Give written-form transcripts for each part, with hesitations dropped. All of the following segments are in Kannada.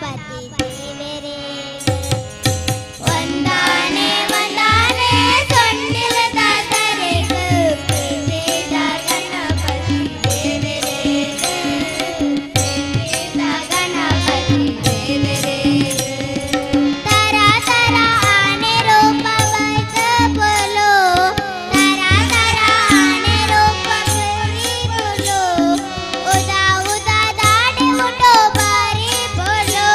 ಗಣಪತಿ ದೇವರೇ ವಂದನೆ ವಂದನೆ ಸೊಂಡಿಲದ ತರೆಗೂ ಪ್ರೀತಿದ ಗಣಪತಿ ದೇವರೇ ಪ್ರೀತಿದ ಗಣಪತಿ ದೇವರೇ ತರ ತರ ಆನೆ ರೂಪ ಬೈಕ ಬೋಲೋ ತರ ತರ ಆನೆ ರೂಪ ಬೋಲಿ ಬೋಲೋ ಉದಾ ಉದಾ ದಾಡೆ ಉಠೋ ಬಾರಿ ಬೋಲೋ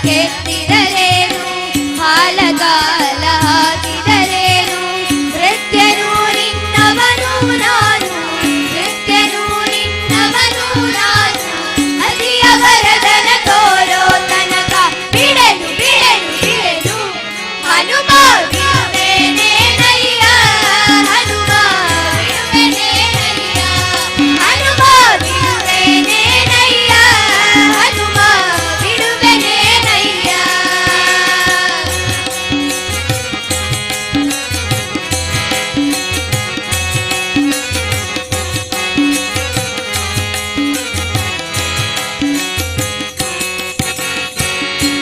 ಕೆತ್ತಿದರೇನು ಹಾಲಗಾಲ ಹಾಕಿದರೇನು ನೃತ್ಯನು ನಿನ್ನವನು ನಾನು ನೃತ್ಯನು ನಿನ್ನವನು ನಾನು ಅದಿಯ ವರದನ ತೋರೋ ತನಕ ಬಿಡೆನು ಬಿಡೆನು ಬಿಡೆನು ಹನುಮ ಬಿಡುವೆನೇನಯ್ಯ ಹನುಮ ಬಿಡುವೆನೇನಯ್ಯ ಹನುಮ ಬಿಡುವೆನೇನಯ್ಯ ಹನುಮ ಬಿಡುವೆನೇನಯ್ಯ.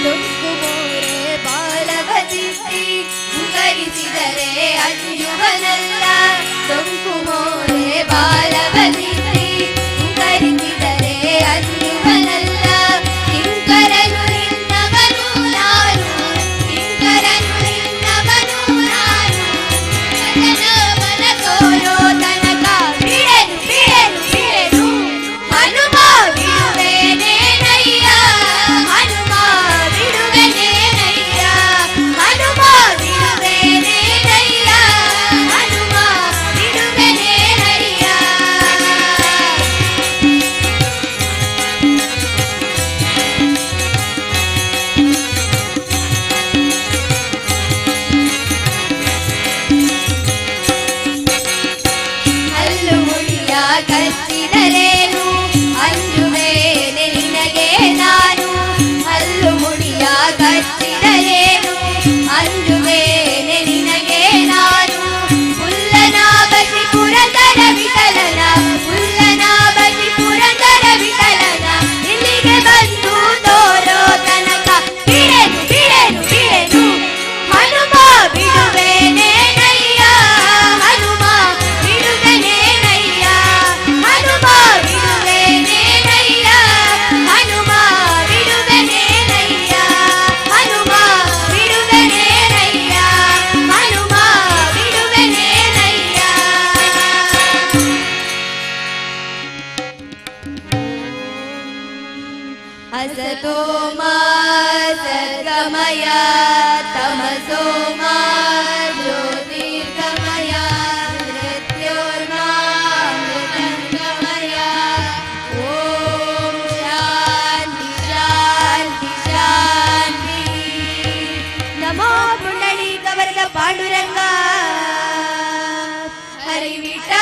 ತುಂಕುಮೋರೆ ಬಾಲವತಿಸಿ ಉಗರಿಸಿದರೆ ಅಂಜುವನಲ್ಲ ತುಂಕುಮೋರೆ ಬಾಲವತಿಸಿ ಉಗರಿಸಿದರೆ ಅಂಜುವನಲ್ಲ ಕಿಂಕರನು ನಿನ್ನವನು ನಾನು ಕಿಂಕರನು ನಿನ್ನವನು ನಾನು ಕದನವನ ತೋರೋ ತನಕ ಬಿಡೆನು ಬಿಡೆನು ಬಿಡೆನು ಹನುಮ ಬಿಡುವೆನೇನಯ್ಯ ಹನುಮ ಬಿಡುವೆನೇನಯ್ಯ ಹನುಮ ಬಿಡುವೆನೇನಯ್ಯ ಹನುಮ ಬಿಡುವೆನೇನಯ್ಯ. ಹಲ್ಲು ಮುಡಿಯ ಕಚ್ಚಿದರೇನು ಅಂಜುವೇನೆ ನಿನಗೆ ನಾನು ಹಲ್ಲು ಮುಡಿಯ ಕಚ್ಚಿದರೇನು ಅಂಜುವೇನೆ ನಿನಗೆ ನಾನು ಹುಲ್ಲನ ಬಸಿ ಪುರಂದರ ವಿಠಲನ ಹುಲ್ಲನ ಬಸಿ ಪುರಂದರ ವಿಠಲನ ಇಲ್ಲಿಗೆ ಬಂದು ತೋರೋ ತನಕ ಬಿಡೆನು ಬಿಡೆನು ಬಿಡೆನು ಹನುಮ ಬಿಡುವೆನೇನಯ್ಯ ಹನುಮ ಬಿಡುವೆನೇನಯ್ಯ ಹನುಮ ಬಿಡುವೆನೇನಯ್ಯ ಹನುಮ ಬಿಡುವೆನೇನಯ್ಯ ಹನುಮ ಬಿಡುವೆನೇನಯ್ಯ ಹನುಮ ಬಿಡುವೆನೇನಯ್ಯ. ಅಸತೋ ಮಾ ಸದ್ಗಮಯ ತಮಸೋ ಮಾ ಜ್ಯೋತಿರ್ಗಮಯ ಮೃತ್ಯೋರ್ಮಾ ಮೃತಂಗಮಯ. ಓಂ ಶಾಂತಿ ಶಾಂತಿ ಶಾಂತಿ. ನಮೋ ಪುಂಡಲೀಕವರದ ಪಾಂಡುರಂಗ ಹರಿ ವಿಠಲ.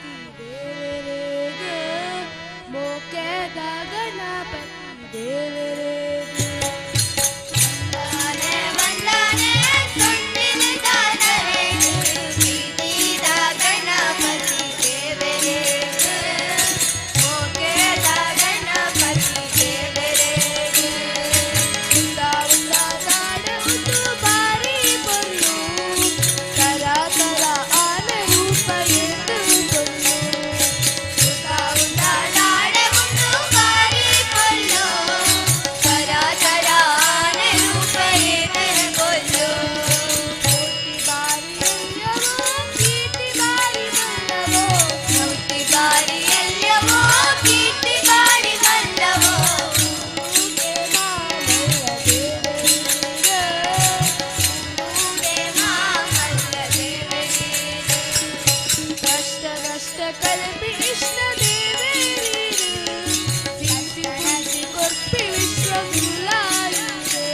ದೇವರಿಗೆ ಮೋಕ್ಷದ ಗಣಪತಿ ದೇವರಿಗೆ ವಂದನೆ ವಂದನೆ ಸೊಂಡಿಲಿದ ನರೆಗೆ ಪ್ರೀತಿದ ಗಣಪತಿ ದೇವರಿಗೆ ಮೋಕ್ಷದ ಗಣಪತಿ ದೇವರಿಗೆ ಉಂದ ಉಂದ ನಾಡುವುದು ಬಾರಿ ಬಲ್ಲು ತರ ತರ ಆನೆ ರೂಪ ಎಂದು ಬಲ್ಲು ಉಂದ ಉಂದ ನಾಡುವುದು ಬಾರಿ ಬಲ್ಲು ತರ ತರ ಆನೆ ರೂಪ ಎಂದು ಬಲ್ಲು ಮೂರ್ತಿ ಬಾರಿ ಎಲ್ಲವೋ ಕೀರ್ತಿ ಬಾರಿ ಬಂದವೋ ಕಷ್ಟ ಕಷ್ಟ ಕಲ್ಪಿ ಇಷ್ಟ ದೇವೇರಿ ಸಿಸಿ ಸಿಸಿ ಕೊರ್ಪಿ ವಿಶ್ವ ಗುಲಾಯಿದೆ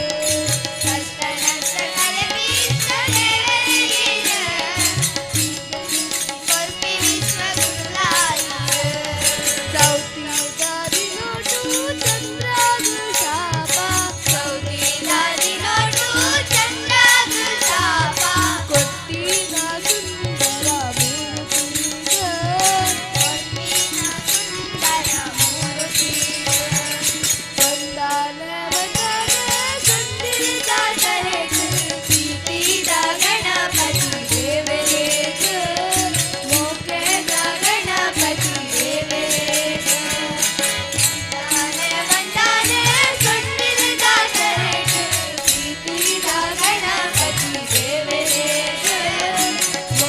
ಕಷ್ಟ ನಷ್ಟ ಕಲ್ಪಿ ಇಷ್ಟ ದೇವೇರಿ ಕೊರ್ಪಿ ವಿಶ್ವ ಗುಲಾಯಿದೆ ಸೌತಿ ದಾರಿ ನೋಟು ಚಂದ್ರಾಗು ಶಾಪ ಸೌತಿ ದಾರಿ ನೋಟು ಚಂದ್ರಾಗು ಶಾಪ ಕೊಟ್ಟಿನ ಸುಂದರ ಮೂರ್ತಿಗೆ ಕೊಟ್ಟಿನ ಸುಂದರ ಮೂರ್ತಿಗೆ ವಂದನೆ ವಂದನೆ ಸೊಂಡಿಲಿದ ನರೆಗೆ ಪ್ರೀತಿದ ಗಣಪತಿ ದೇವರಿಗೆ ಮೋಕ್ಷದ ಗಣಪತಿ ದೇವರಿಗೆ ವಂದನೆ ವಂದನೆ ಸೊಂಡಿಲಿದ ನರೆಗೆ ಪ್ರೀತಿದ ಗಣಪತಿ ದೇವರಿಗೆ ಮೋಕ್ಷದ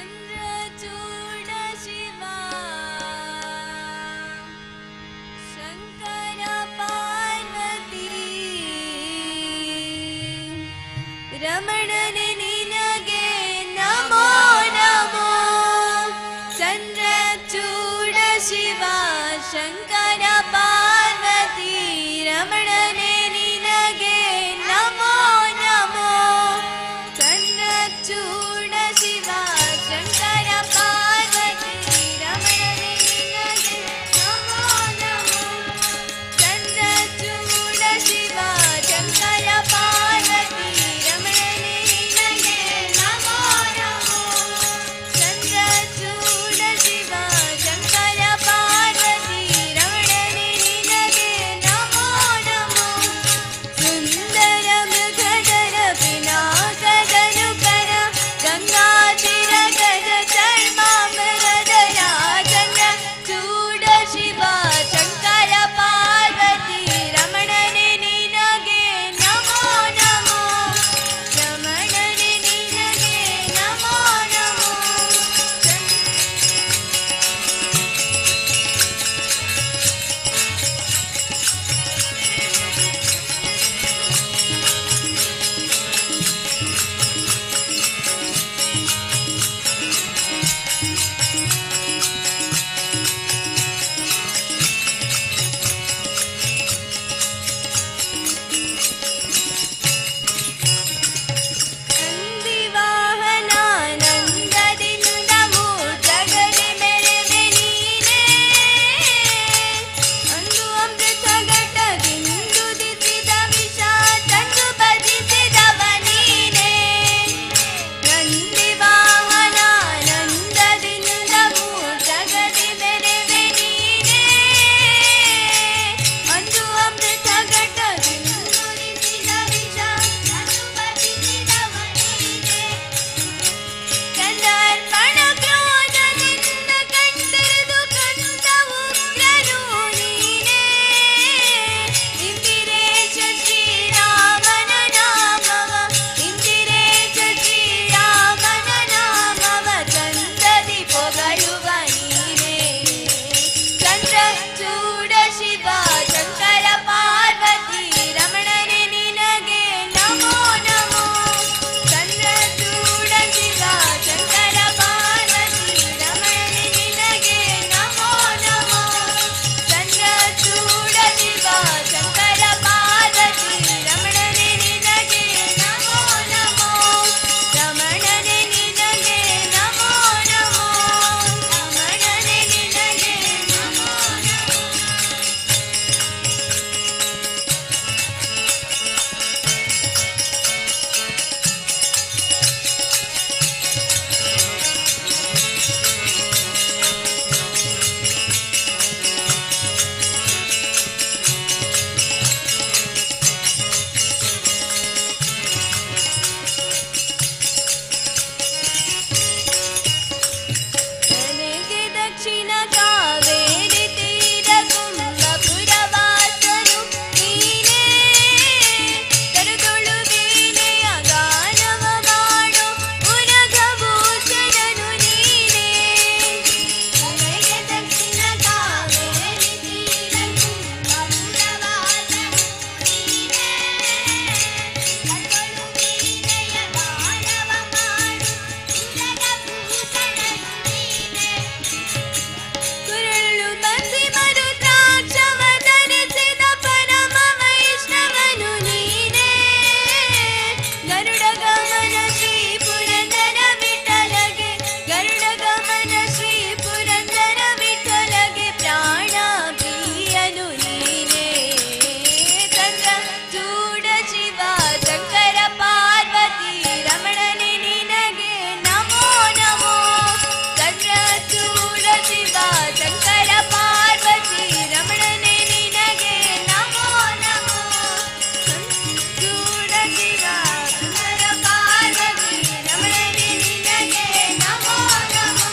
ಚಂದ್ರಚೂಡ ಶಿವ ಶಂಕರ ಪಾರ್ವತಿ ರಮಣನೆ ನಿನಗೆ ನಮೋ ನಮೋ ಚಂದ್ರಚೂಡ ಶಿವ ಶಂಕರ ಪಾರ್ವತಿ ರಮಣನೆ ನಿನಗೆ ನಮೋ ನಮೋ ಚಂದ್ರಚೂಡ ಶಿವ ಶಂಕರ ಪಾರ್ವತಿ ರಮಣನೆ ನಿನಗೆ ನಮೋ ನಮೋ ಚಂದ್ರಚೂಡ ಶಿವ ಶಂಕರ ಪಾರ್ವತಿ ರಮಣನೆ ನಿನಗೆ ನಮೋ ನಮೋ ಚಂದ್ರಚೂಡ ಶಿವ ಶಂಕರ ಪಾರ್ವತಿ ರಮಣನೆ ನಿನಗೆ ನಮೋ ನಮೋ ಸುಂದರ ಮೃಗಧರ ಪಿನಾಕದನುಕರ ಗಂಗಾತಿರ ಗಜ ಚರ್ಮಾಂಬರಧರ ಚಂದ್ರಚೂಡ ಶಿವ ಶಂಕರ ಪಾರ್ವತಿ ರಮಣನೆ ನಿನಗೆ ನಮೋ ನಮೋ ರಮಣನೆ ನಿನಗೆ ನಮೋ ನಮೋ ನಂದಿವಾಹನ ನಂದದಿಂದ ಮೂರ್ಜಗಲಿ ಮೆರೆವೆ ನೀನೇ ಅಂದು ಅಮೃತ ಘಟದಿಂದುದಿಸಿದ ವಿಷ ತಂದು ಬದಿಸಿದವ ನೀನೇ ನಂದಿವಾಹನ ನಂದದಿಂದ ಮೂರ್ಜಗಲಿ ಮೆರೆವೆ ನೀನೇ ಅಂದು ಅಮೃತ ಘಟದಿಂದುದಿಸಿದ ವಿಷ ತಂದು ಬದಿಸಿದವ ನೀನೇ ಕಂದರ್ಪಣ ಕ್ರೋಧದಿಂದ ಕಣ್ತೆರೆದು ಕಂದ ಉಗ್ರನು ನೀನೇ ಇಂದಿರೇಶ ಶ್ರೀರಾಮನ ನಾಮವ ಇಂದಿರೇಶ ಶ್ರೀರಾಮನ ನಾಮವ ಚಂದದಿ ಪೊಗಳುವ ನೀನೇ ಚಂದ್ರಚೂಡ ಶಿವ ಶಂಕರ ಪಾರ್ವತಿ ರಮಣನೆ ನಿನಗೆ ನಮೋ ನಮೋ ಚಂದ್ರಚೂಡ ಶಿವ ಶಂಕರ ಪಾರ್ವತಿ ರಮಣನೆ ನಿನಗೆ ನಮೋ ನಮೋ ಚಂದ್ರಚೂಡ ಶಿವ ಶಂಕರ ಪಾರ್ವತಿ ರಮಣನೆ ನಿನಗೆ ನಮೋ ನಮೋ ರಮಣನೆ ನಿನಗೆ ನಮೋ ನಮೋ ರಮಣನೆ ನಿನಗೆ ನಮೋ ನಮೋ ನನಗೆ ದಕ್ಷಿಣ ಕಾವೇರಿ ತೀರ ಕುಂಭಪುರವಾಸನು ನೀನೇ ಕರುದೊಳು ವೀಣೆಯ ಗಾನವ ಮಾಡು ಉರಗಭೂಷಣನು ನೀನೇ ನನಗೆ ದಕ್ಷಿಣ ಕಾವೇರಿ ತೀರ ಕುಂಭಪುರವಾಸನು ನೀನೇ ಕರುದೊಳು ವೀಣೆಯ ಗಾನವ ಮಾಡು ಉರಗಭೂಷಣನು ನೀನೇ ಕುರುಳು ಬಸಿ ಮರುದ್ರಾಕ್ಷವ ಧರಿಸಿದ ಪರಮ ವೈಷ್ಣವನು ನೀನೇ ಗರುಡ ಗಮನ ಶ್ರೀ ಪುರಂದರ ವಿಠಲಗೆ ಗರುಡ ಗಮನ ಶ್ರೀ ಪುರಂದರ ವಿಠಲಗೆ ಪ್ರಾಣ ಪ್ರಿಯನು ನೀನೇ ಚಂದ್ರಚೂಡ ಶಿವ ಶಂಕರ ಪಾರ್ವತಿ ರಮಣನೆ ನಿನಗೆ ನಮೋ ನಮೋ ಚಂದ್ರಚೂಡ ಶಿವ ಶಂಕರ ಪಾರ್ವತಿ ರಮಣನೆ ನಿನಗೆ ನಮೋ ನಮೋ ಚಂದ್ರಚೂಡ ಶಿವ ಶಂಕರ ಪಾರ್ವತಿ ರಮಣನೆ ನಿನಗೆ ನಮೋ ನಮೋ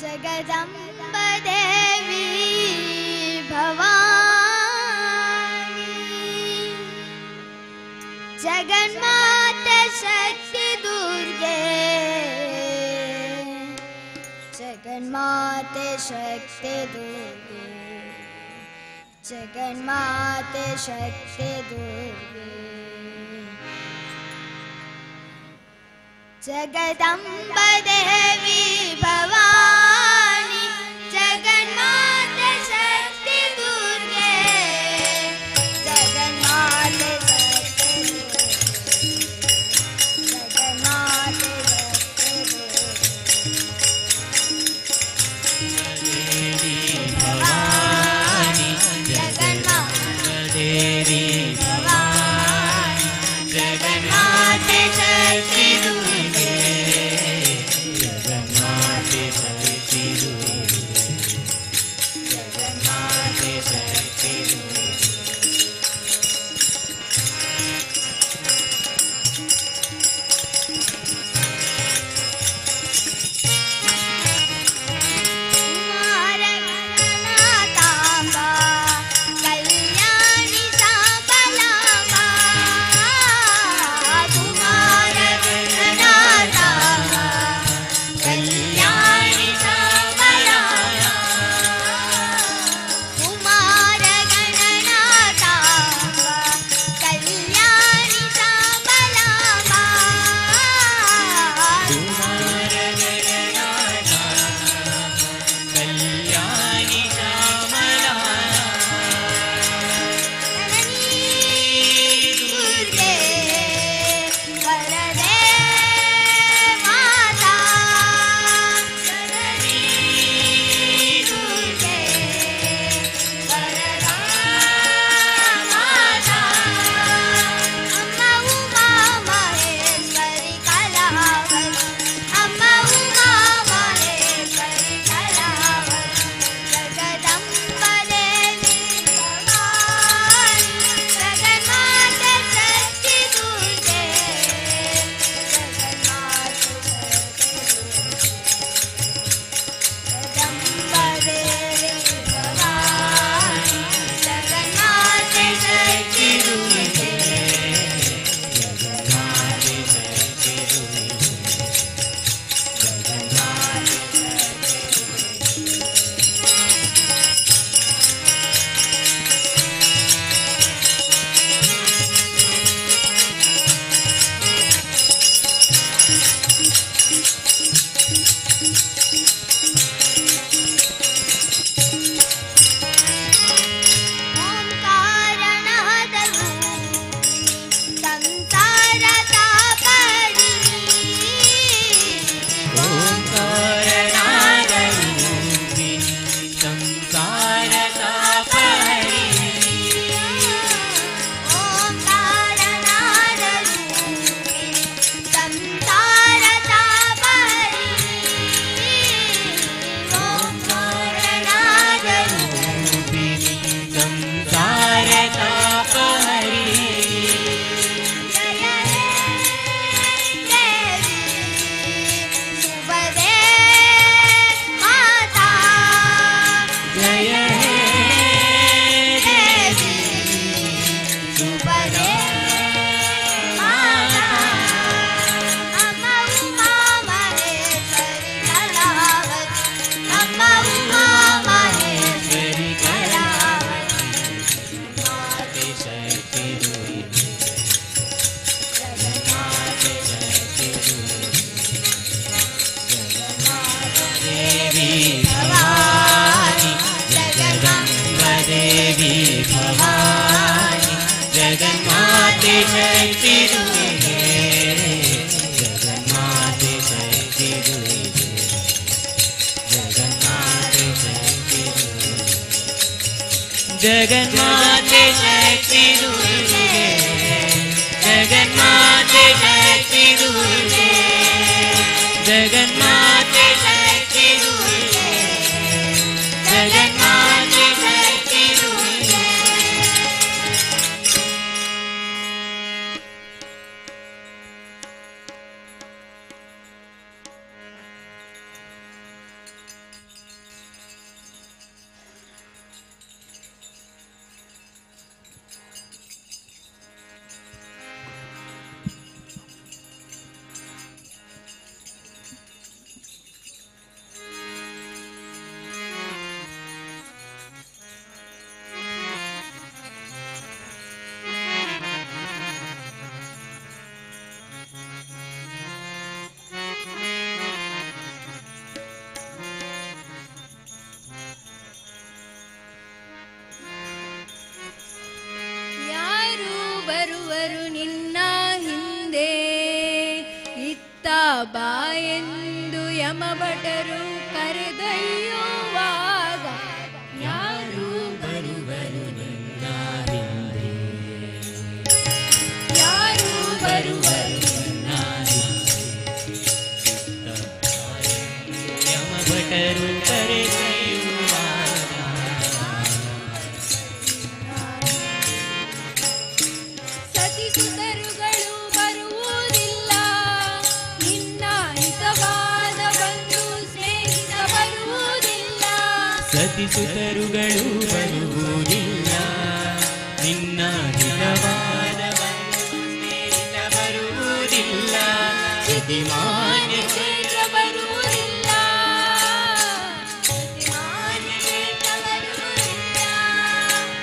जगदम्ब देवी भवानी जगन्माता शक्ति दुर्गे जगन्माता शक्ति दुर्गे जगन्माता शक्ति दुर्गे जगदम्ब देवी भवानी जगन्माता शक्ति दुर्गे जगन्माता शक्ति दुर्गे जगन्माता शक्ति दुर्गे भवानी जगन्माता देवी भवानी जगन्माता शक्ति दुर्गे जगन्माते शक्ति दुर्गे जगन्माते शक्ति दुर्गे जगन्माते शक्ति दुर्गे जगन्माते शक्ति दुर्गे जगन्माते शक्ति दुर्गे जगन्माते शक्ति दुर्गे जगन्माते शक्ति दुर्गे ಇತ್ತ ಬಾ ಎಂದು ಯಮಭಟರು ಕರೆದೊಯ್ಯುವಾಗ ಯಾರು ಬರುವರು ನಿನ್ನ ಹಿಂದೆ, ಯಾರು ಬರುವರು ನಿನ್ನ ಯಮಭಟರು ಕರೆದೊಯ್ಯುವಾಗ ಸತಿಸುತರುಗಳು ಬರುವುದಿಲ್ಲ, ನಿನ್ನ ಹಿತವಾದ ಬಂಧು ಸ್ನೇಹಿತ ಬರುವುದಿಲ್ಲ. ಸತಿಸುತರುಗಳು ಬರುವುದಿಲ್ಲ, ನಿನ್ನ ಹಿತವಾದ ಬಂಧು ಸ್ನೇಹಿತ ಬರುವುದಿಲ್ಲ. ಸತಿಮಾನ್ಯ ಕ್ಷೇತ್ರ ಬರುವುದಿಲ್ಲ, ಸತಿಮಾನ್ಯ ಕ್ಷೇತ್ರ ಬರುವುದಿಲ್ಲ.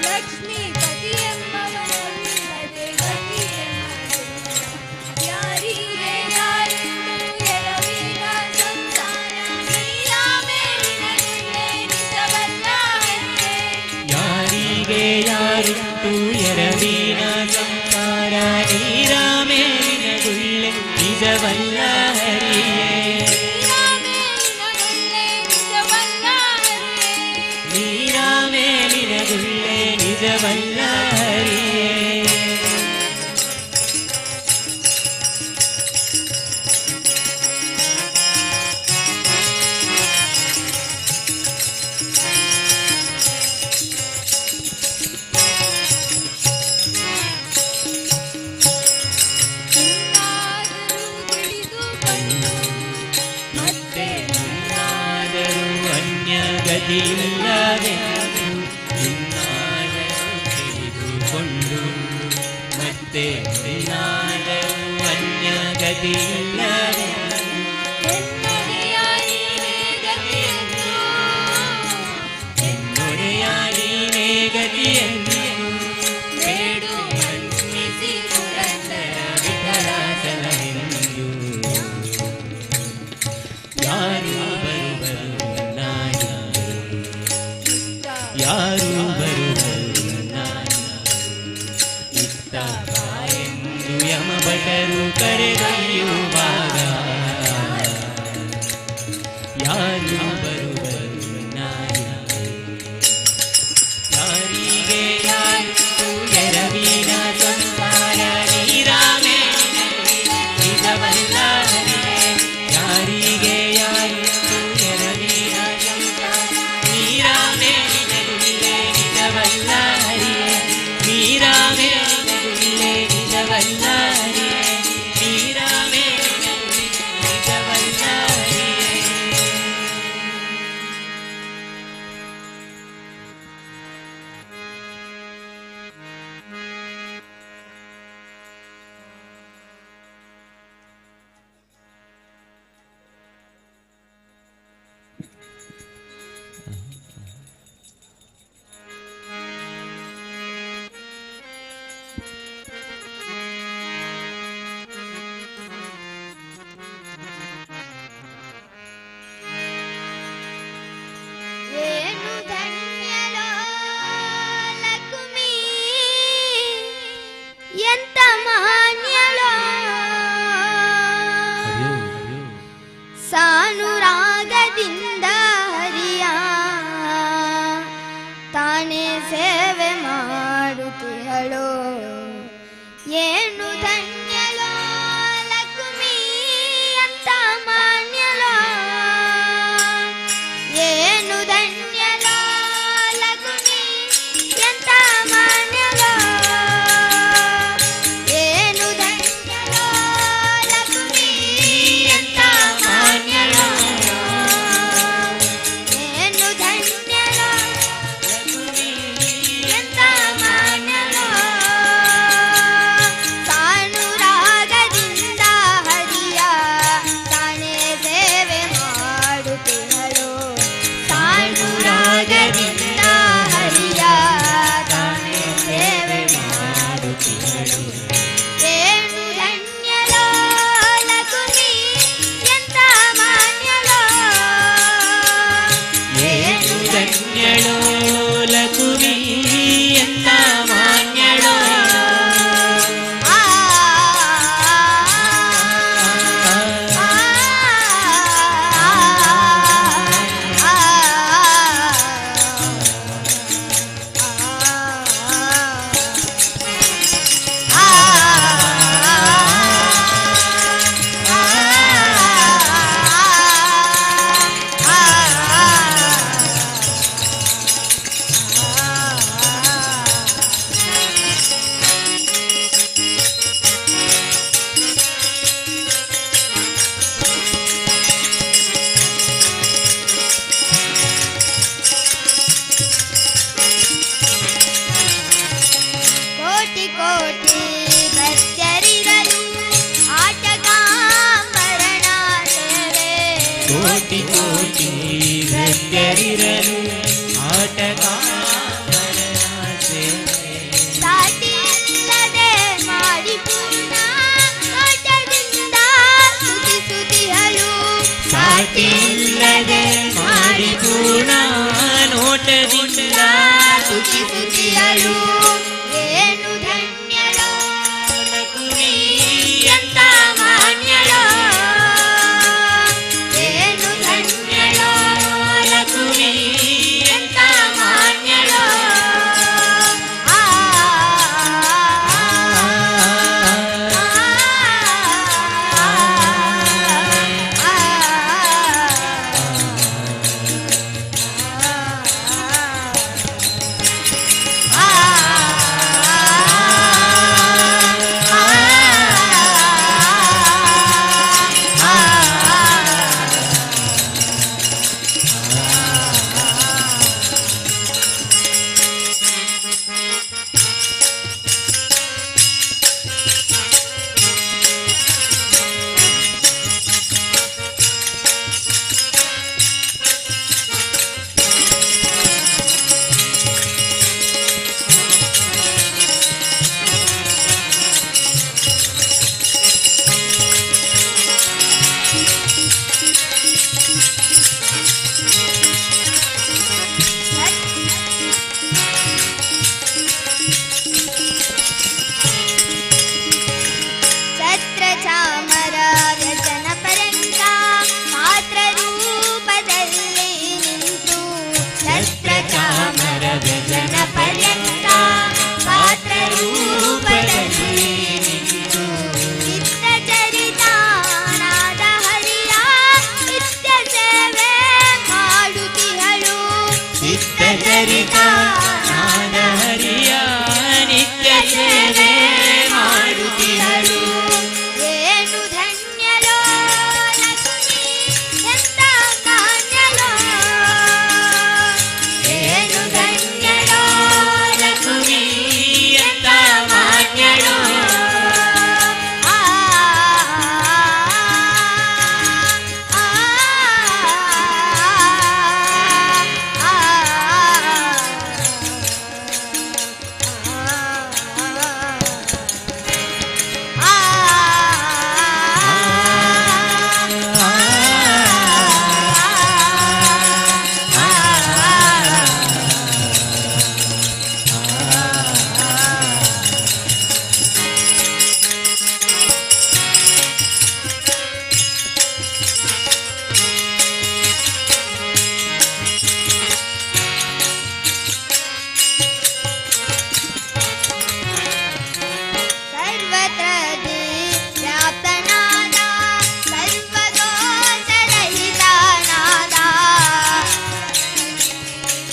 ಲಕ್ಷ್ಮೀಪತಿ ಎಂಬವನಿಲ್ಲದೆ ಗತಿಯೆನ್ನದು, ಯಾರಿಗೆ ಯಾರೆಂದು ಎರವಿನ ಸಂಸಾರ. ನೀರ ಮೇಲಿನ ಗುಳ್ಳೆ ನಿಜವಲ್ಲ ಹರಿಯೇ, ಯಾರಿಗೆ ಯಾರಿಟ್ಟು ಎರವಿನ ಸಂಸಾರ. ನೀರ ಮೇಲಿನ ಗುಳ್ಳೆ ನಿಜವಲ್ಲ ಹರಿಯೇ, ನೀರ ಮೇಲಿನ ಗುಳ್ಳೆ ನಿಜವಲ್ಲ ಹರಿಯೇ. ನೀರ ಮೇಲಿನ ಗುಳ್ಳೆ ನಿಜವಲ್ಲ ಹರಿಯೇ. ಇನ್ನಾದರೂ ತಿಳಿದುಕೊಂಡು ಮತ್ತೆ ಇನ್ನಾದರೂ ಅನ್ಯ ಗತಿಯಿಲ್ಲವೆಂದು, ಇನ್ನಾದರೂ ತಿಳಿದುಕೊಂಡು ಮತ್ತೆ ಇನ್ನಾದರೂ ಅನ್ಯ ಗತಿಯಿಲ್ಲವೆಂದು. ಎನ್ನೊಡೆಯ ನೀನೇ ಗತಿಯನ್ನು, ಎನ್ನೊಡೆಯ ನೀನೇ ಗತಿಯನ್ನು ಬೇಡು ಮನ್ನಿಸಿ ಪುರಂದರ ವಿಠಲಾಚಲವೆಂದು. ಯಾರು ಬರುವರು ನನ್ನ ಹಿಂದೆ, ಯಾರು ಬರುವರು ನನ್ನ ಇತ್ತ ಬಾ ಎಂದು ಯಮಭಟರು ಕರೆದೊಯ್ಯುವಾಗ ಯಾರು ಬರುವರು ನನ್ನ ಹಿಂದೆ. ಯಾರಿಗೆ ಯಾರಿತ್ತು ಎರವಿನ ಸಂಸಾರ. ನೀರ ಮೇಲಿನ ಗುಳ್ಳೆ ನಿಜವಲ್ಲ ಹರಿಯೇ, ಯಾರಿಗೆ ಯಾರಿತ್ತು ಎರವಿನ ಸಂಸಾರ. ನೀರ ಮೇಲಿನ ಗುಳ್ಳೆ ನಿಜವಲ್ಲ ಹರಿಯೇ, ನೀರ ಮೇಲಿನ ಗುಳ್ಳೆ ನಿಜವಲ್ಲ ಹರಿಯೇ, ನೀರ ಮೇಲಿನ ಗುಳ್ಳೆ ನಿಜವಲ್ಲ ಹರಿಯೇ. ಕೋಟಿ ಕೋಟಿ ಧನ್ಯರಿರಲು ಆಟಗಾರರ ಸೇವೆ. ಸಾಟಿಯಿಲ್ಲದೆ ಮಾಡಿ ಪೂರ್ಣ ನೋಟದಿಂದ ಸ್ತುತಿಸುತ್ತಿಹಳು. ಸಾಟಿಯಿಲ್ಲದೆ ಮಾಡಿ ಪೂರ್ಣ ನೋಟದಿಂದ ಸ್ತುತಿಸುತ್ತಿಹಳು. ಏನು ಧನ್ಯಳೋ ಲಕ್ಷ್ಮೀ ಎಂತ ಮಾನ್ಯಳೋ. ಏನು ಧನ್ಯಳೋ ಲಕ್ಷ್ಮೀ ಎಂತ ಮಾನ್ಯಳೋ. ಆ ಛತ್ರ ಚಾಮರ ವ್ಯಸನ ಪರಂಗ ಪಾತ್ರ ರೂಪದಲ್ಲಿ ನಿಂತು. ಛತ್ರ ಚಾಮರ ವ್ಯಸನ ಪರ್ಯಂತ ಪಾತ್ರ ರೂಪದಲ್ಲಿ ನಿಂತು. ಚಿತ್ತ ಚರಿತಾನಾದ ಹರಿಯ ನಿತ್ಯ ಸೇವೆ ಮಾಡುತ್ತಿಹಳು. ಚಿತ್ತ ಚರಿತಾನಾದ ಹರಿಯ ನಿತ್ಯ ಸೇವೆ ಮಾಡುತ್ತಿಹಳು. ಏನು ಧನ್ಯಳೋ ಲಕ್ಷ್ಮೀ ಎಂತ ಮಾನ್ಯಳೋ. ಏನು ಧನ್ಯಳೋ ಲಕ್ಷ್ಮೀ ಎಂತ ಮಾನ್ಯಳೋ. ಆ ಸರ್ವತ್ರ ವ್ಯಾಪ್ತನಾದ ಸರ್ವದೋಷರಹಿತನಾದ.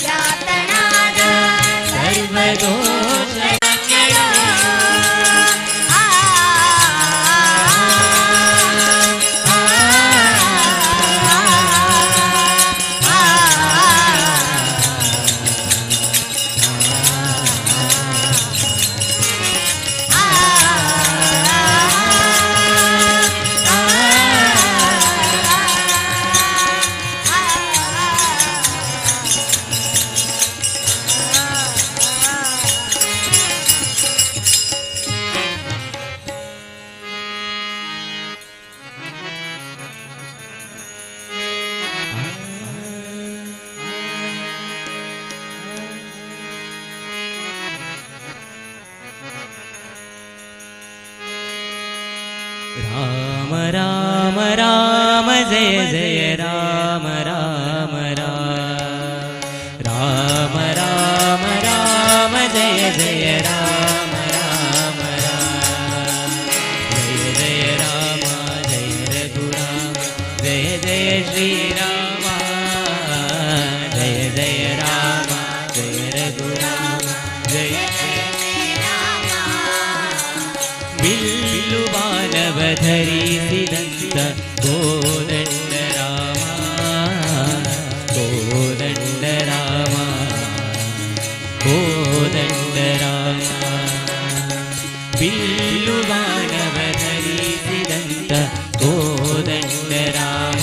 ವ್ಯಾಪ್ತನಾದ ಸರ್ವದೋಷ ಧನ್ಯಳೋ. ಆ राम राम राम जय जय राम राम राम राम राम राम जय जय राम राम राम जय जय राम जय रघुराम जय जय श्री राम जय जय राम जय रघुराम जय बिल्लु बाणव धरिसिದಂತ ಕೋದಂಡ ರಾಮ ಕೋದಂಡ ರಾಮ ಕೋದಂಡ ರಾಮ ಬಿಲ್ಲು ಬಾಣವ ಧರಿಸಿದಂತ ಕೋದಂಡ ರಾಮ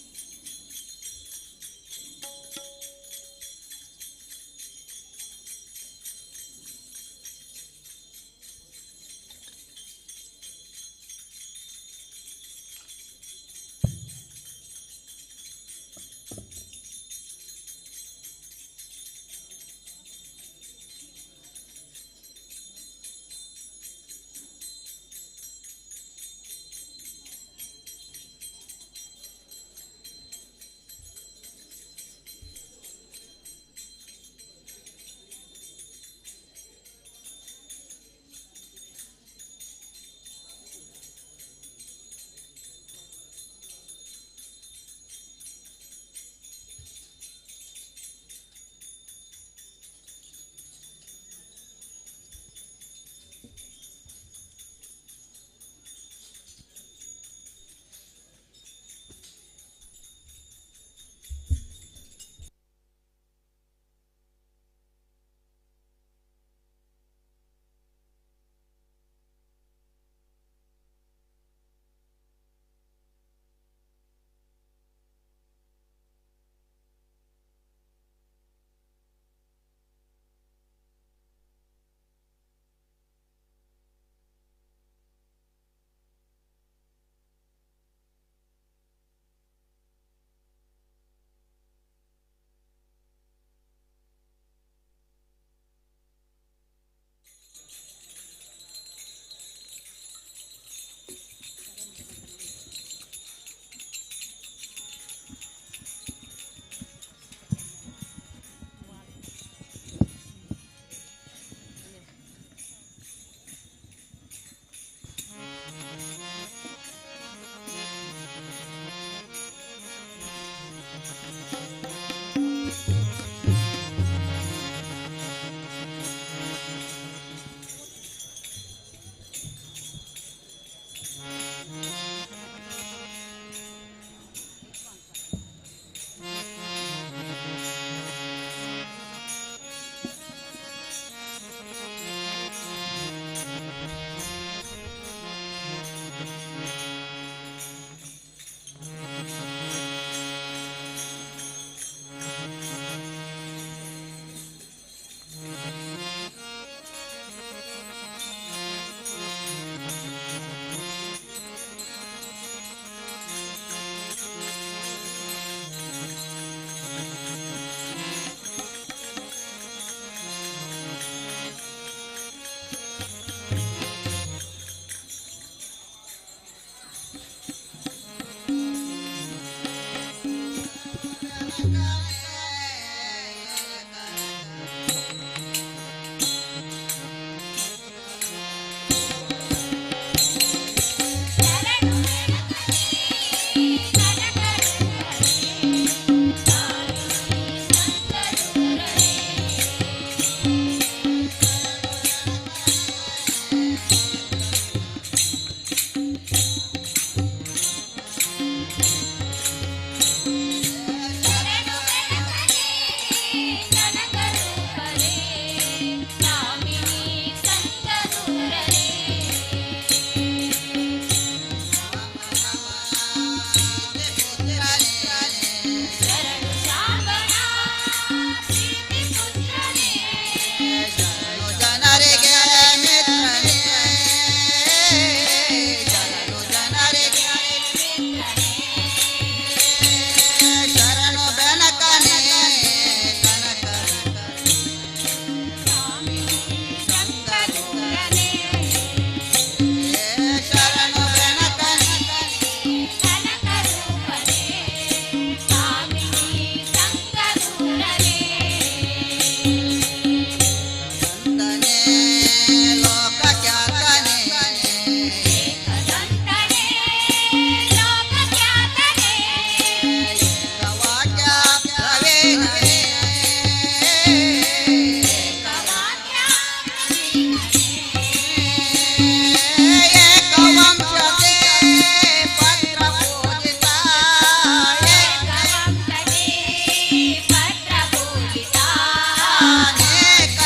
ಅನೇಕ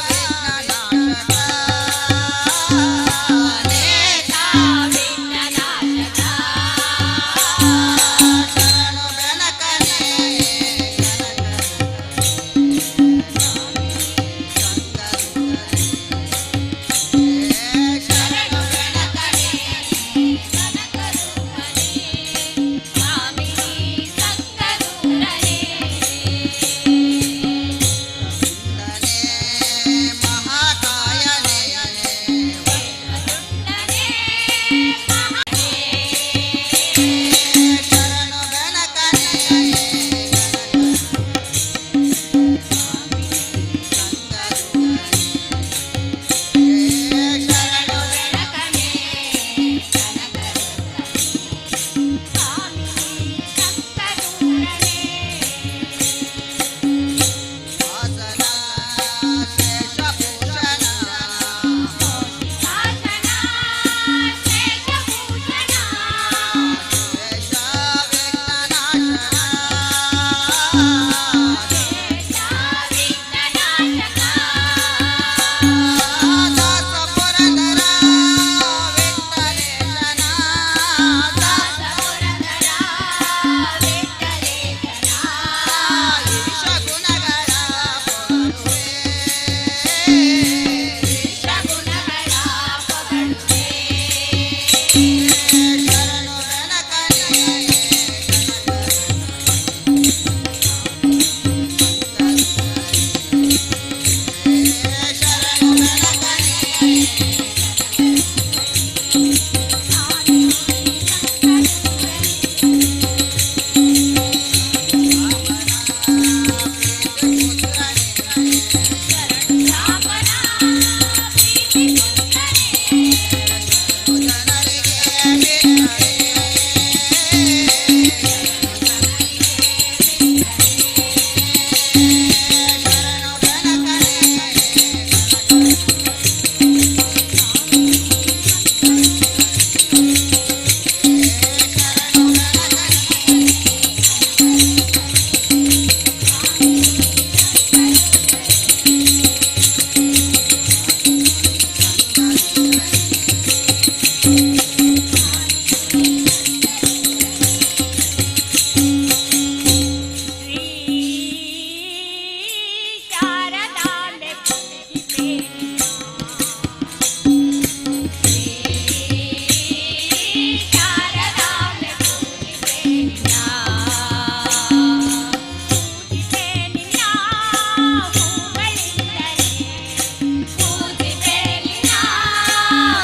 ವಿಘ್ನನಾಶಕ ಅನೇಕ ವಿಘ್ನನಾಶಕ ಶರಣು ಬೆನಕನೇ ಶರಣು ಬೆಳಕನೆ ಕನಕರೂಪನೆ ಸ್ವಾಮಿ ಸಂಕದೂರನೆ ಮಹಾಕಾಯನೇ ದೇವದುಂಡನೆ ಮಹನೇ ಶರಣು ಬೆನಕನೇ ಶರಣು ಬೆಳಕನೆ ಕನಕರೂಪನೆ ಸ್ವಾಮಿ ಸಂಕದೂರನೆ ವಾಸನ ಶೇಷಭೂಷಣ ಶಾಸನ ಶೇಷಭೂಷಣ ಶೇಷ ವಿಘ್ನನಾಶನ ಶೇಷ ವಿಘ್ನನಾಶಕ ದಾಸ ಪುರಂದರ ವೆಂಕಟೇಶನ ದಾಸ ಪುರಂದರ ವೆಂಕಟೇಶನ ಈಶ ಗುಣಗಳ ಪೊರುವೆ ಶಗುಣಗಳ ಪೊಗಳುವೆ ಶರಣು ಬೆನಕನೇ ಶರಣು ಬೆನಕನೇ ಶಾಪನ ಪ್ರೀತಿ ಪುತ್ರನೇ ಶಾರದಾಂಬೆ ಶಾರದಾಂಬೆ ಪೂಜಿಸೆ ನಿನ್ನ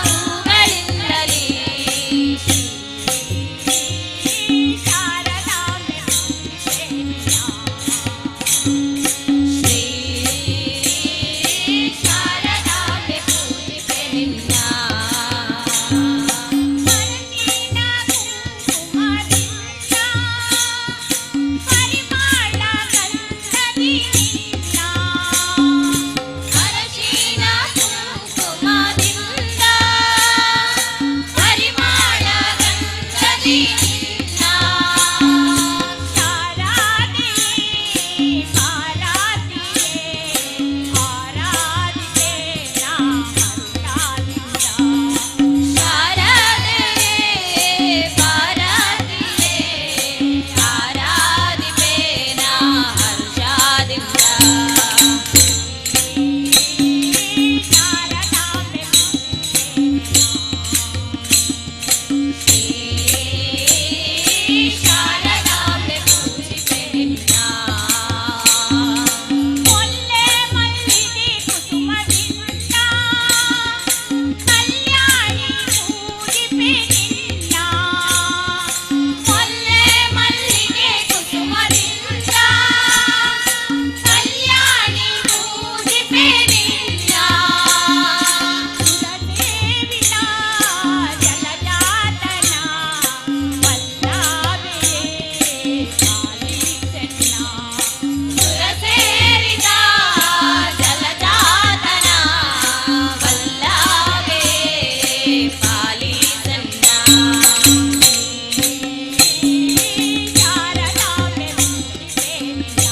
ಹೂಗಳಿಂದಲೇ ಶಾರದಾಂಬೆ ಪೂಜಿಸೆ ಶಾರದಾಂಬೆ ಪೂಜಿಸೆ ನಿನ್ನ ಅರಸಿನ ಕುಂಕುಮದಿಂದ ಪರಿಮಳ ಗಂಧದಿ ನಿನ್ನ ಅರಸಿನ ಕುಂಕುಮದಿಂದ ಪರಿಮಳ ಗಂಧದಿ ನಿನ್ನ ಶಾರದೆ ಆರಾಧಿತೆ ನಾ ಹರ್ಷಾದಿಂದ ಶಾರದಾಂಬೆ ಶಾರದಾಂಬೆ ಪೂಜಿಸೆ ನಿನ್ನ ಮುಲ್ಲೆ ಮಲ್ಲಿಗೆ ಕುಸುಮದಿಂದ ಕಲ್ಯಾಣಿ ಪೂಜಿಸೆ ನಿನ್ನ ಮುಲ್ಲೆ ಮಲ್ಲಿಗೆ ಕುಸುಮದಿಂದ ಕಲ್ಯಾಣಿ ಪೂಜಿಸೆ ನಿನ್ನ ಸುರದೇವಿನ ಜಲಜಾತನ ವಲ್ಲಭೆ ಪಾಲಿಸೆನ್ನ ಸುರಸೇರಿದ ಜಲಜಾತನ ವಲ್ಲಭೆ ಪಾಲಿಸೆನ್ನ ಶಾರದಾಂಬೆ ಪೂಜಿಸೆ ನಿನ್ನ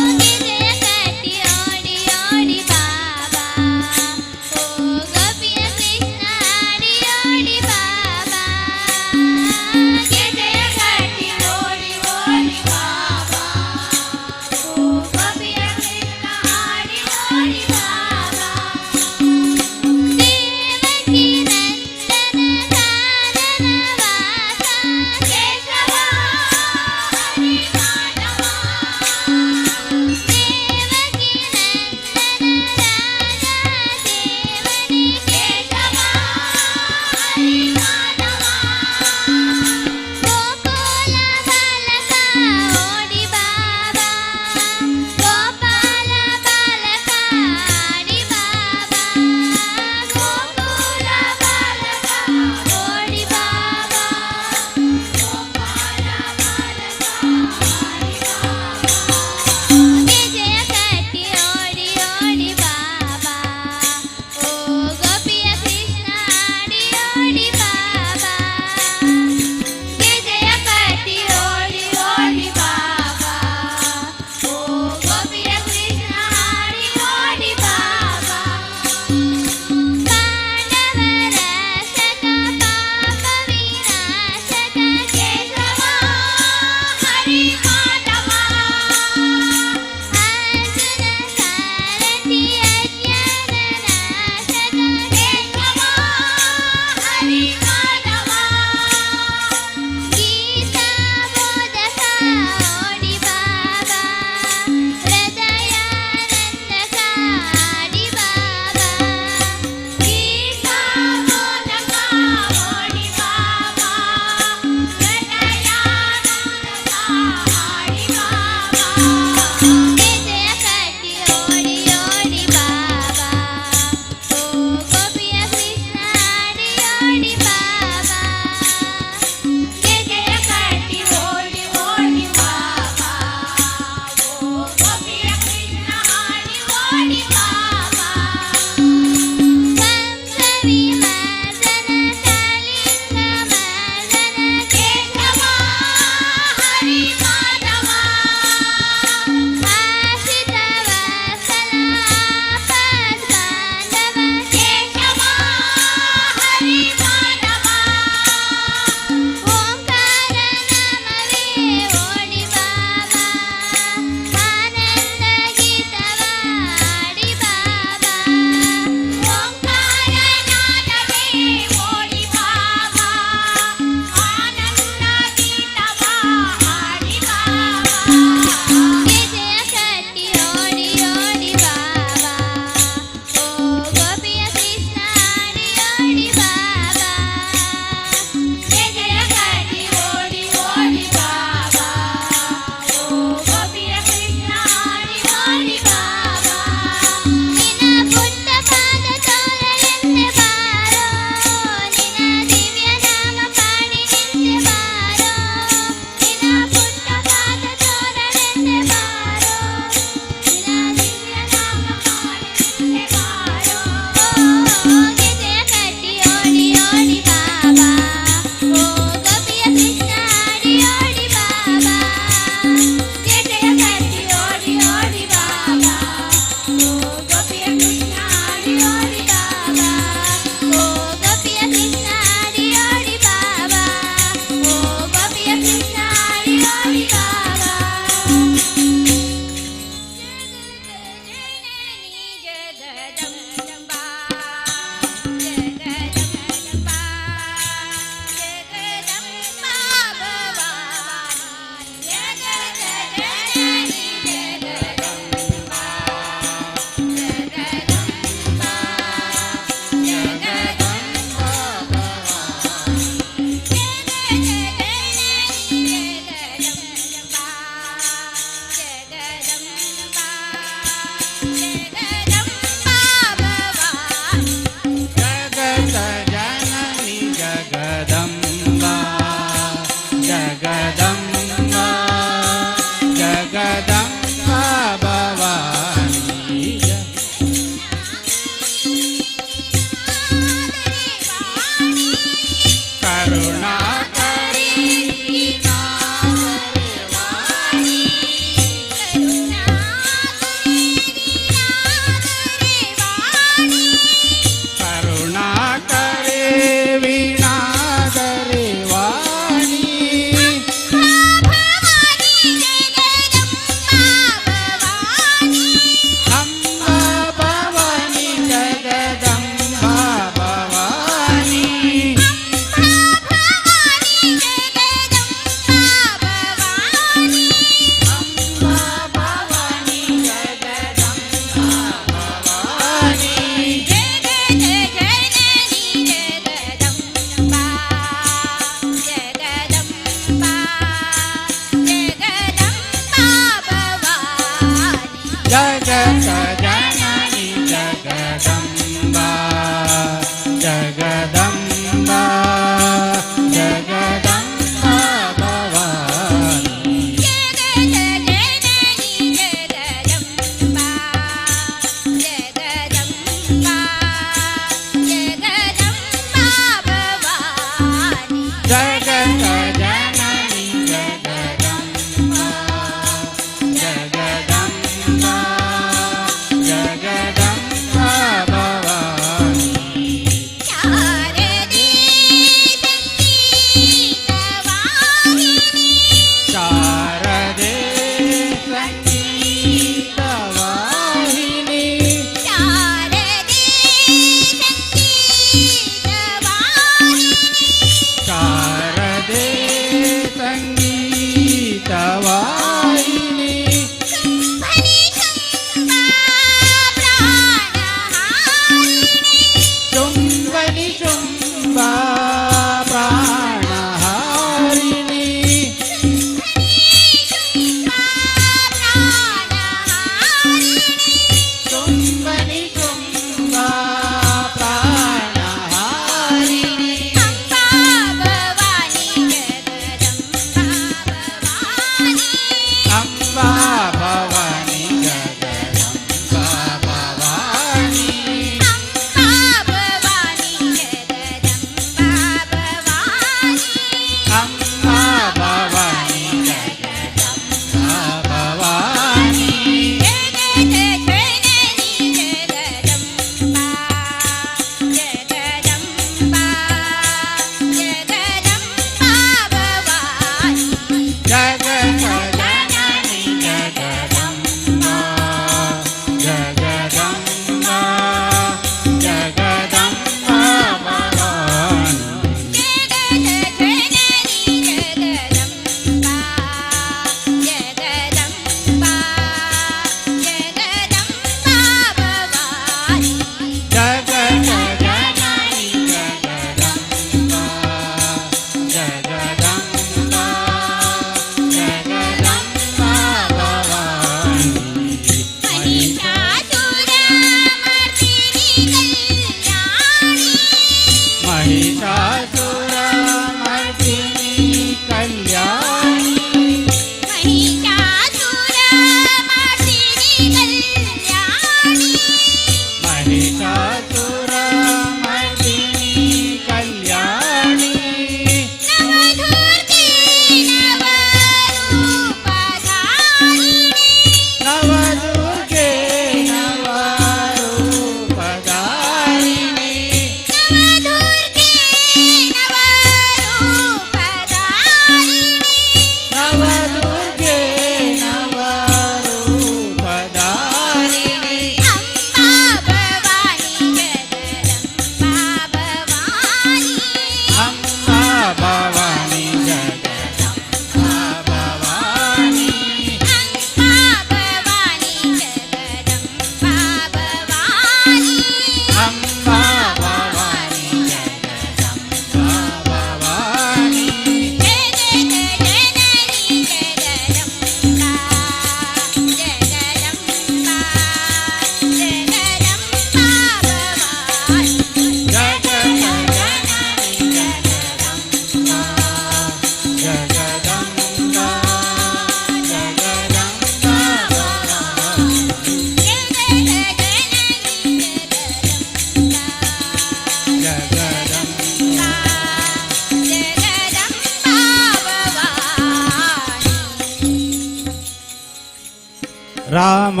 ರಾಮ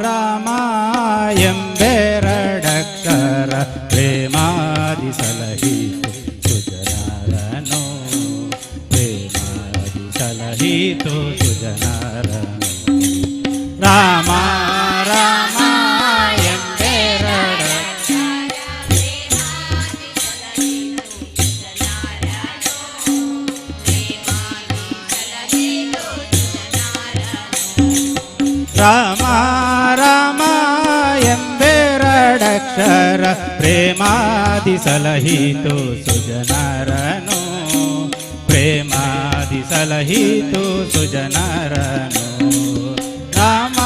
ರಾಮ ಎಂಬೆರಡಕ್ಷರ ಪ್ರೇಮಾದಿ ಸಲಹಿತು ಸುಜನರನು ಪ್ರೇಮಾದಿ ಸಲಹಿತು ಸುಜನರನು ರಾಮ ರಾಮ ಎಂಬೆರಡ ರಾಮ ರಾಮ ಎಂಬೆರಡಕ್ಷರ ಪ್ರೇಮಾದಿ ಸಲಹಿತು ಸುಜನರನು ಪ್ರೇಮಾದಿ ಸಲಹಿತು ಸುಜನರನು ರಾಮ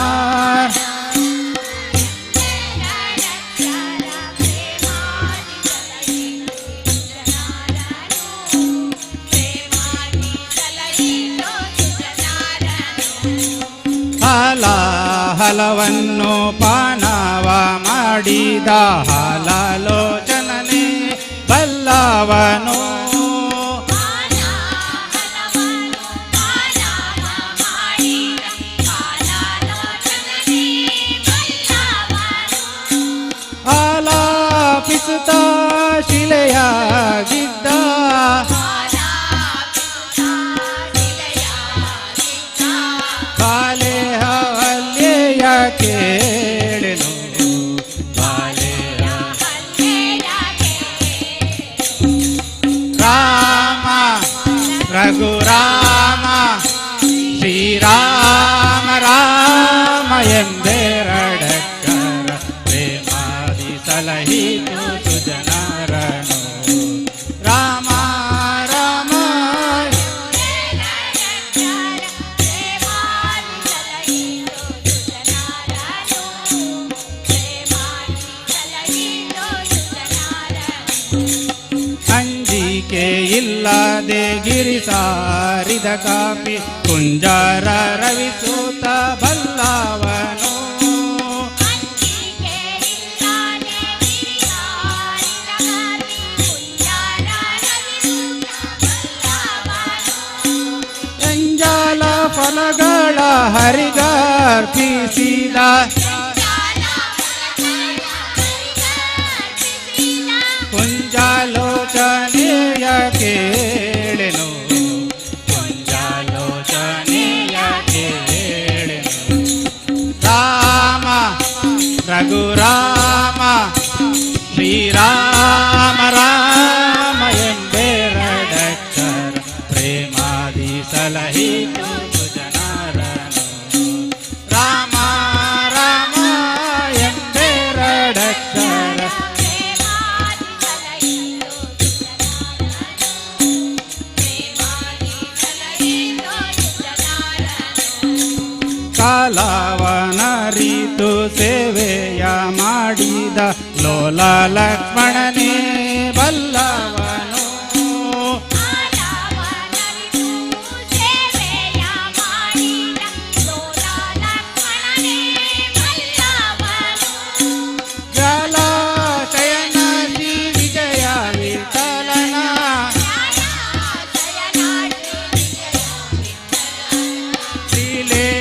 ಹಲವನ್ನು ಪಾನವ ಮಾಡಿದ ಹಾಲಾಲೋಚನನೆ ಬಲ್ಲವನು ಆಲಾಪಿಸುತ್ತ ಶಿಲೆಯಾಗಿದ್ದ ಬಾಲೆ ಹವಲ್ಯೆಯ ಕೇಳೆನು ಬಾಲೆಯ ರಾಮ ರಘುರಾಮ ಶ್ರೀರಾಮ ರಾಮ ಎಂಬೆರಡಕ್ಕರ ಪ್ರೇಮಾದಿ ಸಲಹಿತು ಸುಜನರನು ರಾಮ ರಾಮ ಅಂಜಿಕೆ ಇಲ್ಲದೆ ಗಿರಿ ಸಾರಿದ ಕಾಪಿ ಕುಂಜಾರ ರವಿಸೂತ ಬಲ್ಲವನು ಎಂಜಾಲ ಫಲಗಳ ಹರಿಗರ್ಪಿಸಿದ ಕುಂಜಾಲೋಚನೆಯ ಕೇಳೆನು ಕುಂಜಾಲೋಚನೆಯ ಕೇಳೆನು ರಾಮ ರಘುರಾಮ ಶ್ರೀರಾಮ ರಾಮ ಎಂಬೆರಡಕ್ಷರ ಪ್ರೇಮಾದಿ ಸಲಹಿತು ಸುಜನರನು ರಾಮ ರಾಮ ಎಂಬೆರಡಕ್ಷರ ಕಾಲವನರಿತು ಸೇವೆಯ ಮಾಡಿದ ಲೋಲ ಲಕ್ಷ್ಮಣನೇ ಬಲ್ಲವನು ಜಲಾಶಯನ ಶ್ರೀ ವಿಜಯ ವಿಠಲನ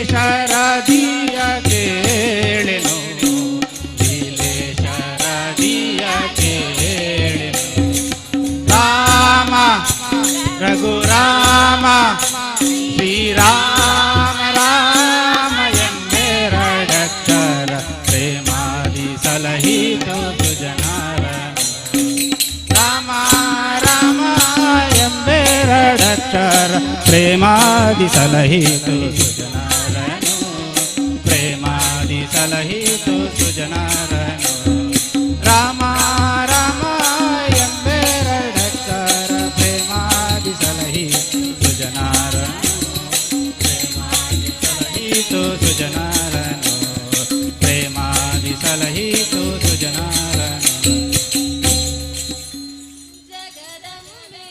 ಲೀಲೇಶರದಿಯ ಕೇಳೆನು ಲೀಲೇಶರದಿಯ ಕೇಳೆನು ರಾಮ ರಘುರಾಮ ಶ್ರೀರಾಮ ರಾಮ ಎಂಬೆರಡಕ್ಷರ ಪ್ರೇಮಾದಿ ಸಲಹಿತು ಸುಜನರನು ರಾಮ ರಾಮ ಎಂಬೆರಡಕ್ಷರ ಪ್ರೇಮಾದಿ ಸಲಹಿತು ಸುಜನರನು ಪ್ರೇಮಾದಿ ಸಲಹಿತು ಸುಜನರನು ರಾಮ ರಾಮ ಎಂಬೆರಡಕ್ಷರ ಪ್ರೇಮಾದಿ ಸಲಹಿತು ಸುಜನರನು ಪ್ರೇಮಾದಿ ಸಲಹಿತು ಸುಜನರನು ಪ್ರೇಮಾದಿ ಸಲಹಿತು ಸುಜನರನು ಜಗದಂಬೆ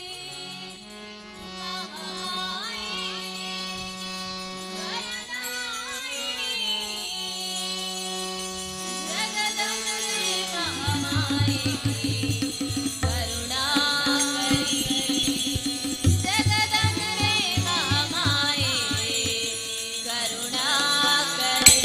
ಕರುಣಾಕರಿ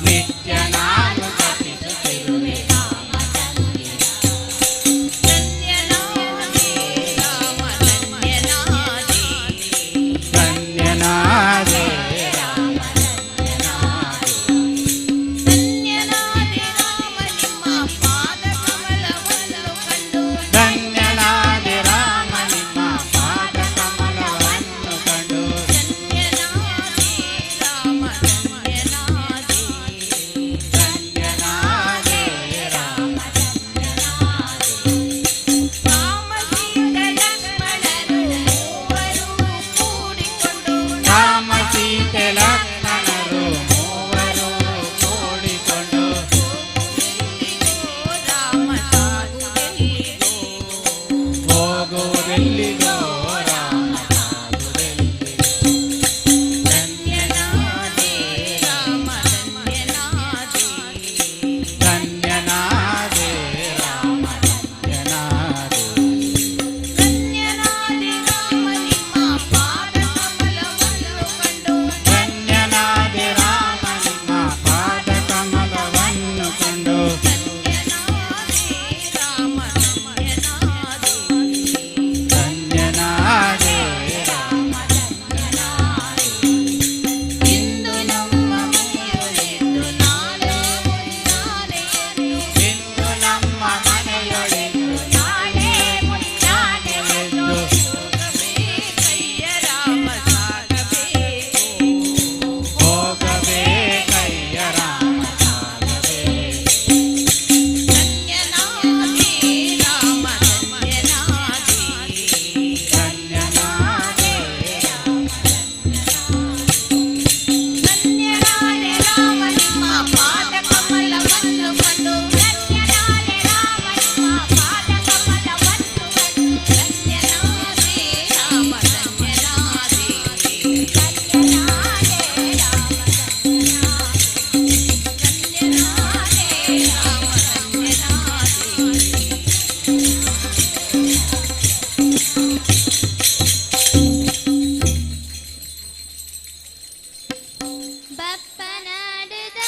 ನಿತ್ಯ ನಾನು ಜಪಿಸುತ್ತಿರುವೆ ಧನ್ಯನಾದೆ ಧನ್ಯನಾದೆ ರಾಮ ನಿಮ್ಮ ಪಾದ ಕಮಲವನ್ನು ಕಂಡು ಧನ್ಯನಾದೆ ರಾಮ ರಾಮ ಸೀತೆ ಲಕ್ಷ್ಮಣರು ಮೂವರು ಕೂಡಿಕೊಂಡು ಹೋಗುವುದೆಲ್ಲಿಗೋ ರಾಮ ಸಾಗುವುದೆಲ್ಲಿಗೋ ಧನ್ಯನಾದೆ ಧನ್ಯನಾದೆ ರಾಮ ಧನ್ಯನಾದೆ ಧನ್ಯನಾದೆ ರಾಮ ನಿಮ್ಮ ಪಾದ ಕಮಲವನ್ನು ಕಂಡು ಧನ್ಯನಾದೆ ರಾಮ ಧನ್ಯನಾದೆ ಇಂದು ನಮ್ಮ ಮನೆಯೊಳೆಂದು ನಾಳೆ ಮುಂಜಾನೆಯನ್ನು ಇಂದು ನಮ್ಮ ಮನೆಯೊಳೆಂದು ನಾಳೆ ಮುಂಜಾನೆಯನ್ನು ಹೋಗಬೇಕಯ್ಯ ರಾಮ ಸಾಗಬೇಕು ಧನ್ಯನಾದೆ ಧನ್ಯನಾದೆ ರಾಮ ನಿಮ್ಮ ಪಾದ ಕಮಲವನ್ನು ಕಂಡು ಧನ್ಯನಾದೆ ರಾಮ ನಿಮ್ಮ ಪಾದ ಕಮಲವನ್ನು ಕಂಡು ಧನ್ಯನಾದೆ ರಾಮ ಧನ್ಯನಾದೆ ಧನ್ಯನಾದೆ ರಾಮ ಧನ್ಯನಾದೆ ರಾಮ ಧನ್ಯನಾದೆ ಬಪ್ಪನಾಡುದ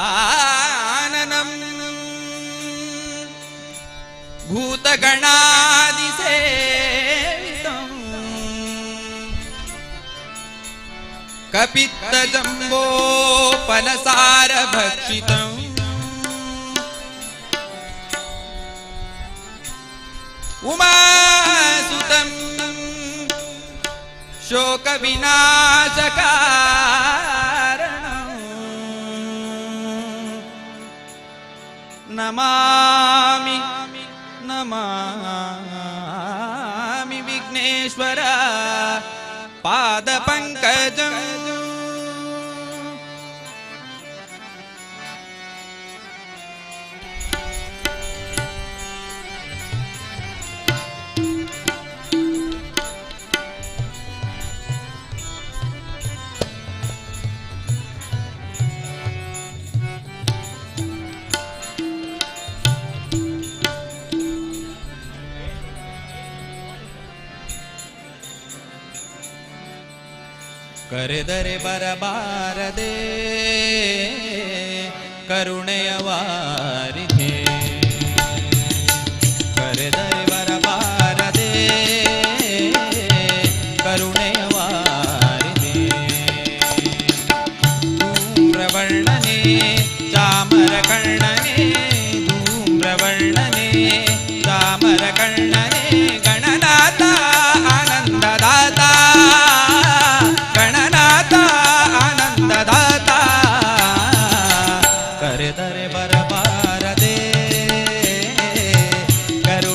गजाननं भूतगणादिसेवितं कपित्तजम्बोफलसारभक्षितम् उमासुतं शोकविनाशकारणं नमामि नमामि विघ्नेश्वर पादपङ्कजम् ಕರೆದರೆ ಬರಬಾರದೆ ಕರುಣೆಯ ವಾರಿಧೆ ಕರೆದರೆ ಬರಬಾರದೆ ಕರುಣೆಯ ವಾರಿಧೆ ಧೂಮ್ರವರ್ಣನೆ ಚಾಮರ ಕಣ್ಣನೆ ಧೂಮ್ರವರ್ಣನೆ ಚಾಮರ ಕಣ್ಣನೆ ಗಣನಾಥ ಆನಂದದಾತ ಕರೆದರೆ ಬರಬಾರದೆ ಕರುಣೆಯ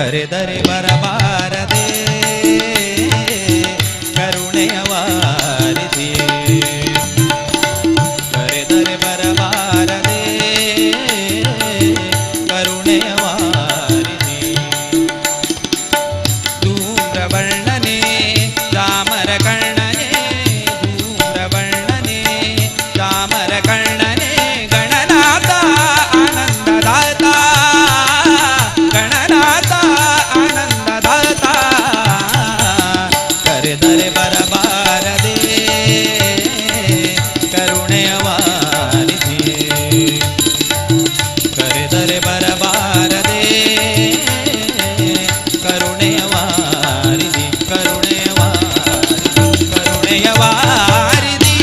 ಕರೆದರೆ ಬರಬಾರದೆ ಕರುಣೆಯ ವಾರಿಧಿ ಕರೆದರೆ ಬರಬಾರದೆ ಕರುಣೆಯ ವಾರಿಧಿ ಧೂಮ್ರವರ್ಣನೆ ಚಾಮರ ಕಣ್ಣನೆ ಧೂಮ್ರವರ್ಣನೆ ಚಾಮರ ಕಣ್ಣನೆ ಗಣನಾಥ ಆನಂದದಾತ ಗಣನಾಥ ಆನಂದದಾತ ಕರೆದರೆ ಬರಬಾರದೆ ಕರುಣೆಯ ವಾರಿಧಿ ಕರೆದರೆ ಬರಬಾರದೆ ಕರುಣೆಯ ವಾರಿಧಿ ಕರುಣೆಯ ವಾರಿಧಿ ಕರುಣೆಯ ವಾರಿಧಿ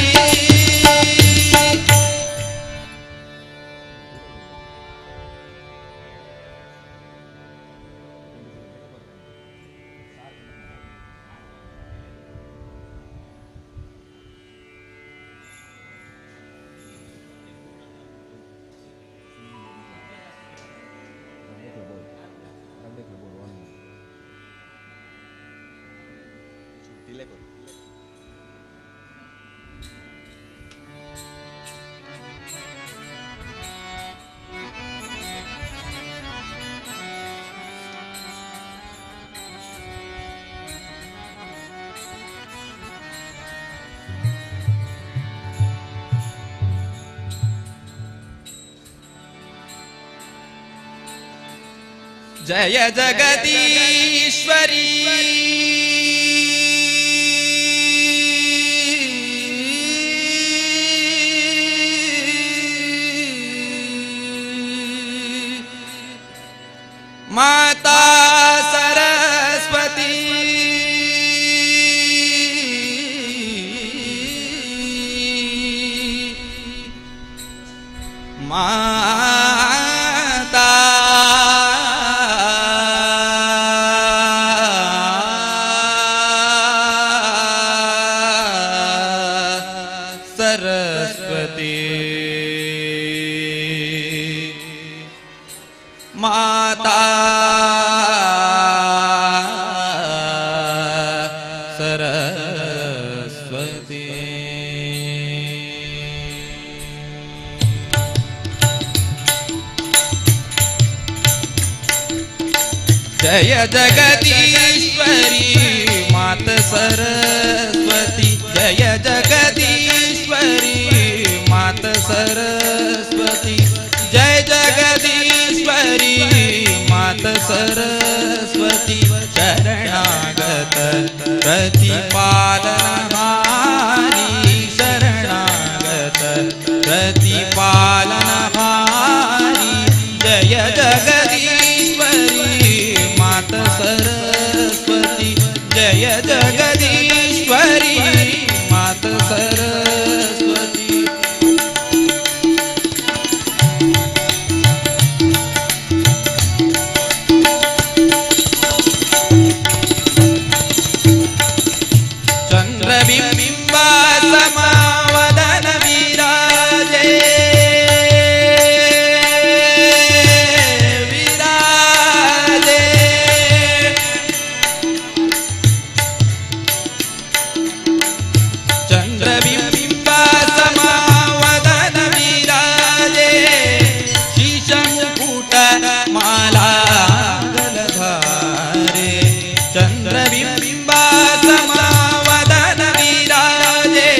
जय जगदीश्वरी माता सरस्वती माता सरस्वती माता सरस्वती जय जगदीश्वरी मात सरस्वती जय जगदीश्वरी मात सरस्वती जय जगदीश्वरी मात सरस्वती शरणागत प्रतिपालनहारी शरणागत प्रतिपालनहारी जय जगदीश्वरी मात सरस्वती जय जगदीश्वरी मात सरस्वती चंद्रबिंबा समावदन विराजे विराजे चंद्रबिंबा समावदन विराजे शीशमुकुट माला गलधारे चंद्रबिंबा समावदन विराजे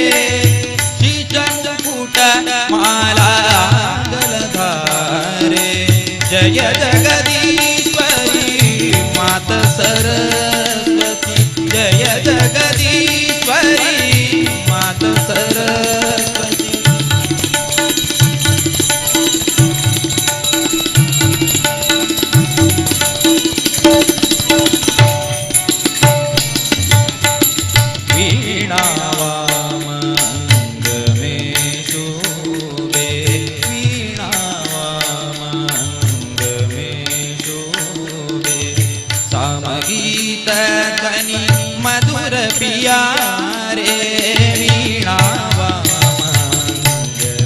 शीशमुकुट माला गलधारे जय जगदीश्वरी मात सरस्वती जय जगदीश्वरी मात सरस्वती वीणावामंग में शोभे वीणावामंग में शोभे सामगीत ध्वनि मधुर पियारे वीणावामंग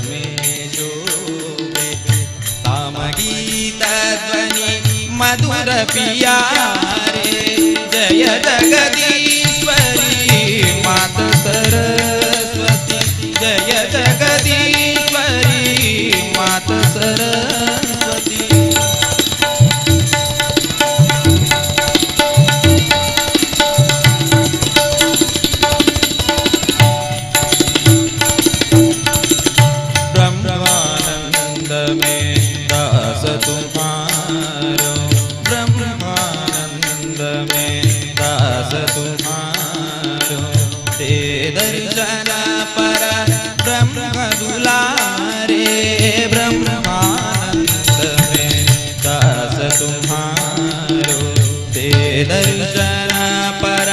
में शोभे सामगीत ध्वनि मधुर पिया रे जय जगदीश्वरी मात सरस्वती जय जगदीश्वरी मात सरस्वती ब्रह्मानंद में दास तुम्हारो ब्रह्मानंद में दास तुम्हारो ते दर्शन पर ब्रह्म दुलारे ब्रह्मानंद में दास तुम्हारो ते दर्शन पर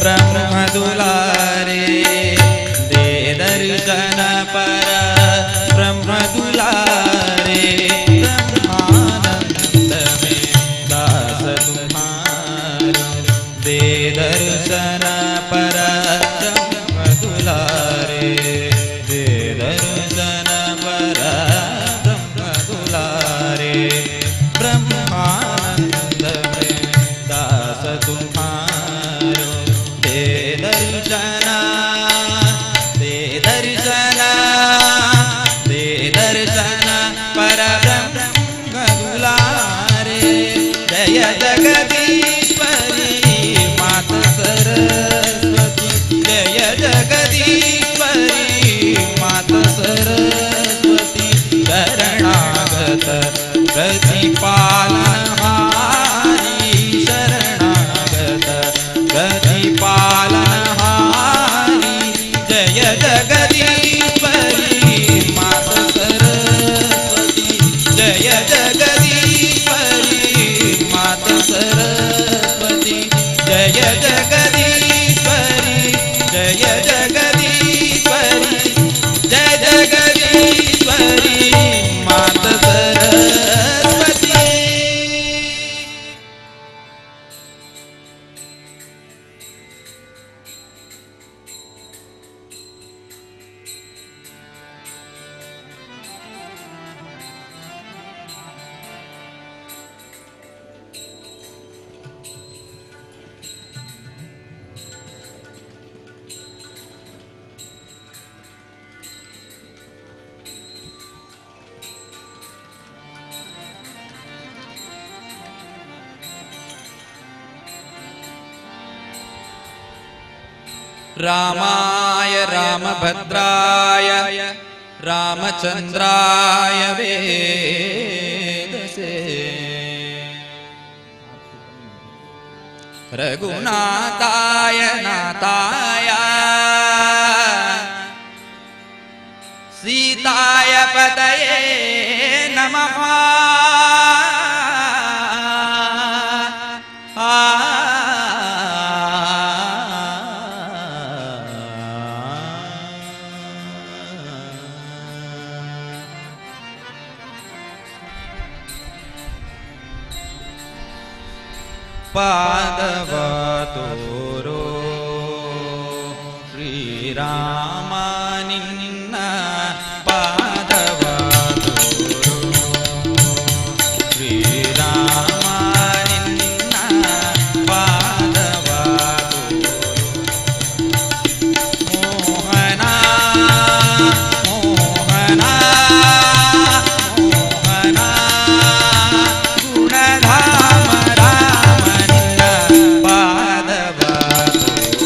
ब्रह्म दुलारे ते दर्शन पर ब्रह्म दुलारे ब्रह्मानंद में दास तुम्हारो दे दर्शन पर ब्रह्म दुलारे दे दर्शन पर ब्रह्म दुलारे ब्रह्मानंद में दास तुम्हारो दे दर्शन पर ब्रह्म दुलारे जय जगदीश्वरी मात सरस्वती जय जगदीश्वरी मात सरस्वती शरणागत प्रतिपालनहारी शरणागत प्रतिपालनहारी जय जगदीश्वरी मात सरस्वती जय जगदीश्वरी मात सरस्वती जय जगदीश्वरी जय जगदीश्वरी जय जगदीश्वरी मात सरस्वती रामाय रामभद्राय रामचंद्राय वेदसे रघुनाथाय नाथाय सीताय पतये नमः पादव तोरो श्रीराम निन्न पादव तोरो श्रीराम निन्न पादव तोरो मोहना मोहना मोहना गुणधाम राम निन्न पादव तोरो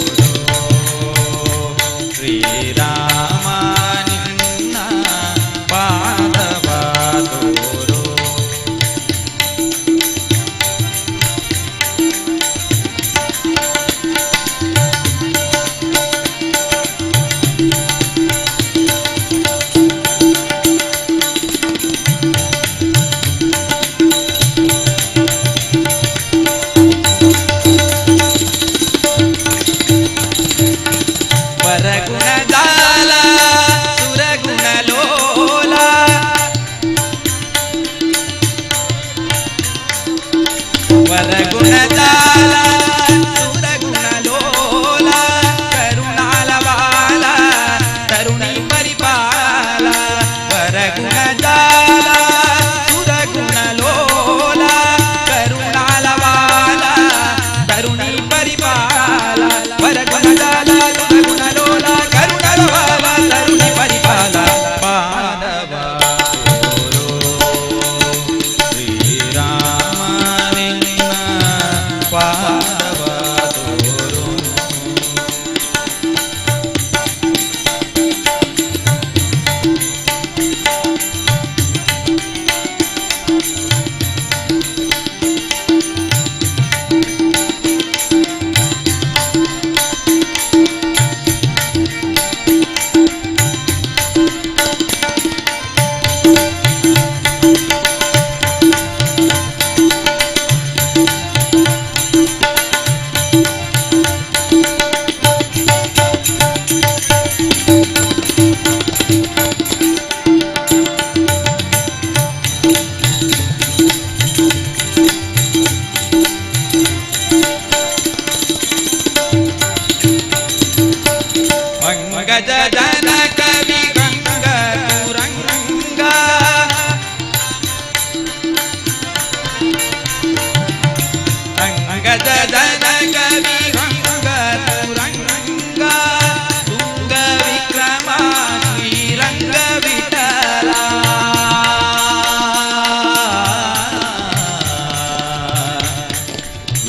श्रीराम निन्न पादव तोरो परगुण जाला सुरगुण लोला परगुण जाला सुरगुण लोला करुणाल वाला तरुणी परिपाला परगुण जाला सुरगुण लोला करुणाल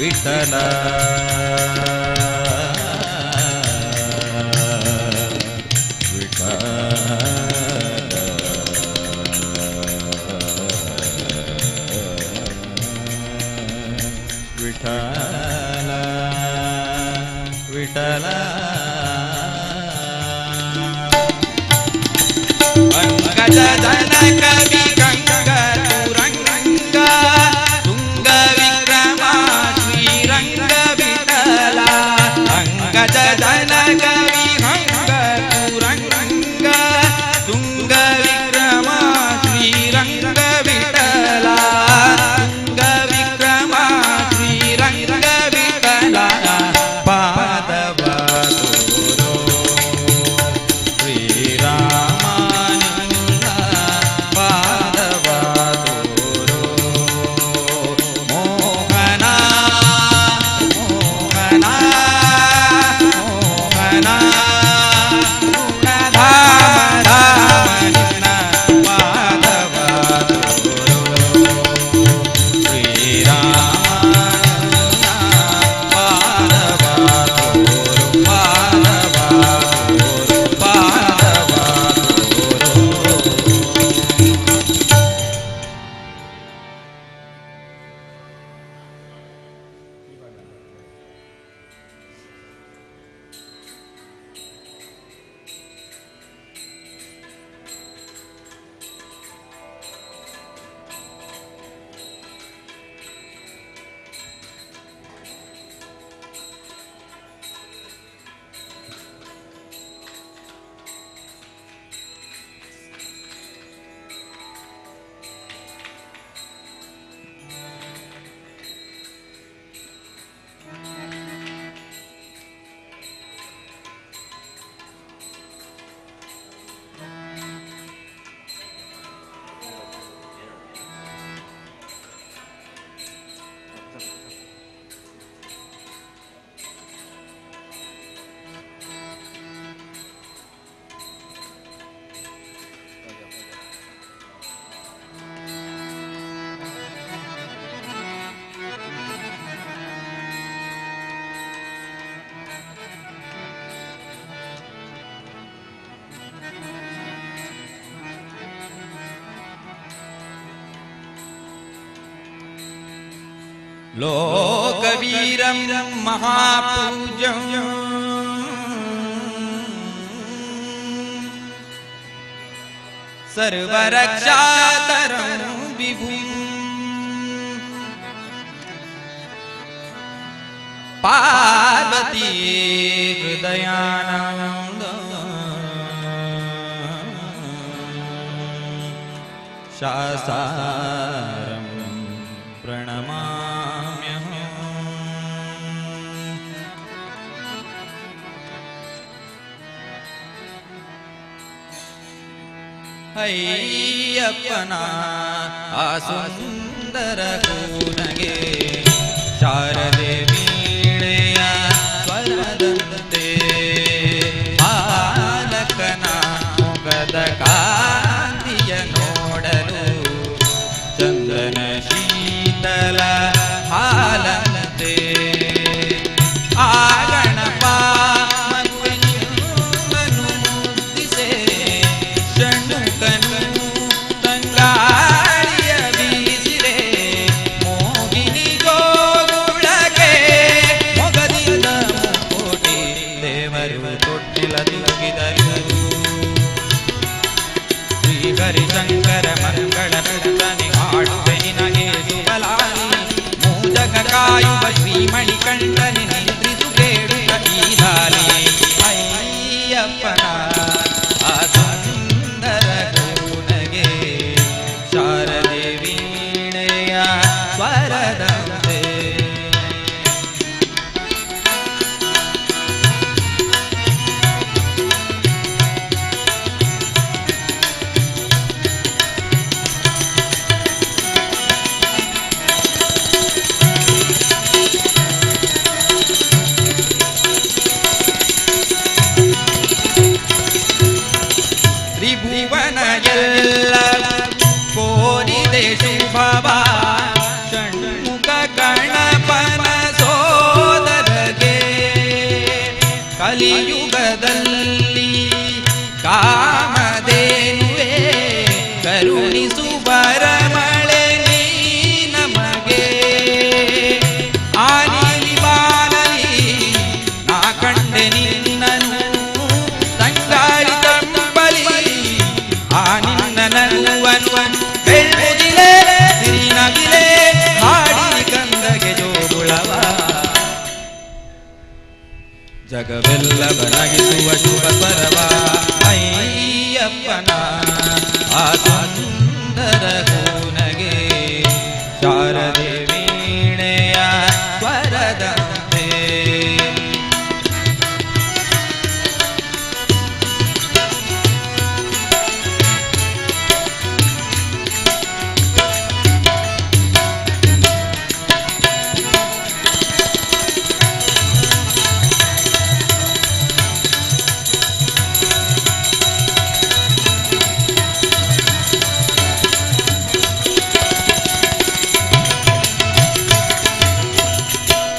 ವಿಠಲ ವಿಠಲ ವಿಠಲ ಅಂಗಜನ ಕವಿ ಗಂಗ ತುರಂಗ ತುಂಗ ವಿಕ್ರಮ ಶ್ರೀರಂಗ ವಿಠಲ ಅಂಗಜನ ಕವಿ ಗಂಗ ತುರಂಗ ತುಂಗ ವಿಕ್ರಮ ಶ್ರೀರಂಗ ವಿಠಲ ತುಂಗ ವಿಕ್ರಮ ಶ್ರೀರಂಗ ವಿಠಲ ಪಾದವ ತೋರೋ ಶ್ರೀರಾಮನಿಂದ ಪಾದವ ತೋರೋ ಮೋಹನ ಮೋಹನ ಮೋಹನ ಗುಣಧಾಮ ಧಾಮನಿನ್ನ ಪಾದವ ತೋರೋ ಶ್ರೀರಾಮನಿನ್ನ ಪಾದವ ತೋರೋ ಪಾದವ ತೋರೋ ಪಾದವ ತೋರೋ लोकवीरं महापूज्यं सर्वरक्षातरं विभुं पार्वती हृदयानन्दं शासारं प्रणमाम्यहम् ಅಯ್ಯಪ್ಪನ ಆ ಸುಂದರ ಕೂನಗೆ ಶಾರದೆ ವೀಣೆಯ ಸ್ವರದಂತೆ ಬಾಲಕನ ಮೊಗದ ಕಾಂತಿಯ ನೋಡಲು ಚಂದನ ಶೀತಲ ಹಾಲಂತೆ ಆ ಗಣಪ ಮಗುವನ್ನು ಮುದ್ದಿಸೆ ಷಣ್ಮುಖನು ತಂಗಾಳಿಯ ಬೀಸಿರೆ ಮೋಹಿನಿ ಗೋಗುಳಗೆ ಮೊಗದಿಂದ ಮುಕೋಟಿ ದೇವರು ತೊಟ್ಟಿಲ ತಿರುಗಿದರು ಶ್ರೀ ಹರಿಶಂಕರ ಮಂಗಳ ಕೀರ್ತನೆ ಹಾಡುವೆ ನಿನಗೆ ಸುಬಲಾನಿ ಮೂಜಗ ಕಾಯುವ ಶ್ರೀಮಣಿಕಂಠನೆ ನಿದ್ರಿಸು ಕೇಳುವ ಈ ದಾರಿ ಅಯ್ಯಪ್ಪನ ಆ ಸುಂದರ ಕೂನಗೆ ಶಾರದೆ ವೀಣೆಯ ಸ್ವರದಂತೆ ಜಗವೆಲ್ಲವನಗಿಸುವ ಶುಭ ಸ್ವರವ ಅಯ್ಯಪ್ಪನ ಆ ಸುಂದರ ಕೂನಗೆ ಶಾರದೆ ವೀಣೆಯ ಸ್ವರದಂತೆ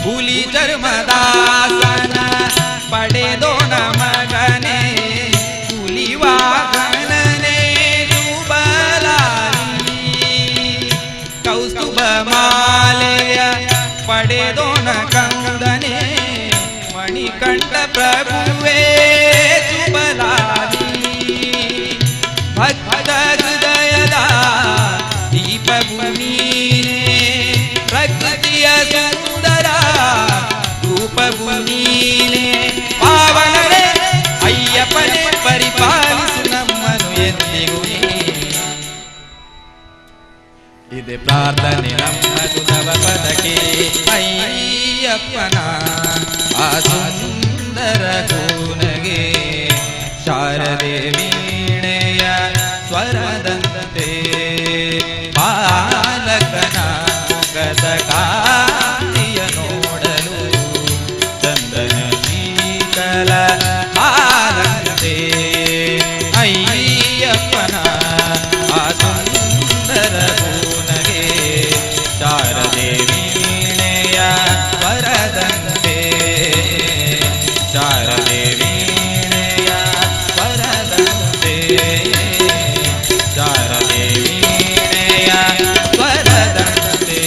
ಹುಲಿ ಚರ್ಮದಾಸನ ಪಡೆದೋ ನಮಗನೆ ಹುಲಿ ವಾಹನನೇ ನುಬಲಾಲಿ ಕೌಸ್ತುಭ ಮಾಲೆಯ ಪಡೆದೋ ನ ಕಂದನೆ ಮಣಿಕಂಠ ಪ್ರಭುವೇ ಸುಬಲಾಲಿ ಭಕ್ತ ಹೃದಯದ ದೀಪವು ನೀನೇ ಪ್ರಕೃತಿಯ ಸುಂದರ ರೂಪವು ನೀನೇ ಪಾವನರೇ ಅಯ್ಯಪ್ಪನೇ ಪರಿಪಾಲಿಸು ನಮ್ಮನು ಎಂದಿಗೂ ಇದೆ ಪ್ರಾರ್ಥನೆ ನಮ್ಮದು ನವ ಪದಕ್ಕೆ ಅಯ್ಯಪ್ಪನ ಆ ಸುಂದರ ಕೂನಗೆ ಶಾರದೆ ವೀಣೆಯ ಸ್ವರದಂತೆ ಬಾಲಕನ ಮುಖದ ಕಾಂತಿಯ ನೋಡಲು ಚಂದನ ಶೀತಲ ಹಾಲಂತೆ ಅಯ್ಯಪ್ಪನ ಆ ಸುಂದರ ಕೂನಗೆ ಶಾರದೆ ವೀಣೆಯ ಸ್ವರದಂತೆ ಶಾರದೆ ವೀಣೆಯ ಸ್ವರದಂತೆ ಶಾರದೆ ವೀಣೆಯ ಸ್ವರದಂತೆ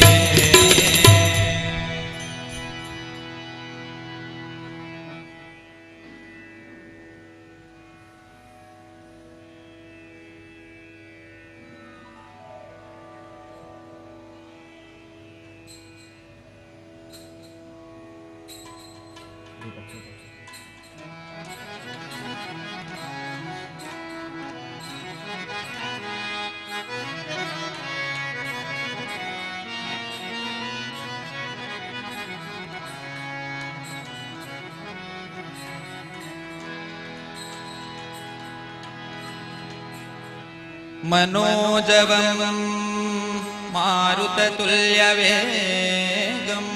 मनोजवं मारुततुल्यवेगम्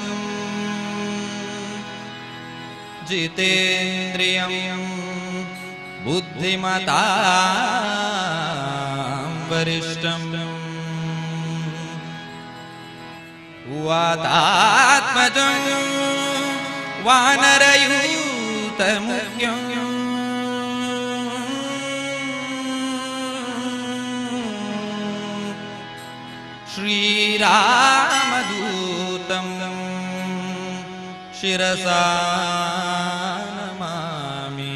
जितेन्द्रियं बुद्धिमतां वरिष्ठं वातात्मजं वानरयूतमुख्यम् श्रीरामदूतं शिरसा नमामि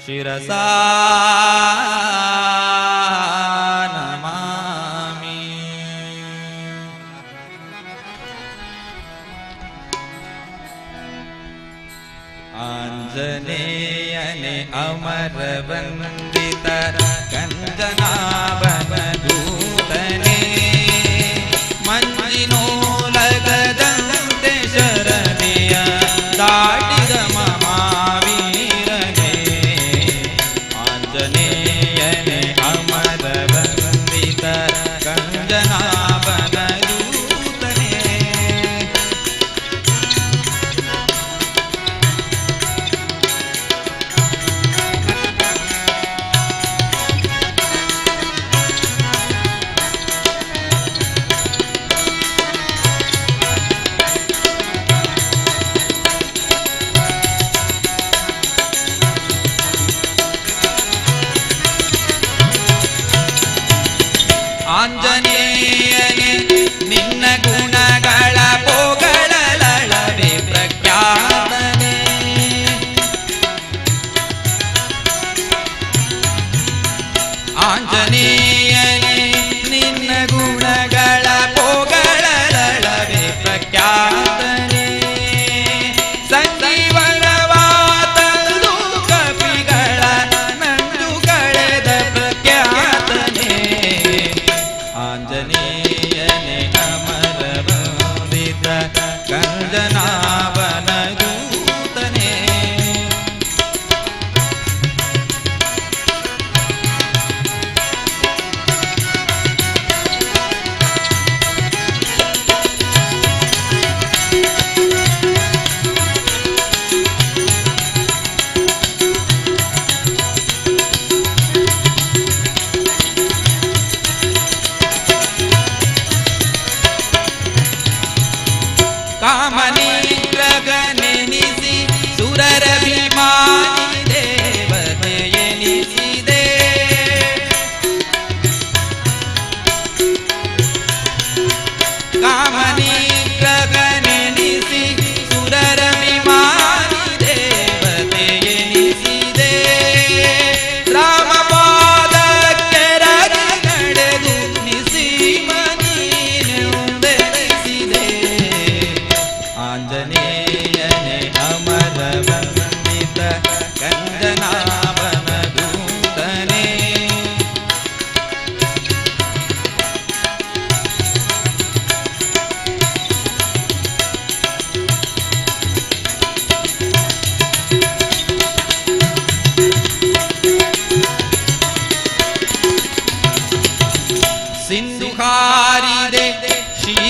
शिरसा नमामि आञ्जनेयने अमरवन्दित कञ्जनाभनदूतने ಮಂಜಿನೋಲಗದಂತೆ ಶರಣಿಯ ದಾಟಿದ ಮಹಾವೀರನೇ ಆಂಜನೇಯನೇ ಅಮರ ವಂದಿತ ಕಂಜನಾಭನ ದೂತನೇ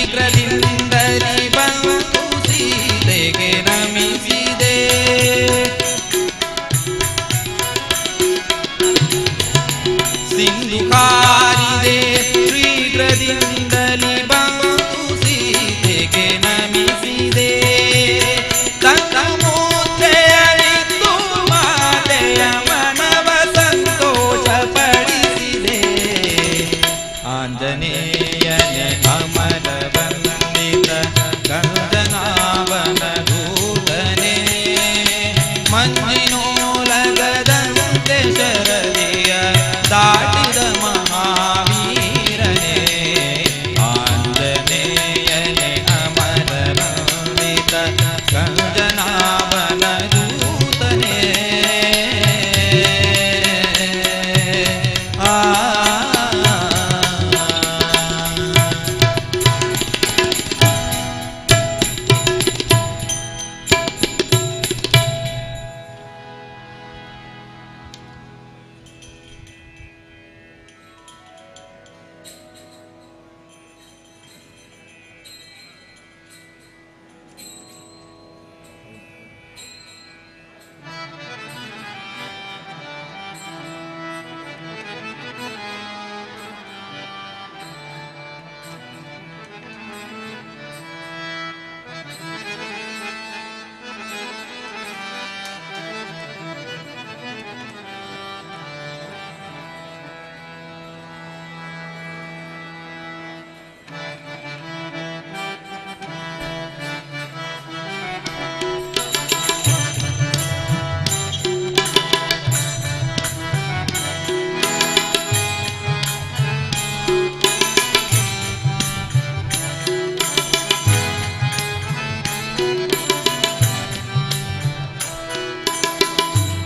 ಶೀಘ್ರದಿಂದಲೇ ಬಂದು ಸೀತೆಗೆ ನಮಿಸಿದೆ. ಸಿಂಧು ಕಾರಿದೆ ಶೀಘ್ರದಿಂದಲೇ ಬಂದು ಸೀತೆಗೆ ನಮಿಸಿದೆ. ತನ್ನ ಮೂರ್ತೆಯಳಿತು ಮಾತೆಯ ಮನವ ಸಂತೋಷ ಪಡಿಸಿದೆ. ಆಂಜನೇಯನೇ ಅಮರ ವಂದಿತ ಕಂದನಾವನ ದೂತನೇ, ಮಂಜಿನೋಲಗದಂತೆ ಶರದಿಯ ದಾಟಿದ ಮಹಾವೀರನೇ. ಆಂಜನೇಯನೇ ಅಮರ ವಂದಿತ ಕಂದನಾವನ ದೂತನೇ.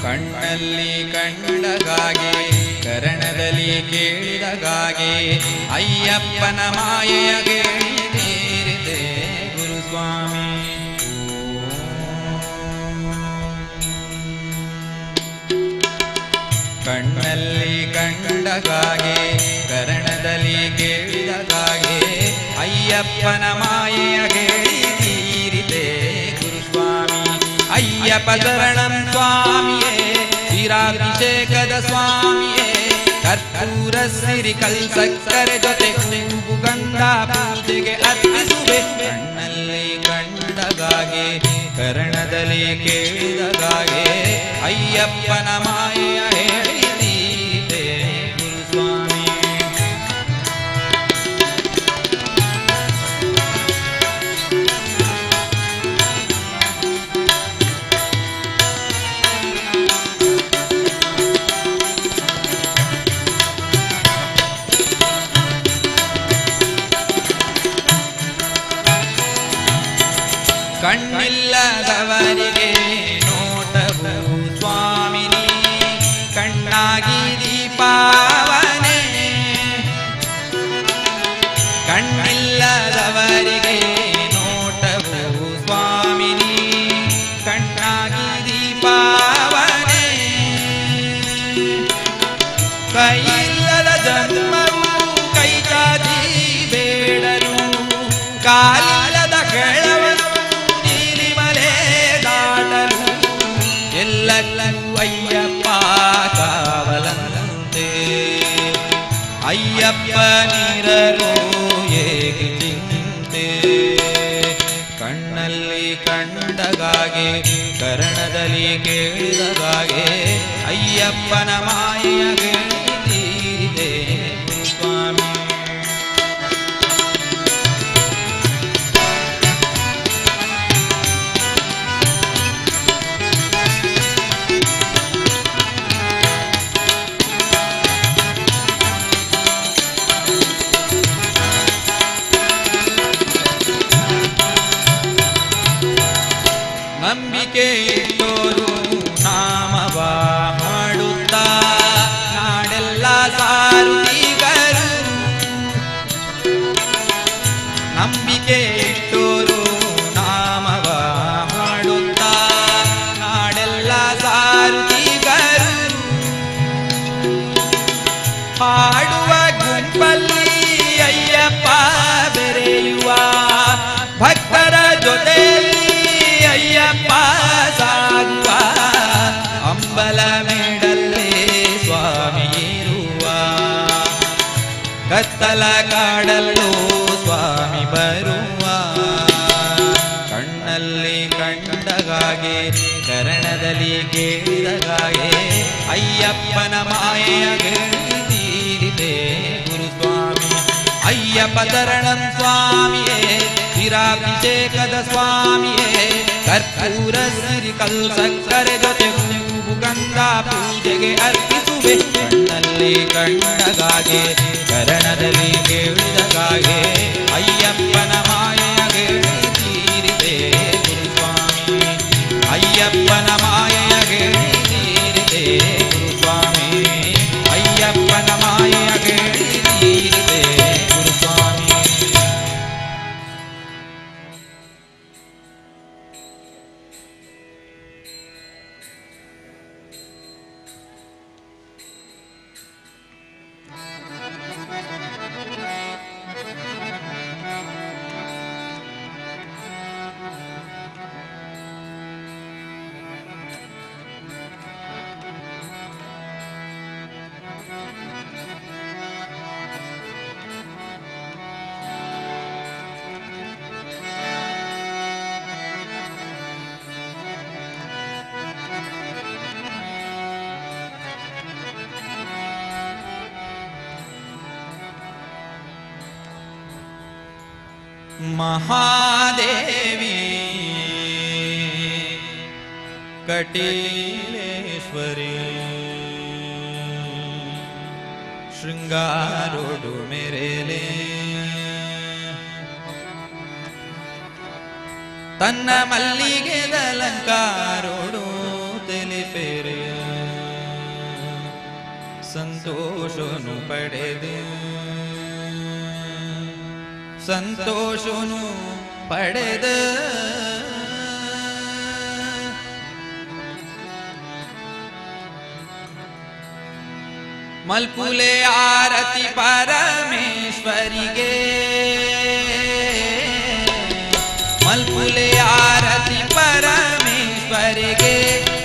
ಕಣ್ಣಲ್ಲಿ ಕಂಡಗಾಗೆ ಕರಣದಲ್ಲಿ ಕೇಳಿದಗಾಗೆ ಅಯ್ಯಪ್ಪನ ಮಾಯೆಯ ಕೇಳಿದೆ ಗುರುಸ್ವಾಮಿ. ಕಣ್ಣಲ್ಲಿ ಕಂಡಗಾಗೆ ಕರಣದಲ್ಲಿ ಕೇಳಿದಗಾಗೆ ಅಯ್ಯಪ್ಪನ ಮಾಯೆಯ ಕೇಳಿದೆ ಗುರುಸ್ವಾಮಿ. ಅಯ್ಯಪ್ಪ ಶರಣಂ ಸ್ವಾಮಿಯೇ ಕ್ಷೀರಾಭಿಷೇಕದ ಸ್ವಾಮಿಯೇ, ಕರ್ಪೂರ ಸಿರಿ ಕಲ್ಸಕ್ಕರೆ ಜೊತೆ ಹೂವು ಗಂಧ ಪೂಜೆಗೆ ಅರ್ಪಿಸುವೆ. ಕಣ್ಣಲ್ಲಿ ಕಂಡಗಾಗೆ ಕರಣದಲ್ಲಿ ಕೇಳಿದಗಾಗೆ ಅಯ್ಯಪ್ಪನ ಮಾಯೆಯ ಹೇಳಿದೆ ಗುರುಸ್ವಾಮಿ. ಕಣ್ಣಿಲ್ಲದವರಿಗೆ ನೋಟವು ಸ್ವಾಮಿನಿ, ಕಣ್ಣಾಗಿ ದೀಪಾವನೆ. ಕಣ್ಣಿಲ್ಲದವರಿಗೆ ನೋಟವು ಸ್ವಾಮಿನಿ, ಕಣ್ಣಾಗಿ ದೀಪಾವನೆ. ಕೈಯಿಲ್ಲದ ಜನ್ಮವು ಕೈ ಚಾಚಿ ಬೇಡರು, ಕಾಲಿಲ್ಲದ ಕೆಳವನು ಎಲ್ಲಲ್ಲೂ ಅಯ್ಯಪ್ಪ ಕಾವಲಂತೆ. ಅಯ್ಯಪ್ಪ ನೀರಲು ಏಕೆ ಚಿಂತೆ. ಕಣ್ಣಲ್ಲಿ ಕಂಡಗಾಗೆ ಕರಣದಲ್ಲಿ ಕೇಳಿದಗಾಗೆ ಅಯ್ಯಪ್ಪನ ಮಾಯೆಯ ಕೇಳಿದೆ ಸ್ವಾಮಿ. ನಂಬಿಕೆ ಇಟ್ಟೋರು ನಾಮವ ಮಾಡುತ್ತಾ ನಾಡೆಲ್ಲ ಸಾರುತ್ತಿಗರು. ನಂಬಿಕೆ ಇಟ್ಟೋರು ನಾಮವ ಮಾಡುತ್ತಾ ನಾಡೆಲ್ಲ ಸಾರುತ್ತಿಗರು. ಹಾಡುವ ಗುಂಪಲ್ಲಿ ಅಯ್ಯಪ್ಪ ಬೆರೆಯುವ ಕಣ್ಣಲ್ಲಿ ಕಂಡಗಾಗೆ ಕರಣದಲ್ಲಿ ಕೇಳಿದಗಾಗೆ ಅಯ್ಯಪ್ಪನ ಮಾಯೆಯ ತೀರಿದೆ ಗುರುಸ್ವಾಮಿ ಅಯ್ಯಪ್ಪ ಶರಣಂ ಸ್ವಾಮಿಯೇ ಶಿರಾಭಿಷೇಕದ ಸ್ವಾಮಿಯೇ ಕರ್ಪೂರ ಸಿರಿ ಕಲ್ಲು ಸಕ್ಕರೆ ಜೊತೆ ಹೂವು ಗಂಧ ಪೂಜೆಗೆ ಅರ್ಪಿಸುವೆ ಕಣ್ಣಲ್ಲಿ ಕಂಡಗಾಗೆ ಕರಣದಲ್ಲಿ ಕೇಳಿದಗಾಗೆ ಅಯ್ಯಪ್ಪನ ಮಾಯೆಯ ಗೇಣಿ ತೀರಿದೆ ಗುರುಸ್ವಾಮಿ ಅಯ್ಯಪ್ಪನ ಮಾಯೆಯ ಗೇಣಿ ತೀರಿದೆ ಗುರುಸ್ವಾಮಿ ಅಯ್ಯಪ್ಪನ ಮಾಯೆಯ ಗೇಣಿ ತೀರಿದೆ ಗುರುಸ್ವಾಮಿ ಮಹಾದೇವಿ ಕಟೀಲೇಶ್ವರಿ ಶೃಂಗಾರೋಡು ಮೇರೆಲೆ ತನ್ನ ಮಲ್ಲಿಗೆದಲಂಕಾರೋಡು ತಿಳಿಪೆರೆ ಸಂತೋಷನು ಪಡೆದೆ ಸಂತೋಷನು ಪಡೆದ ಮಲ್ಪುಲೆ ಆರತಿ ಪರಮೇಶ್ವರಿಗೆ ಮಲ್ಪುಲೆ ಆರತಿ ಪರಮೇಶ್ವರಿಗೆ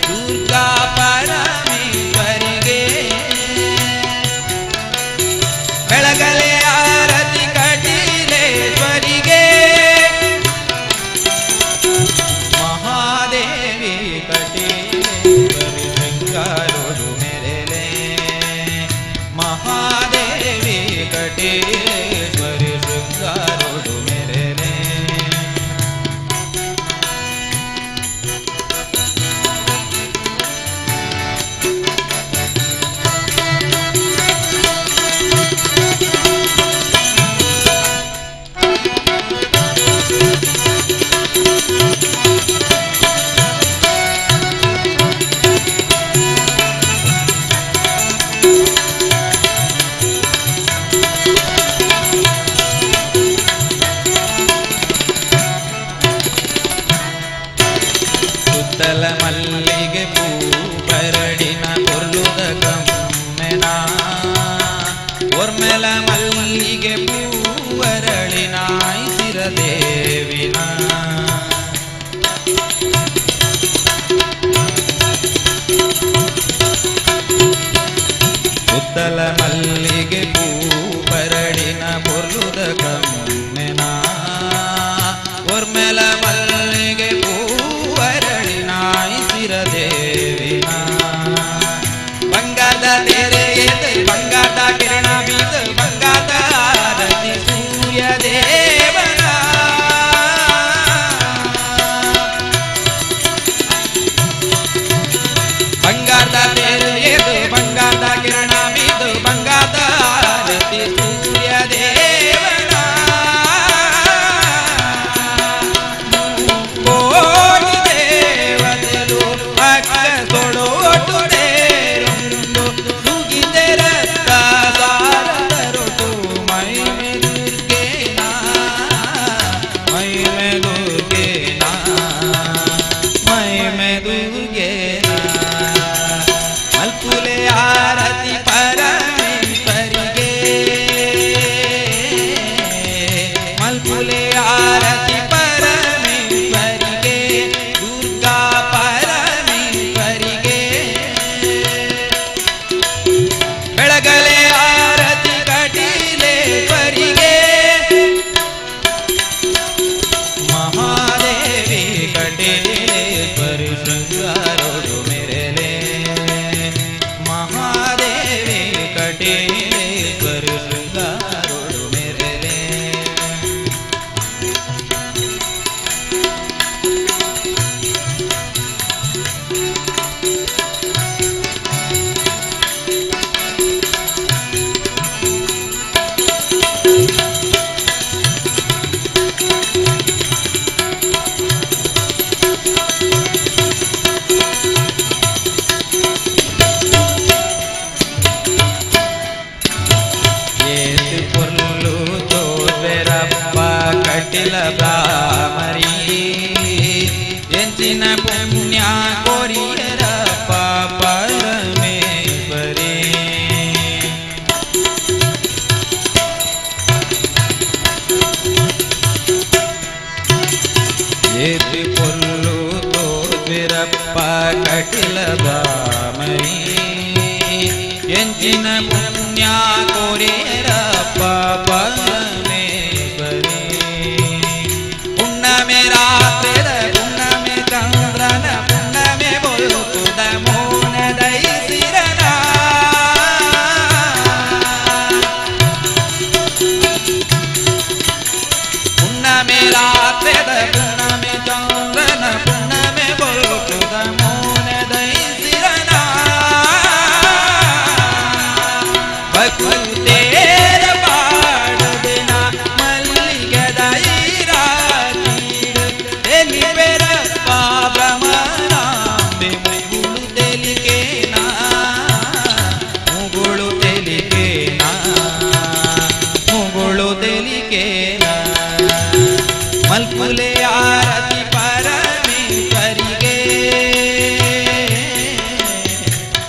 ದುರ್ಗಾ ಪರಮೇಶ್ವರಿಗೆ ಬೆಳಗಲೆ ಆರತಿ ಕಟೀಲೇಶ್ವರಿಗೆ ಮಹಾದೇವಿ ಕಟೀಲೇಶ್ವರಿ ಶೃಂಗಾರೋಡು ಮೇರೆಲೆ ಮಹಾದೇವಿ ಕಟೀಲೇಶ್ವರಿ ಶೃಂಗಾರೋಡು ಮೇರೆಲೆ ಸುತ್ತಲ ಮಲ್ಲಿಗೆ ಪೂ ಬರಡಿನ ಕೊರ್ಲುದ ಕಮ್ಮೆನ ಒರ್ಮೆಲ ಮಲ್ಲಿಗೆ ಪೂ ಅರಳಿನ ಐಸಿರ ದೇವಿನ ಸುತ್ತಲ ಮಲ್ಲಿಗೆ ಪೂ ಬರಡಿನ ಕೊರ್ಲುದ ಕಮ್ಮೆನ ಒರ್ಮೆಲ ಮಲ್ಲಿಗೆ ಪೂ ದೇವಿನ ಬಂಗಾರದ ತೆರೆ ಎದೆ ಬಂಗಾರದ ಕಿರಣ ಬೀದ ಬಂಗಾರದ ಆರತಿ ಸೂರ್ಯ ದೇವನ ಬಂಗಾರದ ತೆರೆ ಎದೆ ಬಂಗಾರದ ಕಿರಣ ಬೀದ ಬಂಗಾರದ ಆರತಿ ಸೂರ್ಯ ದೇವನ ಕೋಟಿ ದೇವತೆಗಳು ಅಕ್ಕ ತೊಡೋಟುಡೇರೊಂದು ನುಗಿದೆರ ಸಾರದರೊಟು ಮೈಮೆ ದುರ್ಗೇನ ಮೈಮೆ ದುರ್ಗೇನ ಮೈಮೆ ದುರ್ಗೇನ ಮಲ್ಪುಲೆ ಆರತಿ ಪರಮೇಶ್ವರಿಗೆ ಮಲ್ಪುಲೆ ಆರತಿ ಪರಮೇಶ್ವರಿಗೆ ದುರ್ಗಾ ಪರಮೇಶ್ವರಿಗೆ ಬೆಳಗಲೆ ಆರತಿ ಕಟೀಲೇಶ್ವರಿಗೆ ಮಹಾದೇವಿ ಬ್ರಾಹ್ಮರಿ ಎಂಚಿನ ಪುಣ್ಯ ಕೋರಿಯರಪ್ಪ ಪರಮೇಶ್ವರಿ ಏತಿ ಪೊಲ್ಲು ತೋರ್ಬಿರಪ್ಪ ಕಟಿಲ ಬ್ರಾಹ್ಮರಿ ಎಂಚಿನ ಪುಣ್ಯ ಕೋರಿಯರಪ್ಪ ಪರಮೇಶ್ವರಿ ಪುಣ್ಯಮೆ ರಾತ್ರಿದ ಪುಣ್ಯಮೆ ಚಂದ್ರನ ಪುಣ್ಯಮೆ ಬೊಲುಕುದ ಮೌನ ದೈಸಿರನ ಪುಣ್ಯಮೆ ರಾತ್ರಿದ ಪುಣ್ಯಮೆ ಚಂದ್ರನ ಪುಣ್ಯಮೆ ಬೊಲುಕುದ ಮೌನ ದೈಸಿರನ ಭಕ್ತೇರ ಪಾಡದಿನ ಮಲ್ಲಿಗೆದ ತೆಲಿಬೆರ ಪಾಬ್ರಹ್ಮನಾಂಬೆ ಮುಗುಳು ತೆಲಿಕೇನಾ ಮುಗುಳು ತೆಲಿಕೇನಾ ಮುಗುಳು ತೆಲಿಕೇನಾ ಮಲ್ಪುಲೆ ಆರತಿ ಪರಮೇಶ್ವರಿಗೆ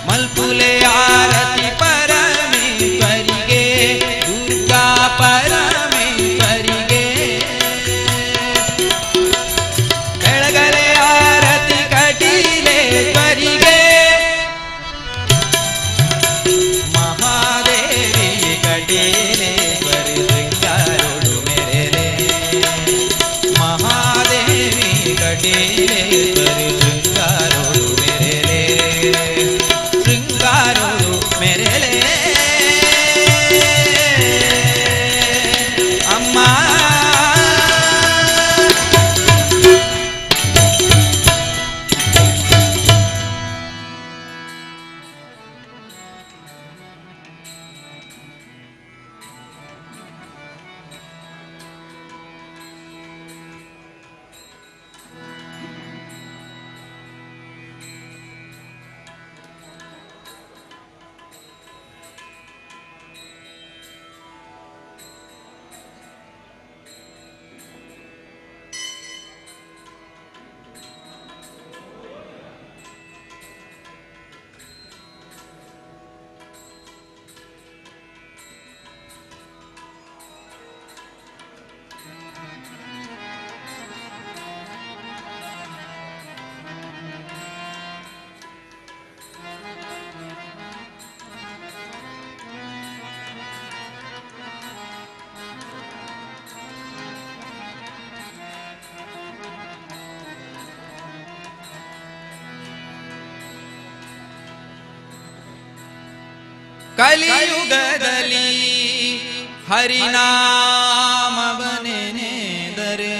ಮಲ್ಪುಲೆ ಆರತಿ ಪರಮೇಶ್ವರಿಗೆ ದುರ್ಗಾ ಪರಮೇಶ್ವರಿಗೆ ಬೆಳಗಲೆ ಆರತಿ ಕಟೀಲೇಶ್ವರಿಗೆ ಮಹಾದೇವಿ ಕಟೀಲೇಶ್ವರಿ ಶೃಂಗಾರೊಳು ಮೆರೆಲೆ ಮಹಾದೇವಿ ಕಟೀಲೇಶ್ವರಿ ಶೃಂಗಾರೊಳು ಮೆರೆಲೆ ಶೃಂಗಾರೊಳು ಮೆರೆಲೆ ಅಮ್ಮ ಕಲಿಯುಗದಲ್ಲಿ ಹರಿನಾಮವನೆನೆದರೆ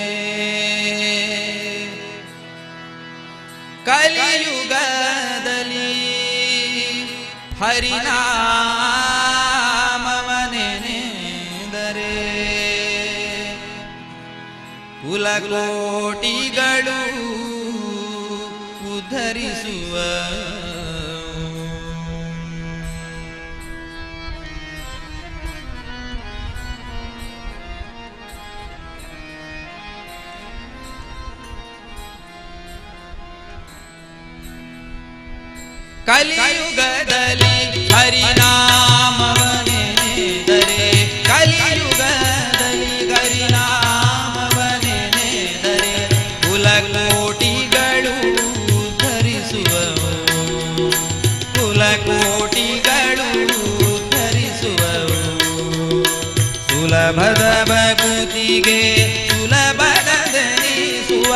ಕಲಿಯುಗದಲ್ಲಿ ಹರಿನಾಮವನೆನೆದರೆ ಕುಲಕೋಟಿಗಳು ಉದ್ಧರಿಸುವ ಕಲಿಯುಗದಲ್ಲಿ ಹರಿನಾಮವನೆನೆದರೆ ಕಲಿಯುಗದಲ್ಲಿ ಹರಿನಾಮವನೆನೆದರೆ ಕುಲಕೋಟಿಗಳು ಧರಿಸುವವು ಕುಲಕೋಟಿಗಳು ಧರಿಸುವವು ಸುಲಭದ ಭಕುತಿಗೆ ಸುಲಭದನಿಸುವ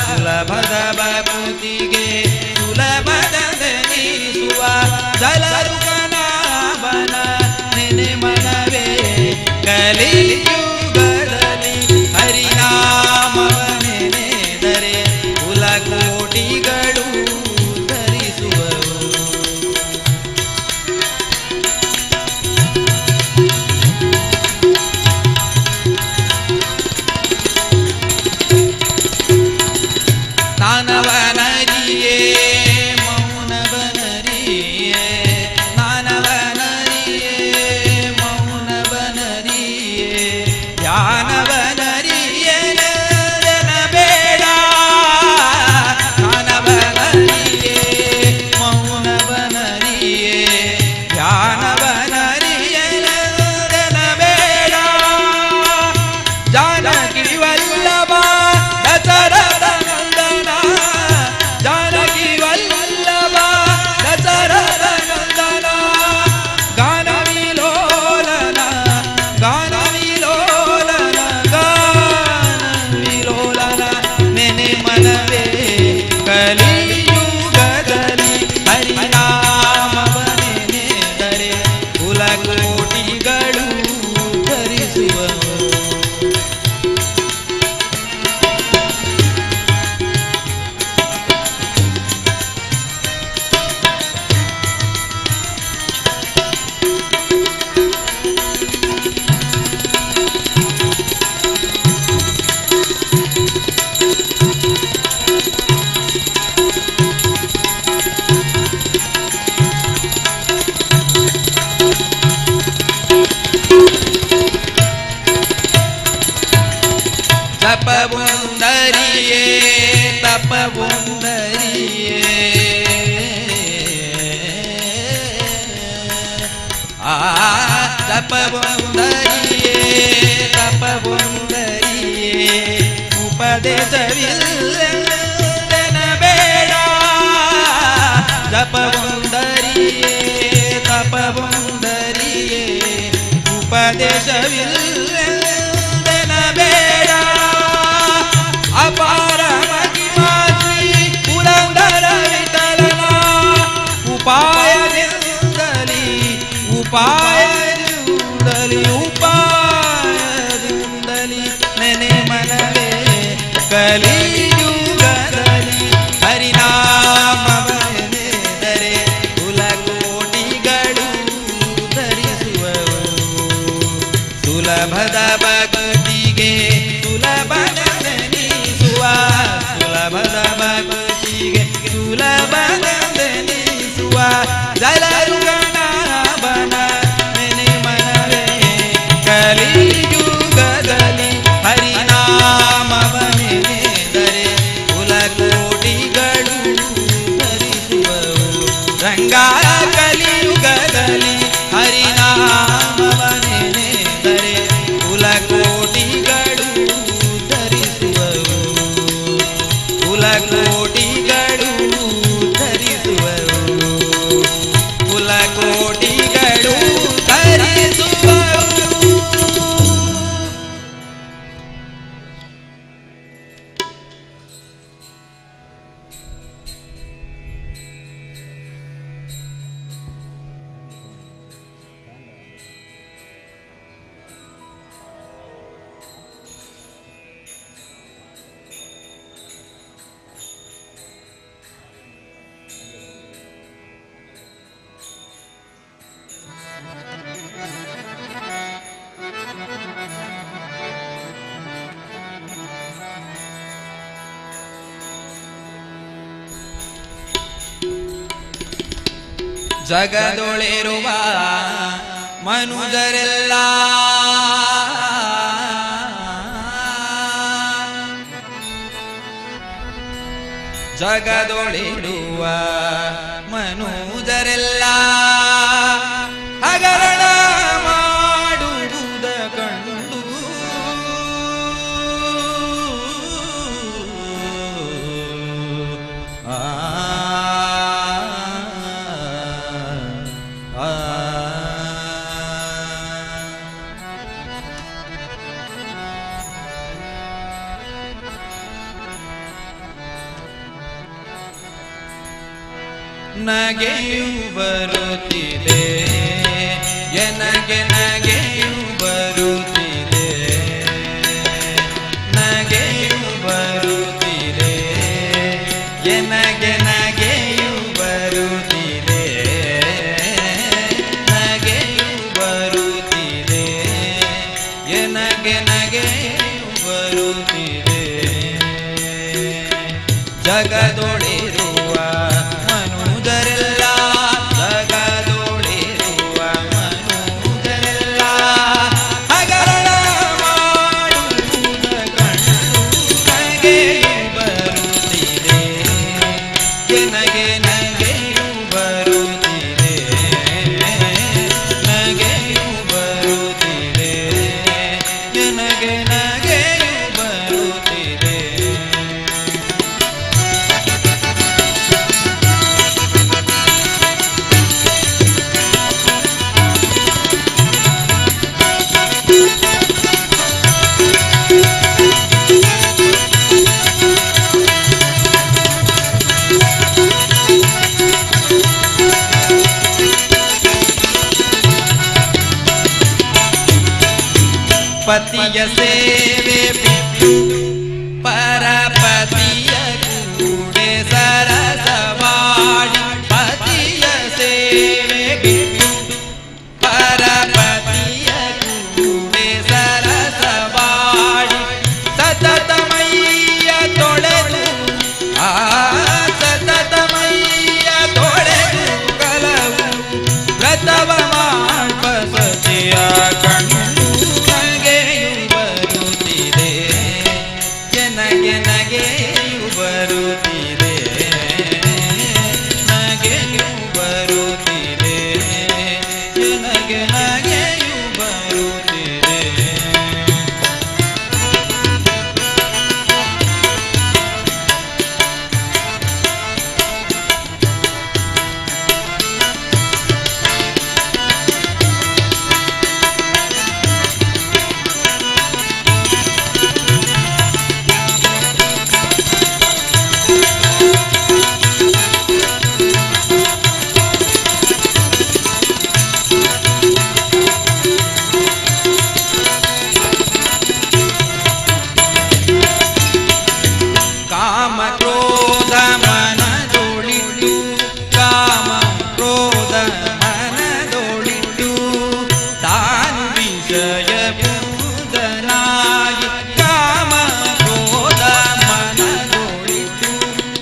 ಸುಲಭದ ಭಕುತಿಗೆ ಸುಲಭದನಿಸುವ ಜಲರುಗನಾಭನ ನೆನೆ ಮನವೇ ಕಲಿಯುಗದಲ್ಲಿ ಹರಿನಾಮವನೆನೆದರೆ ಕುಲಕೋಟಿಗಳು ಧರಿಸುವವು ನಾನವನರಿಯೇ ಮೌನವನರಿಯೇ ನಾನವನರಿಯೇ ಮೌನವನರಿಯೇ ತಪವೊಂದರಿಯೇ ಆ ತಪವೊಂದರಿಯೇ ಉಪದೇಶವಿಲ್ಲದನ ಬೇಡ ತಪವೊಂದರಿಯೇ ಉಪದೇಶವಿಲ್ಲದನ ಬೇಡ ಅಪಾರ ಮಹಿಮಾಶ್ರೀ ಪುರಂದರ ವಿಠಲನ ಉಪಾಯದಿಂದಲಿ ನೆನೆ ಮನವೇ ಕಲಿಯುಗದಲ್ಲಿ ಹರಿನಾಮವನೆದರೆ ಕುಲಕೋಟಿಗಳು ಧರಿಸುವವು ಸುಲಭದ ಭಕ್ತಿಗೆ ಸುಲಭನೆನಿಸುವ ಜಲರು ಗಣಾಭನ ನೆನೆ ಮನವೇ ಕಲಿಯುಗದಲ್ಲಿ ಹರಿನಾಮವನೆದರೆ ಕುಲಕೋಟಿಗಳು ಧರಿಸುವವು ರಂಗ ಕಲಿಯುಗದಲ್ಲಿ ಹರಿನಾಮವನೆದರೆ ಕುಲಕೋಟಿಗಳು ಧರಿಸುವವು ಕುಲಕೋಟಿಗಳು ಜಗದೊಳಿರುವ ಮನುಜರೆಲ್ಲ ಜಗದೊಳಿರುವ ಮನುಜರೆಲ್ಲ ಹಗರಣ ಮಾಡುವುದ ಕಂಡು ನಗೆಯು ಬರುತ್ತಿದೆ ಎನಗೆ ನಗೆಯು ಬರುತ್ತಿದೆ ನಗೆಯು ಬರುತ್ತಿದೆ ಎನಗೆ ನಗೆಯು ಬರುತ್ತಿದೆ ನಗೆಯು ಬರುತ್ತಿದೆ ಎನಗೆ ನಗೆಯು ಬರುತ್ತಿದೆ ಜಗದೊಳಿರುವ ಮನುಜರೆಲ್ಲ ಜಗದೊಳಿರುವ ಮನುಜರೆಲ್ಲ ಹಗರಣ ಮಾಡುವುದ ಕಂಡು ನಗೆಯು ಬರುತ್ತಿದೆ ಎನಗೆ ನಗೆಯು ಬರುತ್ತಿದೆ ನಗೆಯು ಬರುತ್ತಿದೆ ಎನಗೆ ನಗೆಯು ಬರುತ್ತಿದೆ ಪತಿಯ ಸೇವೆ ಬಿಟ್ಟು ಪರಪತಿಯ ಕೂಡೆ ಸರಸವಾಡಿ ಪತಿಯ ಸೇವೆ ಬಿಟ್ಟು ಪರಪತಿಯ ಕೂಡೆ ಸರಸವಾಡಿ ಸತತಮಯ್ಯ ತೊಳೆದು ಸತತಮಯ್ಯ ತೊಳೆದು ಕಲವು ವ್ರತವ ಮಾಡ್ಪ ಸತಿಯ ಕಂಡು ನಗೆಯು ಬರುತ್ತಿದೆ ನಗೆ ನಗೆಯು ಬರುತ್ತಿದೆ ನಗೆಯು ಬರುತ್ತಿದೆ ನಗೆ ನಗೆಯು ಬರುತ್ತಿದೆ ಕಾಮ ಕ್ರೋಧ ಮನದೊಳಿಟ್ಟು ಕಾಮ ಕ್ರೋಧ ಮನದೊಳಿಟ್ಟು ತಾನು ವಿಷಯ ಪೂದನಾಗಿ ಕಾಮ ಕ್ರೋಧ ಮನದೊಳಿಟ್ಟು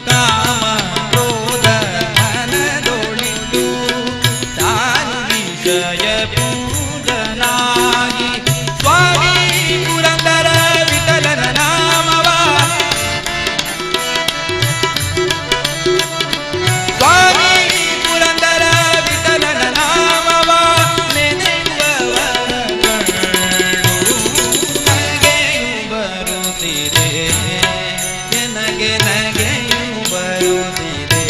ಕಾಮ ಕ್ರೋಧ ಮನದೊಳಿಟ್ಟು ತಾನು ವಿಷಯ ಪೂದನಾಗಿ ಸ್ವಾಮಿ ಪುರಂದರ ವಿಠಲನ ನಾಮವ ಸ್ವಾಮಿ ಪುರಂದರ ವಿಠಲನ ನಾಮವ ನೆನೆಯುವವರ ಕಂಡು ನಗೆಯು ಬರುತ್ತಿದೆ ನಗೆ ನಗೆಯು ಬರುತ್ತಿದೆ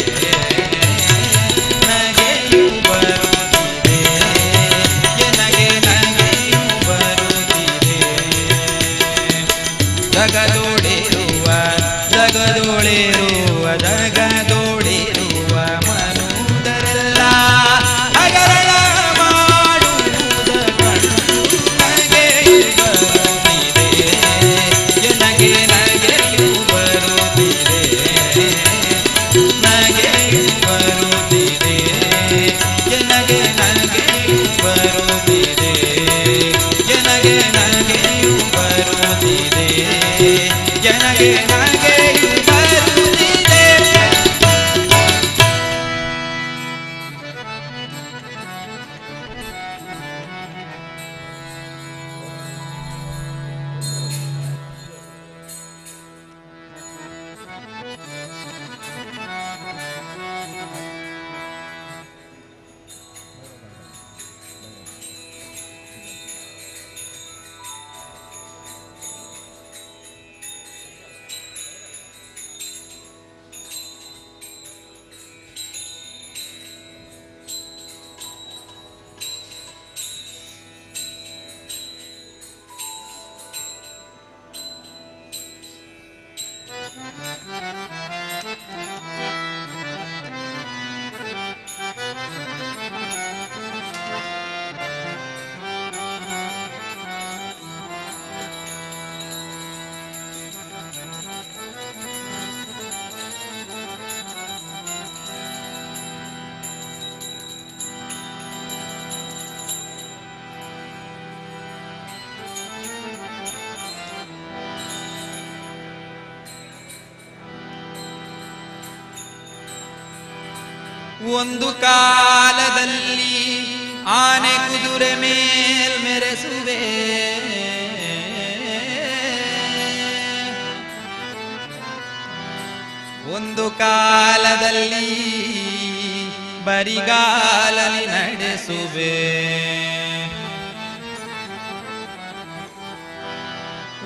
ನಗೆಯು ಬರುತ್ತಿದೆ ನಗೆ ನಗೆಯು ಬರುತ್ತಿದೆ ಜಗದೊಡೆರುವ ಜಗದೊಳೆರುವ ಜಗದೊಡೆರುವ ಮನುದರೆಲ್ಲ ಹಗರಣ ಮಾಡುವುದ ಕಂಡು ನಗೆಯು ಬರುತ್ತಿದೆ ನಗೆ ನಗೆಯು ಬರುತ್ತಿದೆ ನಗೆಯು ಬರುತ್ತಿದೆ ನಗೆ ನಗೆಯು ಬರುತ್ತಿದೆ ನಗೆ ನಗೆಯು ಬರುತ್ತಿದೆ ಜನಗೆ ನಗೆಯು ಬರುತ್ತಿದೆ ಒಂದು ಕಾಲದಲ್ಲಿ ಆನೆ ಕುದುರೆ ಮೇಲ್ ಮೆರೆಸುವೆ ಒಂದು ಕಾಲದಲ್ಲಿ ಬರಿಗಾಲಲ್ಲಿ ನಡೆಸುವೆ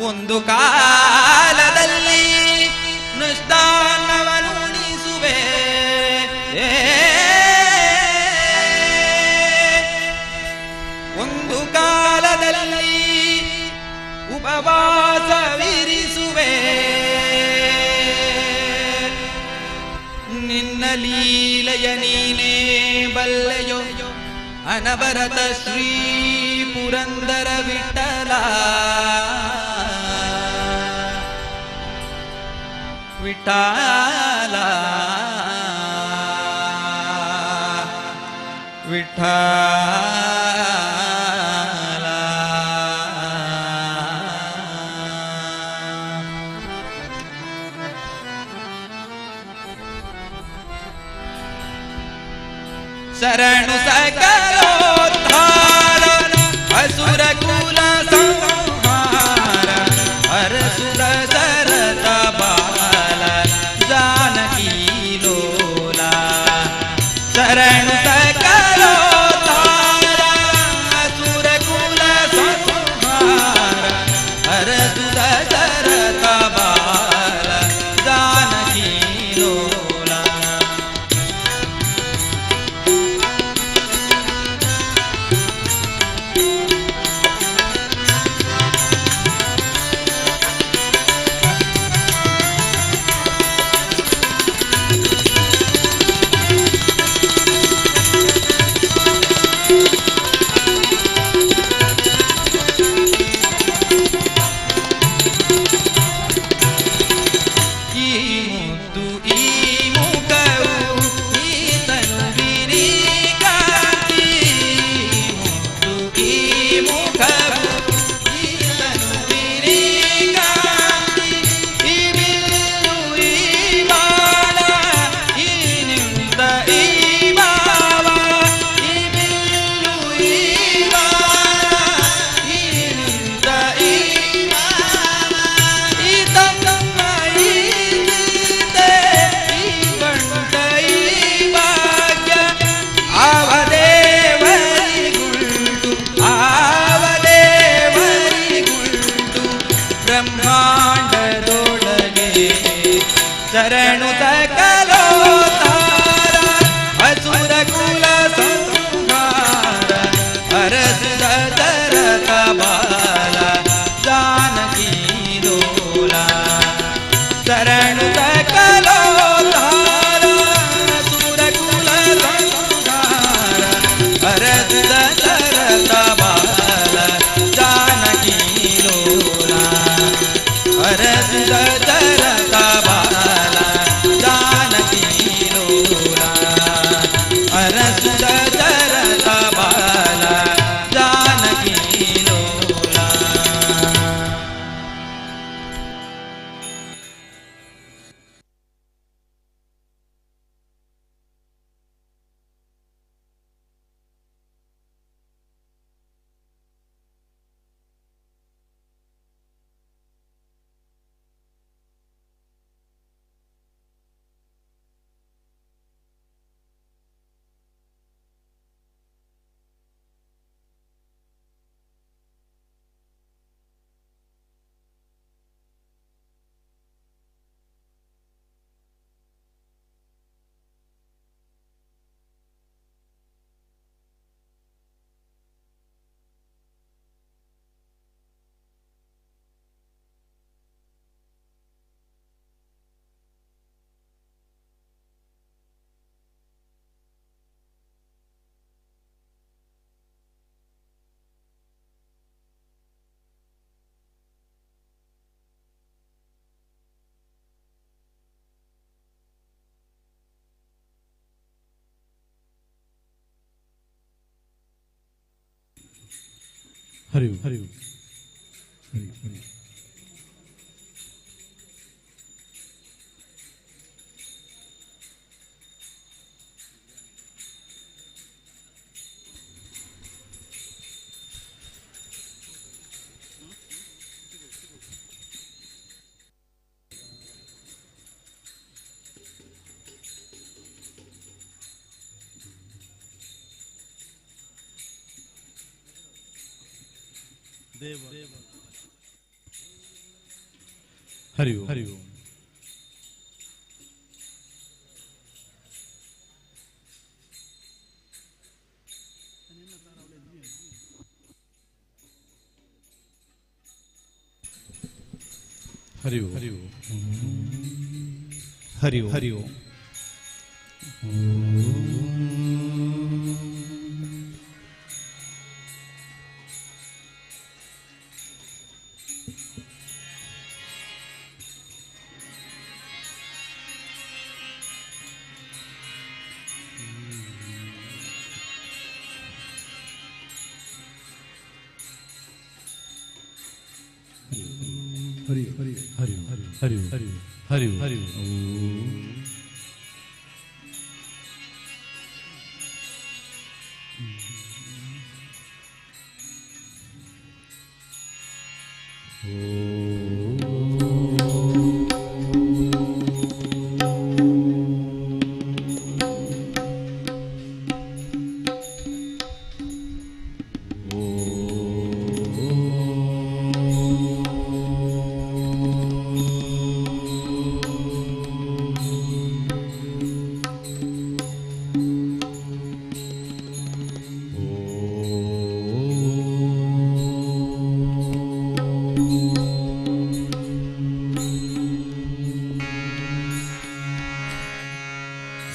ಒಂದು ಕಾಲದಲ್ಲಿ ನುಷ್ಟಾನ್ನವನ್ನು ಉಣಿಸುವೆ ಒಂದು ಕಾಲದಲ್ಲಿ ಉಪವಾಸವಿರಿಸುವೆ ನಿನ್ನ ಲೀಲೆಯ ನೀನೇ ಬಲ್ಲೆಯೋ ಅನವರತ ಶ್ರೀ ಪುರಂದರ ವಿಠಲ ವಿಠಲ ವಿಠಲ ಶರಣು ಸಕಲೋದ್ಧಾರ ಅಸುರ ಕುಲ ಸಂಹಾರ ಹರಸುರ ಸರತ ಶರಣು ಸಕಲೋದ್ಧಾರ ಅಸುರ ಕುಲ ಸಂಹಾರ ಅರಸಿದ ದರಕ ಬಾಲ ಜಾನಕಿ ಲೋಲ ಶರಣು ಸಕಲೋದ್ಧಾರ ಅಸುರ ಕುಲ ಸಂಹಾರ ಅರಸಿದ ದರಕ ಬಾಲ ಜಾನಕಿ ಲೋಲ ಅರಸಿದ ದರಕ ಬಾಲ ಜಾನಕಿ ಲೋಲ ಅರಸಿದ ದರಕ ಬಾಲ ಜಾನಕಿ ಲೋಲ. ಹರಿ ಹರಿ ಹರಿ ಹರಿ ಹರಿ ಹರಿ ಹರಿ ಹರಿ ಹರಿ ಹರಿ हरि हरि हरि हरि हरि हरि हरि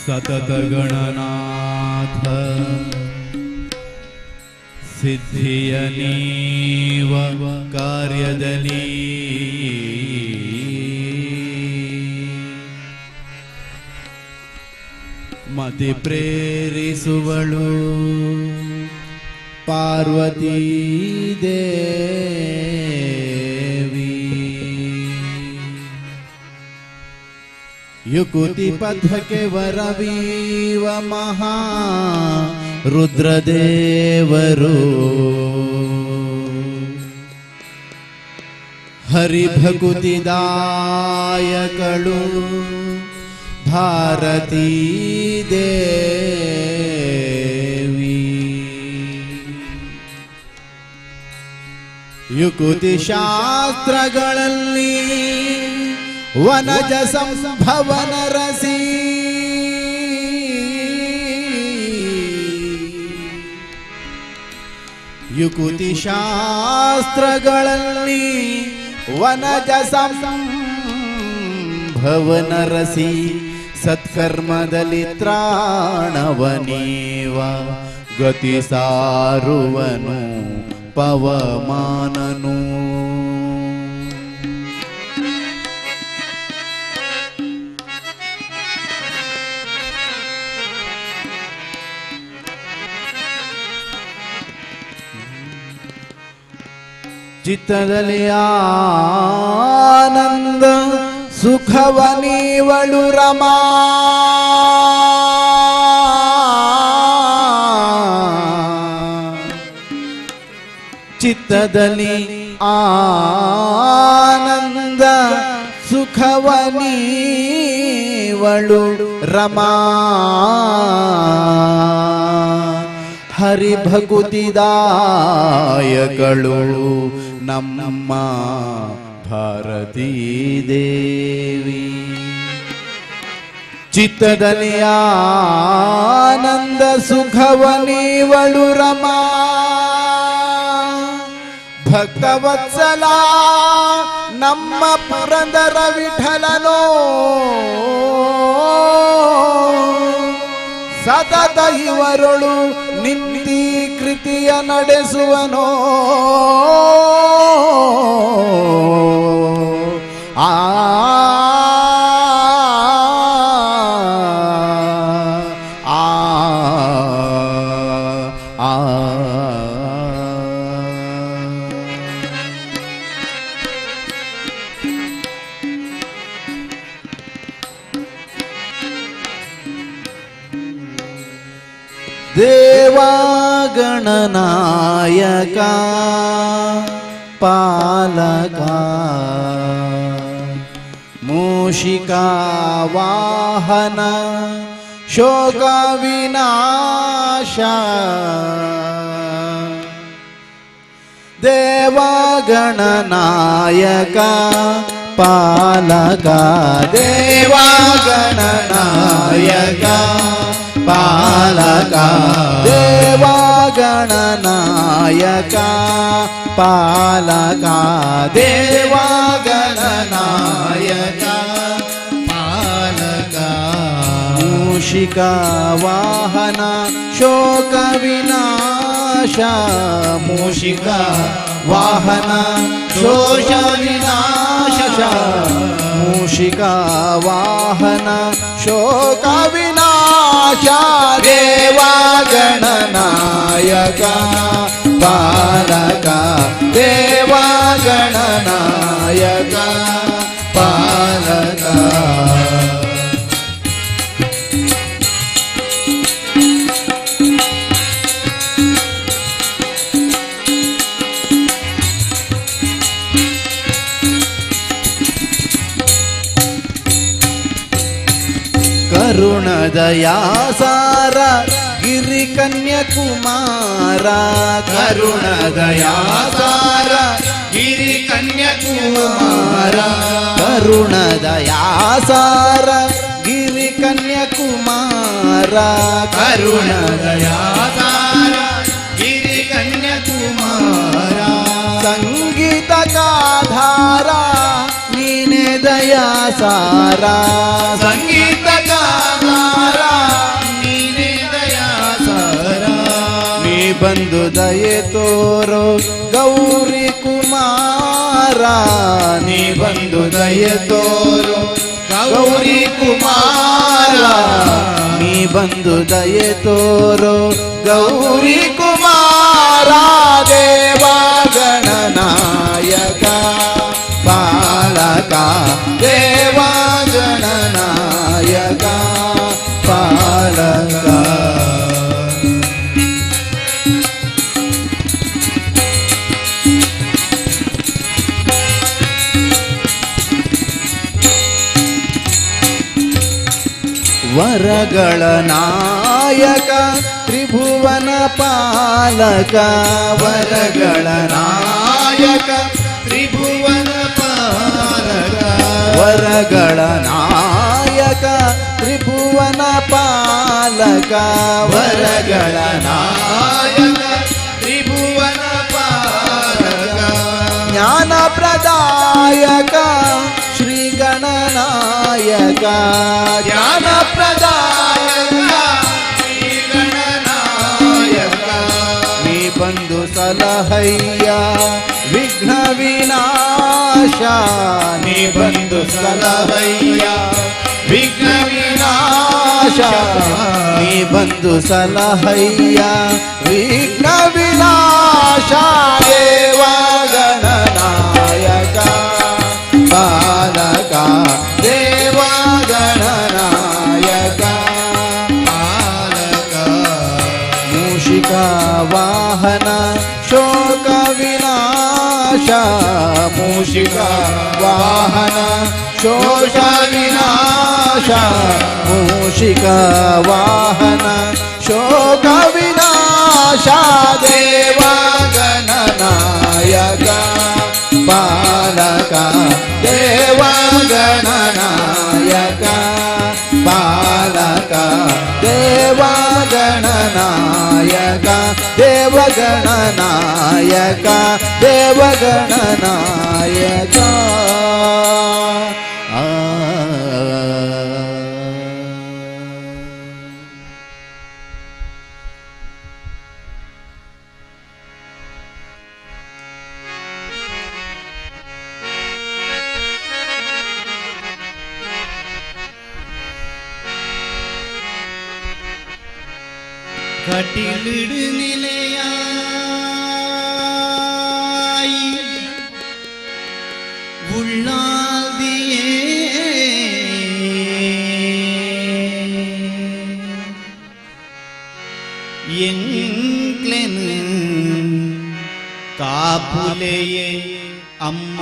सतत गणनाथ सिद्धिय नीव कार्यदली मति प्रेरिಸುವಳು पार्वती देवी युकुति पथके वरवीव महा रुद्रदेवरू हरि भकुति दायकಳು भारती देवी युकुति ಶಾಸ್ತ್ರಗಳಲ್ಲಿ ವನಜ ಸಂಭವನ ರಸಿ ಯುಕುತಿ ಶಾಸ್ತ್ರಗಳಲ್ಲಿ ವನಜ ಸಂಭವನ ರಸಿ ಸತ್ಕರ್ಮದಲ್ಲಿ ತ್ರಾಣವನೀವ ಗತಿ ಸಾರುವನು ಪವಮಾನನು ಚಿತ್ತದಲ್ಲಿ ಆನಂದ ಸುಖವನೀವಳು ರಮಾ ಚಿತ್ತದಲ್ಲಿ ಆನಂದ ಸುಖವನೀವಳು ರಮಾ ಹರಿಭಕುತಿದಾಯಕಳು ನಮ್ಮ ಭಾರತೀ ದೇವಿ ಚಿತ್ತದಲ್ಲಿ ಆನಂದ ಸುಖವನೀವಳು ರಮಾ ಭಕ್ತವತ್ಸಲ ನಮ್ಮ ಪುರಂದರ ವಿಠಲನೋ ಸತತ ಇವರೊಳು ನಿಂದಿ ಕೃತಿಯ ನಡೆಸುವನೋ ಆ ದೇವಾಗಣನಾಯಕ ಪಾಲಕ ಮೂಷಿಕಾ ವಾಹನ ಶೋಕ ವಿನಾಶ ದೇವಾಗಣನಾಯಕ ಪಾಲಕ ದೇವಾಗಣನಾಯಕ ಪಾಲಕ ದೇವಾಗಣನಾಯಕ ಪಾಲಕ ದೇವಾಗಣನಾಯಕ ಪಾಲಕ ಮೂಷಿಕ ವಾಹನ ಶೋಕ ವಿನಾಶ ಮೂಷಿಕ ವಾಹನ ಶೋಷ ವಿನಾಶ ಮೂಷಿಕ ವಾಹನ ಶೋಕ ವಿನಾಶ ದೇವಾಗಣನಾಯಕ ಪಾಲಕ ದೇವಾಗಣನಾಯಕ ಪಾಲಕ ಕರುಣದಯಾಸಾರ ಗಿರಿ ಕನ್ಯಾಕುಮಾರ ಕರುಣದಯಾಸಾರ ಗಿರಿ ಕನ್ಯಾಕುಮಾರ ಕರುಣದಯಾಸಾರ ಗಿರಿ ಕನ್ಯಾಕುಮಾರ ಕರುಣದಯಾಸಾರ ಗಿರಿ ಕನ್ಯಾಕುಮಾರ ಸಂಗೀತಕಾಧಾರ ನೀನೆ ದಯಾಸಾರ ಸಂಗೀತಕಾಧಾರ ನೀನೆ ದಯಾಸಾರ ನೀ ಬಂದು ದಯೆ ತೋರೋ ಗೌರಿ ಕುಮಾರ ನೀ ಬಂದು ದಯೆ ತೋರೋ ಗೌರಿ ಕುಮಾರ ನೀ ಬಂದು ದಯೆ ತೋರೋ ಗೌರಿ ಕುಮಾರ ದೇವಾಗಣನಾಯಕ ಪಾಲಕ ದೇವಾಗಣನಾಯಕ ಪಾಲಕ ವರಗಳ ನಾಯಕ ತ್ರಿಭುವನ ಪಾಲಕ ವರಗಳ ನಾಯಕ ತ್ರಿಭುವನ ಪಾಲಕ ವರಗಳ ನಾಯಕ ತ್ರಿಭುವನ ಪಾಲಕ ವರಗಳ ನಾಯಕ ತ್ರಿಭುವನ ಪಾಲಕ ಜ್ಞಾನ ಪ್ರದಾಯಕ ಶ್ರೀ ಗಣನಾಯಕ ಜ್ಞಾನ ಪ್ರದಾಯಕ ಶ್ರೀ ಗಣನಾಯಕ ನೀ ಬಂದು ಸಲಹಯ್ಯ ವಿಘ್ನ ವಿನಾಶ ನೀ ಬಂದು ಸಲಹಯ್ಯ ವಿಘ್ನ ವಿನಾಶ ನೀ ಬಂದು ಸಲಹಯ್ಯ ವಿಘ್ನ ವಿನಾಶ ದೇವ ಗಣನಾಯಕ ಪಾಲಕ ದೇವ ಗಣನಾಯಕ ಪಾಲಕ ಮೂಷಿಕ ವಾಹನ ಶೋಕ ವಿನಾಶ ಮೂಷಿಕ ವಾಹನ ಶೋಕ ವಿನಾಶ ಮೂಷಿಕ ವಾಹನ ಶೋಕ ವಿನಾಶ ದೇವ ಗಣನಾಯಕ ಪಾಲಕ ದೇವ ಗಣನಾಯಕ ಪಾಲಕ ದೇವ ಗಣನಾಯಕ ದೇವ ಗಣನಾಯಕ ದೇವ ಗಣನಾಯಕ கட்டிலிடு நிலையாய் உள்ளாதியே ಎಂಕ್ಲೆನು ಕಾಪುಲೆಯೇ ಅಮ್ಮ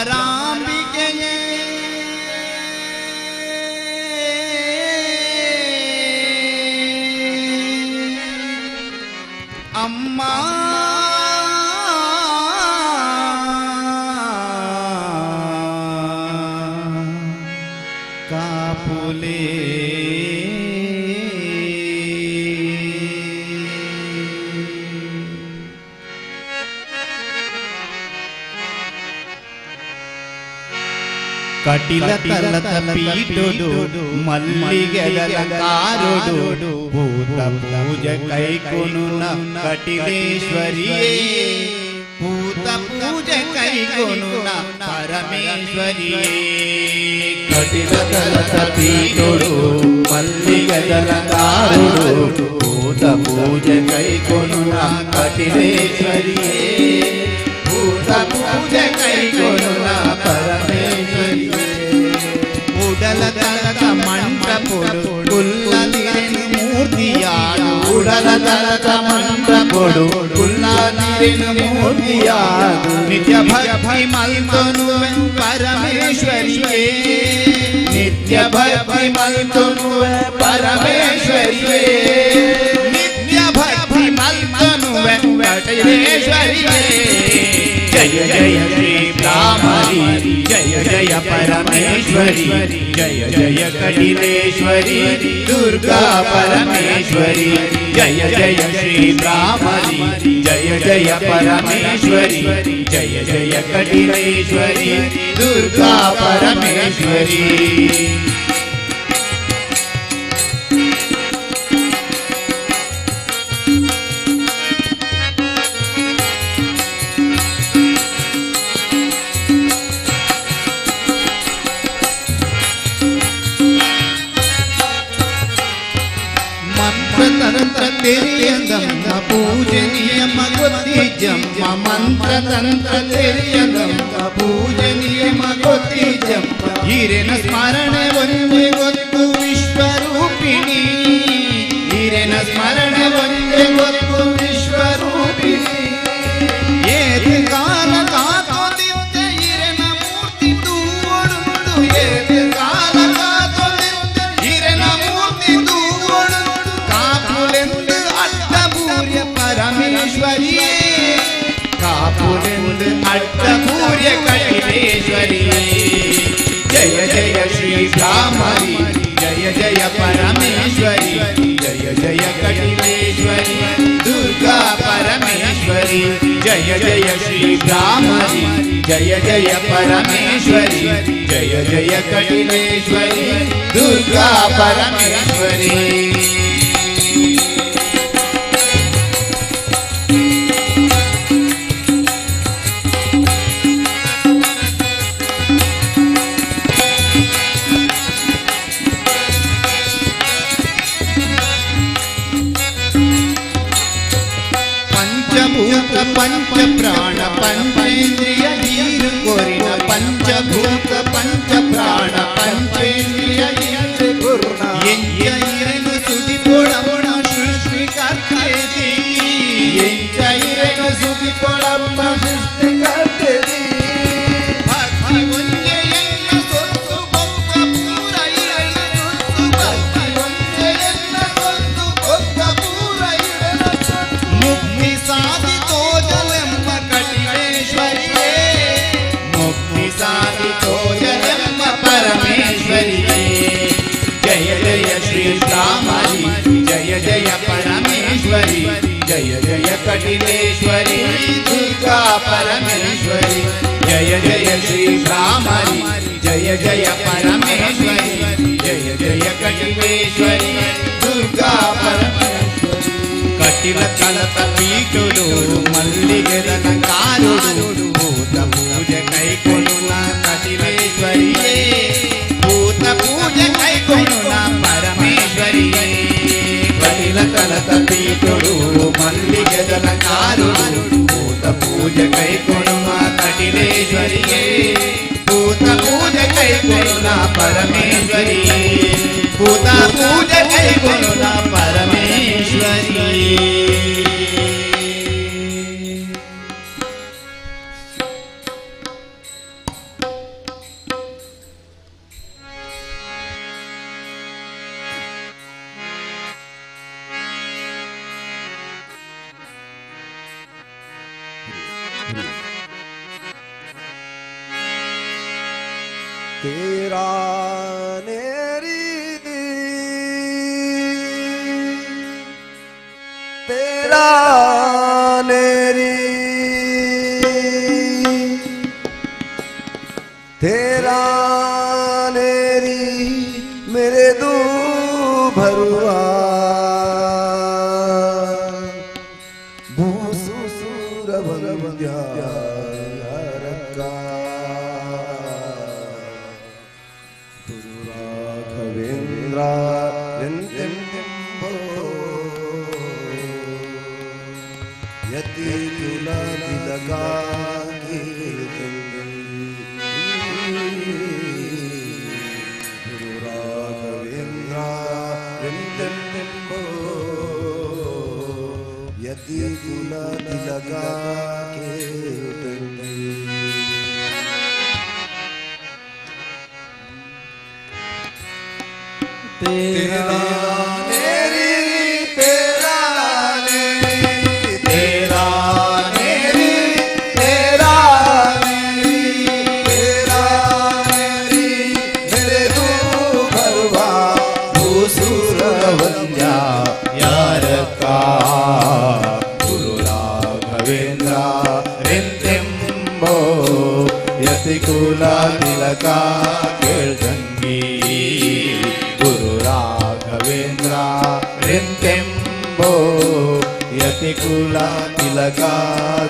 ಭ್ರಮರಾಂಬಿಕೆಯೇ ಅಮ್ಮ ಕಾಪುಲೆ కటిల తలత పీటుడు మల్లిగెదలంకారుడు భూత పూజ కైకొనున కటిలేశ్వరియే భూత పూజ కైకొనున పరమేశ్వరియే కటిల తలత పీటుడు మల్లిగెదలంకారుడు భూత పూజ కైకొనున కటిలేశ్వరియే భూత పూజ కైకొనున పరమేశ్వరియే ಉಡಲ ತಲಕ ಮಂಟಪೊಡು ಕುಲ್ಲದಿರೆನು ಮೂರ್ತಿಯಾಡು ಉಡಲ ತಲಕ ಮಂಟಪೊಡು ಕುಲ್ಲದಿರೆನು ಮೂರ್ತಿಯಾಡು ನಿತ್ಯ ಭಕ್ತಿ ಮಲ್ತನುವೆ ಪರಮೇಶ್ವರಿಯೇ ನಿತ್ಯ ಭಕ್ತಿ ಮಲ್ತನುವೆ ಪರಮೇಶ್ವರಿಯೇ ನಿತ್ಯ ಭಕ್ತಿ ಮಲ್ತನುವೆ ಕಟಿಲೇಶ್ವರಿಯೇ ಜಯ ಜಯ ಶ್ರೀ ಬ್ರಾಹ್ಮರಿ ಜಯ ಜಯ ಪರಮೇಶ್ವರಿ ಜಯ ಜಯ ಕಟಿಲೇಶ್ವರಿ ದುರ್ಗಾ ಪರಮೇಶ್ವರಿ ಜಯ ಜಯ ಶ್ರೀ ಬ್ರಾಹ್ಮರಿ ಜಯ ಜಯ ಪರಮೇಶ್ವರಿ ಜಯ ಜಯ ಕಟಿಲೇಶ್ವರಿ ದುರ್ಗಾ ಪರಮೇಶ್ವರಿ ಮಂತ್ರ ತೆರೆಯದಮ್ಮ ಪೂಜನೀಯಮ ಗೊತ್ತಿಜಮ್ಮ ಮಂತ್ರ ತಂತ್ರ ತೆರೆಯದಮ್ಮ ಪೂಜನೀಯಮ ಗೊತ್ತಿಜಮ್ಮ ಹಿರೇನ ಸ್ಮರಣೆ ಒಂದೇ ಗೊತ್ತು ವಿಶ್ವರೂಪಿಣಿ ಹಿರೇನ ಸ್ಮರಣೆ ಒಂದೇ ಗೊತ್ತು ವಿಶ್ವರೂಪಿಣಿ ಏತು ಕಾಲ ಕಾತೋದಿದ್ದ ಹಿರೇನ ಮೂರ್ತಿ ತೂವಡುಂಡು ಏತು ಕಾಲ ಕಾತೋದಿದ್ದ ಹಿರೇನ ಮೂರ್ತಿ ತೂವಡುಂಡು ಕಾಪು ಪರಮೇಶ್ವರಿಯೇ ಕಾಪುನೆಂದು ಅಡ್ಡಪೂರ್ಯ ಕಟಿಲೇಶ್ವರಿಯೇ ಜಯ ಜಯ ಶ್ರೀ ಭ್ರಾಮರಿ ಜಯ ಜಯ ಪರಮೇಶ್ವರಿ ಜಯ ಜಯ ಕಟಿಲೇಶ್ವರಿ ದುರ್ಗಾ ಪರಮೇಶ್ವರಿ ಜಯ ಜಯ ಶ್ರೀ ಭ್ರಾಮರಿ ಜಯ ಜಯ ಪರಮೇಶ್ವರಿ ಜಯ ಜಯ ಕಟಿಲೇಶ್ವರಿ ದುರ್ಗಾ ಪರಮೇಶ್ವರಿ ಪಂಚಭೂತ ಪಂಚ ಪ್ರಾಣ ಪಂಚೇಂದ್ರಿಯ ನೀರು ಕೋರಿನ ಪಂಚಭೂತ ಪಂಚ ಪ್ರಾಣ ಪಂಚೇಂದ್ರಿಯ ಎಂಚೈರನು ಸುದಿ ಕೊಡವಣ ಸೃಷ್ಟಿಕರ್ತೇದಿ ಎಂಚೈರನು ಸುದಿ ಕೊಡವಣ ಸೃಷ್ಟಿಕರ್ತೇದಿ ಭಕ್ತಿ ಒಂಜೆಯನ್ನ ಸೊತ್ತು ಭಕ್ತ ಪೂರ ಇರನ ಸೊತ್ತು ಭಕ್ತಿ ಒಂಜೆಯನ್ನ ಸೊತ್ತು ಭಕ್ತ ಪೂರ ಇರನ ಮುಕ್ತಿ ಸಾಧಿತೋ ಜಲೆಮ್ಮ ಕಟಿಲೇಶ್ವರಿಯೇ ಮುಕ್ತಿ ಸಾಧಿತೋ ಜಲೆಮ್ಮ ಪರಮೇಶ್ವರಿಯೇ ಜಯ ಜಯ ಶ್ರೀ ಭ್ರಾಮರಿ ಜಯ ಜಯ ಪರಮೇಶ್ವರಿ ಜಯ ಜಯ ಕಟಿಲೇಶ್ವರಿ ದುರ್ಗಾ ಪರಮೇಶ್ವರಿ ಜಯ ಜಯ ಶ್ರೀ ಭ್ರಾಮರಿ ಜಯ ಜಯ ಪರಮೇಶ್ವರಿ ಜಯ ಜಯ ಕಟಿಲೇಶ್ವರಿ ದುರ್ಗಾ ಪರಮೇಶ್ವರಿ ಕಟಿಲ ಕಲತ ಪೀಠುಡು ಮಲ್ಲಿಗೆದನ ಕಾರುಡು ಭೂತ ಪೂಜೆ ಕೈಕೊಂಡು ನಾ ಕಟಿಲೇಶ್ವರಿಯೇ ಭೂತ ಪೂಜೆ ಕೈಕೊಂಡು ನಾ ಪರಮೇಶ್ವರಿಯೇ ಕಟಿಲ ಕಲತ ಪೀಠುಡು ಮಲ್ಲಿಗೆದನ ಕಾರುಡು ಭೂತ ಪೂಜೆ ಕೈಕೊಂಡು ನಾ ಕಟಿಲೇಶ್ವರಿಯೇ ಭೂತ ಪೂಜೆ ಕೈಕೊಂಡು ನಾ ಪರಮೇಶ್ವರಿಯೇ ಭೂತ ಪೂಜೆ ಕೈಕೊಂಡು ನಾ ಪರಮೇಶ್ವರಿಯೇ तेरा नेरी तेरा नेरी तेरा नेरी मेरे दू भरुआ भूसुर बंध्या यति तुला तिलका गुरु राघवेंद्र यति तुला तिलका तेरा ಕುಲ ತಿಲಕ ಕೇಳ್ದಂಗಿ ಗುರು ರಾಘವೇಂದ್ರ ರೆಂತೆಂಬೋ ಯತಿ ಕುಲ ತಿಲಕ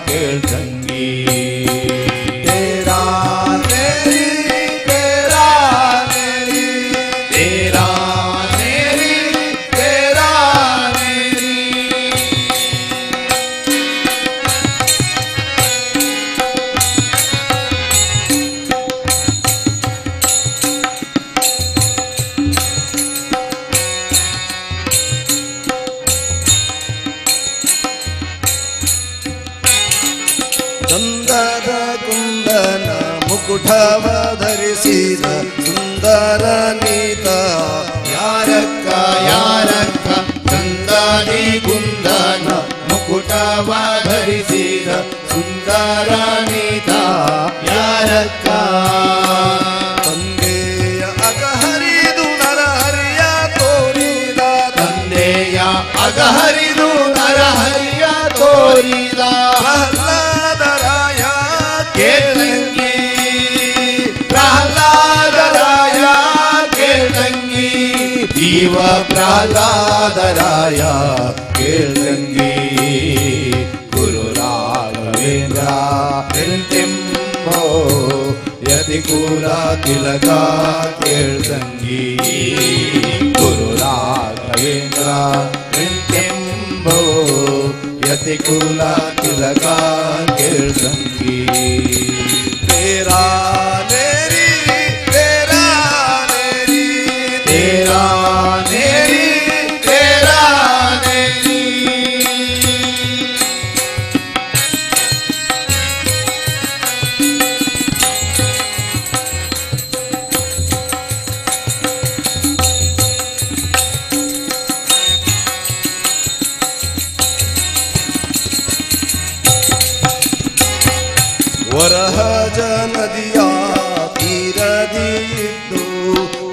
ಕೇಳ್ದಂಗಿ ತೇರಾ ನೇರಿ ತೇರಾ ನೇರಿ ತೇರಾ ನೇರಿ ತೇರಾ ನೇರಿ ಚಂದದ ಕುಂದನ ಮುಕುಟವ ಧರಿಸಿದ ಸುಂದರ ನೀತ ಯಾರಕ್ಕ ಯಾರಕ್ಕ ಚಂದದಿ ಕುಂದನ ಮುಕುಟ ಮುಕುಟವ ಧರಿಸಿದ ಸುಂದರ ನೀತ ಯಾರಕ್ಕ ತಂದೆಯ ಅಗಹರಿದು ನರಹರಿಯ ತೋರಿದ ತಂದೆಯ ಅಗಹರಿದು ನರಹರಿಯ ತೋರಿದ ಪ್ರಹ್ಲಾದರಾಯ ಕೇಳಂಗಿ ಪ್ರಹ್ಲಾದರಾಯ ಕೇಳಂಗಿ ಜೀವ ಪ್ರಹ್ಲಾದರಾಯ ಕೇಳಂಗಿ ಗುರು ರಾಘವೇಂದ್ರ ಎಂತೆಂಬೋ ಯತಿಕುಲ ತಿಲಕ ಕೇಳಂಗಿ ಗುರು ರಾಘವೇಂದ್ರ ಎಂತೆಂಬೋ ಯತಿಕುಲ ತಿಲಕ ಕೇಳಂಗಿ तेरा नेरी तेरा नेरी तेरा नेरी तेरा नेरी ವರಹಜ ನದಿಯ ತೀರದಿದ್ದು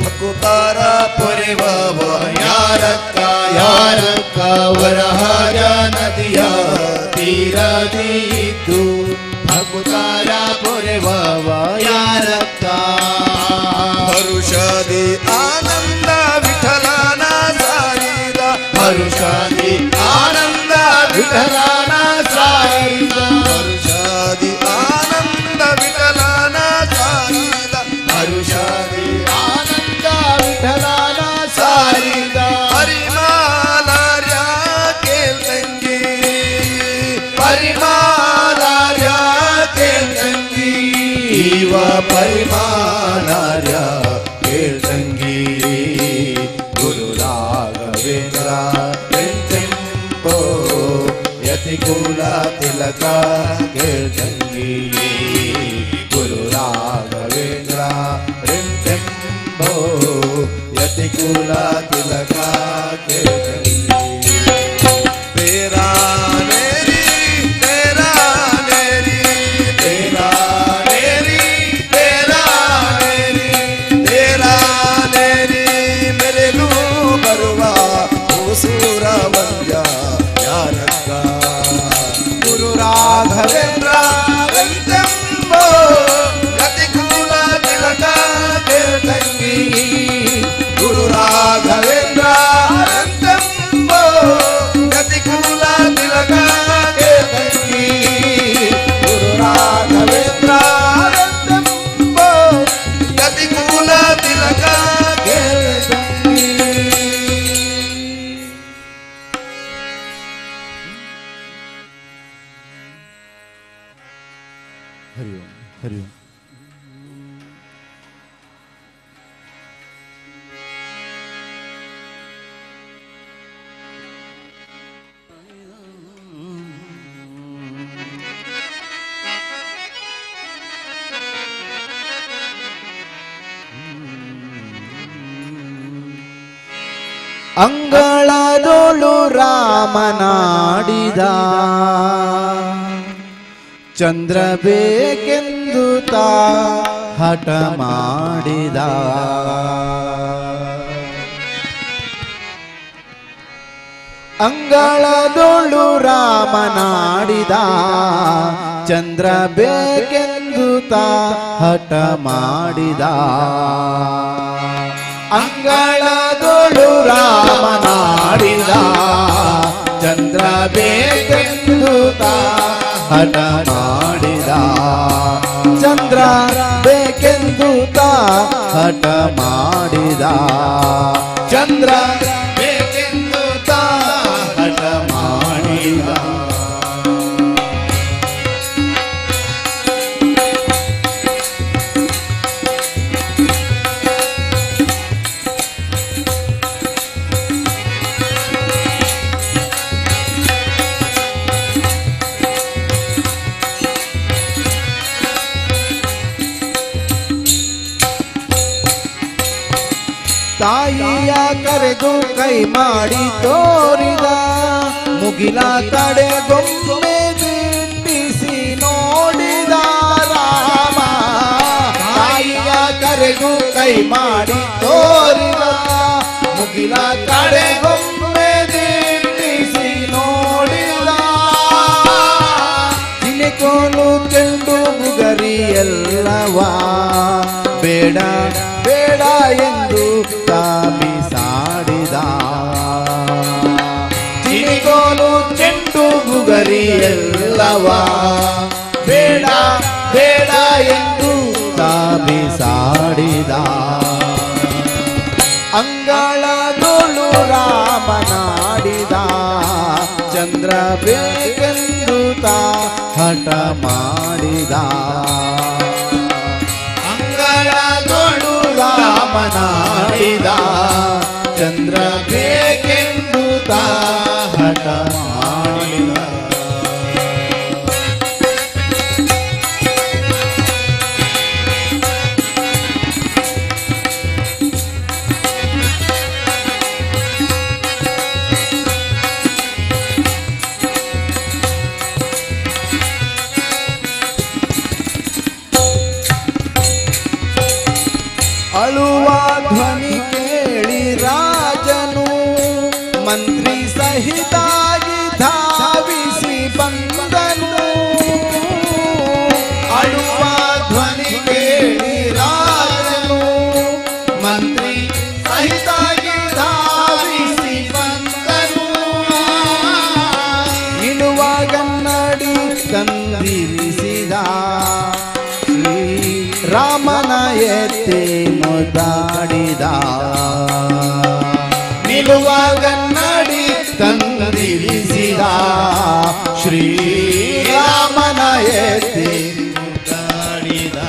ಭಕುತರ ಪೊರೆವವ ಯಾರಕ್ಕ ಯಾರಕ್ಕ ವರಹರ ನದಿಯ ತೀರದಿದ್ದು ಭಕ್ತರ ಪೊರೆವವ ಯಾರಕ್ಕ ಹರುಷದಿ ಆನಂದ ವಿಠಲನ ಸಾರಿದ ಹರುಷದಿ ಆನಂದ ವಿಠಲನ ಸಾರಿದ ಹರುಷದಿ ಆನಂದ ವಿಠಲನ ಸಾರಿದ ಹರುಷದಿ ಆನಂದ ವಿಠಲನ ಸಾರಿದ ಪರಿಮಾಲಾರ್ಯ ಕೇಳ್ತಂಗಿ ಪರಿಮಾಲಾರ್ಯ ಕೇಳ್ತಂಗಿ ಜೀವ ಪರಿಮಾಲಾರ್ಯ ಕೇಳ್ತಂಗಿ ಗುರು ರಾಘವೇಂದ್ರ ಎಂತೆಂಬೋ ಯತಿಕುಲ ತಿಲಕ ಕೇಳ್ತಂಗಿ ಗುರು ರಾಘವೇಂದ್ರ ಎಂತೆಂಬೋ ಯತಿಕುಲ ತಿಲಕ ಕೇಳ್ತಂಗಿ तेरा नेरी तेरा नेरी तेरा नेरी तेरा नेरी तेरा नेरी मेरे लू बरुआ सूर बंज यारಕ್ಕ ಗುರು ರಾಘವೇಂದ್ರ ಎಂತೆಂಬೋ ಯತಿಕುಲ ತಿಲಕ ಕೇಳ್ತಂಗಿ ಗುರು ರಾಘವೇಂದ್ರ ಎಂತೆಂಬೋ ಯತಿಕುಲ ತಿಲಕ ಕೇಳ್ತಂಗಿ ಗುರು ರಾಘವೇಂದ್ರ ಎಂತೆಂಬೋ ಯತಿಕುಲ ತಿಲಕ ಕೇಳ್ತಂಗಿ ಹರಿ ಓಂ ಹರಿ ಓಂ ಅಂಗಳದೊಳು ರಾಮನಾಡಿದ ಚಂದ್ರ ಬೇಕೆಂದು ತಾ ಹಠ ಮಾಡಿದ ಅಂಗಳದೊಳು ರಾಮನಾಡಿದ ಚಂದ್ರ ಬೇಕೆಂದು ತಾ ಹಠ ಮಾಡಿದ ಅಂಗಳದೊಳು ರಾಮನಾಡಿದ ಚಂದ್ರ ಬೇಕೆಂದು ತಾ ಹಠ ಮಾಡಿದ ಚಂದ್ರ ಬೇಕೆಂದು ತಾ ಹಠ ಮಾಡಿದ ಚಂದ್ರ ಬೇಕೆಂದು ತಾ ಹಠ ಮಾಡಿದ ತಾಯಿಯ ಕರೆದು ಕೈ ಮಾಡಿ ತೋರಿದ ಮುಗಿಲ ಕಡೆಗೊಮ್ಮೆ ದಿಟ್ಟಿಸಿ ನೋಡಿದ ರಾಮ ತಾಯಿಯ ಕರೆಗೂ ಕೈ ಮಾಡಿ ತೋರಿದ ಮುಗಿಲ ಕಡೆಗೊಮ್ಮೆ ದಿಟ್ಟಿಸಿ ನೋಡಿದ ತಿನಿಕೋಲು ಚೆಂಡು ಬುಗರಿ ಎಲ್ಲವಾ ಬೇಡ ಬೇಡ ಎಂದು ತಾಪಿಸಾಡಿದ ತಿನಿಕೋಲು ಚೆಂಡು ಬುಗರಿ ಎಲ್ಲವಾ ಬೇಡ ಬೇಡ ಎಂದು ತಾಪಿಸಾಡಿದ ಅಂಗಳದೊಳು ರಾಮನಾಡಿದ ಚಂದ್ರ ಬೇಕೆಂದು ತಾ ಹಠ ಮಾಡಿದ ಅಂಗಳದೊಳು ರಾಮನಾಡಿದ ಚಂದ್ರ ಬೇಕೆಂದು ತಾ ಹಠ ಮಾಡಿದ ಅಳುವ ಧ್ವನಿ ಕೇಳಿ ರಾಜನು ಮಂತ್ರಿ ಸಹಿತಾಗಿ ಧಾವಿಸಿ ಬಂದನು ಅಳುವ ಧ್ವನಿ ಕೇಳಿ ರಾಜನು ಮಂತ್ರಿ ಸಹಿತಾಗಿ ಧಾವಿಸಿ ಬಂದನು ಇಳುವ ಗನ್ನಡಿ ತಂದಿರಿಸಿದ ರಾಮನ ಎತ್ತಿ ಮುದ್ದಾಡಿದ ನಿಲುವ ಗನ್ನಡಿ ತಂದಿರಿಸಿದ ಶ್ರೀರಾಮನ ಎತ್ತಿ ಮುದ್ದಾಡಿದ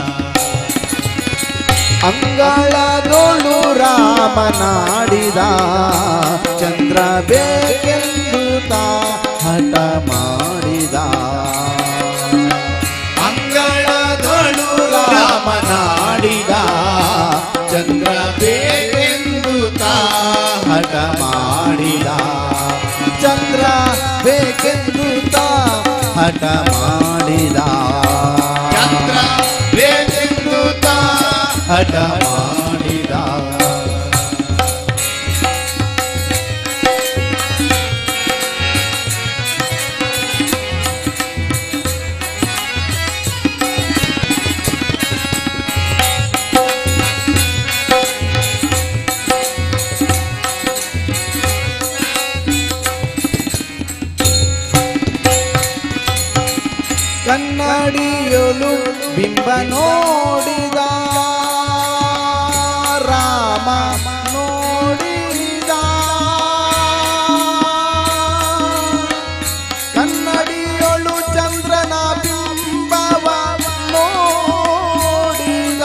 ಅಂಗಳದೊಳು ರಾಮನಾಡಿದ ಚಂದ್ರ ಬೇಕೆಂದು ತಾ ಹಠ ಮಾಡಿದ ಅಂಗಳದೊಳು ರಾಮನಾಡಿದ ಚಂದ್ರ ಬೇಕೆಂದು ತಾ ಹಠ ಮಾಡಿದ ಚಂದ್ರ ಬೇಕೆಂದು ತಾ ಹಠ ಮಾಡಿದ ಚಂದ್ರ ಬೇಕೆಂದು ತಾ ಹಠ ಮಾಡಿದ ಕನ್ನಡಿಯೊಳು ಬಿಂಬ ನೋಡಿದ ರಾಮ ನೋಡಿದ ಕನ್ನಡಿಯೊಳು ಚಂದ್ರನ ಬಿಂಬವ ನೋಡಿದ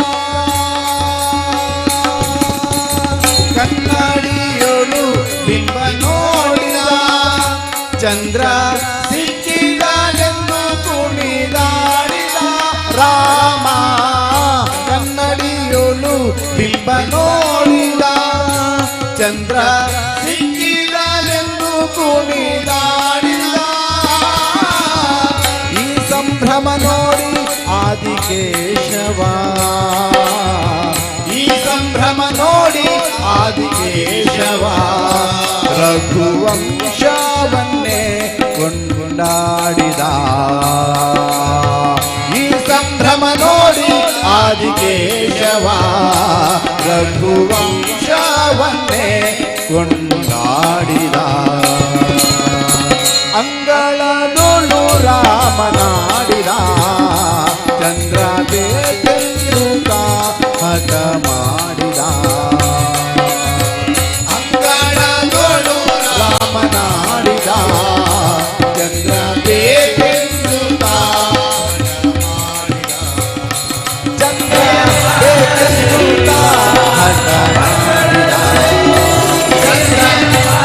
ಕನ್ನಡಿಯೊಳು ಬಿಂಬ ನೋಡಿದ ಚಂದ್ರ ಸಿಕ್ಕಿದಾಗೆಂದು ಕುಣಿದಾಡಿದ ರಾಮ ಕನ್ನಡಿಯೊಳು ಬಿಂಬ ನೋಡಿದ ಚಂದ್ರ ಸಿಕ್ಕಿದಾಗೆಂದು ಕುಣಿದಾಡಿದ ಈ ಸಂಭ್ರಮ ನೋಡಿ ಆದಿಕೇಶವ ಈ ಸಂಭ್ರಮ ನೋಡಿ ಆದಿಕೇಶವ ರಘುವಂಶವನ್ನೇ ಕೊಂಡಾಡಿದ ಈ ಸಂಭ್ರಮ ನೋಡಿ ಆದಿಕೇಶವ ರಘುವಂಶವನ್ನೇ ಕೊಂಡಾಡಿದ ಅಂಗಳದೊಳು ರಾಮನಾಡಿದ ಚಂದ್ರ ಬೇಕೆಂದು ತಾ ಹಠ ಮಾಡಿದ ಅಂಗಳದೊಳು ರಾಮನಾಡಿದ ಚಂದ್ರ ಬೇಕೆಂದು ತಾ ಚಂದ್ರ ಬೇಕೆಂದು ತಾ ಹಠ ಮಾಡಿದ ಚಂದ್ರ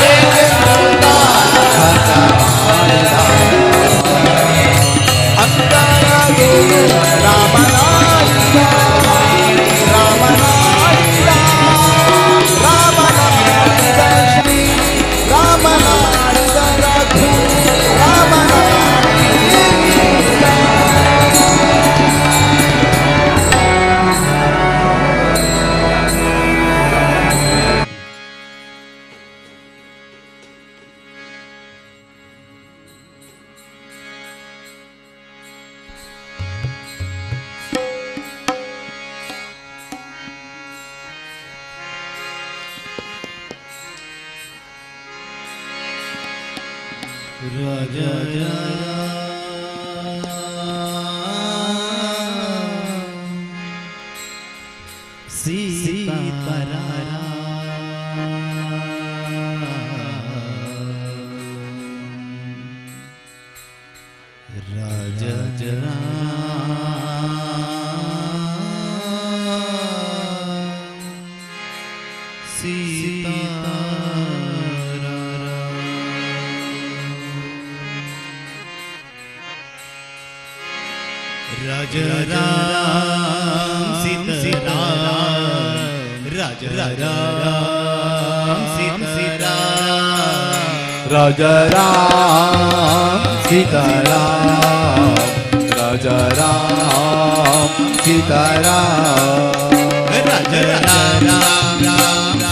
ಬೇಕೆಂದು ತಾ ಹಠ ಮಾಡಿದ राजा राम सीताराम राजा राम सीताराम राजा राम राम सीताराम राम राजा राम राम राम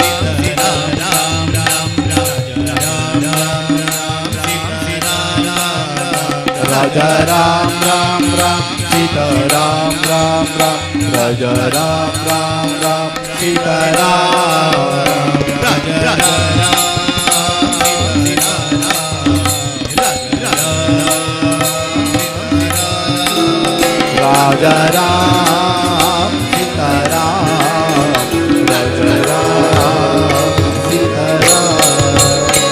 सीताराम राम राजा राम राम सीताराम राजा राम राजा राम सीताराम राजा राम सीताराम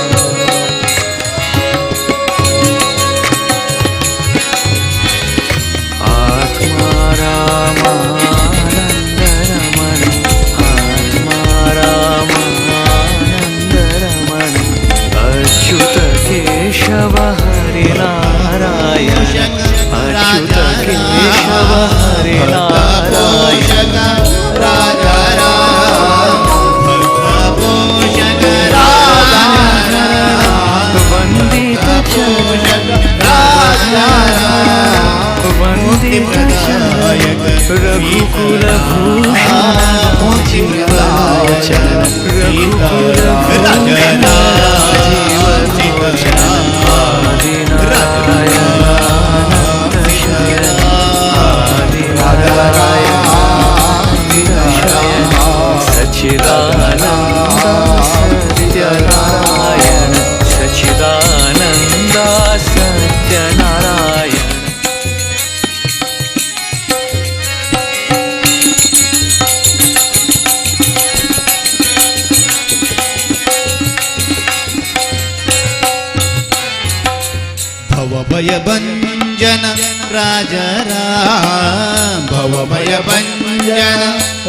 आत्मा रामानन्दरमण आत्मा रामानन्दरमण अच्युत केशव हरिनारायण अच्युत केशव हरिनारायण राजा राम भक्तपोषक राजा वन्दित राजा वन्दित रघुकुल भूषण रघुकुल सच्चिदानन्द सत्यनारायण सच्चिदानन्द सत्यनारायण भवभय भञ्जन राजा राम भवभय भञ्जन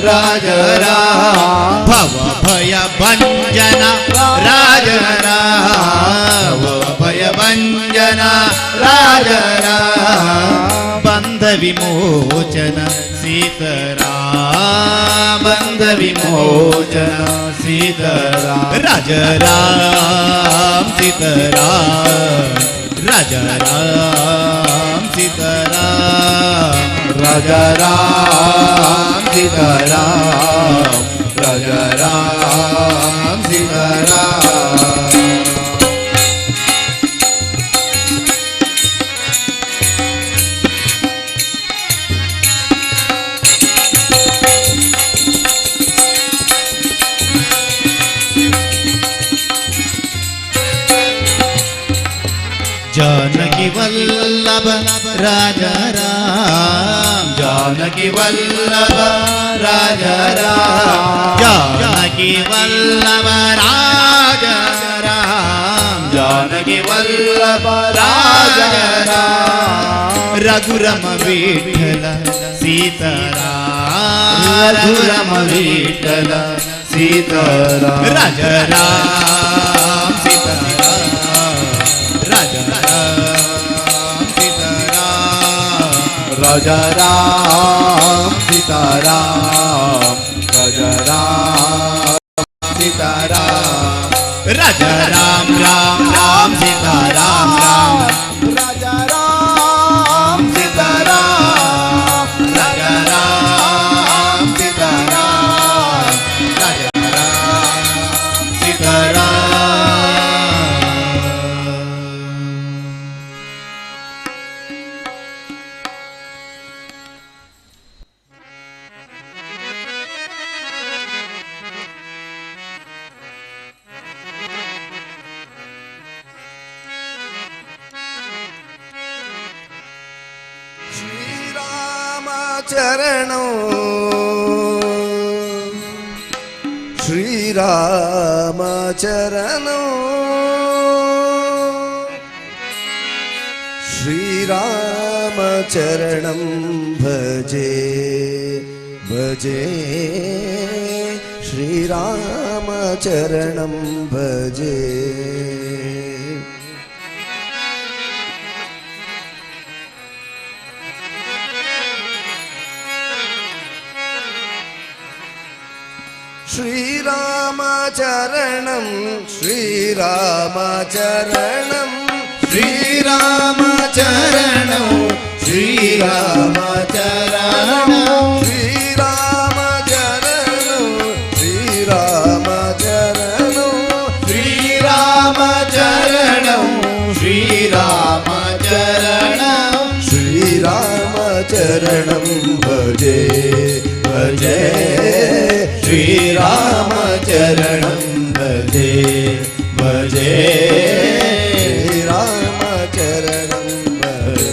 राजा राम भवभय भञ्जन राजा राम भवभय भञ्जन राजा राम बन्ध विमोचन सीताराम बन्ध विमोचन सीताराम राजा राम सीताराम राजा राम सीताराम राजा राम सीताराम राजा राम सीताराम जानकी वल्लभ राजा राम जानकी वल्लभ राजा राम जानकी वल्लभ राजा राम जानकी वल्लभ राजा राम रघुरम विठ्ठल सीताराम रघुरम विठ्ठल सीताराम राजा राम सीताराम राजा राम सीताराम राजा राम सीताराम राजा राम सीताराम राजा राम राम राम सीताराम राम राजा राम सीताराम राजा राम सीताराम राजा राम सीताराम चरणौ श्रीरामचरणौ श्रीरामचरणं भजे भजे श्रीरामचरणं भजे श्रीरामचरणं श्रीरामचरणं श्रीरामचरणं श्रीरामचरणं श्रीरामचरणं श्रीरामचरणं श्रीरामचरणं श्रीरामचरणं श्रीरामचरणं भजे भजे श्रीरामचरणं भजे भजे श्रीरामचरणं भजे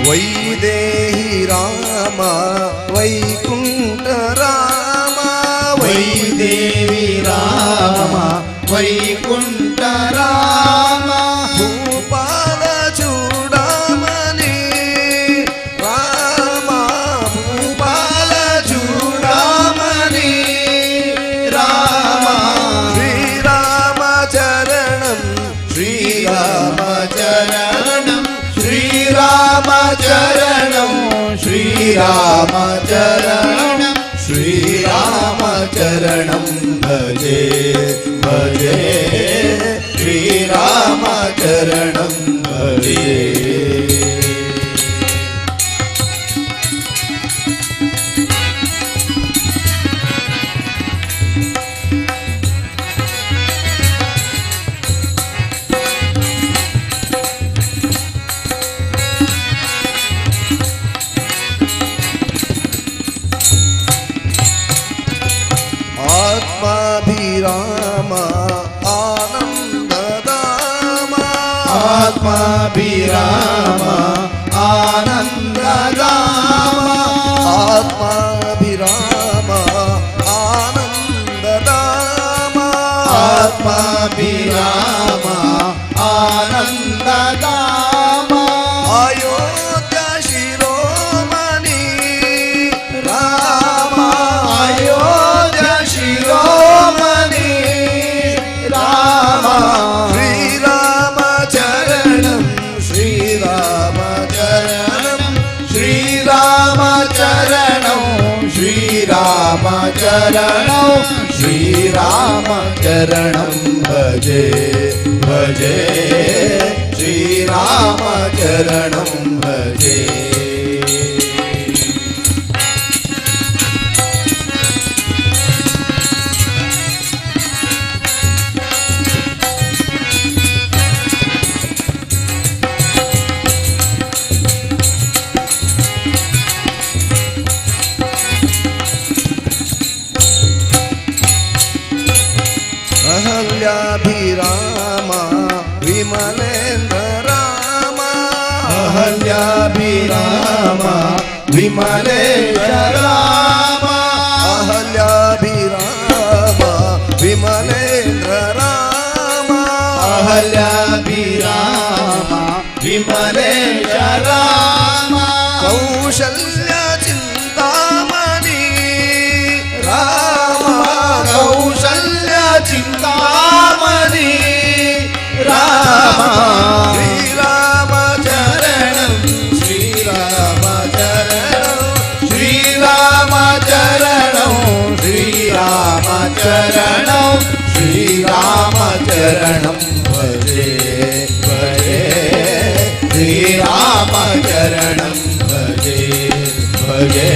वैदेही राम वैकुंठ राम वैदेवी राम वैकुंठ राम भूपाल चूडामणि राम भूपाल चूडामणि राम श्रीरामचरणं श्रीरामचरणं श्रीरामचरणं श्रीरामचरणं श्रीरामचरणं भजे भजे श्रीरामचरणं भजे आत्माभिराम आनन्ददाम आत्माभिराम आनन्ददाम आत्माभिराम आनन्ददाम आत्माभिराम आनन्ददाम अयोध्या शिरोमणि राम अयोध्या शिरोमणि राम श्रीरामचरणं श्रीरामचरणं श्रीरामचरणं श्रीरामचरणं श्रीरामचरणं भजे भजे श्रीरामचरणं भजे अहल्याभिराम विमलेन्द्र राम अहल्याभिराम विमलेन्द्र राम अहल्याभिराम विमलेन्द्र राम अहल्याभिराम विमलेन्द्र राम कौशल्य चिन्तामणि राम कौशल्य चिन्तामणि राम श्रीरामचरणं श्रीरामचरणं श्रीरामचरणं श्रीरामचरणं श्रीरामचरणं भजे भजे श्रीरामचरणं भजे भजे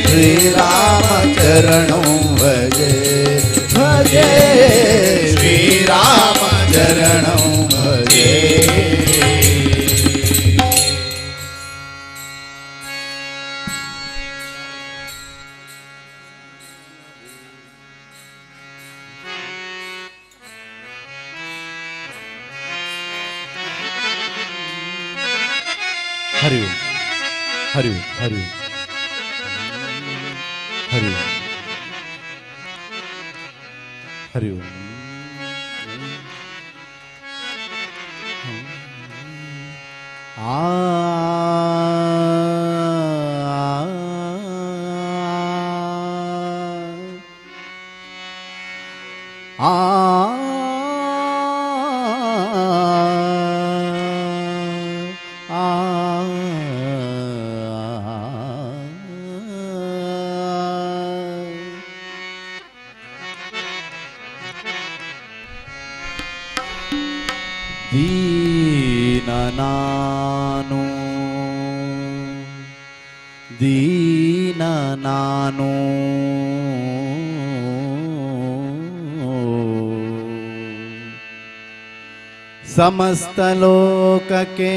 श्रीरामचरणं भजे भजे श्रीरामचरणं ಹರಿ ಹರಿ ಹರಿ ಹರಿ ಆ ದೀನ ನಾನು ದೀನ ನಾನು ಸಮಸ್ತ ಲೋಕಕ್ಕೆ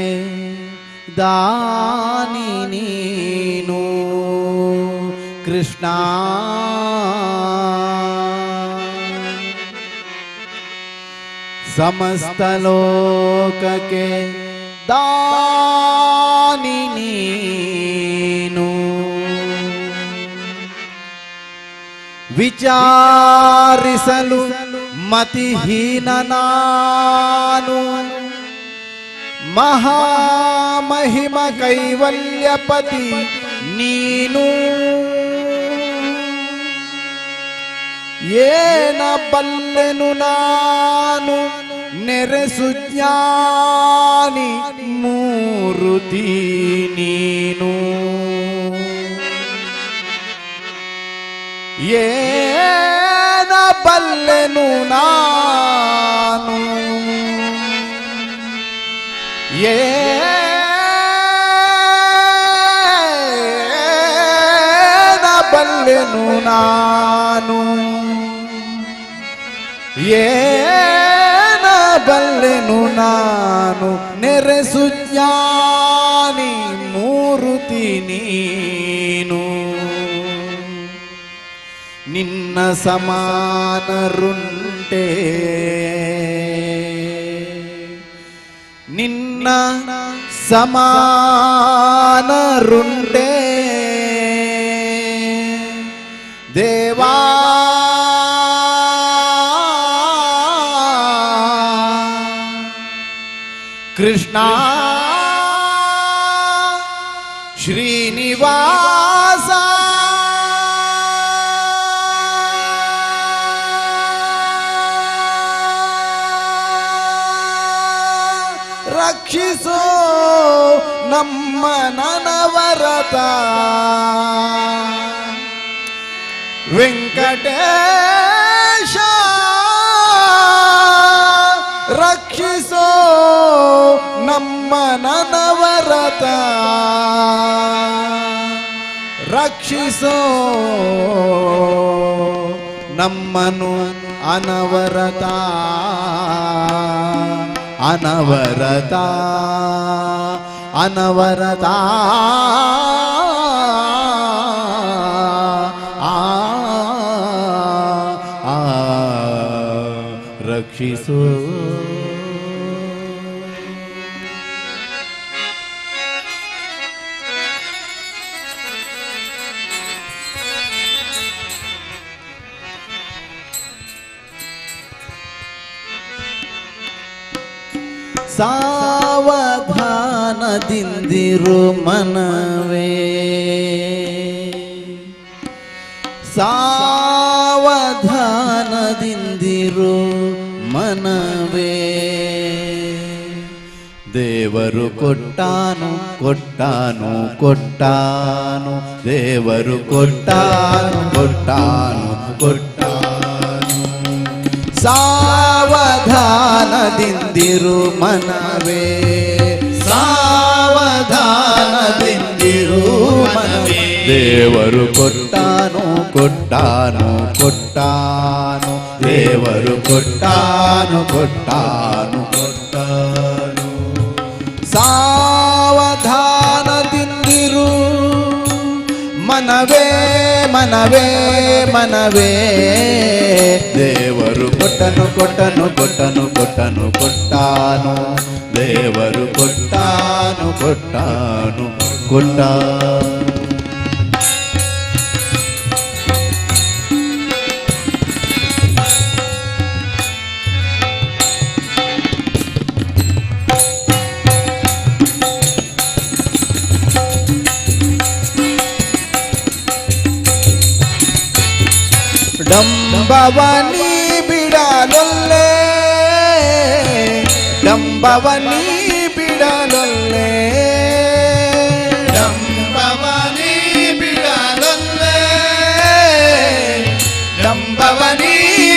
ದಾನಿ ನೀನು ಕೃಷ್ಣ ಸಮಸ್ತ ಲೋಕಕ್ಕೆ ದಾನಿ ನೀನು ವಿಚಾರಿಸಲು ಮತಿಹೀನ ನಾನು ಮಹಾಮಹಿಮ ಕೈವಲ್ಯಪತಿ ನೀನು ಏನ ಬಲ್ಲೆನು ನಾನು ನೆರೆಸು ಜ್ಞಾನಿ ಮೂರುತಿ ನೀನು ಏನ ಬಲ್ಲೆನು ನಾನು ಏನ ಬಲ್ಲೆನು ನಾನು ಏನ ಬಲ್ಲೆನು ನಾನು ನೆರೆಸು ಜ್ಞಾನಿ ಮೂರುತಿ ನೀನು ನಿನ್ನ ಸಮಾನರುಂಟೆ ನಿನ್ನ ಸಮಾನರುಂಟೆ ದೇವಾ ಕೃಷ್ಣ ಶ್ರೀನಿವಾಸ ರಕ್ಷಿಸೋ ನಮ್ಮ ನನವರತ ವೆಂಕಟೇಶ ರಕ್ಷಿಸೋ ನಮ್ಮ ನನವರತ ರಕ್ಷಿಸೋ ನಮ್ಮನು ಅನವರತ ಅನವರತ ಅನವರತ ರಕ್ಷಿಸು ಸಾವಧಾನದಿಂದಿರು ಮನವೇ ಸಾವಧಾನದಿಂದಿರು ಮನವೇ ದೇವರು ಕೊಟ್ಟಾನು ಕೊಟ್ಟಾನು ಕೊಟ್ಟಾನು ದೇವರು ಕೊಟ್ಟಾನು ಕೊಟ್ಟಾನು ಕೊಟ್ಟಾನು ಸಾವಧಾನದಿಂದಿರು ಮನವೇ ಸಾವಧಾನದಿಂದಿರು ಮನವೇ ದೇವರು ಕೊಟ್ಟಾನು ಕೊಟ್ಟಾನು ಕೊಟ್ಟಾನು ದೇವರು ಕೊಟ್ಟಾನು ಕೊಟ್ಟಾನು ಕೊಟ್ಟಾನು ಸಾವಧಾನದಿಂದಿರು ಮನವೇ ಮನವೇ ಮನವೇ ದೇವರು ಕೊಟ್ಟನು ಕೊಟ್ಟನು ಕೊಟ್ಟನು ಕೊಟ್ಟನು ಕೊಟ್ಟಾನು ದೇವರು ಕೊಟ್ಟಾನು ಕೊಟ್ಟಾನು ಕೊಟ್ಟ ಡಂಬವನಿ ಬಿಡಲೊಲ್ಲೆ ಡಂಬವನಿ ಬಿಡಲೊಲ್ಲೆ ಡಂಬವನಿ ಬಿಡಲೊಲ್ಲೆ ಡಂಬವನಿ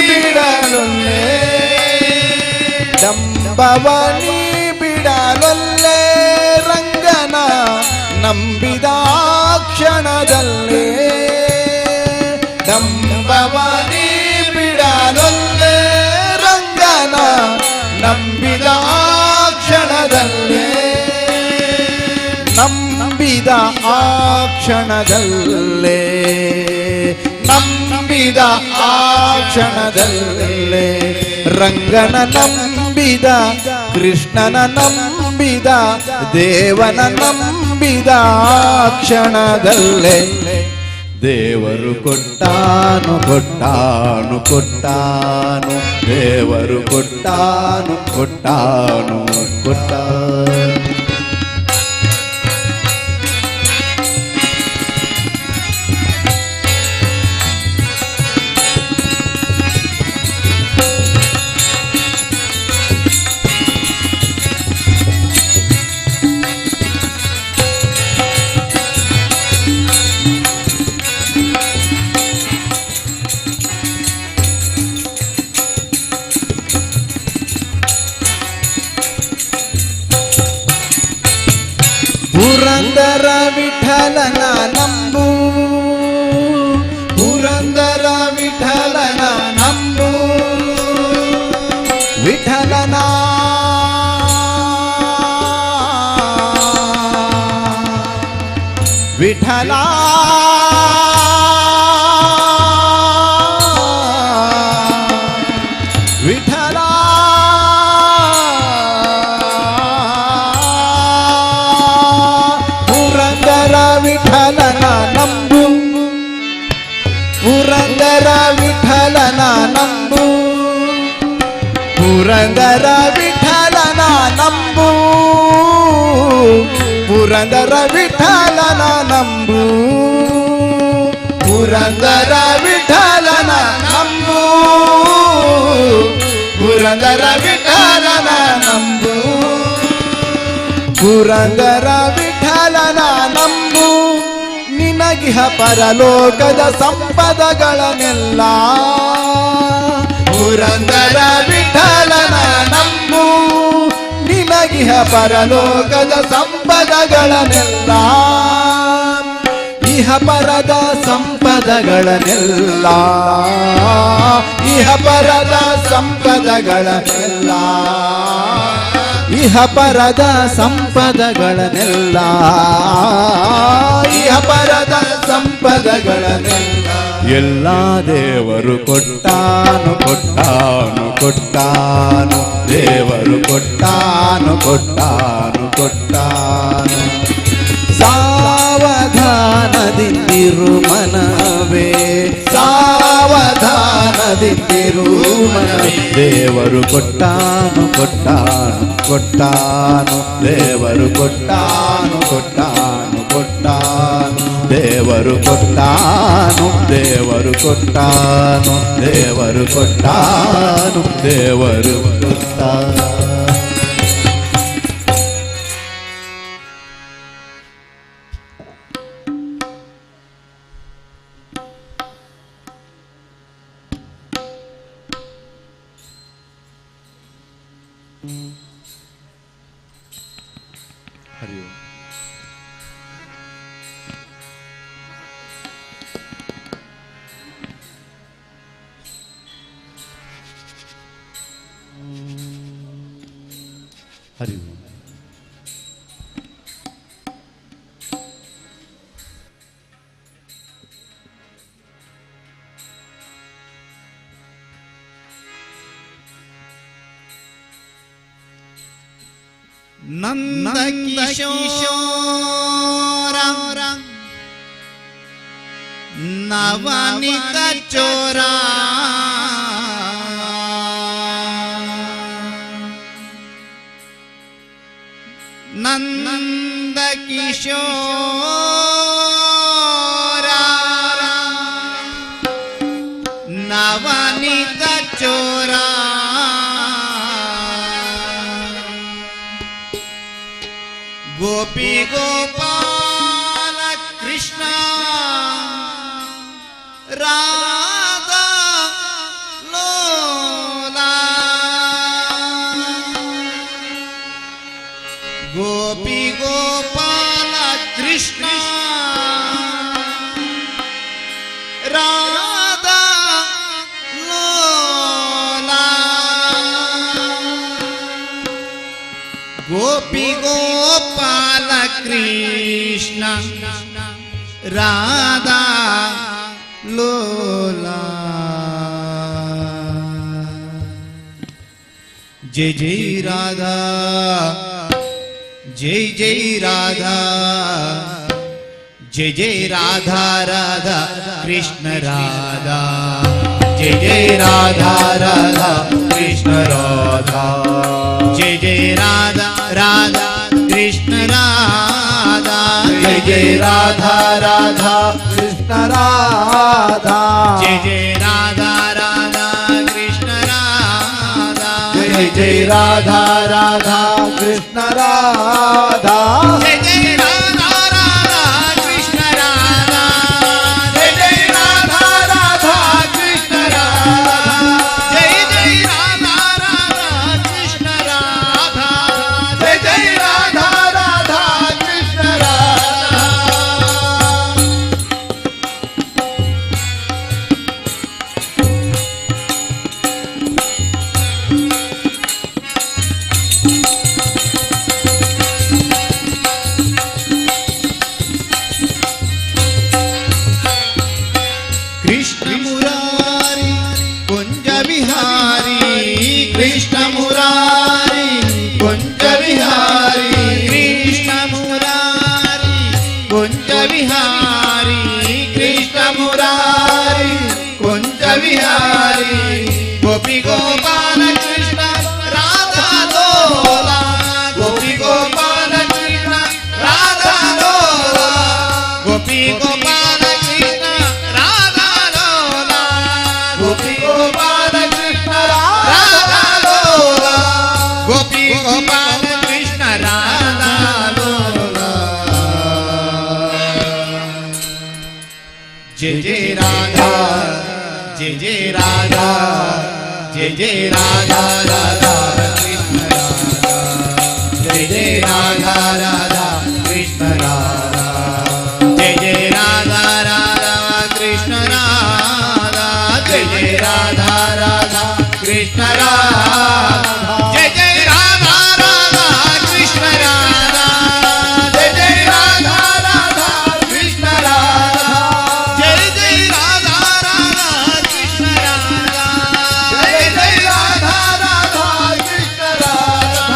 ಬಿಡಲೊಲ್ಲೆ ಡಂಬವನಿ ಬಿಡಲೊಲ್ಲೆ ರಂಗನ ನಂಬಿದ ಕ್ಷಣದಲ್ಲೇ ಡಂಬವನಿ ಬಿಡಲೊಲ್ಲೆ ರಂಗನ ನಂಬಿದ ಕ್ಷಣದಲ್ಲೇ ನಂಬಿದ ಆ ಕ್ಷಣದಲ್ಲೇ ನಂಬಿದ ಆ ಕ್ಷಣದಲ್ಲೇ ರಂಗನ ನಂಬಿದ ಕೃಷ್ಣನ ನಂಬಿದ ದೇವನ ನಂಬಿದ ಆ ಕ್ಷಣದಲ್ಲೇ ದೇವರು ಕೊಟ್ಟಾನು ಕೊಟ್ಟಾನು ಕೊಟ್ಟಾನು ದೇವರು ಕೊಟ್ಟಾನು ಕೊಟ್ಟಾನು ಕೊಟ್ಟಾನು ಪುರಂದರ ವಿಠಲನ ನಂಬು ಪುರಂದರ ವಿಠಲನ ನಂಬು ವಿಠಲನ ವಿಠಲ ವಿಠಲ ಪುರಂದರ ವಿಠಲನ ನಂಬು ಪುರಂದರ ವಿಠಲನ ನಂಬು ಪುರಂದರ ವಿಠಲನ ನಂಬು ಪುರಂದರ ವಿಠಲನ ನಂಬು ಪುರಂದರ ವಿಠಲನ ನಂಬು ಪುರಂದರ ವಿಠಲನ ನಂಬು ಪುರಂದರ ವಿಠಲನ ನಂಬು ನಿನಗಿಹ ಪರಲೋಕದ ಸಂಪದಗಳನ್ನೆಲ್ಲ ಪುರಂದರ ವಿಠಲನ ನಂಬು ನಿನಗಿಹ ಪರಲೋಕದ ಸಂಪದಗಳನ್ನೆಲ್ಲ ಇಹ ಪರದ ಸಂಪದಗಳನ್ನೆಲ್ಲ ಇಹ ಪರದ ಸಂಪದಗಳನ್ನೆಲ್ಲ ಇಹ ಪರದ ಸಂಪದಗಳನ್ನೆಲ್ಲ ಇಹ ಪರದ ಸಂಪದಗಳನ್ನೆಲ್ಲ ಎಲ್ಲ ದೇವರು ಕೊಟ್ಟಾನು ಕೊಟ್ಟಾನು ಕೊಟ್ಟಾನು ದೇವರು ಕೊಟ್ಟಾನು ಕೊಟ್ಟಾನು ಕೊಟ್ಟಾನು ಸಾವಧಾನದಿಂದಿರು ಮನವೇ ಸಾವಧಾನದಿಂದಿರು ಮನವೇ ದೇವರು ಕೊಟ್ಟಾನು ಕೊಟ್ಟಾನು ಕೊಟ್ಟಾನು ದೇವರು ಕೊಟ್ಟಾನು ಕೊಟ್ಟಾನು ಕೊಟ್ಟಾನು ದೇವರು ಕೊಟ್ಟಾನು ದೇವರು ಕೊಟ್ಟಾನು ದೇವರು ಕೊಟ್ಟಾನು ದೇವರು ಕೊಟ್ಟಾನು ಹರಿ ಓಂ. ಹರಿ ಓಂ. ನಂದ ಕಿಶೋರ ನವನಿತ ಚೋರ ನಂದ ಕಿಶೋರ ನವನಿತ ಚೋರ ಗೋಪಿ ಗೋಪಾಲ ಕೃಷ್ಣ ರಾಧಾ ಲೋಲ ಗೋಪಿ ಗೋಪಾಲ ಕೃಷ್ಣ ರಾಧಾ ಲೋಲ ಗೋಪಿ ಗೋಪಾಲ ಕೃಷ್ಣ ರಾಧಾ ಲೋಲಾ जय जय राधा जय जय राधा जय जय राधा राधा कृष्ण राधा जय जय राधा राधा कृष्ण राधा जय जय राधा राधा कृष्ण राधा जय जय राधा राधा कृष्ण राधा जय जय राधा राधा कृष्ण राधा जय जय राधा राधा कृष्ण राधा जय जय राधा राधा कृष्ण राधा जय जय राधा राधा कृष्ण राधा जय जय राधा राधा कृष्ण राधा जय जय राधा राधा कृष्ण राधा कृष्ण मुरारी कुंज विहारी कृष्ण मुरारी कुंज विहारी कृष्ण मुरारी कुंज विहारी कृष्ण मुरारी कुंज विहारी गोपी गोपाल कृष्ण राधा लोला गोपी गोपाल कृष्ण राधा लोला गोपी गोपाल कृष्ण राधा लोला गोपी गोपाल कृष्ण राधा लोला गोपी गोपाल कृष्ण राधा लोला जय जय राधा जय जय राधा जय जय राधा राधा कृष्ण राधा जय जय राधा राधा कृष्ण राधा जय जय राधा राधा कृष्ण राधा जय जय राधा राधा कृष्ण राधा जय जय राधा राधा कृष्ण राधा जय जय राधा राधा कृष्ण राधा जय जय राधा राधा कृष्ण राधा जय जय राधा राधा कृष्ण राधा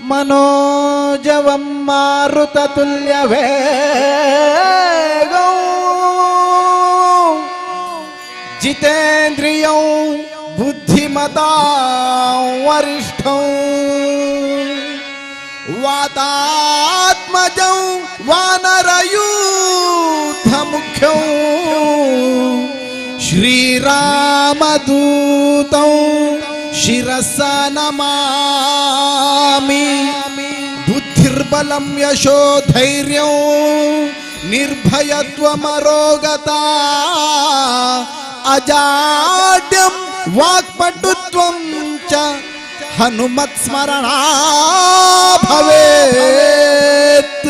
मनोजवं मारुततुल्यवेगौ जितेन्द्रियौ बुद्धिमतां वरिष्ठौ वातात्मजौ वानरयूथमुख्यौ श्रीरामदूतौ शिरसा नमामि बुद्धिर्बलं यशो धैर्यं निर्भयत्वमरोगता अजाड्यं वाक्पटुत्वं च हनुमत्स्मरणा भवेत्।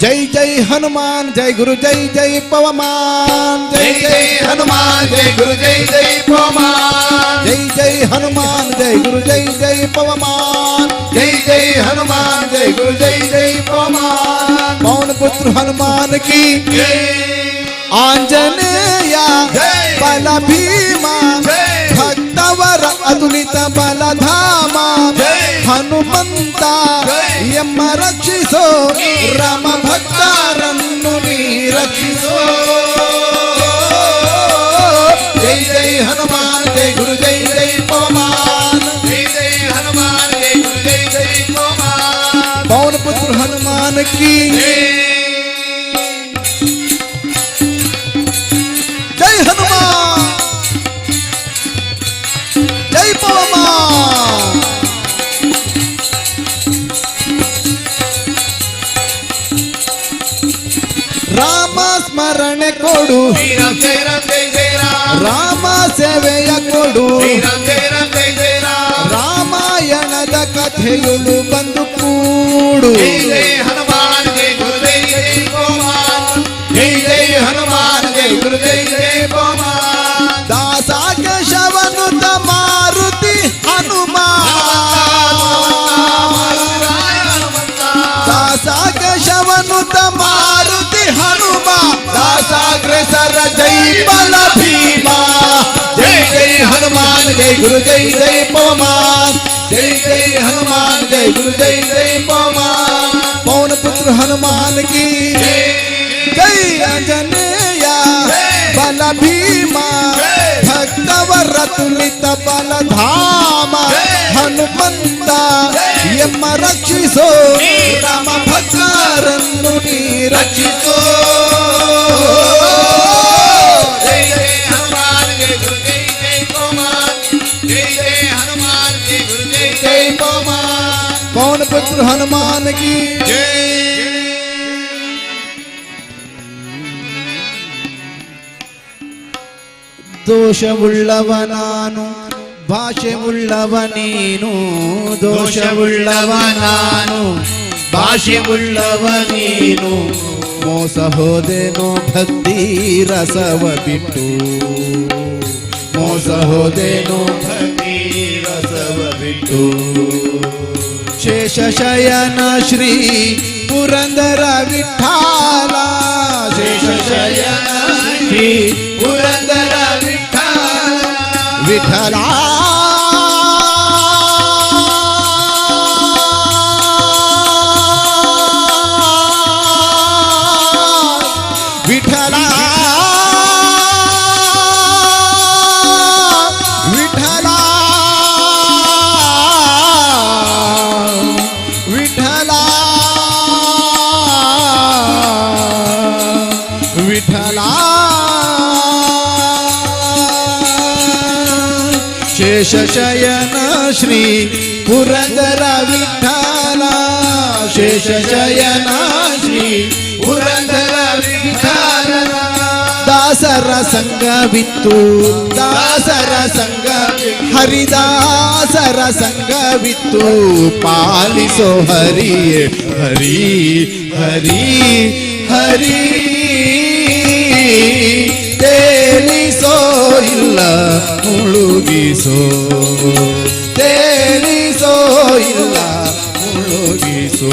जय जय हनुमान जय गुरु जय जय पवमान जय जय हनुमान जय गुरु जय जय पवमान जय जय हनुमान जय गुरु जय जय पवमान जय जय हनुमान जय गुरु जय जय पवमान। पवन पुत्र हनुमान की आंजनेया बल भीमा भक्तवर अतुलित बलधामा हनुमंता यम रक्षिसो राम भक्तारನ್ನು ನೀ रक्षिसो। जय जय हनुमान जय गुरु जय जय पवमान जय जय हनुमान जय गुरु जय जय पवमान। पवन पुत्र हनुमान की जय हनुमान जय पवमान। ರಾಮ ಸ್ಮರಣೆ ಕೊಡು ರಾಮ ಸೇವೆಯ ಕೊಡು ರಾಮಾಯಣದ ಕಥೆಗಳು ಬಂದು ಕೂಡು ಹನುಮಾನ್ ಜಯ ಗುರು ಜಯ ಜಯ ಪವಮಾನ್ ಜಯ ಜಯ ಹನುಮಾನ್ ಜಯ ಗುರು ಜಯ ಜಯ ಪವಮಾನ್। ದಾಸ ಕೇಶವನುತ ಮಾರುತಿ ಹನುಮಾನ್ ದಾಸ ಕೇಶವನುತ ಮಾರುತಿ ಹನುಮ ದಾಸಾಗ್ರಸರ ಜೈ ಬಲ ಭೀಮಾ जय जय हनुमान जय गुरु जय जय पवमान जय जय हनुमान जय गुरु जय जय पवमान। पवन पुत्र हनुमान की जय अंजनेया बल भीमा भक्तवर तुलित बलधामा हनुमंत यम रक्षिसो राम भक्तारನ್ನು ನೀ रक्षिसो। जय जय हनुमान जय गुरु जय जय पवमान जय जय हनुमान जय गुरु जय जय पवमान। पवन पुत्र हनुमान की जय। ದೋಷವುಳ್ಳವ ನಾನು ಭಾಷೆವುಳ್ಳವ ನೀನು ದೋಷವುಳ್ಳವ ನಾನು ಭಾಷೆವುಳ್ಳವ ನೀನು ಮೋಸ ಹೋದೆನೋ ಭಕ್ತಿ ರಸವ ಬಿಟ್ಟು ಮೋಸ ಹೋದೆನೋ ಭಕ್ತಿ ರಸವ ಬಿಟ್ಟು ಶೇಷ ಶಯನ ಶ್ರೀ ಪುರಂದರ ವಿಠಾಲ ಶೇಷ ಶಯನ ಶ್ರೀ ಪುರಂದರ ವಿಠಾಲ ವಿಠಲ ವಿಠಲ ವಿಠಲ ವಿಠಲ ವಿಠಲ ಶೇಷ ಶಯನ ಶ್ರೀ ಪುರಂದರ ವಿಠಲ ಶೇಷ ಶಯನ ಶ್ರೀ ಪುರಂದರ ವಿಠಲ ದಾಸರ ಸಂಗವಿತ್ತು ದಾಸರ ಸಂಗ ಹರಿದಾಸರ ಸಂಗವಿತ್ತು ಪಾಲಿಸೋ ಹರಿಯೇ ಹರಿ ಹರಿ ಹರಿ ತೇಲಿಸೋ ಇಲ್ಲ ಮುಳುಗಿಸೋ ತೇಲಿಸೋ ಇಲ್ಲ ಮುಳುಗಿಸೋ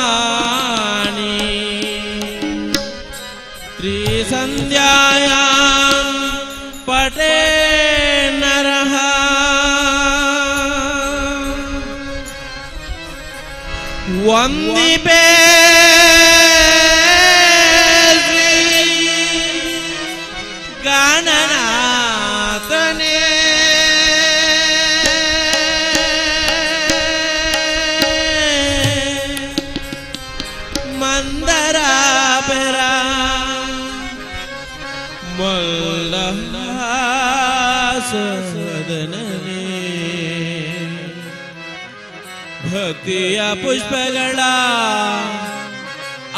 ಸಂಧ್ಯಾಯಾಂ ಪಟೇ ನರಃ ವಂದಿಪೇ ಗಣನಾಥನೇ ಮಂದರಾಪರ ಮಲ್ಲಹಾಸದನನೇ ಭಕ್ತಿಯ ಪುಷ್ಪಗಳ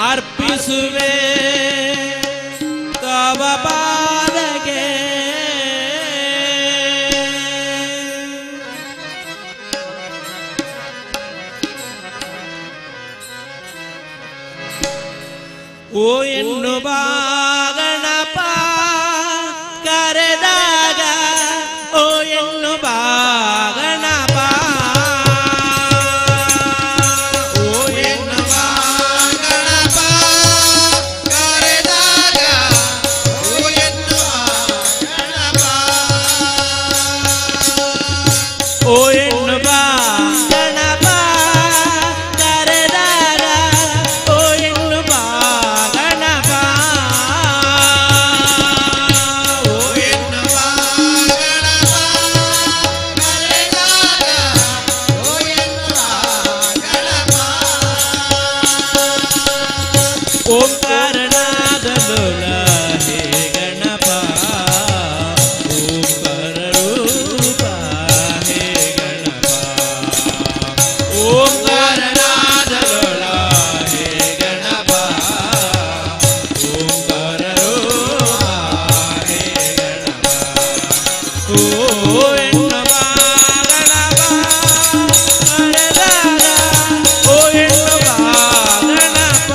ಅರ್ಪಿಸುವೆ ತವ ಪಾದಕ್ಕೆ ಓ ಎನ್ನುವ ಗಣಪ ಕರೆದಾಗ ಓ ಎನ್ನುವ ಗಣಪ ಓ ಎನ್ನುವ ಗಣಪ ಕರೆದಾಗ ಓ ಎನ್ನುವ ಗಣಪ ಓ ಎನ್ನುವ ಗಣಪ ಕರೆದಾಗ ಓ ಎನ್ನುವ ಗಣಪ ಓ ಎನ್ನುವ ಗಣಪ ಕರೆದಾಗ ಓ ಎನ್ನುವ ಗಣಪ ಓಂಕಾರನಾದ ಲೋಲ ಹೇ ಗಣಪ ಓಂಕಾರ ರೂಪ ಹೇ ಗಣಪ ಓಂಕಾರನಾದ ಲೋಲ ಹೇ ಗಣಪ ಓಂಕಾರ ರೂಪ ಹೇ ಗಣಪ ಓ ಎನ್ನುವ ಗಣಪ ಕರೆದಾಗ ಓ ಎನ್ನುವ ಗಣಪ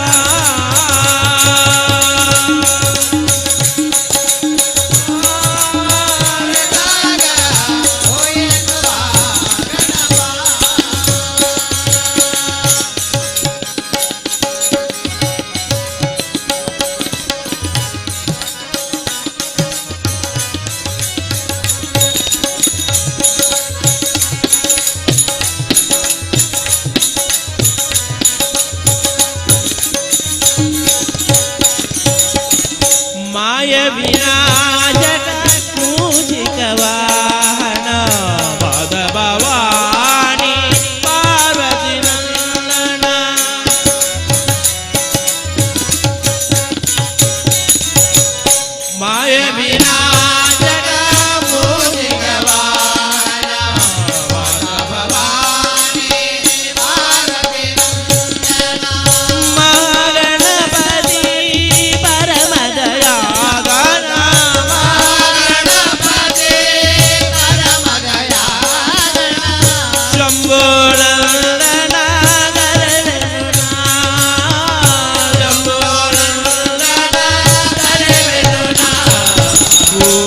ಮಾಯ ವಿನಾಶಕ ಮೂಷಿಕ ವಾಹನ ಪಾದ ಭವಾನಿ ಪಾರ್ವತಿ ನಂದನ ಮಾಯ ವಿನಾಶಕ ಮೂಷಿಕ ವಾಹನ ಪಾದ ಭವಾನಿ ಮಹಾಗಣಪತಿ ಪರಮ ದಯಾಗಣ ಶಂಭೋ ನಂದನ ಗರವೆನುನ ಶಂಭೋ ನಂದನ ಗರವೆನುನ ಓ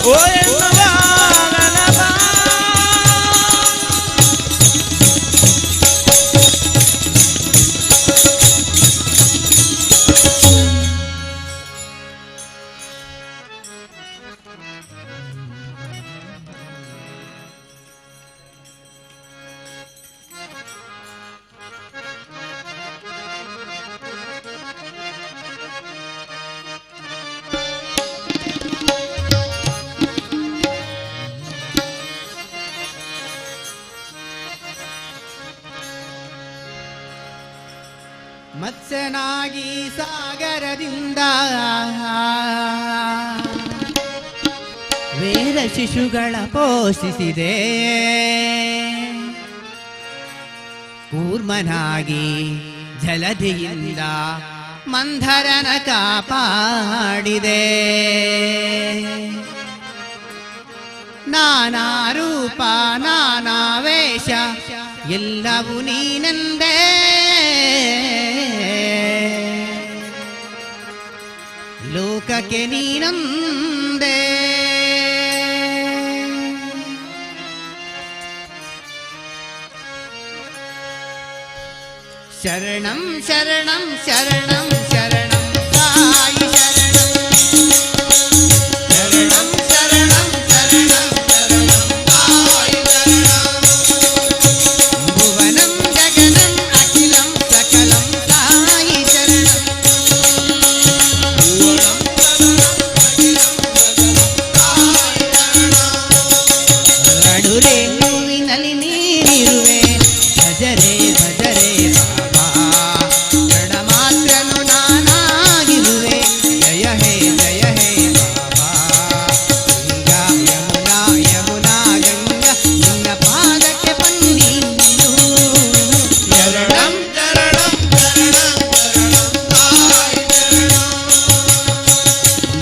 ಓ ಎನ್ನುವ ಗಣಪ ಮತ್ಸ್ಯನಾಗಿ ಸಾಗರದಿಂದ ವೇದ ಶಿಶುಗಳ ಪೋಷಿಸಿದೆ ಕೂರ್ಮನಾಗಿ ಜಲಧಿಯಿಂದ ಮಂಧರನ ಕಾಪಾಡಿದೆ ನಾನಾ ರೂಪ ನಾನಾ ವೇಷ ಎಲ್ಲವೂ ನೀನೆಂದೇ ಲೋಕಕ್ಕೆ ನೀನಂದೇ ಶರಣಂ ಶರಣಂ ಶರಣಂ ಶರಣಂ ಸಾಯಿ ಶರಣಂ ಶರಣಂ ಶರಣಂ ಶರಣಂ ಶರಣಂ ಸಾಯಿ ಶರಣಂ ಭುವನಂ ಗಗನಂ ಅಖಿಲಂ ಸಕಲಂ ಸಾಯಿ ಶರಣಂ ಅಡುರೆ ಹೂವಿನಲ್ಲಿ ನೀರಿರುವೆ ಭಜರೆ ಭಜರೆ ಬಾಬಾ ಕಡ ಮಾತ್ರನು ನಾನಾಗಿರುವೆ ಜಯ ಹೇ ಬಾಬಾ ಗಂಗಾ ಯಮುನಾ ಯಮುನಾ ಗಂಗಾ ನಿನ್ನ ಪಾದಕ್ಕೆ ಪನ್ನೀರು ಶರಣಂ ಶರಣಂ ಶರಣಂ ಶರಣಂ ಸಾಯಿ ಶರಣಂ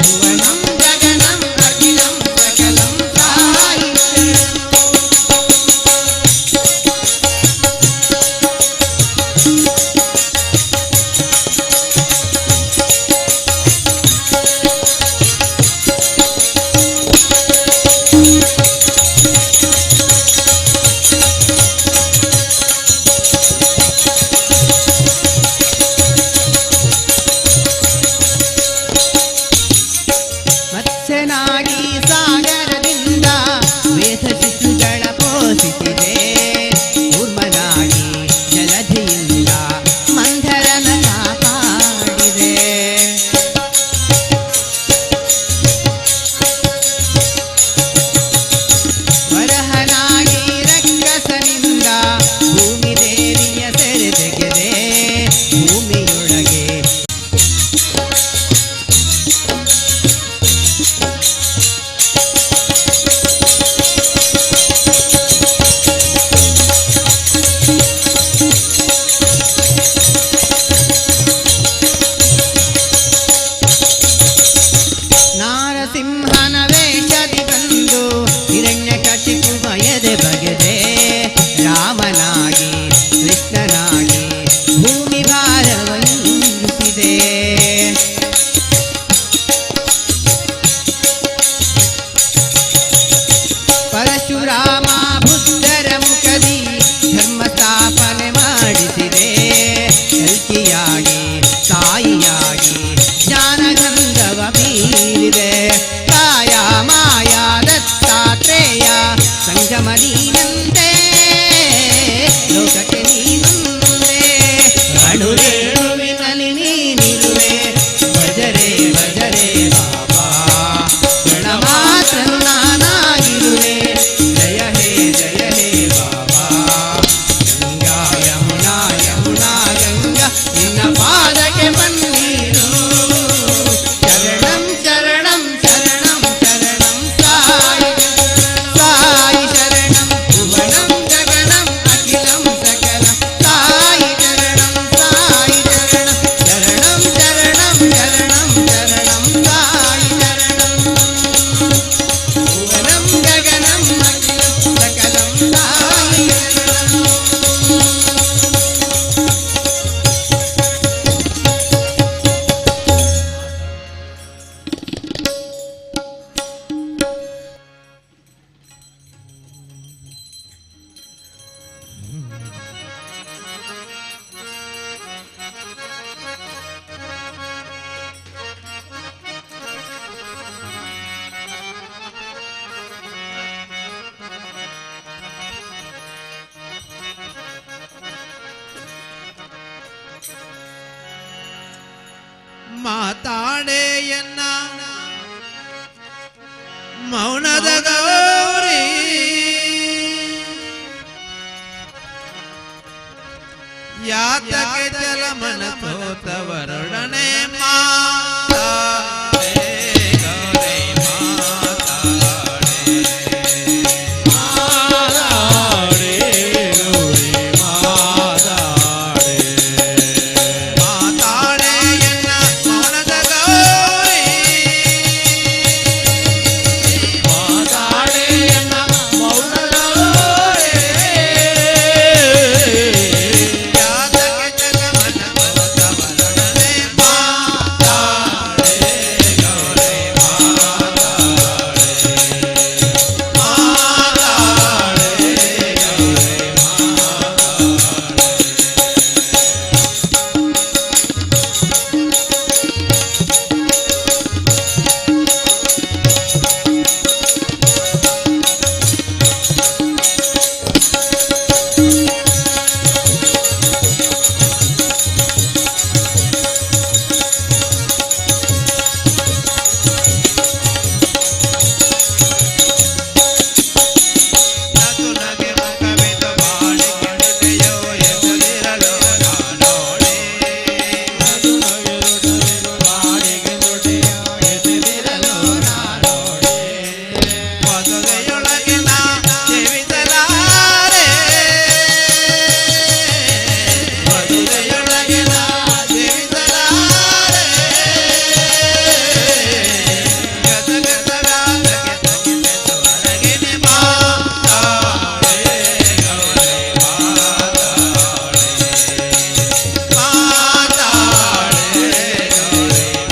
ಭುವನಂ ಗಗನಂ ಅಖಿಲಂ ಸಕಲಂ ಸಾಯಿ ಶರಣಂ ಮತ್ಸ್ಯನಾಗಿ ಸಾಗರದಿಂದ ವೇದ ಶಿಶುಗಳ ಪೋಷಿಸಿದೆ ಕೂರ್ಮನಾಗಿ ಜಲಧಿಯಿಂದ ಮಂಧರನ ಕಾಪಾಡಿದೆ ವರಹನಾಗಿ ರಕ್ಕಸನಿಂದ ಭೂಮಿ ದೇವಿಯ ಸೆರೆ ತೆಗೆದೆ ಭೂಮಿಯೊಳಗೆ ನಾರಸಿಂಹನ ವೇಷದಿ ಬಂದು ಹಿರಣ್ಯಕಶಿಪುವ ಎದೆ ಬಗೆದೆ ರಾಮನಾಗಿ ಕೃಷ್ಣನಾಗಿ ಭೂಮಿ ಭಾರವಹಿಸಿದೆ ಪರಶುರಾಮ ಬುದ್ಧರ ಮುಖದಿ ಧರ್ಮ ಸ್ಥಾಪನೆ ಮಾಡಿಸಿದೆ ಕಲ್ಕಿಯಾಗಿ ತಾಯಿಯಾಗಿ ಜ್ಞಾನಗಂಧವ ಬೀರಿದೆ ಕಾಯ ಮಾಯ ದತ್ತಾತ್ರೇಯ ಸಂಗಮ ನೀನಂತೆ ಮಾತಾಡೆಯನ್ನ ಮೌನದ ಗೌರಿ ಯಾತಕ್ಕೆ ಜಲಮನ ತೋತವರೊಡನೆ ಮಾತಾಡೆ ಗೌರಿ ಮಾತಾಡೆ ಮಾತಾಡೆಯನ್ನ ಮೌನದ ಗೌರಿ ಯಾತಕ್ಕೆ ಜಲಮನ ತೋತವರೊಡನೆ ಮಾತಾಡೆ ಗೌರಿ ನಗೆ ಮುಖವಿದು ಬಾಳಿಕೆಂದುದೆಯೋ ಎದುರಿರಲು ನಾನೋಡೆ ಮದುವೆಯೊಳಗಿನ ಜೀವಿಸಲಾರೆ ಮದುವೆಯೊಳಗಿನ ಜೀವಿಸಲಾರೆ ಗದಗದವಾದಗೆ ತಗಿದೆದು ಹೊರಗಿನ ಮಾತಾಡೆ ಗೌರಿ ಮಾತಾಡೆ ಗೌರಿ ಮಾತಾಡೆ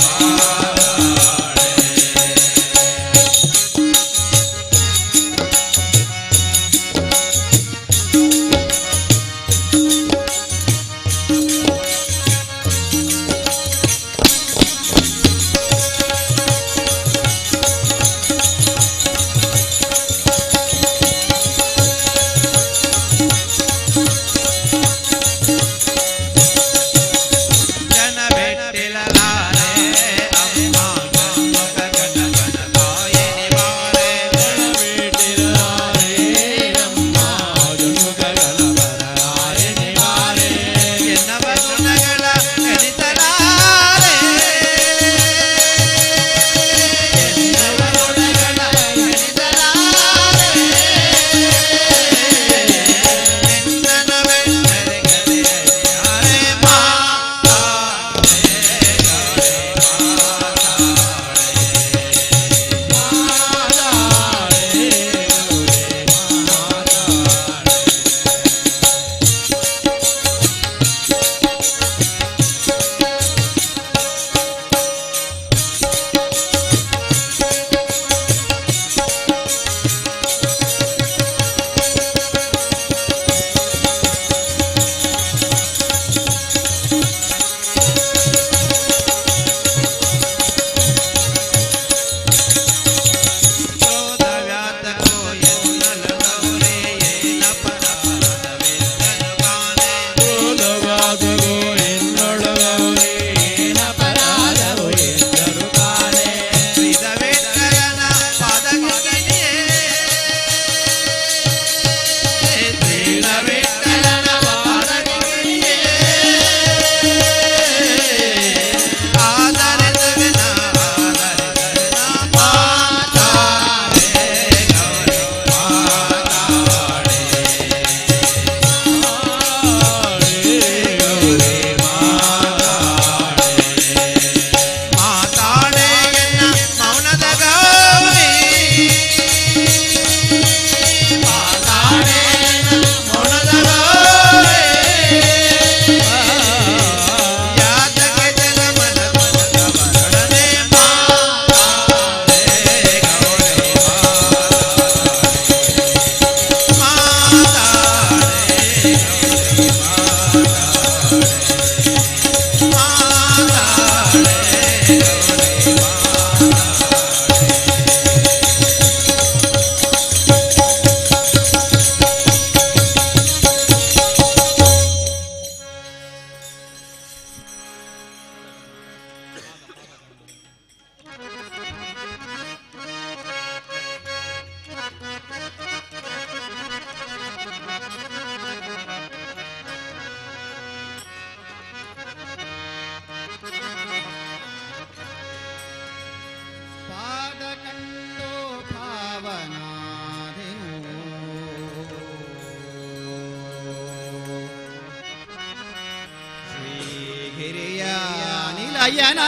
ನಿಲಯನ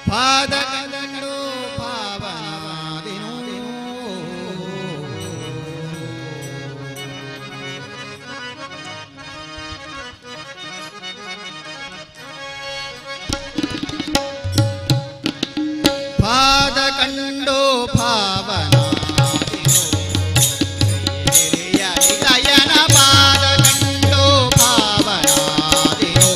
ಪಾದಕಂಡು ಪಾವನಾದಿನು ಪಾದಕಂಡು ಪಾವನಾದಿನು ನಿಲಯನ ಪಾದಕಂಡು ಪಾವನಾದಿನು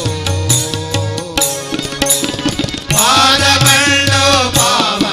ಪಾದಕಂಡು ಪಾವನಾದಿನು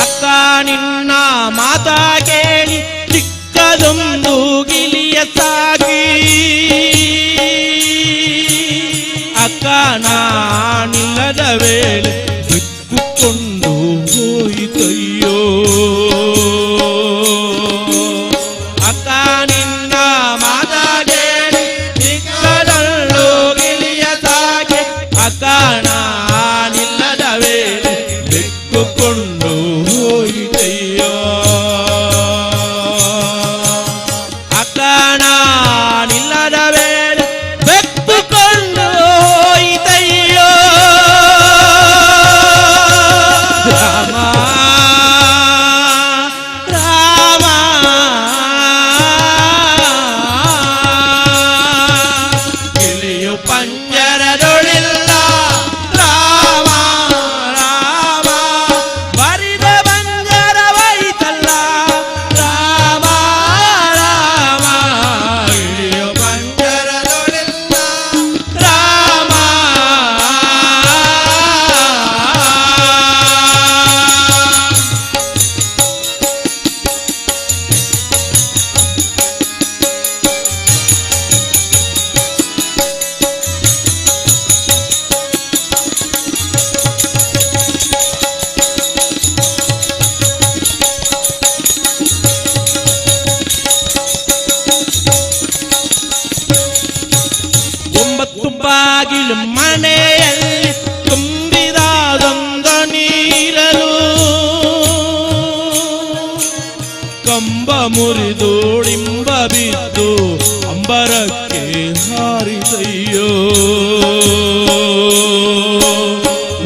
ಅಕ್ಕ ನಿನ್ನ ಮಾತ ಕೇಳಿ ಚಿಕ್ಕದೊಂದು ಗಿಲಿಯ ಸಾಗಿ ಅಕ್ಕ ನಾನಿಲ್ಲದ ವೇಳೆ ಬಿಕ್ಕುಕೊಂಡು ಹೋಯಿತಯ್ಯೋ ಅಕ್ಕ ನಿನ್ನ ಮಾತ ಕೇಳಿ ಚಿಕ್ಕದೊಂದು ಗಿಲಿಯ ಸಾಗಿ ಅಕ್ಕ ನಾನಿಲ್ಲದ ವೇಳೆ ಬಿಕ್ಕುಕೊಂಡು ಹೋಯಿತಯ್ಯೋ ಅಕ್ಕ ನಾನಿಲ್ಲದ ವೇಳೆ ಬೆಕ್ಕುಕೊಂಡು ಹೋಯಿತಯ್ಯೋ ರಾಮ ರಾಮ ಗಿಳಿಯು ಪಂಜರದೊಳಿಲ್ಲ ರಾಮ ರಾಮ ಬರಿದ ಬಂಜರವೈತಲ್ಲ ರಾಮ ರಾಮ ಗಿಳಿಯು ಪಂಜರದೊಳಿಲ್ಲ ರಾಮ ಒಂಬತ್ತು ಬಾಗಿಲು ಮನೆಯಲ್ಲಿ ತುಂಬಿದಾದೊಂದ ನೀರಲು ಕಂಬ ಮುರಿದೋಡಿಂಬ ಬಿದ್ದು ಅಂಬರಕ್ಕೆ ಹಾರಿದಯ್ಯೋ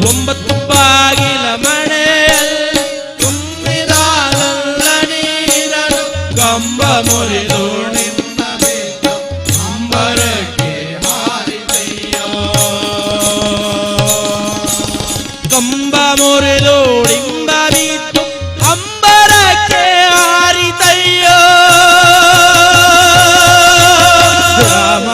ಒಂಬತ್ತು ಬಾಗಿಲ ಮನೆಯಲ್ಲಿ ತುಂಬಿದಾದೊಂದ ನೀರಲು ಕಂಬ ಮುರಿದೋಡಿಂಬ ಬಿದ್ದು ಅಂಬರಕ್ಕೆ ಕಂಬ ಮುರಿದೋಡಿಂಬ ಬಿದ್ದು ಅಂಬರಕ್ಕೆ ಹಾರಿತಯ್ಯೋ ರಾಮ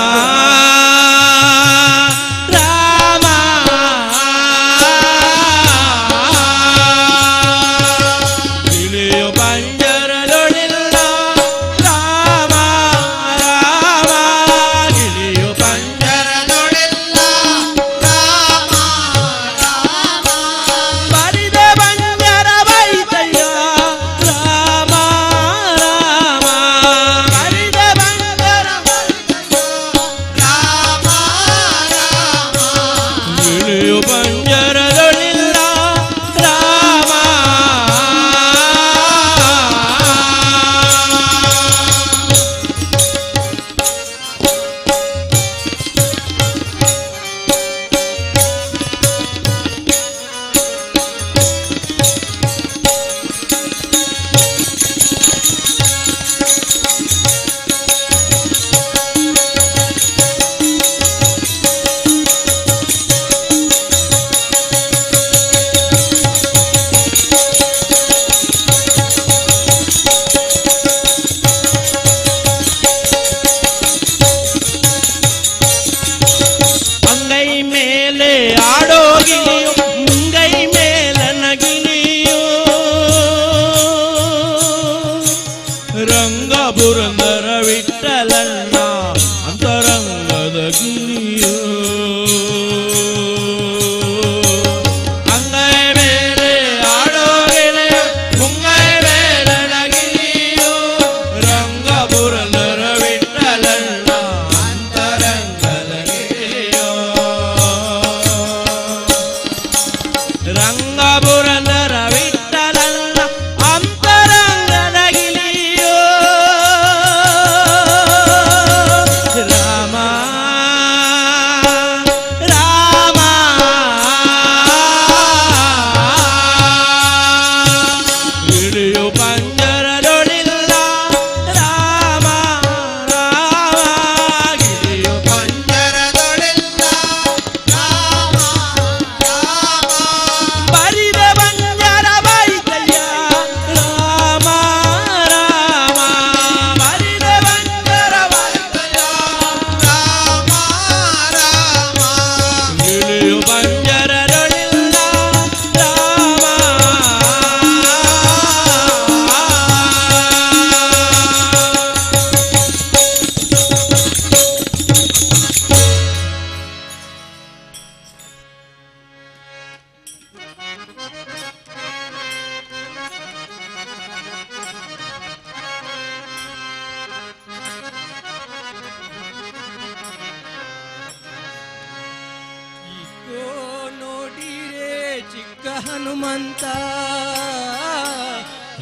ಹನುಮಂತ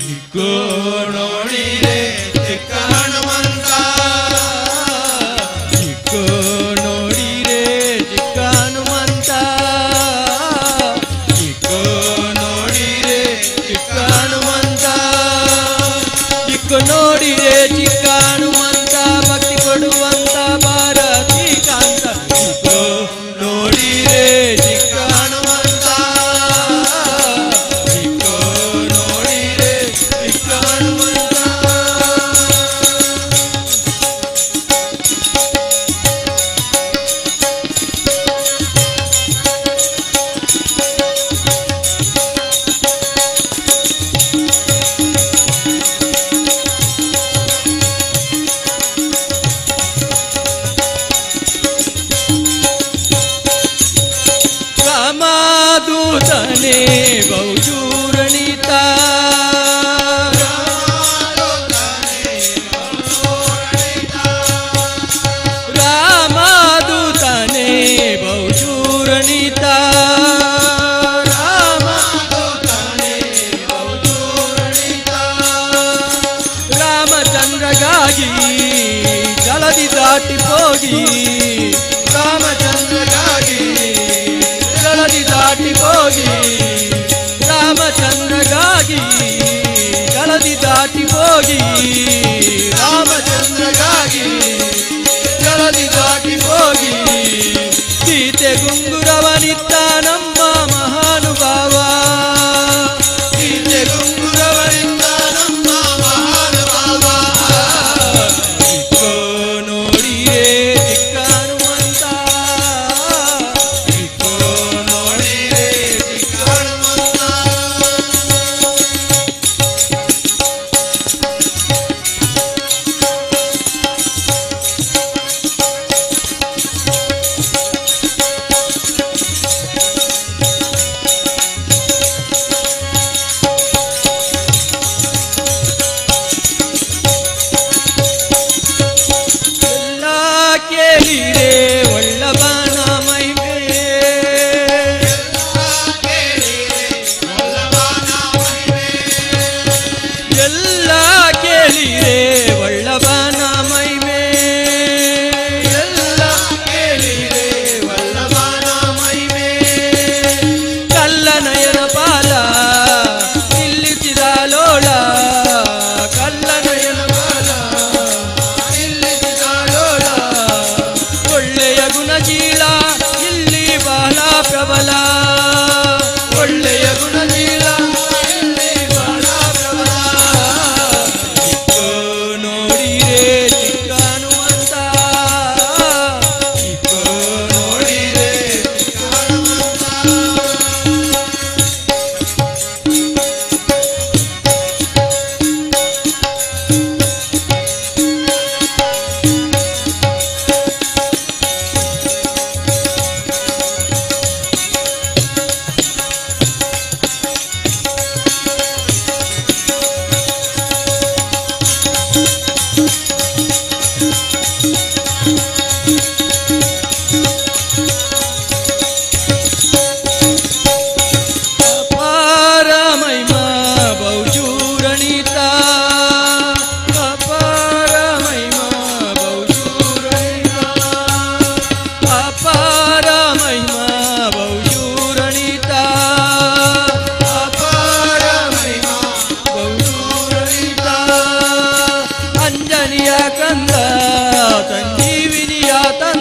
ಇಕ್ಕೋ ನೋಡಿರೆ ಚಿಕ್ಕ ಹನುಮಂತ ಇಕ್ಕೋ ನೋಡಿರೆ ಚಿಕ್ಕ ಹನುಮಂತ ಇಕ್ಕೋ ನೋಡಿರೆ ಚಿಕ್ಕ ಹನುಮಂತ ಇಕ್ಕೋ ನೋಡಿರೆ ಚಿಕ್ಕ ಹನುಮಂತ ಭಕ್ತಿ ಕೊಡುವಂತ ಭಾರತಿ ಕಾಂತ ಇಕ್ಕೋ ನೋಡಿರೆ ಚಿಕ್ಕ ಹನುಮಂತ ಇಕ್ಕೋ ನೋಡಿರೆ ಚಿಕ್ಕ ಹನುಮಂತ ರಾಮದೂತನೇ ಬಹುಚೂರಣಿತ ರಾಮದೂತನೇ ಬಹುಚೂರಣಿತ ರಾಮಚಂದ್ರಗಾಗಿ ಜಲದಿ ದಾಟಿ ಹೋಗಿ ರಾಮಚಂದ್ರಗಾಗಿ ಜಲದಿ ದಾಟಿ ಹೋಗಿ ರಾಮಚಂದ್ರಗಾಗಿ ಜಲದಿ ದಾಟಿ ಹೋಗಿ ರಾಮಚಂದ್ರಗಾಗಿ ಜಲದಿ ದಾಟಿ ಹೋಗಿ ಗೀತೆ ಗುಂಗುರವನಿತ್ತ ನಮ್ಮ ಮಹಾನುಭಾವ ಗೀತೆ ಗುಂಗುರವನಿತ್ತ ನಮ್ಮ ಮಹಾನುಭಾವ ಇಕ್ಕೋ ನೋಡಿರೆ ಚಿಕ್ಕ ಹನುಮಂತ ಇಕ್ಕೋ ನೋಡಿರೆ ಚಿಕ್ಕ ಹನುಮಂತ ಎಲ್ಲ ಕೇಳಿರೆ ಒಳ್ಳಬನ ಮೈಮೆ ಎಲ್ಲ ಕೇಳಿರೆ ಒಳ್ಳಬನ ಮೈಮೆ ಎಲ್ಲ ಕೇಳಿರೆ ಒಳ್ಳಬನ ಮೈಮೆ ಕಲ್ಲನಯನ ಪಾಲ ನಿಲ್ಲಿಸಿದ ಲೋಳ ಕಲ್ಲನಯನ ಪಾಲ ನಿಲ್ಲಿಸಿದ ಲೋಳ ಒಳ್ಳೆಯ ಗುಣಶೀಲ ಇಲ್ಲಿ ಬಹಳ ಪ್ರಬಲ ಒಳ್ಳೆಯ ಗುಣಶೀಲ ಇಲ್ಲಿ ಬಹಳ ಪ್ರಬಲ ಇಕ್ಕೋ ನೋಡಿರೆ ಚಿಕ್ಕ ಹನುಮಂತ ಇಕ್ಕೋ ನೋಡಿರೆ ಚಿಕ್ಕ ಹನುಮಂತ ಅಪಾರ ಮಹಿಮಾ ಬಹುಚೂರಣಿತ ಅಪಾರ ಮಹಿಮಾ ಬಹುಚೂರಣಿತ ಅಪಾರ ಮಹಿಮಾ ಬಹುಚೂರಣಿತ ಅಪಾರ ಮಹಿಮಾ ಬಹುಚೂರಣಿತ ಅಂಜನಿಯ ಕಂದ ಸಂಜೀವಿನಿಯ ತಂದ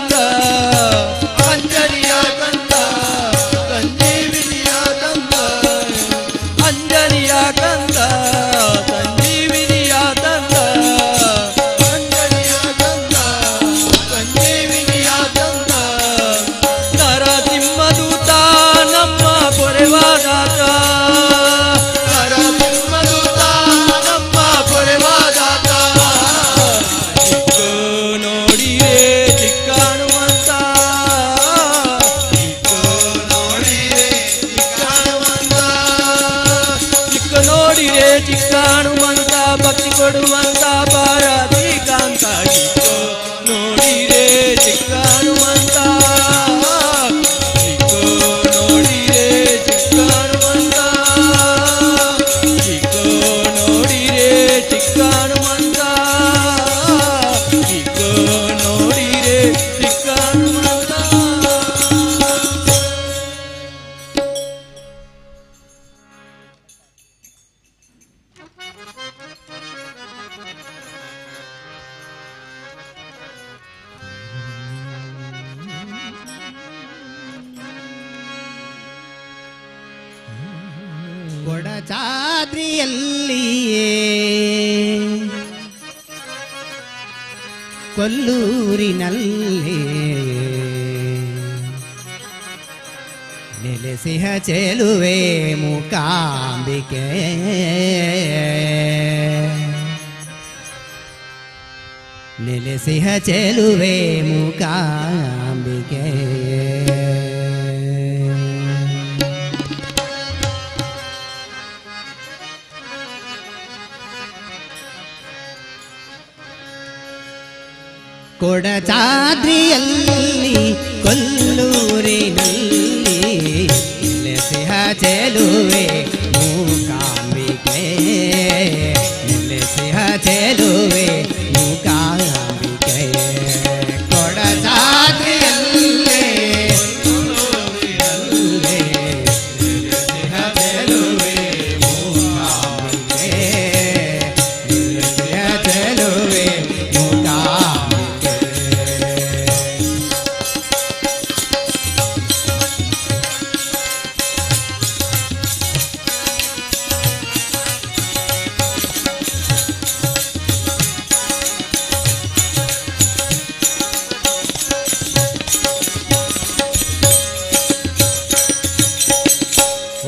ಕೊಡಚಾದ್ರಿಯಲ್ಲಿಯೇ ಕೊಲ್ಲೂರಿನಲ್ಲಿ ನೆಲೆಸಿಹ ಚೆಲುವೆ ಮೂಕಾಂಬಿಕೆ ನೆಲೆಸಿಹ ಚೆಲುವೆ ಮೂಕಾಂಬಿಕೆ ಕೊಡಚಾದ್ರಿಯಲ್ಲಿ ಕೊಲ್ಲೂರಿನಲ್ಲಿ ನೆಲೆಸಿಹ ಚೆಲುವೆ ಮೂಕಾಂಬಿಕೆ ನೆಲೆಸಿಹ ಚೆಲುವೆ ಮೂಕಾಂಬಿಕೆ ಕೊಡಚಾದ್ರಿಯಲ್ಲಿ ನೆಲೆಸಿಹ ಚೆಲುವೆ ಮೂಕಾಂಬಿಕೆ ನೆಲೆಸಿಹ ಚೆಲುವೆ ಮೂಕಾಂಬಿಕೆ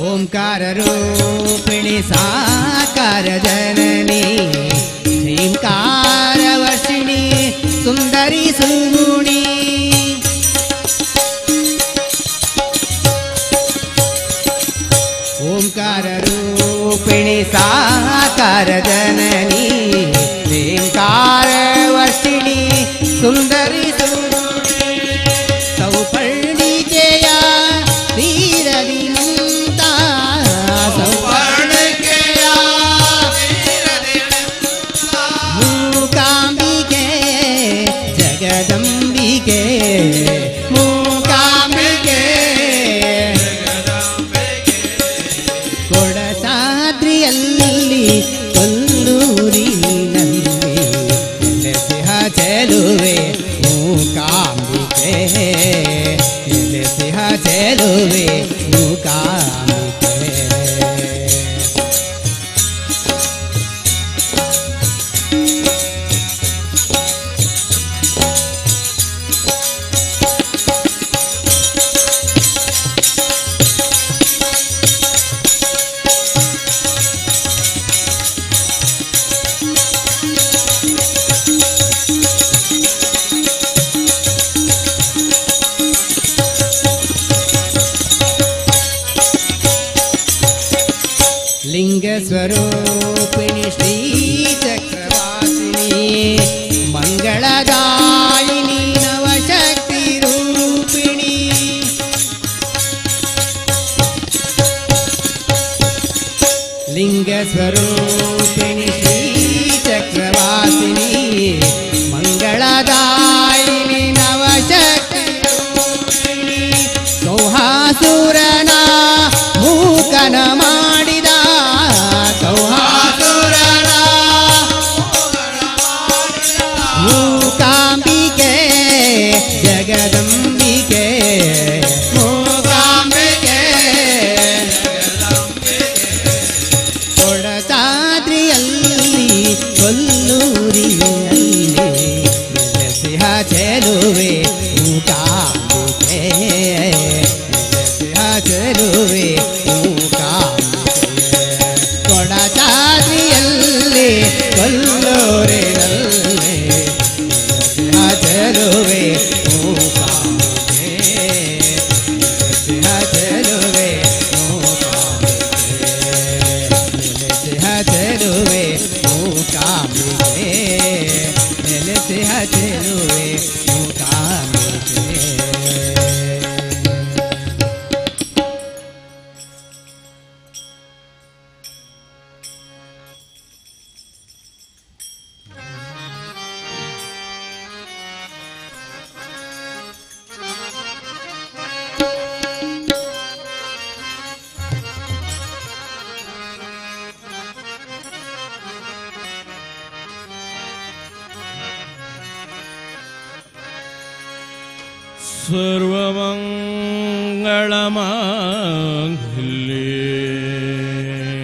ಓಂಕಾರ ರೂಪಿಣಿ ಸಾಕಾರ ಜನನಿ ಶ್ರೀಂಕಾರ ವರ್ಷಿಣಿ ಸುಂದರಿ ಸುಂಗುಣಿ ಓಂಕಾರ ರೂಪಿಣಿ ಸಾಕಾರ ಜನನಿ ಶ್ರೀಂಕಾರ ವರ್ಷಿಣಿ ಸುಂದರಿ ಸುಂಗುಣಿ ಸೌಪರ್ಣಿಕೆಯ ತೀರದಿ ನಿಂತ ಸೌಪರ್ಣಿಕೆಯ ಮೂಕಾಂಬಿಕೆ ಜಗದಂಬಿಕೆ ಮೂಕಾಂಬಿಕೆ ಕೊಡಚಾದ್ರಿಯಲ್ಲಿ ಕೊಲ್ಲೂರಿನಲ್ಲಿ ನೆಲೆಸಿಹ ಚೆಲುವೆ ಮೂಕಾಂಬಿಕೆ ನೆಲೆಸಿಹ ಚೆಲುವೆ ಮೂಕಾಂಬಿಕೆ ಲಿಂಗ ಸ್ವರೂಪಿಣಿ ಶ್ರೀ ಚಕ್ರವಾಸಿನಿ ಮಂಗಳದಾಯಿನಿ ನವಶಕ್ತಿ ರೂಪಿಣಿ ಲಿಂಗ ಸ್ವರೂಪಿಣಿ ಶ್ರೀ ಚಕ್ರವಾಸಿನಿ ಮಂಗಳದಾಯಿನಿ ನವಶಕ್ತಿ ರೂಪಿಣಿ ಸೌಹಾಸುರನ ಮೂಕನ ಮಾಡಿದ ಸೌಹಾಸುರನ ಮೂಕಾಂಬಿಕೆ ಜಗದಂಬಿಕೆ ಮೂಕಾಂಬಿಕೆ ಕೊಡಚಾದ್ರಿಯಲ್ಲಿ ಕೊಲ್ಲೂರಿನಲ್ಲಿ ನೆಲೆಸಿಹ ಚೆಲುವೆ ಮೂಕಾಂಬಿಕೆ ನೆಲೆಸಿಹ ಚೆಲುವೆ ಮೂಕಾಂಬಿಕೆ ಕೊಡಚಾದ್ರಿಯಲ್ಲಿ ಕೊಲ್ಲೂರಿನಲ್ಲಿ ನೆಲೆಸಿಹ ಚೆಲುವೆ ಮೂಕಾಂಬಿಕೆ ನೆಲೆಸಿಹ ಚೆಲುವೆ ಮೂಕಾಂಬಿಕೆ ನೆಲೆಸಿಹ ಚೆಲುವೆ ಮೂಕಾಂಬಿಕೆ ನೆಲೆಸಿಹ ಚೆಲುವೆ ಮೂಕಾಂಬಿಕೆ सर्वमङ्गलमाङ्गल्ये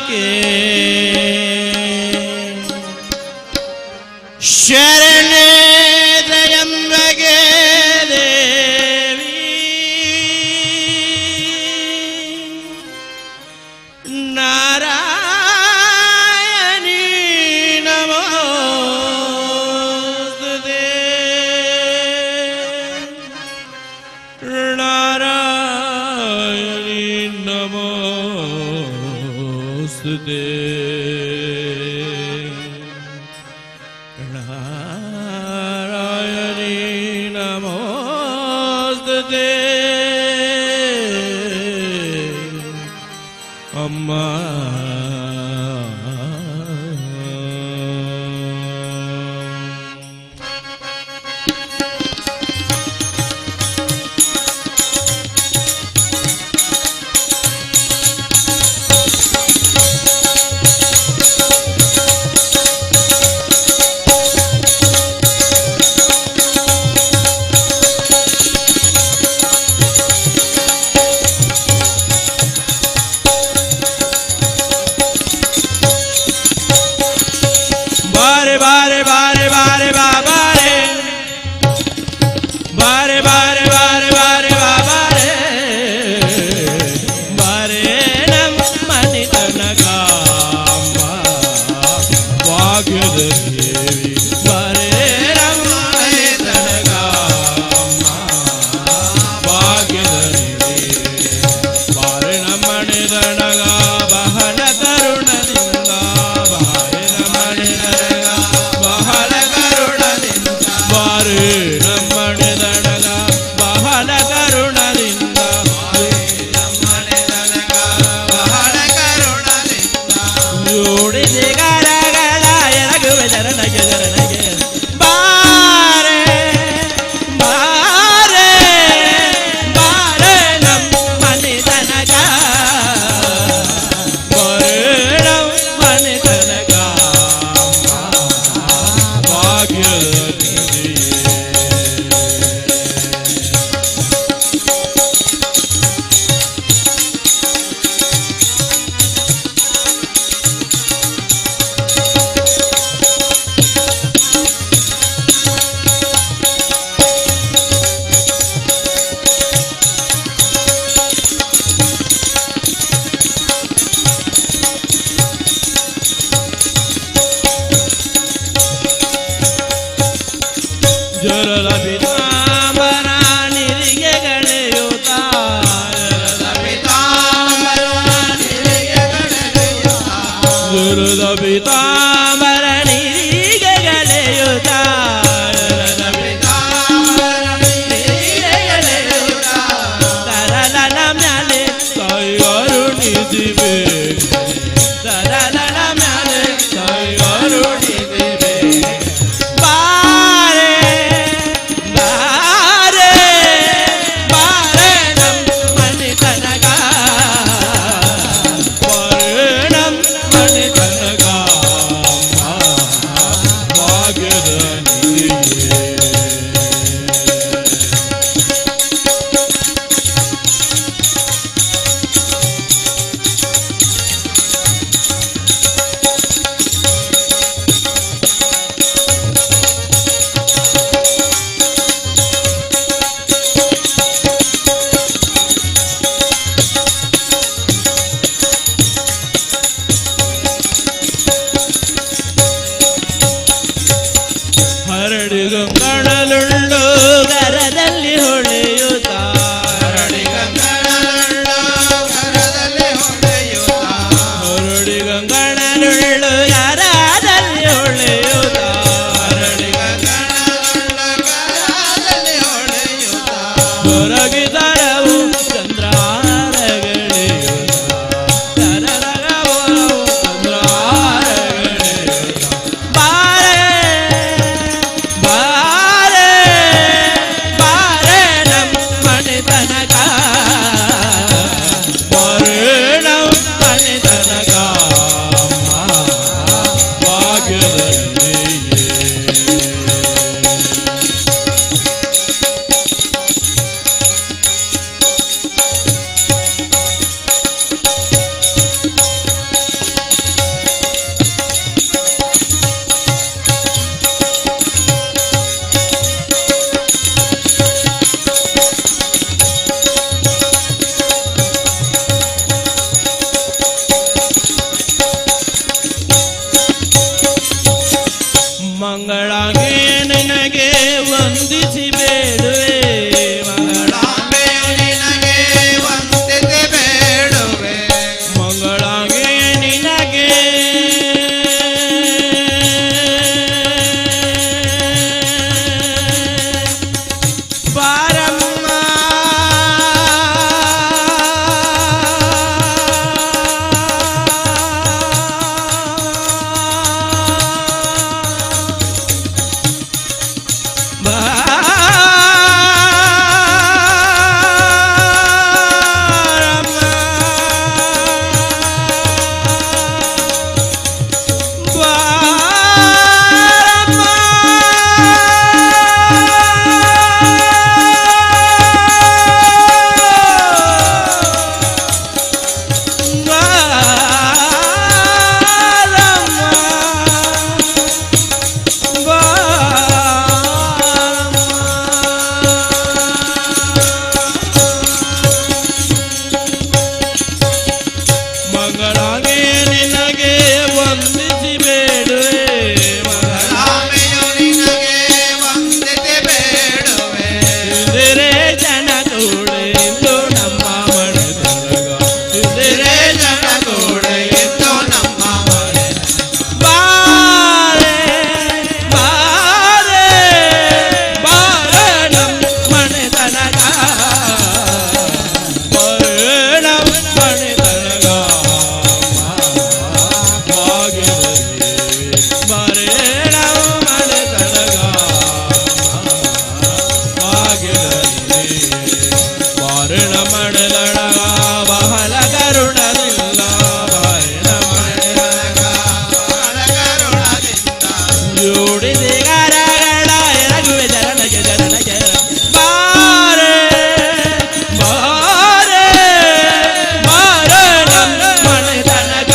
के शरणे त्र्यंबके देवी नारायणी नमोस्तुते नारायणी नमोस्तुते नारायणी नमोस्तुते अम्मा बारे बारे बारे बारे बाबा रे बारे बारे बारे बारे बाबा रे बारे नम मनितनगा भाग्यद देवी बारे नम मनितनगा भाग्यद देवी बारे नम मनितनगा बहन करुणದಿಂದ ಬಾರೆ ನಮ್ಮನೆ ದಡಗ ಬಹಳ ಕರುಣದಿಂದ ಜೋಡಿಸಿ ಗರಗಳ ಎರಗುವೆ ಜರನಗೆ ಜರನಗೆ ಬಾರೆ ಬಾರೆ ಬಾರೆ ನಮ್ಮನೆ ದನಗ ಬಾರೆ ನಮ್ಮನೆ ದನಗ ಭಾಗ್ಯದ ಜರದ ಪಿತಾಂಬರ ನಿರಿಗೆ ಗಣೆಯುತ್ತ ಜರದ ಪಿತಾಂಬರ ನಿರಿಗೆ ಗಣೆಯುತ್ತ ತರಲನ ಮ್ಯಾಲೆ ಕೈಗರುಣಿಸಿವೆ ತರಲನ ಮ್ಯಾಲೆ ಕೈಗರುಣಿಸಿವೆ ಬಾರೆ ಬಾರೆ ಬಾರೆ ನಮ್ಮನೆ ತನಗ ಬಾರೆ ನಮ್ಮನೆ ತನಗ ಭಾಗ್ಯದ ನಿಧಿಯೇ ಹರಡಿಗಂಗಳಳುಳ್ಳು ಗರದಲ್ಲಿ ಹೊಳೆಯುತ್ತ ಹರಡಿಗಂಗಳಳುಳ್ಳು ಗರದಲ್ಲಿ ಹೊಳೆಯುತ್ತ ಹೊರಗಿದರವು ಚಂದ್ರಾರಗಳೆಯುತ್ತ ತರರಗವು ಚಂದ್ರಾರಗಳೆಯುತ್ತ ಬಾರೆ ಬಾರೆ ಮಂಗಳಾಂಗಿ ನಿನಗೆ ವಂದಿಸಿ ಬೇಡುವೆ ಮಂಗಳಾಂಬೆಯು ನಿನಗೆ ವಂದಿಸಿ ಬೇಡುವೆ ಇಂದಿರೆ ಜನ ಕೂಡೆ ಇಂದು ನಮ್ಮ ಮನೆತನಗ ಇಂದಿರೆ ಜನ ಕೂಡೆ ಎಂದು ನಮ್ಮ ಮನೆ ಬಾರೆ ಬಾರೆ ಬಾರೆ ನಮ್ಮ ಮನೆತನಗ ಬಾರೆ ನಮ್ಮ ಮನೆತನಗ ಭಾಗ್ಯದಲ್ಲಿ ಬಾರೆ ನಮ್ಮ ಮನೆತನಗ ಭಾಗ್ಯದಲ್ಲಿ ಬಾರಣ ಮಡಲಡಗ ಬಹಳ ಕರುಣದಿಲ್ಲ ಬಾರಣ ಮಡಲಡಗ ಬಹಳ ಕರುಣದಿಂದ ಜೋಡಿಸಿ ಗರಗಳ ಎರಗುವೆ ಜನನಗೆ ಜನನಗೆ ಬಾರೆ ಬಾರೆ ಬಾರೆ ನಮ್ಮ ಮನೆತನಗ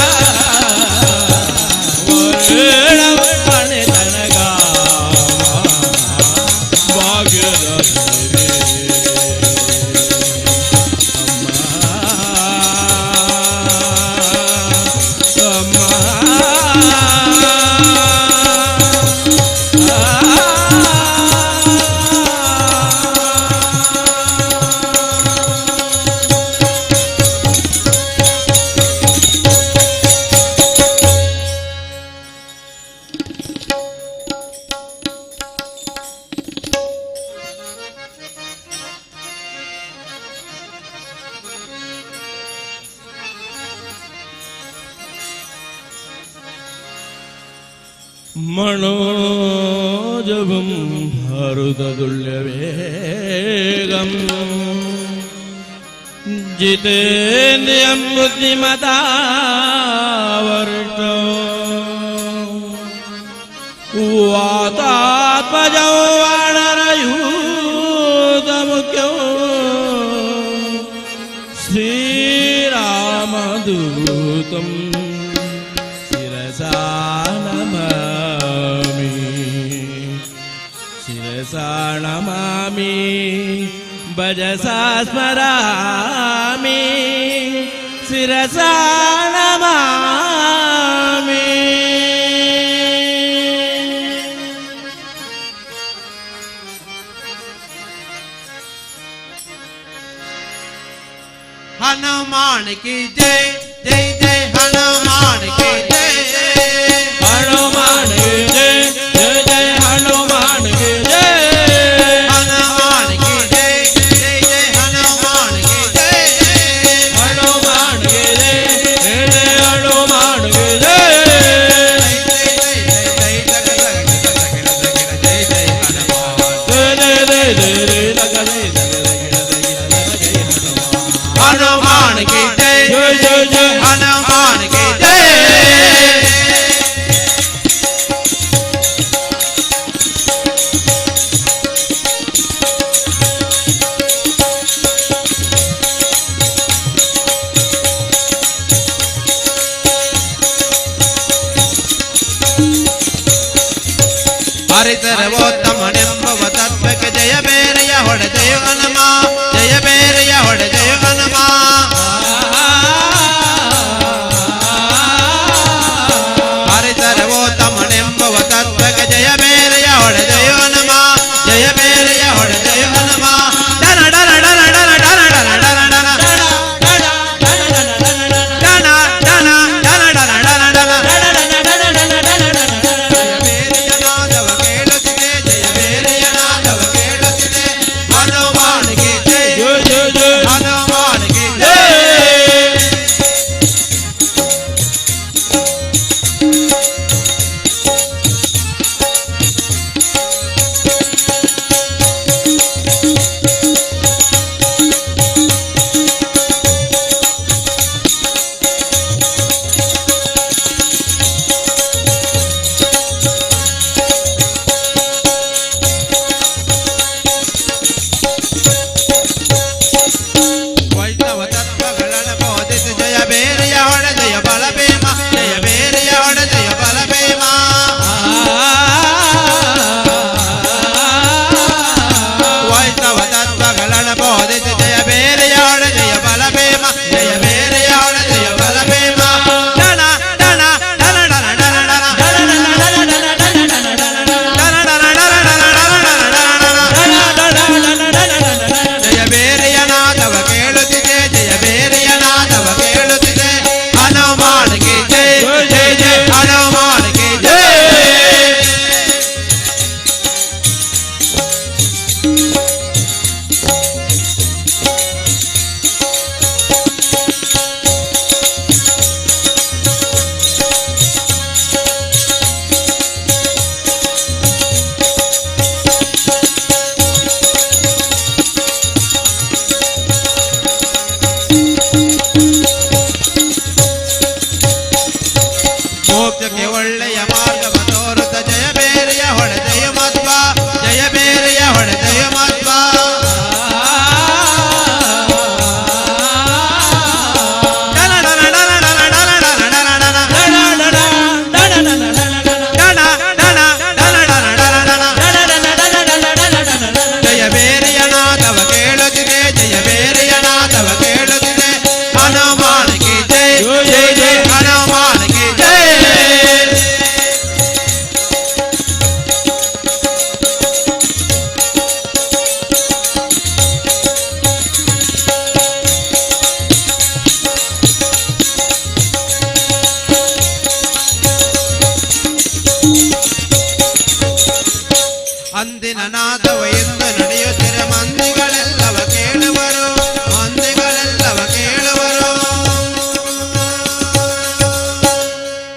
ಬಾರೆ ನಮ್ಮ ಮನೆತನಗ മനോജവും ഹരുതതുല്യവേഗം ജിതേന്ദ്രിയം ബുദ്ധിമതാവർട്ടോ വാതാത്മജോ വാണരയൂതമുഖ്യോ ശ്രീരാമദൂതം ശിരസാ നമാമി ശിരസാ നമാമി ഭജസാ സ്മരാമി ശിരസാ നമാമി हनुमान की जय जय जय हनुमान की जय हनुमान की जय जय जय हनुमान की जय हनुमान की जय जय जय हनुमान की जय हनुमान की जय जय जय हनुमान की जय हनुमान की जय जय जय जय हनुमान की जय ಹರಿತರವೋತ್ತಮನೆಂಬವ ತತ್ವಕ್ಕೆ ಜಯ ಬೇರೆಯ ಹೊಡೆದೆಯ ಹನುಮ ಜಯ ಬೇರೆಯ ಹೊಡೆದೆಯ ಹನುಮ ಹರಿತರವೋತ್ತಮನೆಂಬವ ತತ್ವಕ್ಕೆ ಜಯ ಬೇರೆಯ ಹೊಡೆದೆಯ ಹನುಮ ಜಯ ಬೇರೆಯ ಹೊಡೆದೆಯ ಹನುಮ ಡನ ಡನ ಡನ ಡನ ಡನ ಡನ ಡನ ಡನ ಡನ ಡನ ಡನ ಡನ ಡನ ಜಯ ಬೇರೆಯ ನಾದವ ಕೇಳುತ್ತಿದೆ ಜಯ ಬೇರೆಯ ನಾದವ ಕೇಳುತ್ತಿದೆ ಹನುಮಾನಿಗೆ ಜಯ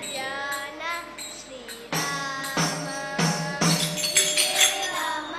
ಧ್ಯಾನ ಶ್ರೀರಾಮ ರಾಮ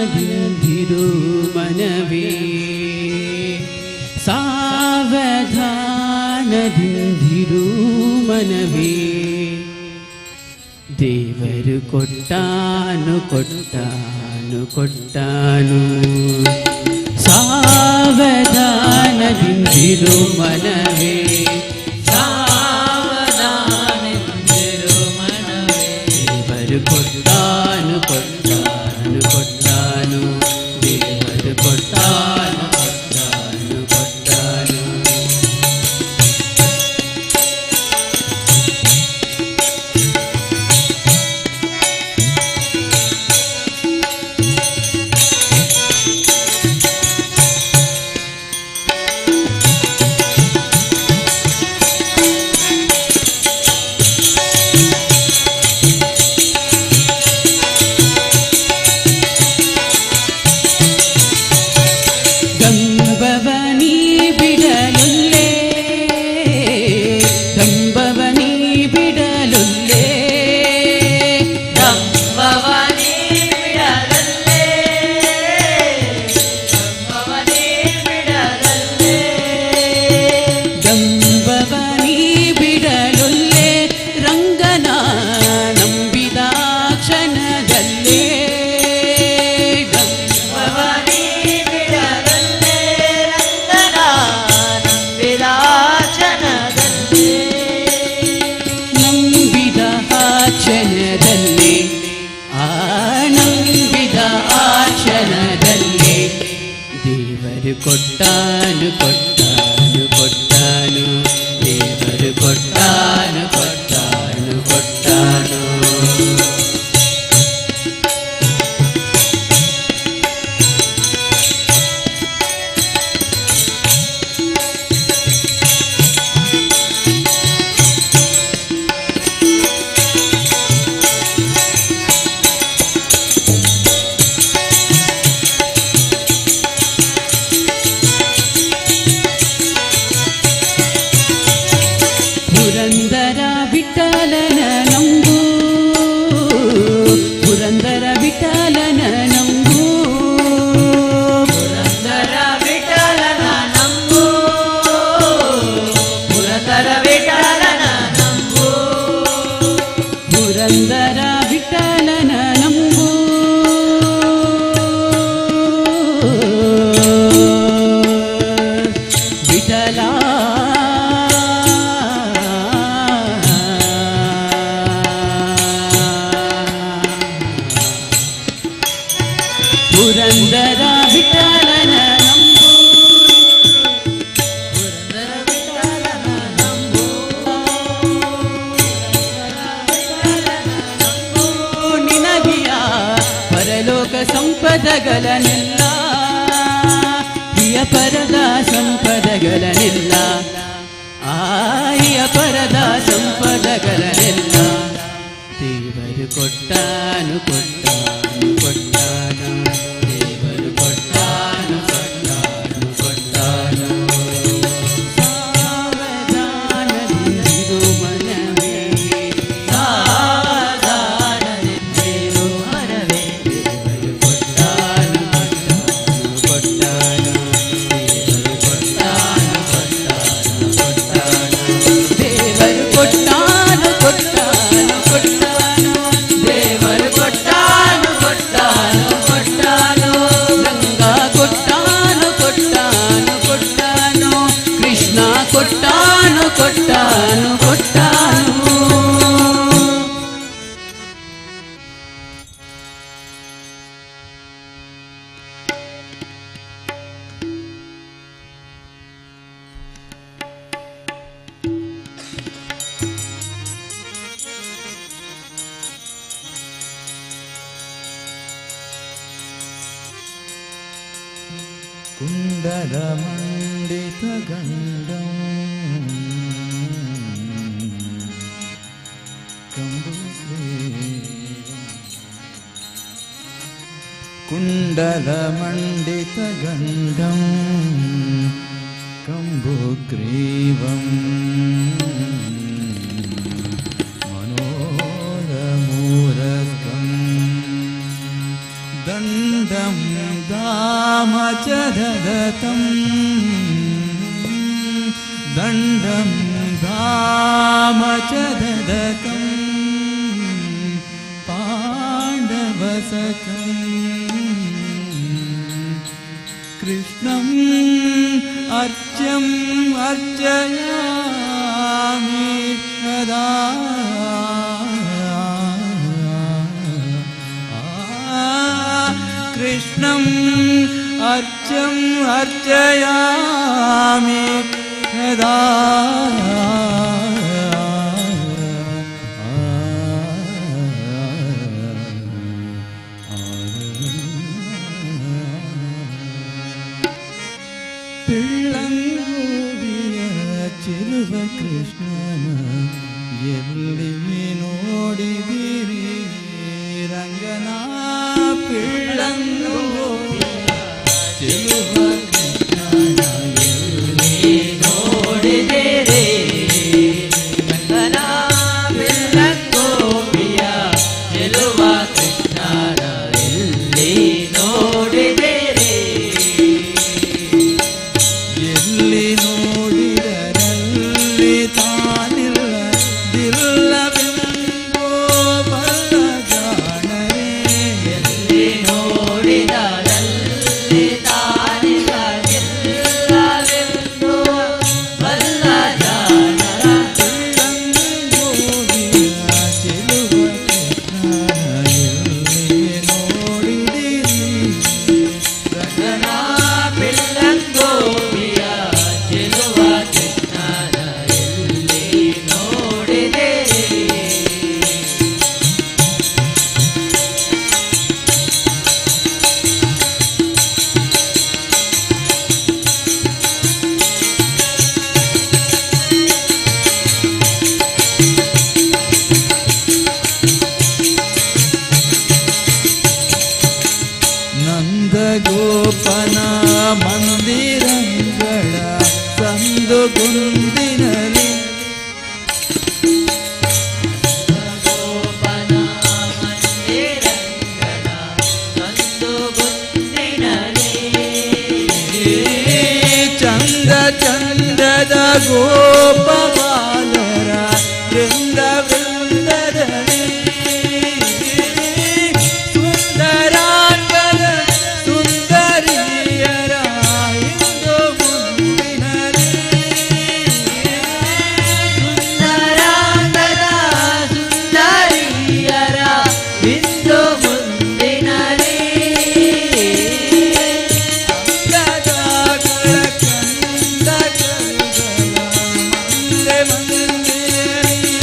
ಸಾವಧಾನದಿಂದಿರು ಮನವೇ ಸಾವಧಾನದಿಂದಿರು ಮನವೇ ದೇವರು ಕೊಟ್ಟಾನು ಕೊಟ್ಟಾನು ಕೊಟ್ಟಾನು ಸಾವಧಾನದಿಂದಿರು ಮನವೇ ಸಾವಧಾನದಿಂದಿರು ಮನವೇ ದೇವರು ಕೊಟ್ಟಾನು ಕೊಟ್ಟಾನು ಕೊಟ್ಟಾನು ದೇವರು ಕೊಟ್ಟಾನು ಕೊಟ್ಟಾನು ಕೊಟ್ಟಾನು ಗಂಬವನಿ ಬಿಡಲುಲ್ಲೇ ಗಂಬವನಿ ಬಿಡಲುಲ್ಲೇ ಗಂಬವನಿ ಬಿಡಲಲ್ಲೇ ಗಂಬವನಿ ಬಿಡಲಲ್ಲೇ ಗಂಬವನಿ ಬಿಡಲುಲ್ಲೇ ರಂಗನ ನಂಬಿದ ಕ್ಷಣದಲ್ಲೇ ಗಂಬವನಿ ಬಿಡಲಲ್ಲೇ ರಂಗನ ನಂಬಿದ ಜನದಲ್ಲೇ ನಂಬಿದ ಕ್ಷಣದಲ್ಲಿ ನಂಬಿದ ಕ್ಷಣದಲ್ಲಿ ದೇವರು ಕೊಟ್ಟಾನು ಕೊಟ್ಟಾನು ಕೊಟ್ಟಾನು ದೇವರು ಕೊಟ್ಟಾನು ಕೊಟ್ಟಾನು ಕೊಟ್ಟಾನು ಪುರಂದರ ವಿಠಲನ ನಂಬು ಪುರಂದರ ವಿಠಲನ ನಂಬು ಪುರಂದರ ವಿಠಲನ ನಂಬು ಪುರಂದರ ವಿಠಲನ ನಂಬು ಪುರಂದರ ವಿಠಲನ ನಂಬು ವಿಠಲ ಪುರಂದರ ವಿಠಲನ ನಂಬು ಪುರಂದರ ವಿಠಲನ ನಂಬು ನಿನಗಿಯ ಪರಲೋಕ ಸಂಪದಗಳನ್ನೆಲ್ಲ ಪ್ರಿಯ ಪರದ ಸಂಪದಗಳನ್ನೆಲ್ಲ ಆಯ ಪರದ ಸಂಪದಗಳನ್ನೆಲ್ಲ ದೇವರು ಕೊಟ್ಟಾನು ಕೊಟ್ಟಾನು ಕೊಟ್ಟಾನು ದೇವರು ಕೊಟ್ಟಾನು ಕೊಟ್ಟಾನು ಕೊಟ್ಟಾನು ಸಾವಧಾನದಿಂದಿರು ಮನವೇ ಸಾವಧಾನದಿಂದಿರು ಮನವೇ ದೇವರು ಕೊಟ್ಟಾನು ಕೊಟ್ಟಾನು ಕೊಟ್ಟಾನು ದೇವರು ಕೊಟ್ಟಾನು ಕೊಟ್ಟಾನು ಕೊಟ್ಟಾನು ದೇವರು ಕೊಟ್ಟಾನು ಕೊಟ್ಟಾನು ಕೊಟ್ಟಾನು ಗಂಗಾ ಕೊಟ್ಟಾನು ಕೊಟ್ಟಾನು ಕೊಟ್ಟಾನು ಕೃಷ್ಣ ಕೊಟ್ಟಾನು ಕೊಟ್ಟಾನು ಕೊಟ್ಟಾನು कुण्डलमण्डितगण्डम् कुण्डलमण्डितगण्डम् कम्बुग्रीवम् मनोरमूरकम् दण्डम् च ददतं दण्डं धाम च ददतं पाण्डवसखं कृष्णम् अर्च्यम् अर्चयामि सदा कृष्णम् अर्च्यम् अर्चयामि सदा ಪಿಳ್ಳಂಗೂವಿಯ ಚಿರುವ ಕೃಷ್ಣನ ಎಲ್ಲಿ ನೋಡಿದಿರಿ ರಂಗನ ಪಿಳ್ಳಂಗೂವಿಯ ಚಿರುವ ಕೃಷ್ಣನ ಎಲ್ಲಿ ನೋಡಿದಿರಿ ರಂಗನ ಪಿಳ್ಳಂಗೂವಿಯ ಚಿರುವ ಕೃಷ್ಣನ ಎಲ್ಲಿ ನೋಡಿದಿರಿ ಎಲ್ಲಿ ನೋಡಿದರಲ್ಲಿ ತಾನಿಲ್ಲ ದಿಲ್ಲವೆಂಬೋ ಬಲ್ಲ ಜಾಣರೇ ಎಲ್ಲಿ ನೋಡಿದರಲ್ಲಿ ತಾನಿಲ್ಲ ದಿಲ್ಲವೆಂಬೋ ಬಲ್ಲ ಜಾಣರ ಪಿಳ್ಳಂಗೋವಿಯ ಚೆಲುವ ಕೃಷ್ಣನ ಎಲ್ಲಿ ನೋಡಿದಿರಿ ರಂಗನ ಪಿಳ್ಳಂಗೋವಿಯ ಚೆಲುವ ಕೃಷ್ಣನ ಎಲ್ಲಿ ನೋಡಿದಿರಿ ನಂದಗೋಪನ ಮಂದಿರಗಳ ಸಂದು ಗುಂದಿನಲಿ ಗೋಪನ ಮಂದಿರಗಳ ಸಂದು ಗುಂದಿನಲಿ ಚಂದ ಚಂದದ ಗೋಪಬಾಲರ ವೃಂದ ವೃಂದದಲ್ಲಿ ಸುಂದರಾಂಗದ ಸುಂದರಿಯರ ಇಂದು ಮುಂದಿನಲಿ ಸುಂದರಾಂಗದ ಸುಂದರಿಯರ ಇಂದು ಮುಂದಿನಲಿ ಅಂಗದಗಳ ಕಂದ ಕರುಗಳ ಮಂದೆ ಮಂದಿರಲಿ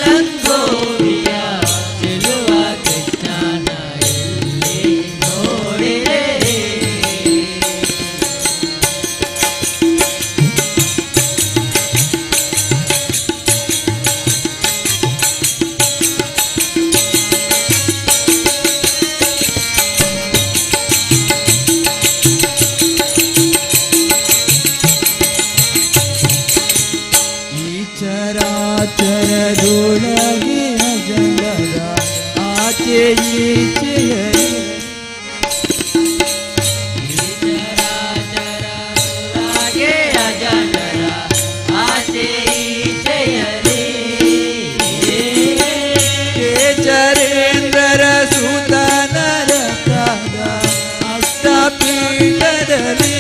ಪಿಳ್ಳಂಗೋವಿಯ ಚೆಲುವ ಕೃಷ್ಣನ ಎಲ್ಲಿ ನೋಡಿದಿರಿ ಈ ಚರಾಚರದೊಳಗೆ ಅಜಂಗದ ಆಚೆ ಈಚೆಯಲಿ ಈ ಚರಾಚರದೊಳಗೆ ಅಜಂಗದ ಆಚೆ ಈಚೆಯಲಿ ಕೇಚರೇಂದ್ರರ ಸುತನ ರಥದ ಅಷ್ಟಪೀಠದಲ್ಲಿ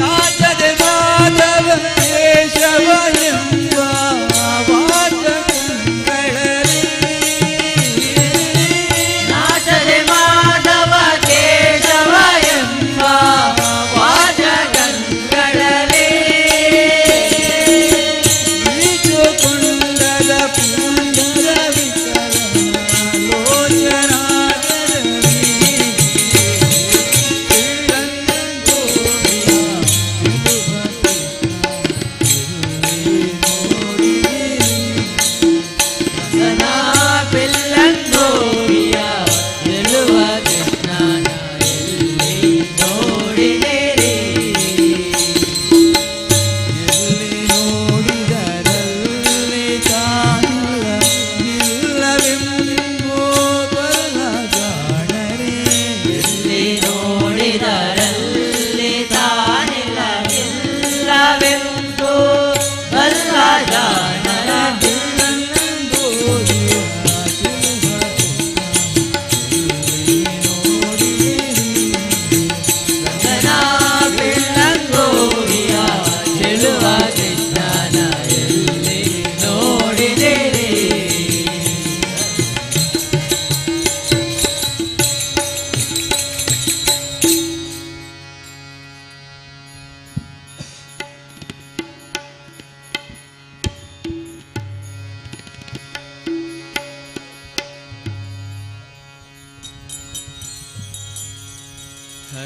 ನಾಚದ ಮಾಧವ ಕೇಶವ ಎಂಬ ವಾಚಕಗಳಲ್ಲಿ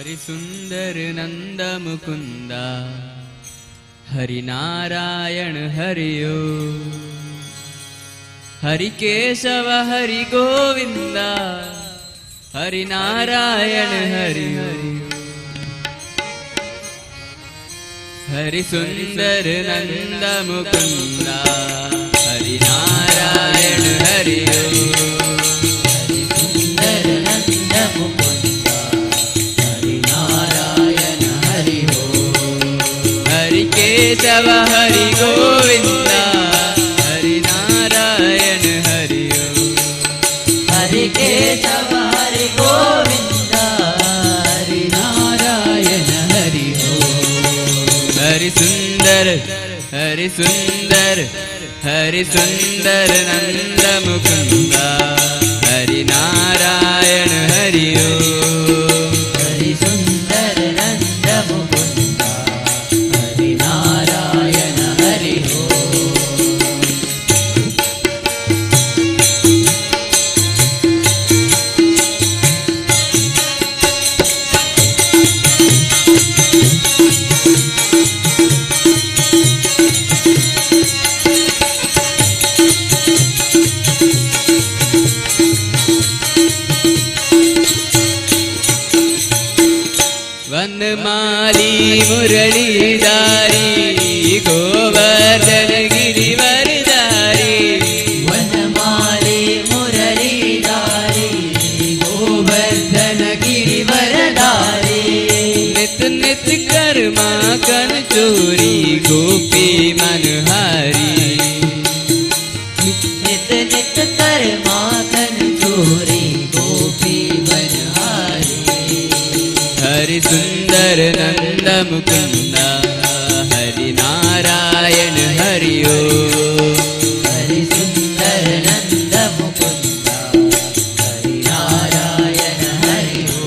हरिसुंदर नंद मुकुंद हरिनारायण हरियो हरिकेशव हरि गोविंद हरिनारायण हरियो हरिसुंदर नंद मुकुंद हरिनारायण हरियो हरिसुंदर नंद मुकुंद हरिनारायण हरियो हरिकेशव हरि गोविंद हरिनारायण हरियो हरिकेशव हरि गोविंद हरिनारायण हरियो हरिसुंदर हरिसुंदर हरिसुंदर नंद मुकुंद हरिनारायण हरियो हरिसुंदर नंद मुकुंद हरिनारायण हरियो वनमाली मुरलीधारी गोवर्धन गिरिवरधारी वनमाली मुरलीधारी गोवर्धन गिरिवरधारी नित नित कर्मा कन चोरी गोपी मनहारी नित नित कर्मा कन चोरी गोपी मनहारी हरिसुंदर नंद मुकुंद हरिनारायण हरियो हरिसुंदर नंद मुकुंद हरिनारायण हरियो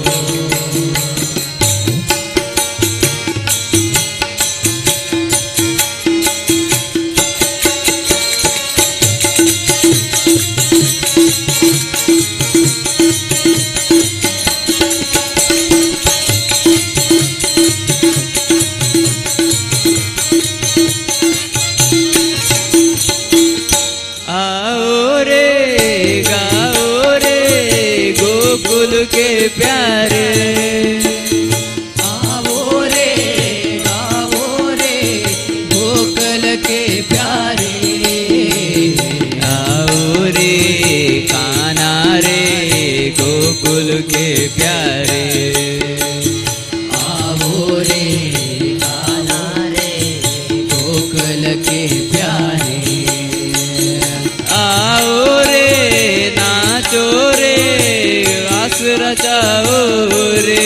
के प्यारे आवो रे गोकुल के प्यारे आओ रे कान्हा रे गोकुल के प्यारे आओ रे कान्हा रे गोकुल के प्यारे आओ रे नाचो रे रचाओ रे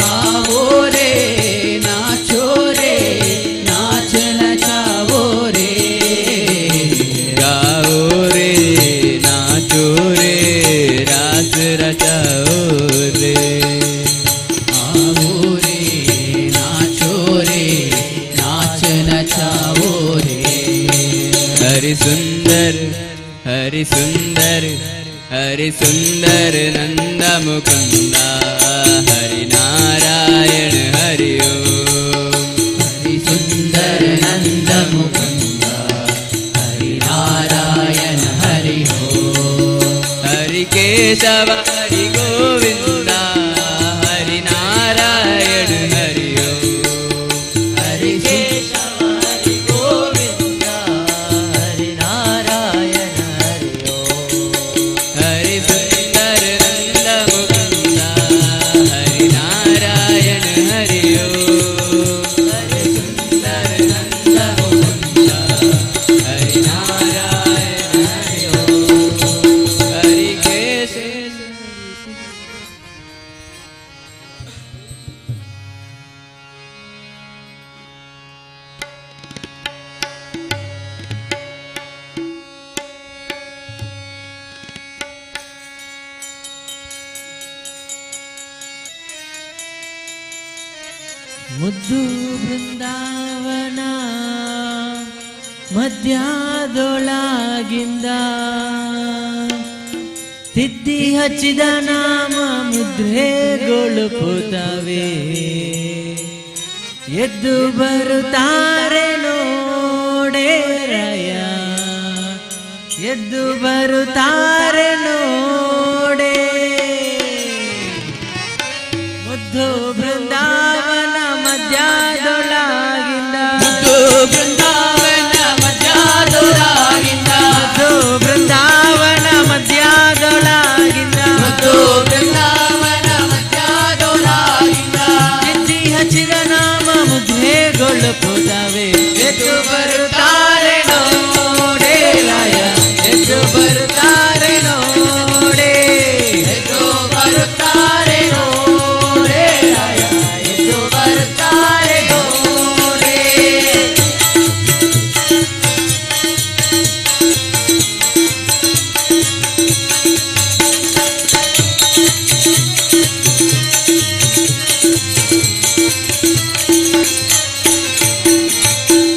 आओ रे नाचो रे नाच नचाओ रे गाओ रे नाचो रे रास रचाओ रे आओ रे नाचो रे नाच नचाओ रे हरिसुंदर हरिसुंदर हरिसुंदर नंद मुकुंद हरिनारायण हरियो हरिसुंदर नंद मुकुंद हरिनारायण हरियो हरिकेशव हरि गोविंद हरिनारायण हरियो हरिकेशव हरि गोविंद हरिनारायण हरियो हरिसुंदर नंद मुकुंद हरिनारायण हरियो हरिसुंदर नंद मुकुंद हरिनारायण हरियो हरिकेशव ಮುದ್ದು ಬೃಂದಾವನ ಮಧ್ಯಾದೊಳಗಿಂದ ತಿದ್ದಿ ಹಚ್ಚಿದ ನಾಮ ಮುದ್ರೆಗೊಳುಪುತ್ತವೆ ಎದ್ದು ಬರುತ್ತಾರೆ ನೋಡೆರಯ ಎದ್ದು ಬರುತ್ತಾರೆ ನೋಡೆ ಮುದ್ದು ಬೃಂದಾವನ ಮಧ್ಯದೊಳಗಿಂದ ಮುದ್ದು ಬೃಂದಾವನ ಮಧ್ಯದೊಳಗಿಂದ ಮುದ್ದು ಬೃಂದಾವನ ಮಧ್ಯದೊಳಗಿಂದ ಮುದ್ದು ಬೃಂದಾವನ ಮಧ್ಯದೊಳಗಿಂದ ತಿದ್ದಿ ಹಚ್ಚಿದ ನಾಮ ಮುದ್ರೆಗೊಳುಪುತ್ತವೆ ಎದ್ದು ಬರುತ್ತಾರೆ ನೋಡೆ ರಾಯ ಎದ್ದು ಬರುತ್ತಾರೆ ನೋಡೆ ಎದ್ದು ಬರುತ್ತಾರೆ ನೋಡೆ ರಾಯ ಎದ್ದು ಬರುತ್ತಾರೆ ನೋಡೆ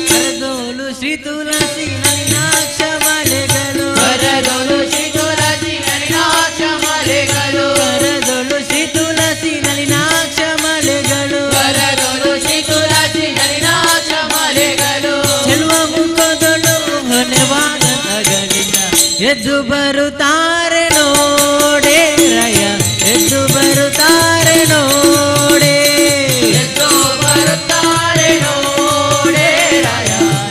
ಕರದೋಲು ಶ್ರೀ ತುಳಸಿ ನಳಿನಾಕ್ಷ ಮಾಲೆಗಳು ಕರದೋಲು ಶ್ರೀ ತುಳಸಿ ನಳಿನಾಕ್ಷ ಮಾಲೆಗಳು ಕರದೋಲು ಶ್ರೀ ತುಳಸಿ ನಳಿನಾಕ್ಷ ಮಾಲೆಗಳು ಕರದೋಲು ಶ್ರೀ ತುಳಸಿ ನಳಿನಾಕ್ಷ ಮಾಲೆಗಳು ಚೆಲುವ ಮುಖದೊಳು ಹೊನೆವಾದ ತಗಲಿಂದ ಎದ್ದು ಬರುತ್ತಾರೆ ನೋಡೆ ರಯ ಎದ್ದು ಬರುತ್ತಾರೆ ನೋಡೆ ಎದ್ದು ಬರುತ್ತಾರೆ ನೋಡೆ ರಾಯ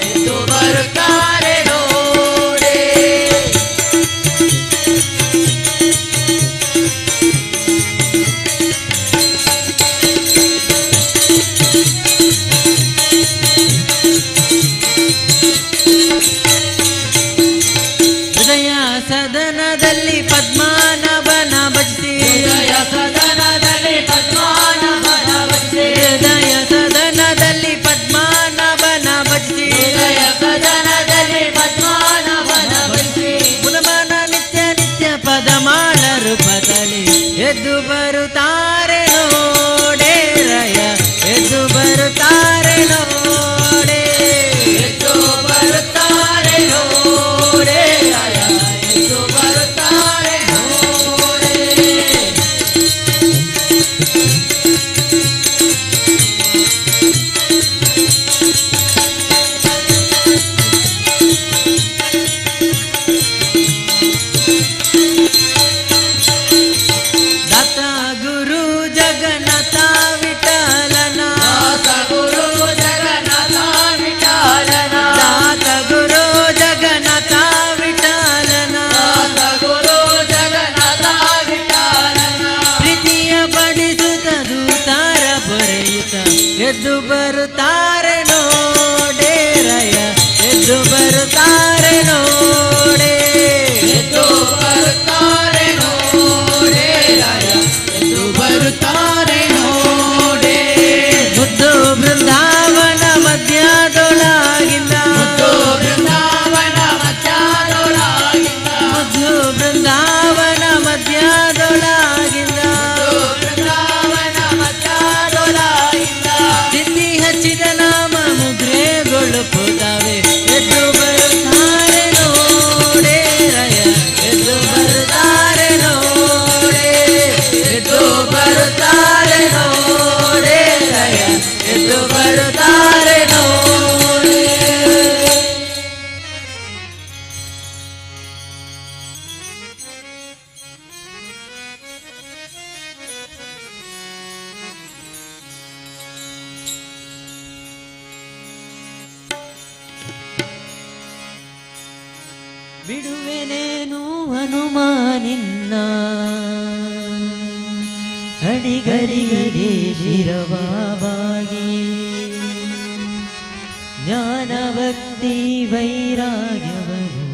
ಎದ್ದು ಬರುತ್ತಾರೆ ನೋಡೆ ಹೃದಯ ಸದನದಲ್ಲಿ ಪದ್ಮಾನವನ ಭಜಿಸಿ ಹೃದಯ ಸದನದಲ್ಲಿ ಪದ್ಮಾನವನ ಭಜಿಸಿ ಹೃದಯ ಸದನದಲ್ಲಿ ಪದ್ಮಾನವನ ಭಜಿಸಿ ಹೃದಯ ಸದನದಲ್ಲಿ ಪದ್ಮಾನವನ ಭಜಿಸಿ ಮುನಮನ ನಿತ್ಯ ನಿತ್ಯ ಪದಮಾಳ ರೂಪದಲ್ಲಿ ಎದ್ದು ಬರುತ್ತಾರೆ ನೋಡೆ ರಯ ಎದ್ದು ಬರುತ್ತಾರೆ ನೋಡೆ ಎದ್ದು ಬರುತ್ತಾರೆ ನೋಡೆ ರಯ ಎದ್ದು ಬರುತ್ತಾರೆ ನೋಡೆ ದಾತ ಗುರು ಜಗನ್ನಾಥ ವಿಠಲನ ದಾತ ಗುರು ಜಗನ್ನಾಥ ವಿಠಲನ ದಾತ ಗುರು ಜಗನ್ನಾಥ ವಿಠಲನ ದಾತ ಗುರು ಜಗನ್ನಾಥ ವಿಠಲನ ಪ್ರೀತಿಯ ಪಡಿಸುತ್ತ ದೂತಾರ ಪೊರೆಯುತ್ತ ಎದ್ದು ಬರುತ್ತಾರೆ ನೋಡೆ ರಯ ಎದ್ದು ಬರುತ್ತಾರೆ ನೋಡೆ ಎದ್ದು ಬರುತ್ತಾರೆ ನೋಡೆ ರಾಯ ಎದ್ದು ಬರುತ್ತಾರೆ ನೋಡೆ ಮುದ್ದು ಬೃಂದಾವನ ಮಧ್ಯದೊಳಗಿಂದ ಮುದ್ದು ಬೃಂದಾವನ ಮಧ್ಯದೊಳಗಿಂದ ಮುದ್ದು ಬೃಂದಾವನ ಮಧ್ಯದೊಳಗಿಂದ ಬೃಂದಾವನ ಮಧ್ಯದೊಳಗಿಂದ ತಿದ್ದಿ ಹಚ್ಚಿದ ನಾಮ ಮುದ್ರೆಗೊಳುಪುತ್ತವೆ ಎದ್ದು ಬರುತ್ತಾರೆ ನೋಡೆ ರಯ ಎದ್ದು ಬರುತ್ತಾರೆ ನೋಡೆ ಎದ್ದು ಬರುತ್ತಾರೆ ನೋಡೆ ರಯ ಎದ್ದು ಬರುತ್ತಾರೆ ನೋಡೆ ಬಿಡುವೆನೇನು ಹನುಮಾನಿನ್ನ ಅಡಿಗರಿಗೆ ಶಿರವಾಗಿ ಜ್ಞಾನ ಭಕ್ತಿ ವೈರಾಗ್ಯವರು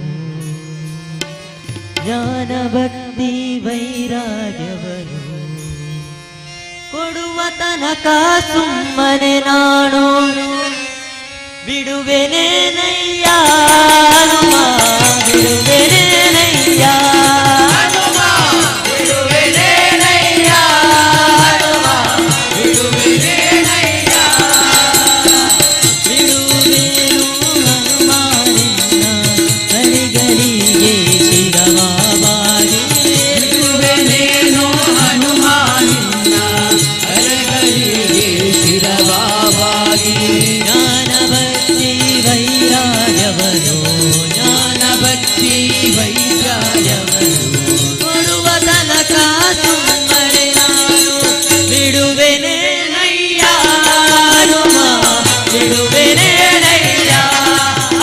ಜ್ಞಾನ ಭಕ್ತಿ ವೈರಾಗ್ಯವರು ಕೊಡುವ ತನಕ ಸುಮ್ಮನೆ ನಾನು ಬಿಡುವೆನೇನಯ್ಯ ಹನುಮ ಬಿಡುವೆನೇನಯ್ಯ ಹನುಮ ಬಿಡುವೆನೇನಯ್ಯ ಹನುಮ ಬಿಡುವೆನೇನಯ್ಯ ಬಿಡುವೆನು ಹನುಮಾನಿನ್ನ ಹರಿಗರಿಗೆ ಶಿರವಾಗಿ ವೈದ್ಯರವರು ಕೊಡುವ ತನಕ ಸುಮ್ಮನೆ ನಾನು ಬಿಡುವೆನೆ ನಯ್ಯ ಹನುಮ ಬಿಡುವೆನೆ ನಯ್ಯ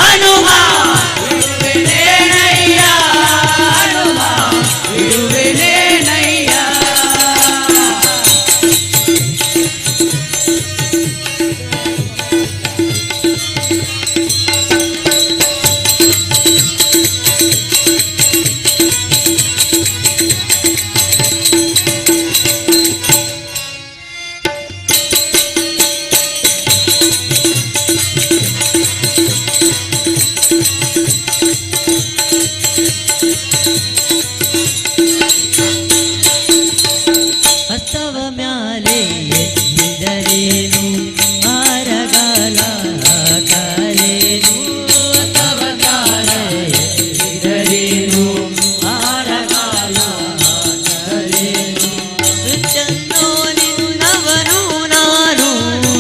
ಹನುಮ ಬಿಡುವೆನೆ ನಯ್ಯ ಹನುಮ ಬಿಡುವೆನೆ ನಯ್ಯ. ಹಸ್ತವ ಮ್ಯಾಲೆ ಎತ್ತಿದರೇನು ಆರಗಾಲ ಕಾಲೇನು ಹಸ್ತವ ಮ್ಯಾಲೆ ಎತ್ತಿದರೇನು ಆರಗಾಲ ಕಾಲೇನು ಮೃತ್ಯನ್ನೋ ನಿನ್ನವನು ನಾನು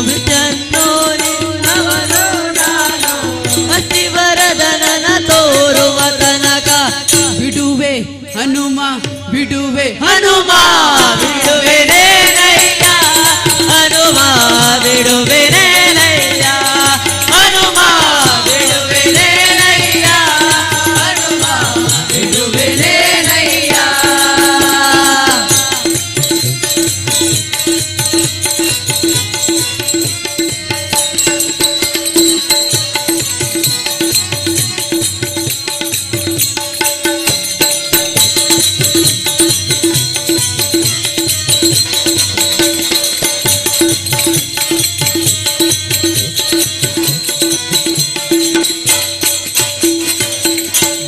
ಮೃತ್ಯನ್ನೋ ನಿನ್ನವನು ನಾನು ಅಸ್ತಿವರದನನ ತೋರುವ ತನಕ ಬಿಡುವೆ ಹನುಮ ಬಿಡುವೆ ಹನುಮ ಬಿಡುವೆನೆ ನಯ್ಯ ಹನುಮ ಬಿಡುವೆನೆ ನಯ್ಯ ಹನುಮ ಬಿಡುವೆನೆ ನಯ್ಯ ಹನುಮ ಬಿಡುವೆನೆ ನಯ್ಯ.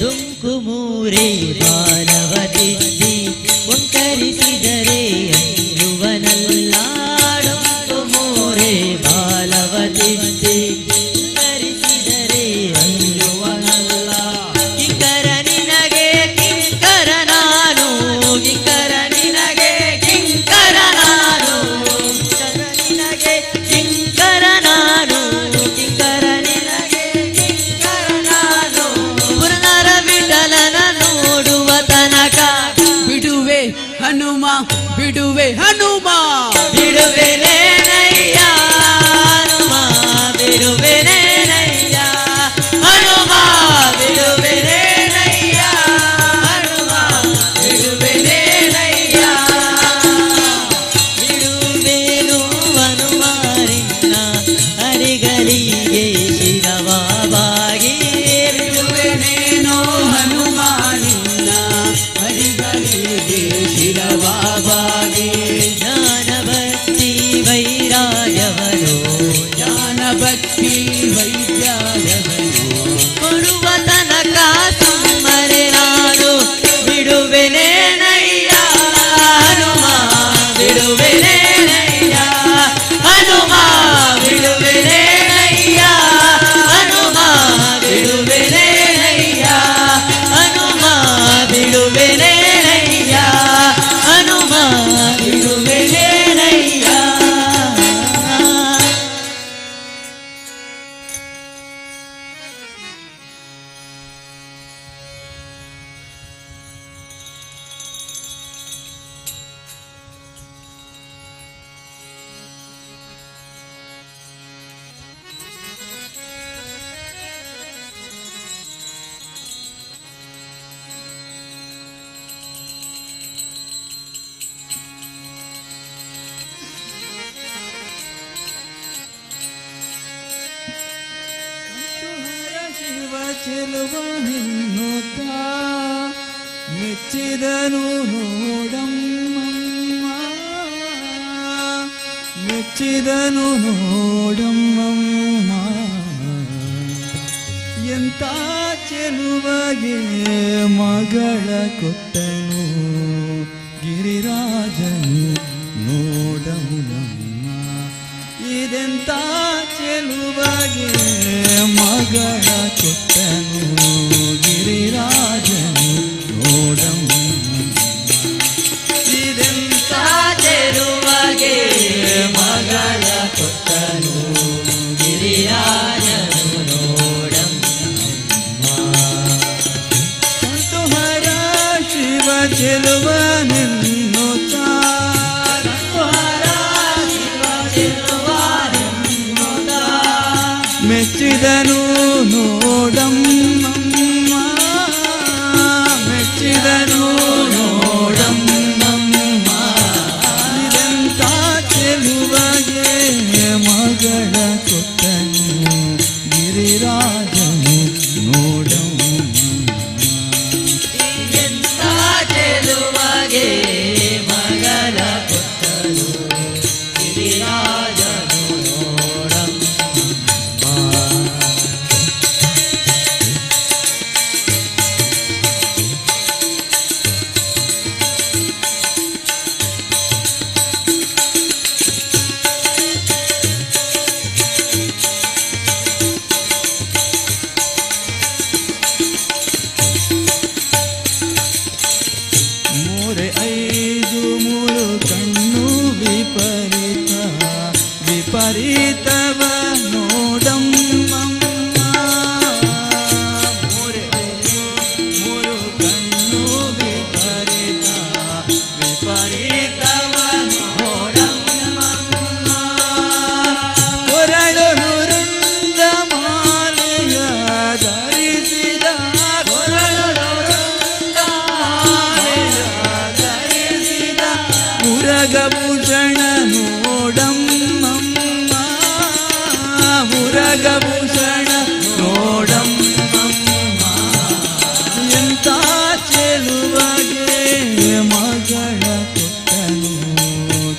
ದುಂಕು ಮೂರೇ ಬಾಲವತಿದ್ದಿ ಒಂಕರಿಸಿದರೆ ಅನ್ನುವನಲ್ಲ ಡುಂಕು ಮೂರೇ ಬಾಲವತಿದ್ದಿ ಒಂಕರಿಸಿದರೆ ಅನ್ನುವನಲ್ಲ ಕಿಂಕರ ನಿನಗೆ ಕಿಂಕರ ನಾನು ಕಿಂಕರ ನಿನಗೆ ಕಿಂಕರ ನಾನು ಕಿಂಕರ ನಿನಗೆ ಕಿಂಕರ ನಾನು ಕಿಂಕರ ನಿನಗೆ ಕಿಂಕರ ನಾನು ಪುರನರ ವಿಠಲನ ನೋಡುವ ತನಕ ಬಿಡುವೆ ಹನುಮ ಬಿಡುವೆ ಹನುಮ ಬಿಡುವೆನೆ ನಯ್ಯ ಹನುಮ ಬಿಡುವೆನೆ ನಯ್ಯ ಹನುಮ ಬಿಡುವೆನೆ ನಯ್ಯ ಹನುಮ ಬಿಡುವೆನೆ ನಯ್ಯ. ಬಿಡುವೆನು ಹನುಮಾರಿನ್ನ ಹರಿಗಳಿಗೆ ಶಿರವಾವಾಗಿ ಬಿಡುವೆನೇನೋ ಹನುಮಾನಿನ್ನ ಹರಿಗಳಿಗೆ ಶಿರವಾವಾಗಿ ಜ್ಞಾನ ಭಕ್ತಿ ವೈರಾಗ್ಯವನು ಜ್ಞಾನ ಭಕ್ತಿ ವೈರಾಗ್ಯವನು ಕೊಡುವ ತನಕ ಸುಮ್ಮನೆ ನಾನು ಬಿಡುವೆನೆ ನಯ್ಯ ಹನುಮ ಬಿಡುವೆನೆ ನಯ್ಯ ಹನುಮ ಬಿಡುವೆನೆ ನಯ್ಯ ಹನುಮ ಬಿಡುವೆನೆ ನಯ್ಯ ಹನುಮ ಬಿಡುವೆನೆ ನಯ್ಯ ಹನುಮ ಬಿಡುವೆನೆ ನಯ್ಯ. ಶಿವ ಚೆಲುವ ನಿನ್ನುತ್ತ ಮೆಚ್ಚಿದನು ನೋಡಮ್ಮ ಮೆಚ್ಚಿದನು ನೋಡಮ್ಮ ಎಂತ ಚೆಲುವಗೆ ಮಗಳ ಕೊಟ್ಟನು ಗಿರಿರಾಜನು ನೋಡಮ್ಮ ಇದೆಂತ ಚೆಲುವಗೆ ಮಗಳ ಕೊಟ್ಟನು ಗಿರಿರಾಜನು ನೋಡಮ್ಮ ಇದೆಂತ ಚೆಲುವಗೆ ಮಗಳ ಕೊಟ್ಟನು ಗಿರಿರಾಜನು ನೋಡಮ್ಮ. ಸಂತು ಚೆಲುವನೆನ್ನುತ್ತ ಮೆಚ್ಚಿದನು ನೋಡಮ್ಮ ಮೆಚ್ಚಿದನು ನೋಡಮ್ಮ ಇದೆಂತ ಚೆಲುವಗೆ ಮಗಳ ಕೊಟ್ಟನು ಗಿರಿರಾಜನು ನೋಡಮ್ಮ ಚೆಲುವಗೆ ಮಗಳ ಕೊಟ್ಟನು ಗಿರಿರಾಜನು ನೋಡಮ್ಮ. ಮೂರೆ ಐದು ಮೂರು ಕಣ್ಣು ವಿಪರೀತ ವಿಪರೀತವ ನೋಡಮ್ಮ ಮೂರೆ ಐದು ಮೂರು ಕಣ್ಣು ವಿಪರೀತ ವಿಪರೀತವ ನೋಡಮ್ಮ ಕೊರಳು ವೃಂದ ಮಾಲೆಯ ಧರಿಸಿದ ಕೊರಳು ವೃಂದ ಮಾಲೆಯ ಧರಿಸಿದ ಮುರಗಭೂಷಣ ನೋಡಮ್ಮ ಮುರಗಭೂಷಣ ನೋಡಮ್ಮ ಎಂತ ಚೆಲುವಗೆ ಮಗಳ ಕೊಟ್ಟನು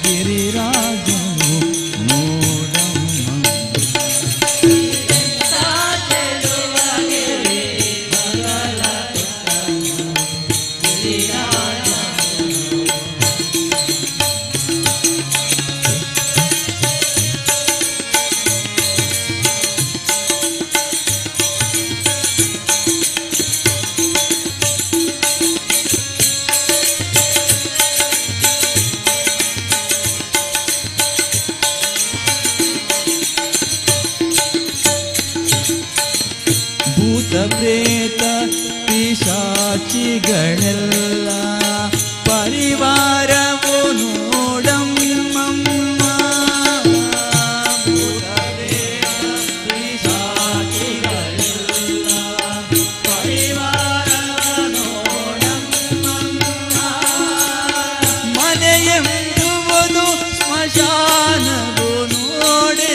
ಗಿರಿರಾಜನು ನೋಡಮ್ಮ ಭೂತ ಪ್ರೇತ ಪಿಶಾಚಿಗಳೆಲ್ಲ ಪರಿವಾರವು ನೋಡಮ್ಮ ಭೂತ ಪ್ರೇತ ಪಿಶಾಚಿಗಳೆಲ್ಲ ಪರಿವಾರವು ನೋಡಮ್ಮ ಮನೆಯೆಂಬುವುದು ಸ್ಮಶಾನವು ನೋಡೆ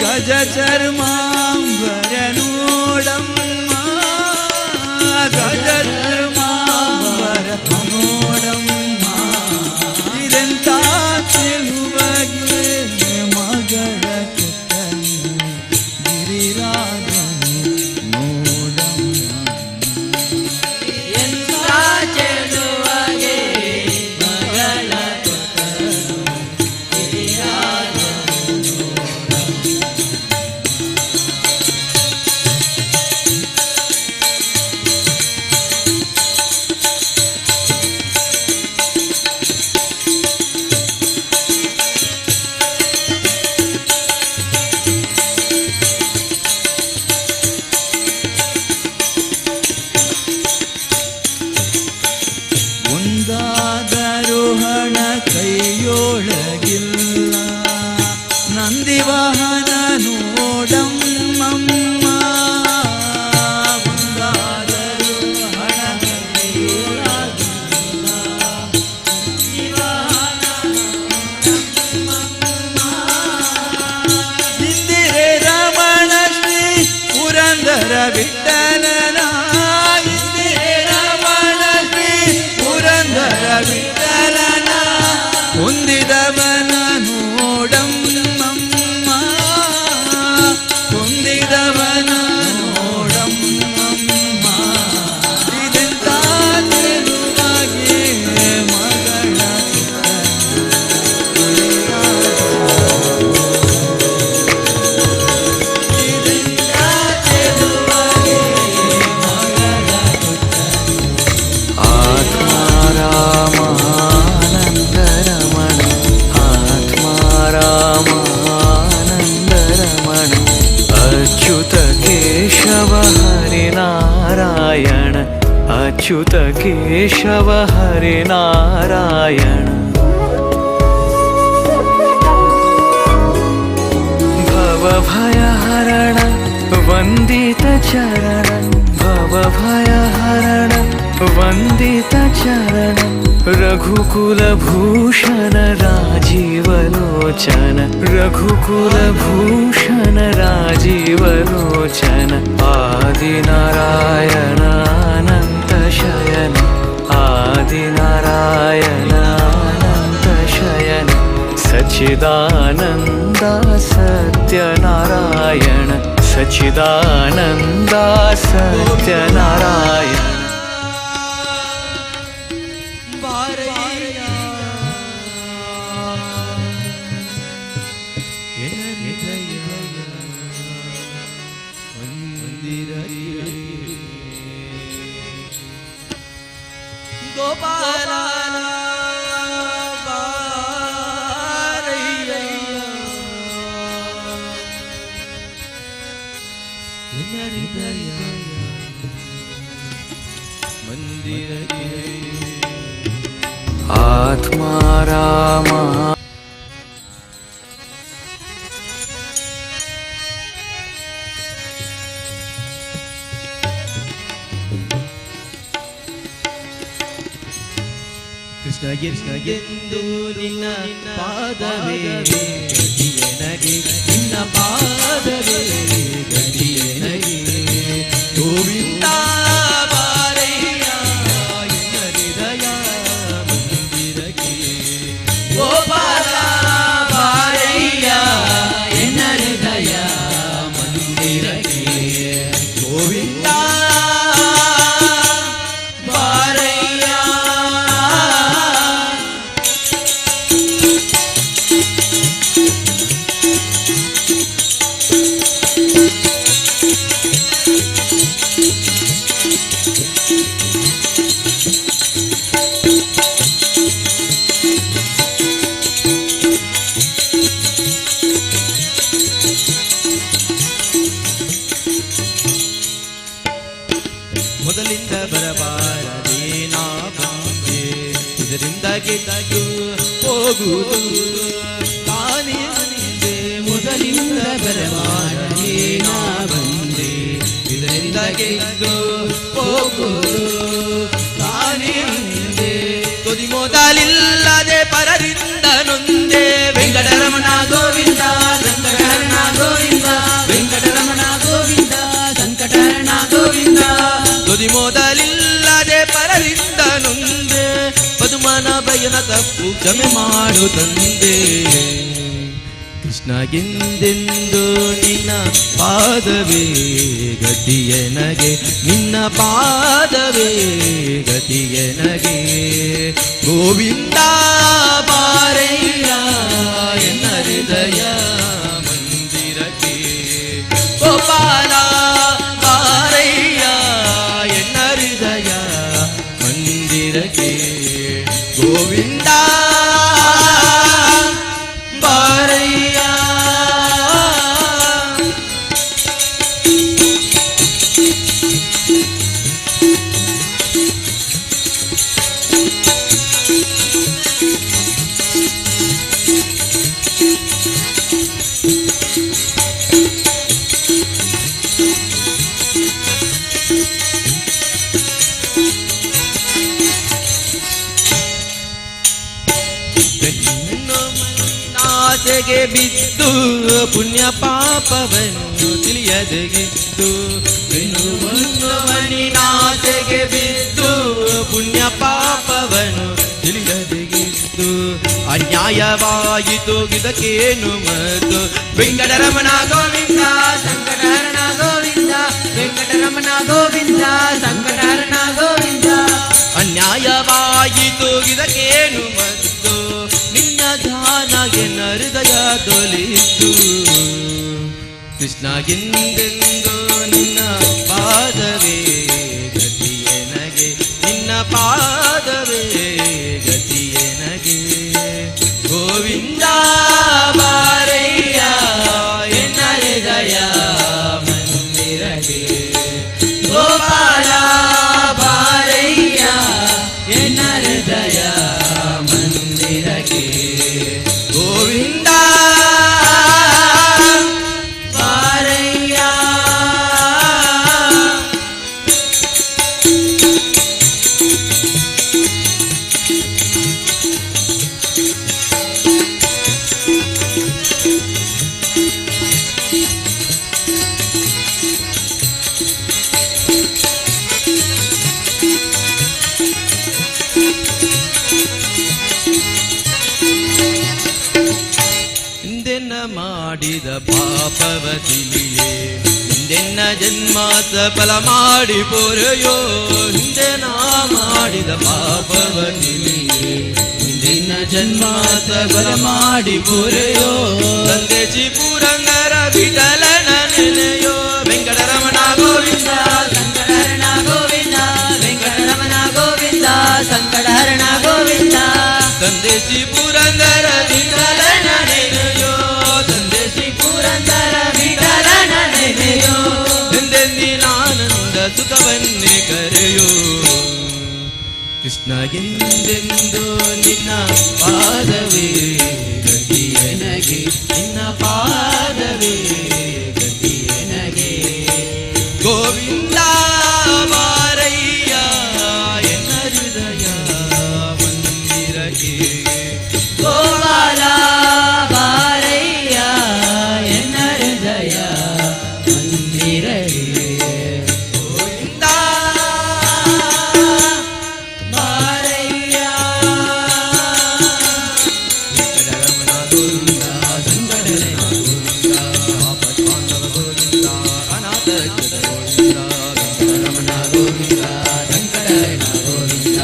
ಗಜ ಚರ್ಮಾಂಬರ ನೋಡಮ್ಮ ಗಜ ಚರ್ಮಾಂಬರ ನೋಡಮ್ಮ ಇದೆಂತ ಚೆಲುವಗೆ ಮಗಳ ಕೊಟ್ಟನು ಗಿರಿರಾಜನು ನೋಡಮ್ಮ ಎಂತ ಚೆಲುವಗೆ ಮಗಳ ಕೊಟ್ಟನು ಗಿರಿರಾಜನು ಒಂದಾದರೂ ಹಣ ಕೈಯೊಳಗಿಲ್ಲ ನಂದಿವಾಹನ ನೋಡಮ್ಮ ಒಂದಾದರೂ ಹಣ ಕೈಯೊಳಗಿಲ್ಲ ನಂದಿವಾಹನ ಇಂದಿರೆ ರಮಣ ಶ್ರೀ ಪುರಂದರ ವಿಠಲನ ಇಂದಿರೆ ರಮಣ ಶ್ರೀ ಪುರಂದರ ವಿಠಲನ ಹೊಂದಿದವನ ನೋಡಮ್ಮ ಹೊಂದಿದವನ ನೋಡಮ್ಮ ಇದೆಂತ ಚೆಲುವಗೆ ಮಗಳ ಇದೆಂತ ಚೆಲುವಗೆ ಮಗಳ ಆತ್ಮಾರಾಮಾನಂದರಮಣ ಆತ್ಮಾರಾಮಾನಂದರಮಣ ಅಚ್ಯುತ ಕೇಶವ अच्युत केशव हरे नारायण भवभयहरण वन्दित चरण भवभयहरण वन्दित चरण रघुकुलभूषण राजीवलोचन रघुकुलभूषण राजीवलोचन आदिनारायण अनन्त शयन आदिनारायण अनन्त शयन सच्चिदानन्द सत्यनारायण सच्चिदानन्द सत्यनारायण आत्मा रामा ಕೃಷ್ಣಗೆಂದು ನಿನ್ನ ಪಾದವೇ ಗತಿಯನಗೆ ನಿನ್ನ ಪಾದವೇ ಗತಿಯನಗೆ ಗೋವಿಂದ ಬಾರಯ್ಯ ಎನ್ನ ಹೃದಯ ಮಂದಿರಕ್ಕೆ ಗೋಪಾಲ ಬಾರಯ್ಯ ಎನ್ನ ಹೃದಯ ಮಂದಿರಕ್ಕೆ ಗೋವಿಂದ ಮೊದಲಿಂದ ಬರಬಾರದೇನಾ ಬಂದೆ ಇದರಿಂದ ಗೆದ್ದು ಹೋಗುವುದು ತಾನೇ ಬಂದೆ ಮೊದಲಿಂದ ಬರಬಾರದೇನಾ ಬಂದೆ ಇದರಿಂದ ಗೆದ್ದು ಹೋಗುವುದು ತಾನೇ ಬಂದೆ ತುದಿ ಮೊದಲಿಲ್ಲದೆ ಪರರಿಂದ ನೊಂದೆ ವೆಂಕಟರಮಣ ಗೋವಿಂದ ಸಂಕಟಹರಣ ಗೋವಿಂದ ವೆಂಕಟರಮಣ ಗೋವಿಂದ ಸಂಕಟಹರಣ ಗೋವಿಂದ ತುದಿ ಮೊದಲಿಲ್ಲದೆ ಪರರಿಂದ ನೊಂದೆ ಪದುಮನ ಬಯನ ತಪ್ಪು ಕ್ಷಮೆ ಮಾಡು ತಂದೆ ಕೃಷ್ಣಗೆಂದೆಂದು ನಿನ್ನ ಪಾದವೇ ಗತಿಯನಗೆ ನಿನ್ನ ಪಾದವೇ ಗತಿಯನಗೆ ಗೋವಿಂದ ಬಾರಯ್ಯ ಎನ್ನ ಹೃದಯ ಮಂದಿರಕ್ಕೆ ಗೋಪಾಲ ಬಾರಯ್ಯ ಎನ್ನ ಹೃದಯ ಮಂದಿರಕ್ಕೆ ಗೋವಿಂದ ಬಾರಯ್ಯ ಆಸೆಗೆ ಬಿದ್ದು ಪುಣ್ಯ ಪಾಪವನ್ನು ತಿಳಿಯದೆಗಿದ್ದು ಮಣ್ಣಿನಾಸೆಗೆ ಬಿದ್ದು ಪುಣ್ಯ ಪಾಪವನ್ನು ತಿಳಿಯದೆಗಿದ್ದು ಅನ್ಯಾಯವಾಯಿತು ಇದಕ್ಕೇನು ಮತ್ತು ವೆಂಕಟರಮಣ ಗೋವಿಂದ ಸಂಕಟಹರಣ ಗೋವಿಂದ ವೆಂಕಟರಮಣ ಗೋವಿಂದ ಸಂಕಟಹರಣ ಗೋವಿಂದ ಅನ್ಯಾಯವಾಯಿತು ಇದಕ್ಕೇನು ಮತ್ತು ನಿನ್ನ ಧ್ಯಾನ ಎನ್ನ ಹೃದಯ ತೊಲಿತು ಕೃಷ್ಣಗೆಂದೆಂದು ನಿನ್ನ ಪಾದವೇ ಗತಿಯನಗೆ ನಿನ್ನ ಪಾದವೇ ಗತಿಯನಗೆ ಗೋವಿಂದ ಬಾರಯ್ಯ ಎನ್ನ ಹೃದಯ ಮಂದಿರಗೆ ಗೋಪಾಲ ಬಾರಯ್ಯ ಮಾಡಿದ ಪಾಪವ ತಿಳಿಯೇ ಹಿಂದೆನ್ನ ಜನ್ಮ ಸಫಲ ಮಾಡಿ ಪೊರೆಯೋ ಹಿಂದೆ ನಾ ಮಾಡಿದ ಪಾಪವ ತಿಳಿಯೇ ಹಿಂದಿನ ಜನ್ಮ ಸಫಲ ಮಾಡಿ ಪೊರೆಯೋ ಸಂದೇಶಿ ಪುರಂದರ ವಿಠಲನ ನೆನೆಯೋ ವೆಂಕಟರಮಣ ಗೋವಿಂದ ಸಂಕಟಹರಣ ಗೋವಿಂದ ವೆಂಕಟರಮಣ ಗೋವಿಂದ ಸಂಕಟಹರಣ ಗೋವಿಂದ ಸಂದೇಶಿ ಪುರಂದರ ವಿಠಲನ ನೆನೆಯೋ ಸಂದೇಶಿ ಪುರಂದರ ವಿಠಲನ ನೆನೆಯೋ ಎಂದೆಂದಿನಾನಂದ ಸುಖವನ್ನೇ ಕರೆಯೋ ಕೃಷ್ಣ ಎಂದೆಂದು ನಿನ್ನ ಪಾದವೇ ಗತಿಯನಗೆ ನಿನ್ನ ಪಾದವೇ ಗತಿಯನಗೆ ಗೋವಿಂದ ಮಾರಯ್ಯ ಎನ್ನ ಹೃದಯ ಮಂದಿರಕ್ಕೆ ಗೋಪಾಲ ಬಾರಯ್ಯ ಎನ್ನ ಹೃದಯ ಮಂದಿರಗೆ ಗೋವಿಂದ ಬಾರಯ್ಯ ವೆಂಕಟರಮಣ ಗೋವಿಂದ ಸಂಕಟಹರಣ ಗೋವಿಂದ ಆಪತ್ಪಾಂಡವ ಗೋವಿಂದ ಅನಾಥ ರಕ್ಷಕ ಗೋವಿಂದ ವೆಂಕಟರಮಣ ಗೋವಿಂದ ಸಂಕಟಹರಣ ಗೋವಿಂದ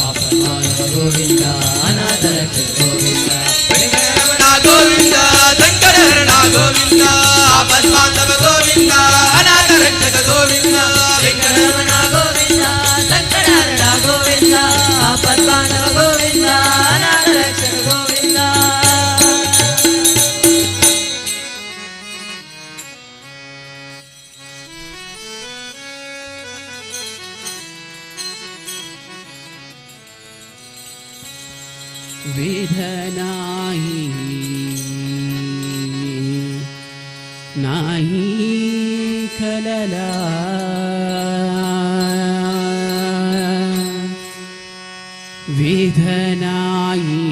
ಆಪತ್ಪಾಂಡವ ಗೋವಿಂದ ಅನಾಥ ರಕ್ಷಕ ಗೋವಿಂದ ವೆಂಕಟರಮಣ ಗೋವಿಂದ ಸಂಕಟಹರಣ ಗೋವಿಂದ ಆಪತ್ಪಾಂಡವ ಗೋವಿಂದ ಅನಾಥ ರಕ್ಷಕ ಗೋವಿಂದ ವೆಂಕಟರಮಣ ಗೋವಿಂದ ಸಂಕಟಹರಣ ಗೋವಿಂದ ಆಪತ್ಪಾಂಡವ ಗೋವಿಂದ ಅನಾಥ ರಕ್ಷಕ ಗೋವಿಂದ वेदनाही नाही खलला वेदनाही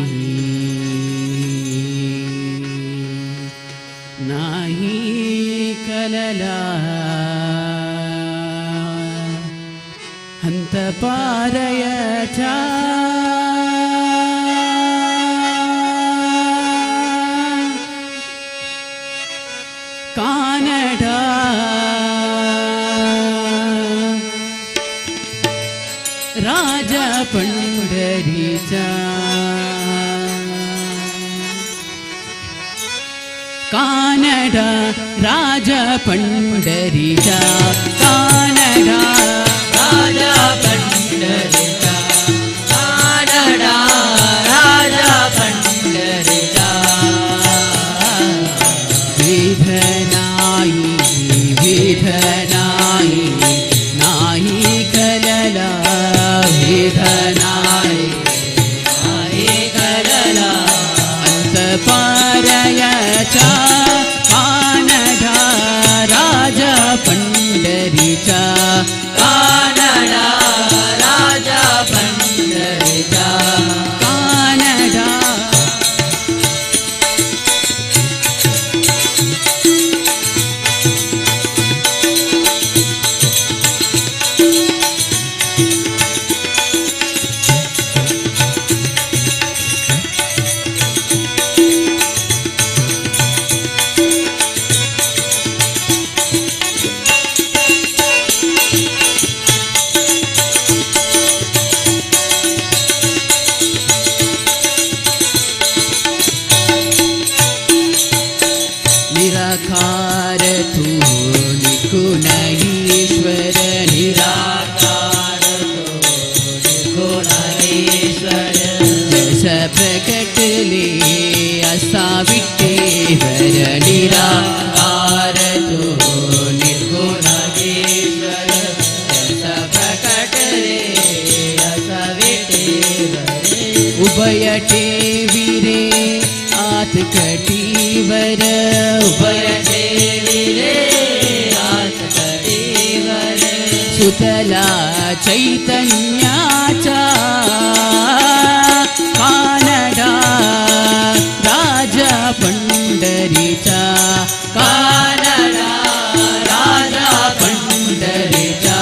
नाही खलला हंत पारयचा कानडा राजा पंढरीचा कानडा राजा पंढरीचा कानडा राजा पंढरीचा कानडा राजा पंढरीचा वेदनाई वेदनाई नाही कलला वेदनाई नाही कलला अंत पारयाचा कानडा राजा पंढरीचा कानडा राजा पंढरीचा कानडा निराकार तू निकुण ईश्वर निराकार गुणेश्वर जस प्रकटले असा विठ्ठेवर निराकार तू निर्गुणेश्वर जस प्रकटले असा विठ्ठेवर उभय ठेविरे आत कटीवर उभय ठेविरे आत कटीवर सुतला चैतन्याचा कानडा राजा पंढरीचा कानडा राजा पंढरीचा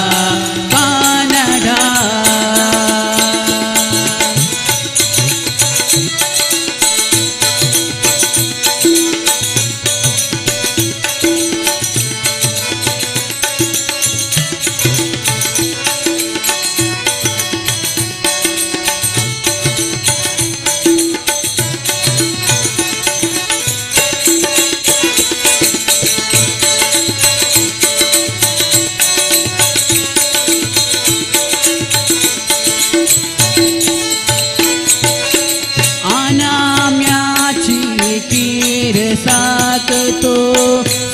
कानडा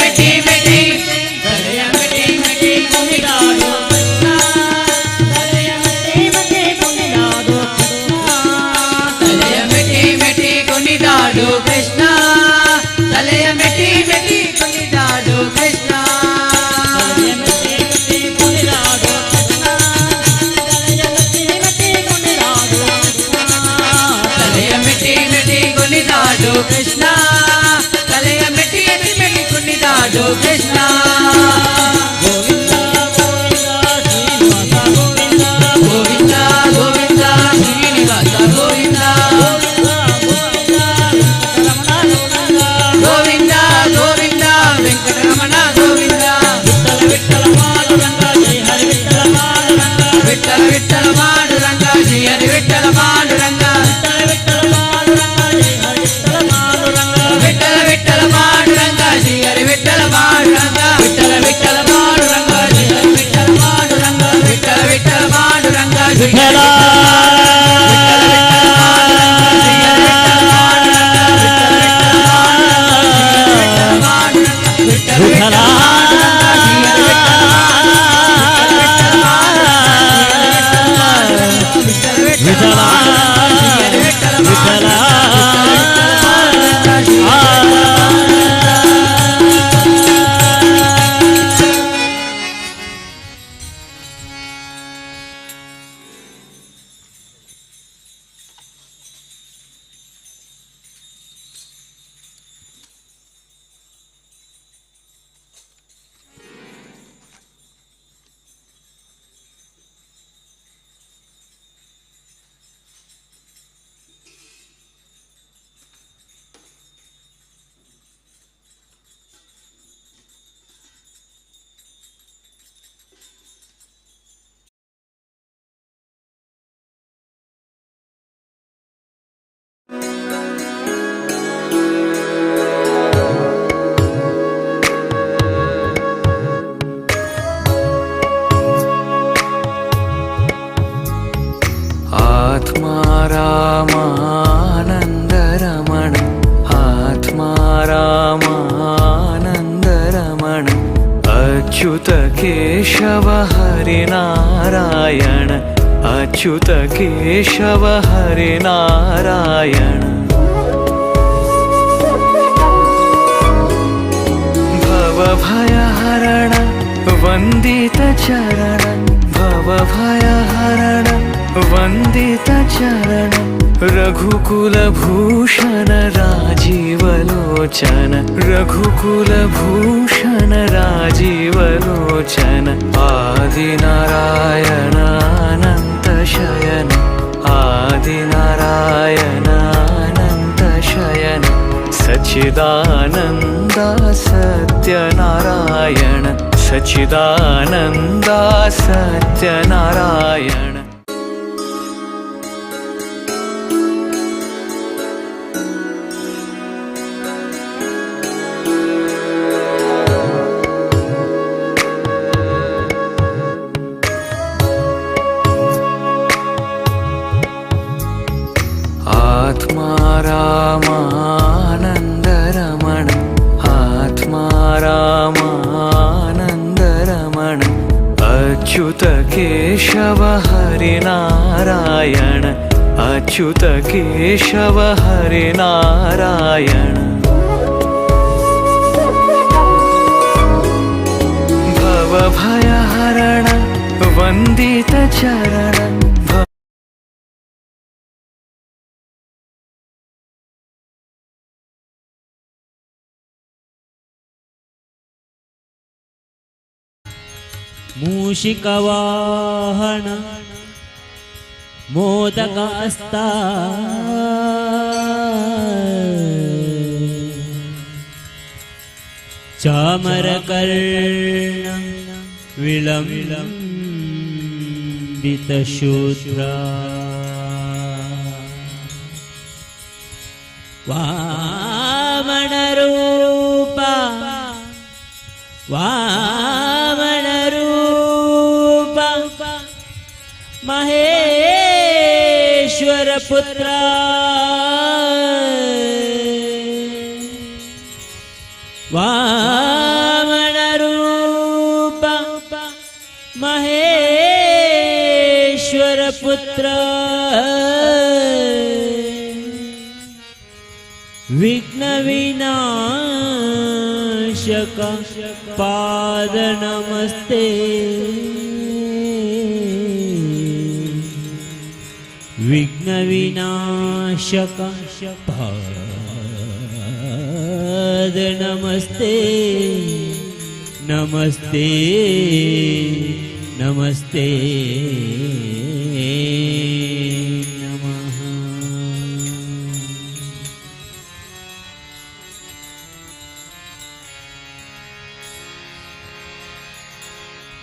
ಮೆಟ್ಟಿ ಮೆಟ್ಟಿ ತಲೆಯ ಮೆಟ್ಟಿ ಮೆಟ್ಟಿ ಕುಣಿದಾಡು ಕೃಷ್ಣ ತಲೆಯ ಮೆಟ್ಟಿ ಮೆಟ್ಟಿ ಕುಣಿದಾಡು ಕೃಷ್ಣ ತಲೆಯ ಮೆಟ್ಟಿ ಮೆಟ್ಟಿ ಕುಣಿದಾಡು ಕೃಷ್ಣ ತಲೆಯ ಮೆಟ್ಟಿ ಮೆಟ್ಟಿ ಕುಣಿದಾಡು ಕೃಷ್ಣ ತಲೆಯ ಮೆಟ್ಟಿ ಮೆಟ್ಟಿ ಕುಣಿದಾಡು ಕೃಷ್ಣ ತಲೆಯ ಮೆಟ್ಟಿ ಮೆಟ್ಟಿ ಕುಣಿದಾಡು ತಲೆಯ ಮೆಟ್ಟಿ ಮೆಟ್ಟಿ ಕುಣಿದಾಡು ಕೃಷ್ಣ ತಲೆಯ ಮೆಟ್ಟಿ ಮೆಟ್ಟಿ ಕುಣಿದಾಡು ಕೃಷ್ಣ ಗೋವಿಂದ ಗೋವಿಂದ ಗೋವಿಂದ ಶ್ರೀನಿವಾಸ ಗೋವಿಂದ ಗೋವಿಂದ ಗೋವಿಂದ ವೆಂಕಟರಮಣ ಗೋವಿಂದ ವಿಠಲ ವಿಠಲ ಮಾಡುರಂಗ ಜಯ ಹರಿ ವಿಠಲ ಮಾಡುರಂಗ ವಿಠಲ ವಿಠಲ ಮಾಡುರಂಗ ಜಯ ಹರಿ ವಿಠಲ ಮಾಡುರಂಗ ವಿಠಲ ವಿಠಲ ಮಾಡುರಂಗ ಜಯ ಹರಿ ವಿಠಲ ಮಾಡುರಂಗ ವಿಠಲ ವಿಠಲ ಮಾಡುರಂಗ ವಿಠಲ आत्मारामानन्दरमण आत्मारामानन्दरमण अच्युत केशव हरिनारायण अच्युत केशव हरिनारायण भवभयहरण वन्दितचरण भवभयहरण वन्दितचरण रघुकुलभूषण राजीवलोचन रघुकुलभूषण राजीवलोचन आदिनारायण अनन्तशयन आदिनारायण अनन्तशयन सच्चिदानन्दा सत्यनारायण सच्चिदानन्दा सत्यनारायण आत्मारामानन्दरमण आत्मारामानन्दरमण अच्युत केशव हरिनारायण अच्युत केशव हरिनारायण भवभयहरण वन्दितचरण मूषिकवाहन मोदकास्ता चामरकर्ण विलम्बितशूद्रा वामनरूपा वामनरूपा महेश्वर पुत्रा वा पुत्र विघ्न विनाशक पाद नमस्ते विघ्न विनाशक पाद नमस्ते नमस्ते नमस्ते नमः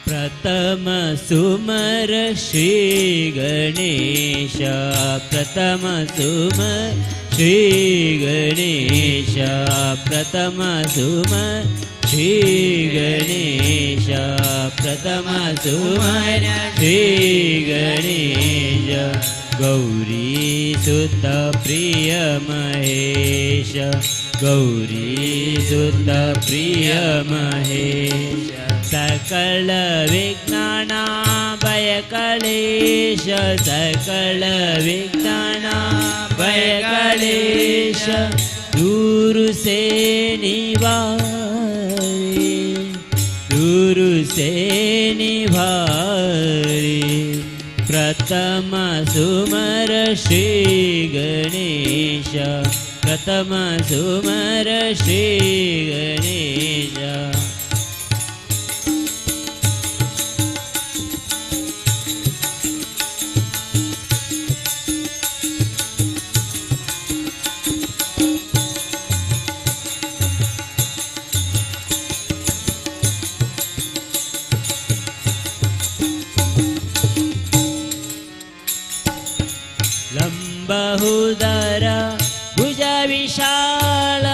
प्रथम सुमर श्री गणेश प्रथम सुमर श्री गणेश प्रथम सुमर श्री गणेश प्रथम सुमर श्री गणेश गौरी सुत प्रिय महेश गौरी सुत प्रिय महेश सकल विज्ञाना भय कलेश सकल विज्ञाना भय कलेश दूर से निवारे दूर से निवारे प्रथम सुमर श्री गणेश प्रथम सुमर श्री गणेश बहुदर भुज विशाल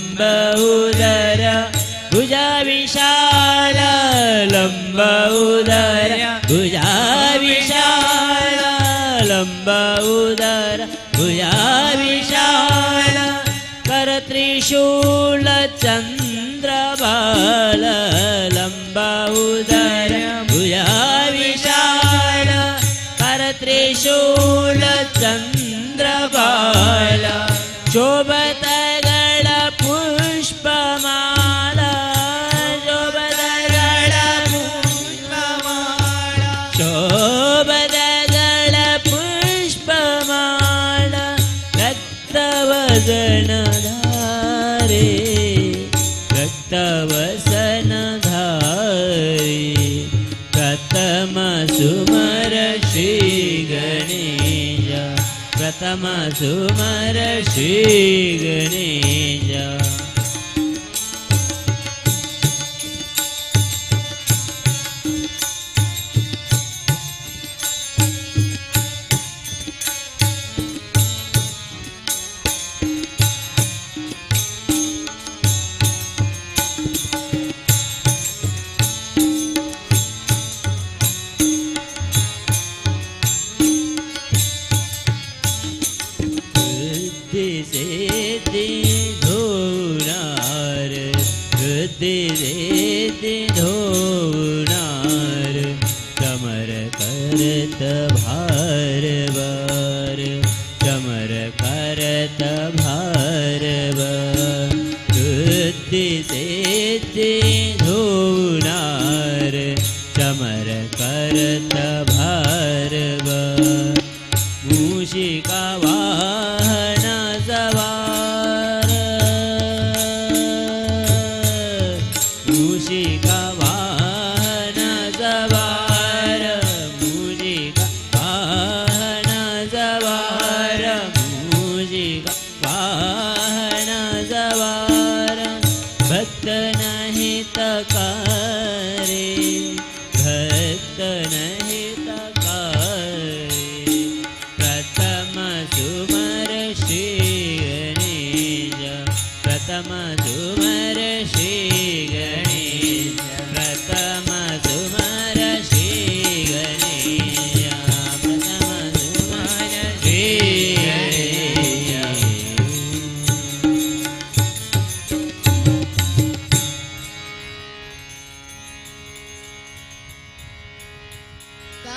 लंबउदर भुज विशाल लंबउदर भुज विशाल लंबउदर भुज विशाल त्रिशूल चंद्रबाल लंबउदर भुजा विशाल कर त्रिशूल चंद्रबाल शोभत गण पुष्पमाला शोभत गण पुष्पमाला शोभत गण पुष्पमाला रक्तवदन रक्तवसन धारी प्रथम सुमर श्री गणेश प्रथम सुमर श्री गणेश धोनार कमर करत भार बार कमर करत भार बार से धोनार कमर करत भार बार मूषिका वाहन सवार मूषिका वाहन सवार मूषिका वाहन सवार मूषिका वाहन सवार भक्त नहीं तकारे भक्त नहीं तकारे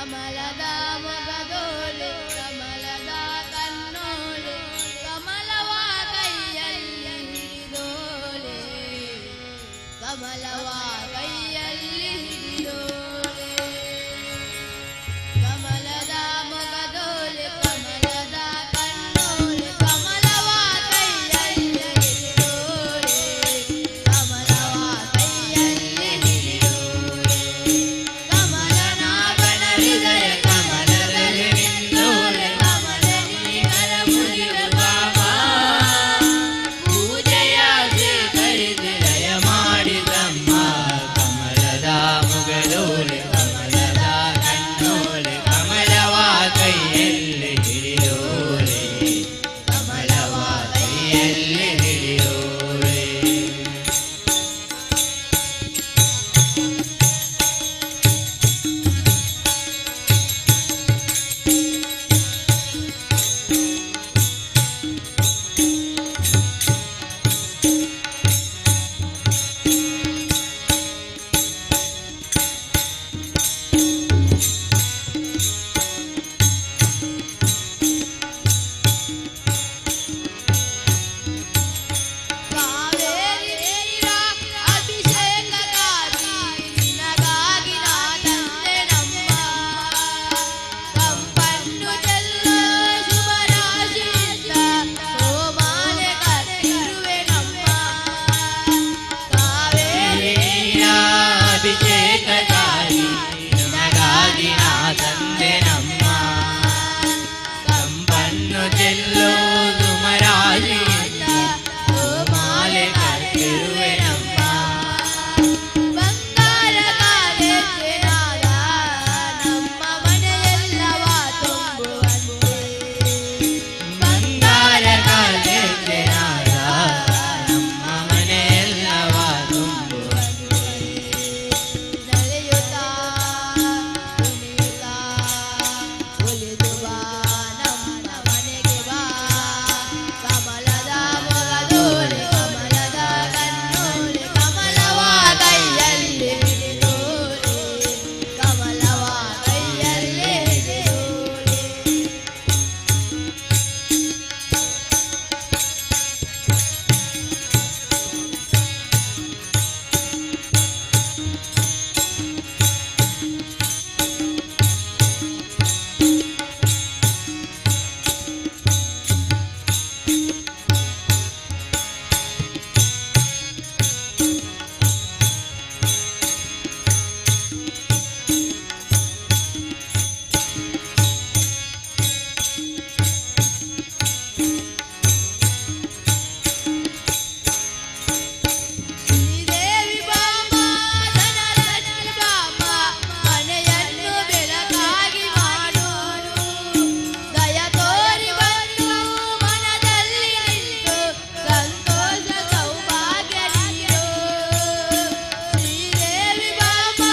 ಕಮಲದ ಮೊಗದೋಲೆ ಕಮಲದ ಕಣ್ಣೋಲೆ ಕಮಲವ ಕೈಯಲ್ಲಿ ಹಿಡಿದೋಲೆ ಕಮಲವ ಕೈಯಲ್ಲಿ ಹಿಡಿದೋಲೆ ಕಮಲದ ಮೊಗದೋಲೆ ಕಮಲದ ಕಣ್ಣೋಲೆ ಕಮಲವ ಕೈಯಲ್ಲಿ ಹಿಡಿದೋಲೆ ಕಮಲವ ಕೈಯಲ್ಲಿ ಹಿಡಿದೋಲೆ ಕಮಲನಾಭನ ಹೃದಯ ಕಮಲದಲ್ಲಿ ನಿಂದೋಲೆ ಕಮಲನಿ ಕರ ಮುಗಿವೆ ಬಾಬಾ ಪೂಜೆಯ ಸ್ವೀಕರಿಸಿ ದಯ ಮಾಡಿದಮ್ಮ ಕಮಲದ ಮೊಗದೋಲೆ ಕಮಲದ ಕಣ್ಣೋಲೆ ಕಮಲವ ಕೈಯಲ್ಲಿ ಹಿಡಿಯೋಲೆ ಕಮಲವ ಕೈಯಲ್ಲಿ ಹಿಡಿಯೋಲೆ ಕಾವೇರಿ ನೀರ ಅಭಿಷೇಕಕ್ಕಾಗಿ ನಿನಗಾಗಿ ನಾ ತಂದೆ ನಮ್ಮ ಕಂಪನ್ನು ಚೆಲ್ಲೋ ಶುಭರಾಶಿಯಿಂದ ಹೋಮಾಲೆ ಕಟ್ಟಿರುವೆ ನಮ್ಮ ಕಾವೇರಿ ನೀರ ಅಭಿಷೇಕಕ್ಕಾಗಿ ನಿನಗಾಗಿ ನಾ ತಂದೆ ನಮ್ಮ ಕಂಪನ್ನು ಚೆಲ್ಲೋ ಶುಭರಾಶಿಯಿಂದ ಹೋಮಾಲೆ ಕಟ್ಟಿರುವೆ ನಮ್ಮ ಬಂಗಾರ ಕಾಲೇಜನಾದ ನಮ್ಮ ಮನೆಯೆಲ್ಲವ ತುಂಬುವಂತೆ ಬಂಗಾರ ಕಾಲೇಜನಾದ ನಮ್ಮ ಮನೆಯೆಲ್ಲವ ತುಂಬುವಂತೆ ನಡೆಯುತ್ತಾ ಕುಣಿಯುತ್ತಾ ಒಲಿದು ಬಾ ನಮ್ಮ ಮನೆಗೆ ಬಾ ಕಮಲದ ಮೊಗದೋಲೆ ಕಮಲದ ಕಣ್ಣೋಲೆ ಕಮಲವ ಕೈಯಲ್ಲಿ ಹಿಡಿದೋಲೆ ಕಮಲವ ಕೈಯಲ್ಲಿ ಹಿಡಿದೋಲೆ ಶ್ರೀದೇವಿ ಬಾಬಾ ಧನಲಕ್ಷ್ಮಿ ಬಾಬಾ ಮನೆಯನ್ನು ಬೆಳಕಾಗಿ ಮಾಡೋನು ದಯ ತೋರಿ ಬಂದು ಮನದಲ್ಲಿ ನಿಂತು ಸಂತೋಷ ಸೌಭಾಗ್ಯ ನೀಡು ಶ್ರೀದೇವಿ ಬಾಬಾ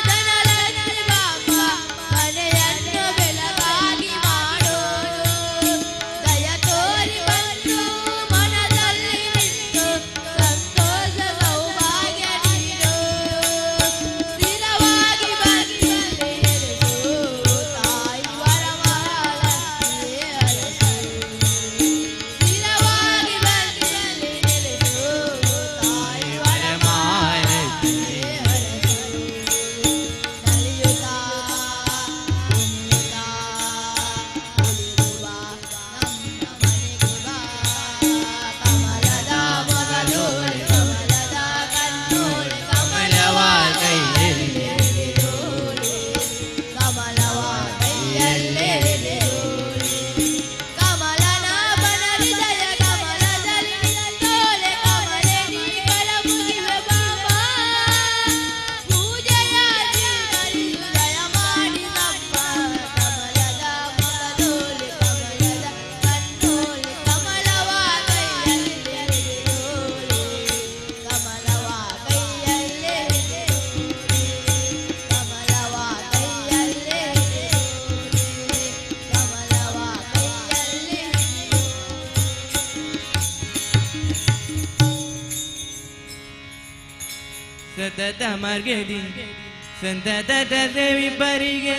ಧನಲಕ್ಷ್ಮಿ ಬಾಬಾ ಮನೆಯನ್ನು ಬೆಳಕಾಗಿ ಮಾಡೋನು ದಯ ತೋರಿ ಬಂದು ಮನದಲ್ಲಿ ನಿಂತು ಸಂತೋಷ ಸೌಭಾಗ್ಯ ನೀಡು ಸ್ಥಿರವಾಗಿ ಬಂದಲ್ಲಿ ನೆಲೆಸು ತಾಯಿ ವರಮಹಾಲಕ್ಷ್ಮಿ ಅರಸು ಸ್ಥಿರವಾಗಿ ಬಂದಲ್ಲಿ ನೆಲೆಸು ತಾಯಿ ವರಮಹಾಲಕ್ಷ್ಮಿ ಅರಸು ನಲಿಯುತ್ತಾ ಕುಣಿಯುತ್ತಾ ಒಲಿದು ಬಾ ನಮ್ಮ ಮನೆಗೆ ಬಾ ಕಮಲದ ಮೊಗದೋಲೆ ಕಮಲದ ಕಣ್ಣೋಲೆ ಕಮಲವ ಕೈಯಲ್ಲಿ ಹಿಡಿದೋಲೆ ಕಮಲವ ಕೈಯಲ್ಲಿ ಹಿಡಿದೋಲೆ ಕಮಲನಾಭನ ಹೃದಯ ಕಮಲದಲ್ಲಿ ನಿಂತೋಲೆ ಕಮಲನಿ ಕರ ಮುಗಿವೆ ಬಾಬಾ ಪೂಜೆಯ ಸ್ವೀಕರಿಸು ದಯ ಮಾಡಿದಮ್ಮ ಕಮಲದ ಮೊಗದೋಲೆ ಕಮಲದ ಕಣ್ಣೋಲೆ ಕಮಲವ ಕೈಯಲ್ಲಿ ಹಿಡಿದೋಲೆ ಕಮಲವ ಕೈಯಲ್ಲಿ ಹಿಡಿದೋಲೆ ಕಮಲವ ಕೈಯಲ್ಲಿ ಹಿಡಿದೋಲೆ ಕಮಲವ ಕೈಯಲ್ಲಿ ಸತತ ಮಾರ್ಗದಿ ಸಂತತ ದೇವಿ ಬರಿಗೆ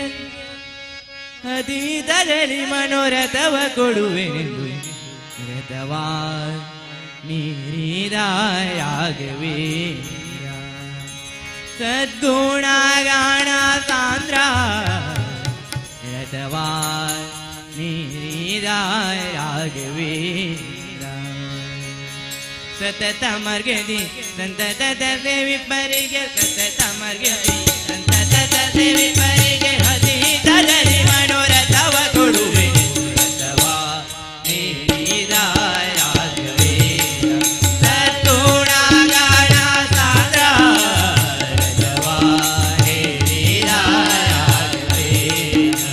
ಅತೀತದಲ್ಲಿ ಮನೋರಥವ ಕೊಡುವೆನೆಂದು ರಥವಾ ಮೀರಿದ ರಾಘವೇಂದ್ರ ಸದ್ಗುಣಗಾಣ ಸಾಂದ್ರ ರಥವಾ ಮೀರಿದ ರಾಘವೇಂದ್ರ ಸತತ ಮರ್ಗದಿ ಸಂತತ ಸೇವಿಪರಿಗೆ ಸತತ ಮರ್ಗದಿ ಸಂತತ ಸೇವಿಪರಿಗೆ ಅತೀತದಲ್ಲಿ ಮನೋರಥವ ಕೊಡುವೆ ರಥವಾ ಮೀರಿದ ರಾಘವೇಂದ್ರ ಸದ್ಗುಣಗಾಣ ಸಾಂದ್ರ ರಥವಾ ಮೀರಿದ ರಾಘವೇಂದ್ರ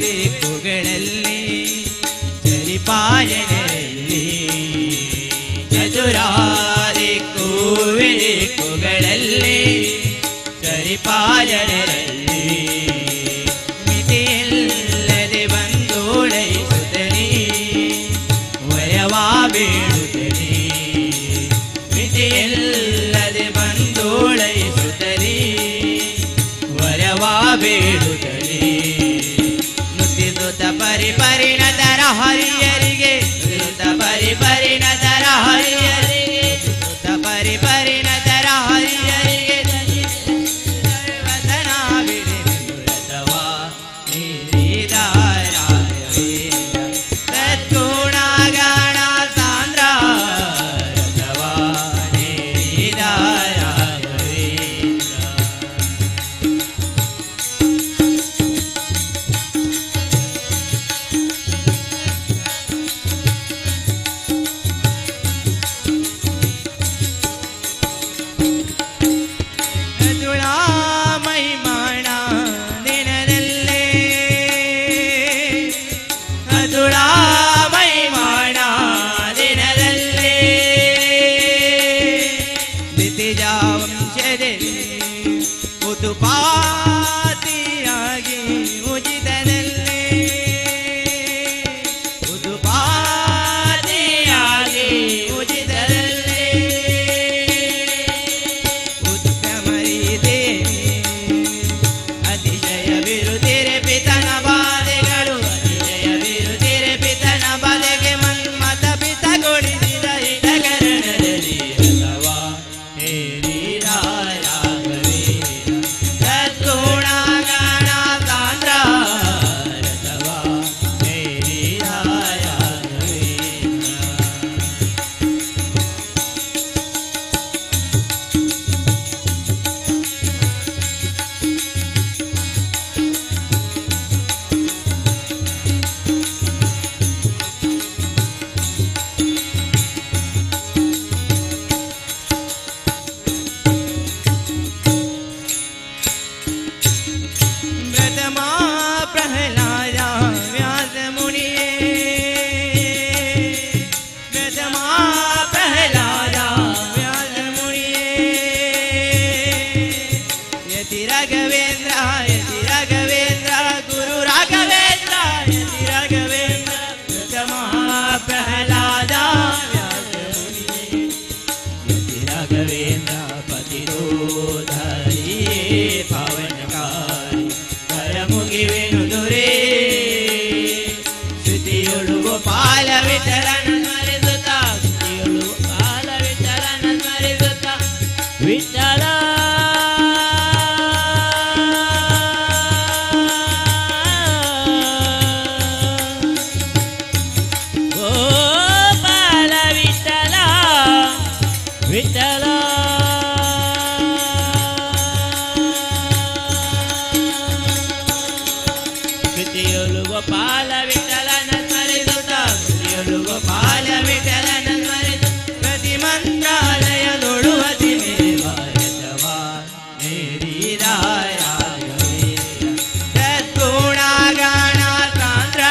ಚತುರಾದಿಕ್ಕುಗಳಲ್ಲಿ ಚಲಿಪಾಯನಲ್ಲಿ ಚತುರಾದಿಕ್ಕುಗಳಲ್ಲಿ ಚಲಿಪಾಯನಲ್ಲಿ ಮಿತಿಯಿಲ್ಲದೆ ಬಂದೋಳೈಸುತ್ತಲೇ ವಯವಾ ಬೇಡುತ್ತಲೇ ಮಿತಿಯಿಲ್ಲದೆ ಬಂದೋಳೈಸುತ್ತಲೇ ವರವಾ ಬೇಡುತ್ತಲೇ ನುತಿಸುತ್ತ ಪರಿಪರಿಣತರ ಹರಿಯರಿಗೆ ನುತಿಸುತ್ತ ಪರಿಪರಿಣತರ ಹರಿಯರಿಗೆ ನುತಿಸುತ್ತ ಪರಿಪರಿಣತರ ಹರಿಯರಿಗೆ ಸರ್ವತನ ಬಿಡೆನೆಂದು ರಥವಾ ಮೀರಿದ ರಾಘವೇಂದ್ರ ಸದ್ಗುಣಗಾಣ ಸಾಂದ್ರ ರಥವಾ ಮೀರಿದ ರಾಘವೇಂದ್ರ ಅದುಳಾ ಮಹಿಮಾಣ ದಿನದಲ್ಲೇ ಅದುಳಾ ಮಹಿಮಾಣ ದಿನದಲ್ಲೇ ದಿತಿಜ ವಂಶದಲ್ಲಿ ಉತುಪಾತಿಯಾಗಿ ಉಚಿತದಲ್ಲೇ ಉತುಪಾತಿಯಾಗಿ ಉಚಿತದಲ್ಲೇ ಉತ್ತಮರಿದೆ ಅತಿಶಯ ವಿರುದಿರೆ ಪಿತನ ಬಾಧೆಗಳು ಅತಿಶಯ ವಿರುದಿರೆ ಪಿತನ ಬಾಧೆಗೆ ಮನ್ಮತ ಪಿತಗೊಳಿಸಿದ ಹಿತಕರಣದಲ್ಲಿ ರಥವಾ ಹೇರಿದ ರಾಘವೇಂದ್ರ ಸದ್ಗುಣಗಾಣ ಸಾಂದ್ರ ರಥವಾ ಹೇರಿದ ರಾಘವೇಂದ್ರ ಪ್ರಥಮ ಪ್ರಹ್ಲಾದ ವ್ಯಾಸ ಮುನಿಯೇ ಪ್ರಥಮ ಪ್ರಹ್ಲಾದ ವ್ಯಾಸ ಮುನಿಯೇ ಯತಿ ರಾಘವೇಂದ್ರ ಗುರು ರಾಘವೇಂದ್ರ ಯತಿ ರಾಘವೇಂದ್ರ ಪ್ರಥಮ ಪ್ರಹ್ಲಾದ ವ್ಯಾಸ ಮುನಿಯೇ ಯತಿ ರಾಘವೇಂದ್ರ ಪತಿರೋಧರಿಯೇ ಪಾವನಕಾರಿ ಕರ ಮುಗಿವೆನು ದೊರೆ ಶ್ರುತಿಯೊಳು ಗೋಪಾಲ ವಿಠಲನ ಸ್ಮರಿಸುತ್ತ ಶ್ರುತಿಯೊಳು ಗೋಪಾಲ ವಿಠಲನ ಸ್ಮರಿಸುತ್ತ ವಿಠಲ ಗೋಪಾಲ ವಿಠಲ ವಿಠಲ ಶ್ರುತಿಯೊಳು ಗೋಪಾಲ ವಿಠಲನ ಸ್ಮರಿಸುತ್ತ ಶ್ರುತಿಯೊಳು ಗೋಪಾಲ ವಿಠಲನ ಸ್ಮರಿಸುತ್ತ ಪ್ರತಿ ಮಂತ್ರಾಲಯದೊಳು ಅತಿ ಮೇಲ್ವಾರಥವಾ ಮೇರಿದ ರಾಘವೇಂದ್ರ ಸದ್ಗುಣಗಾಣ ಸಾಂದ್ರ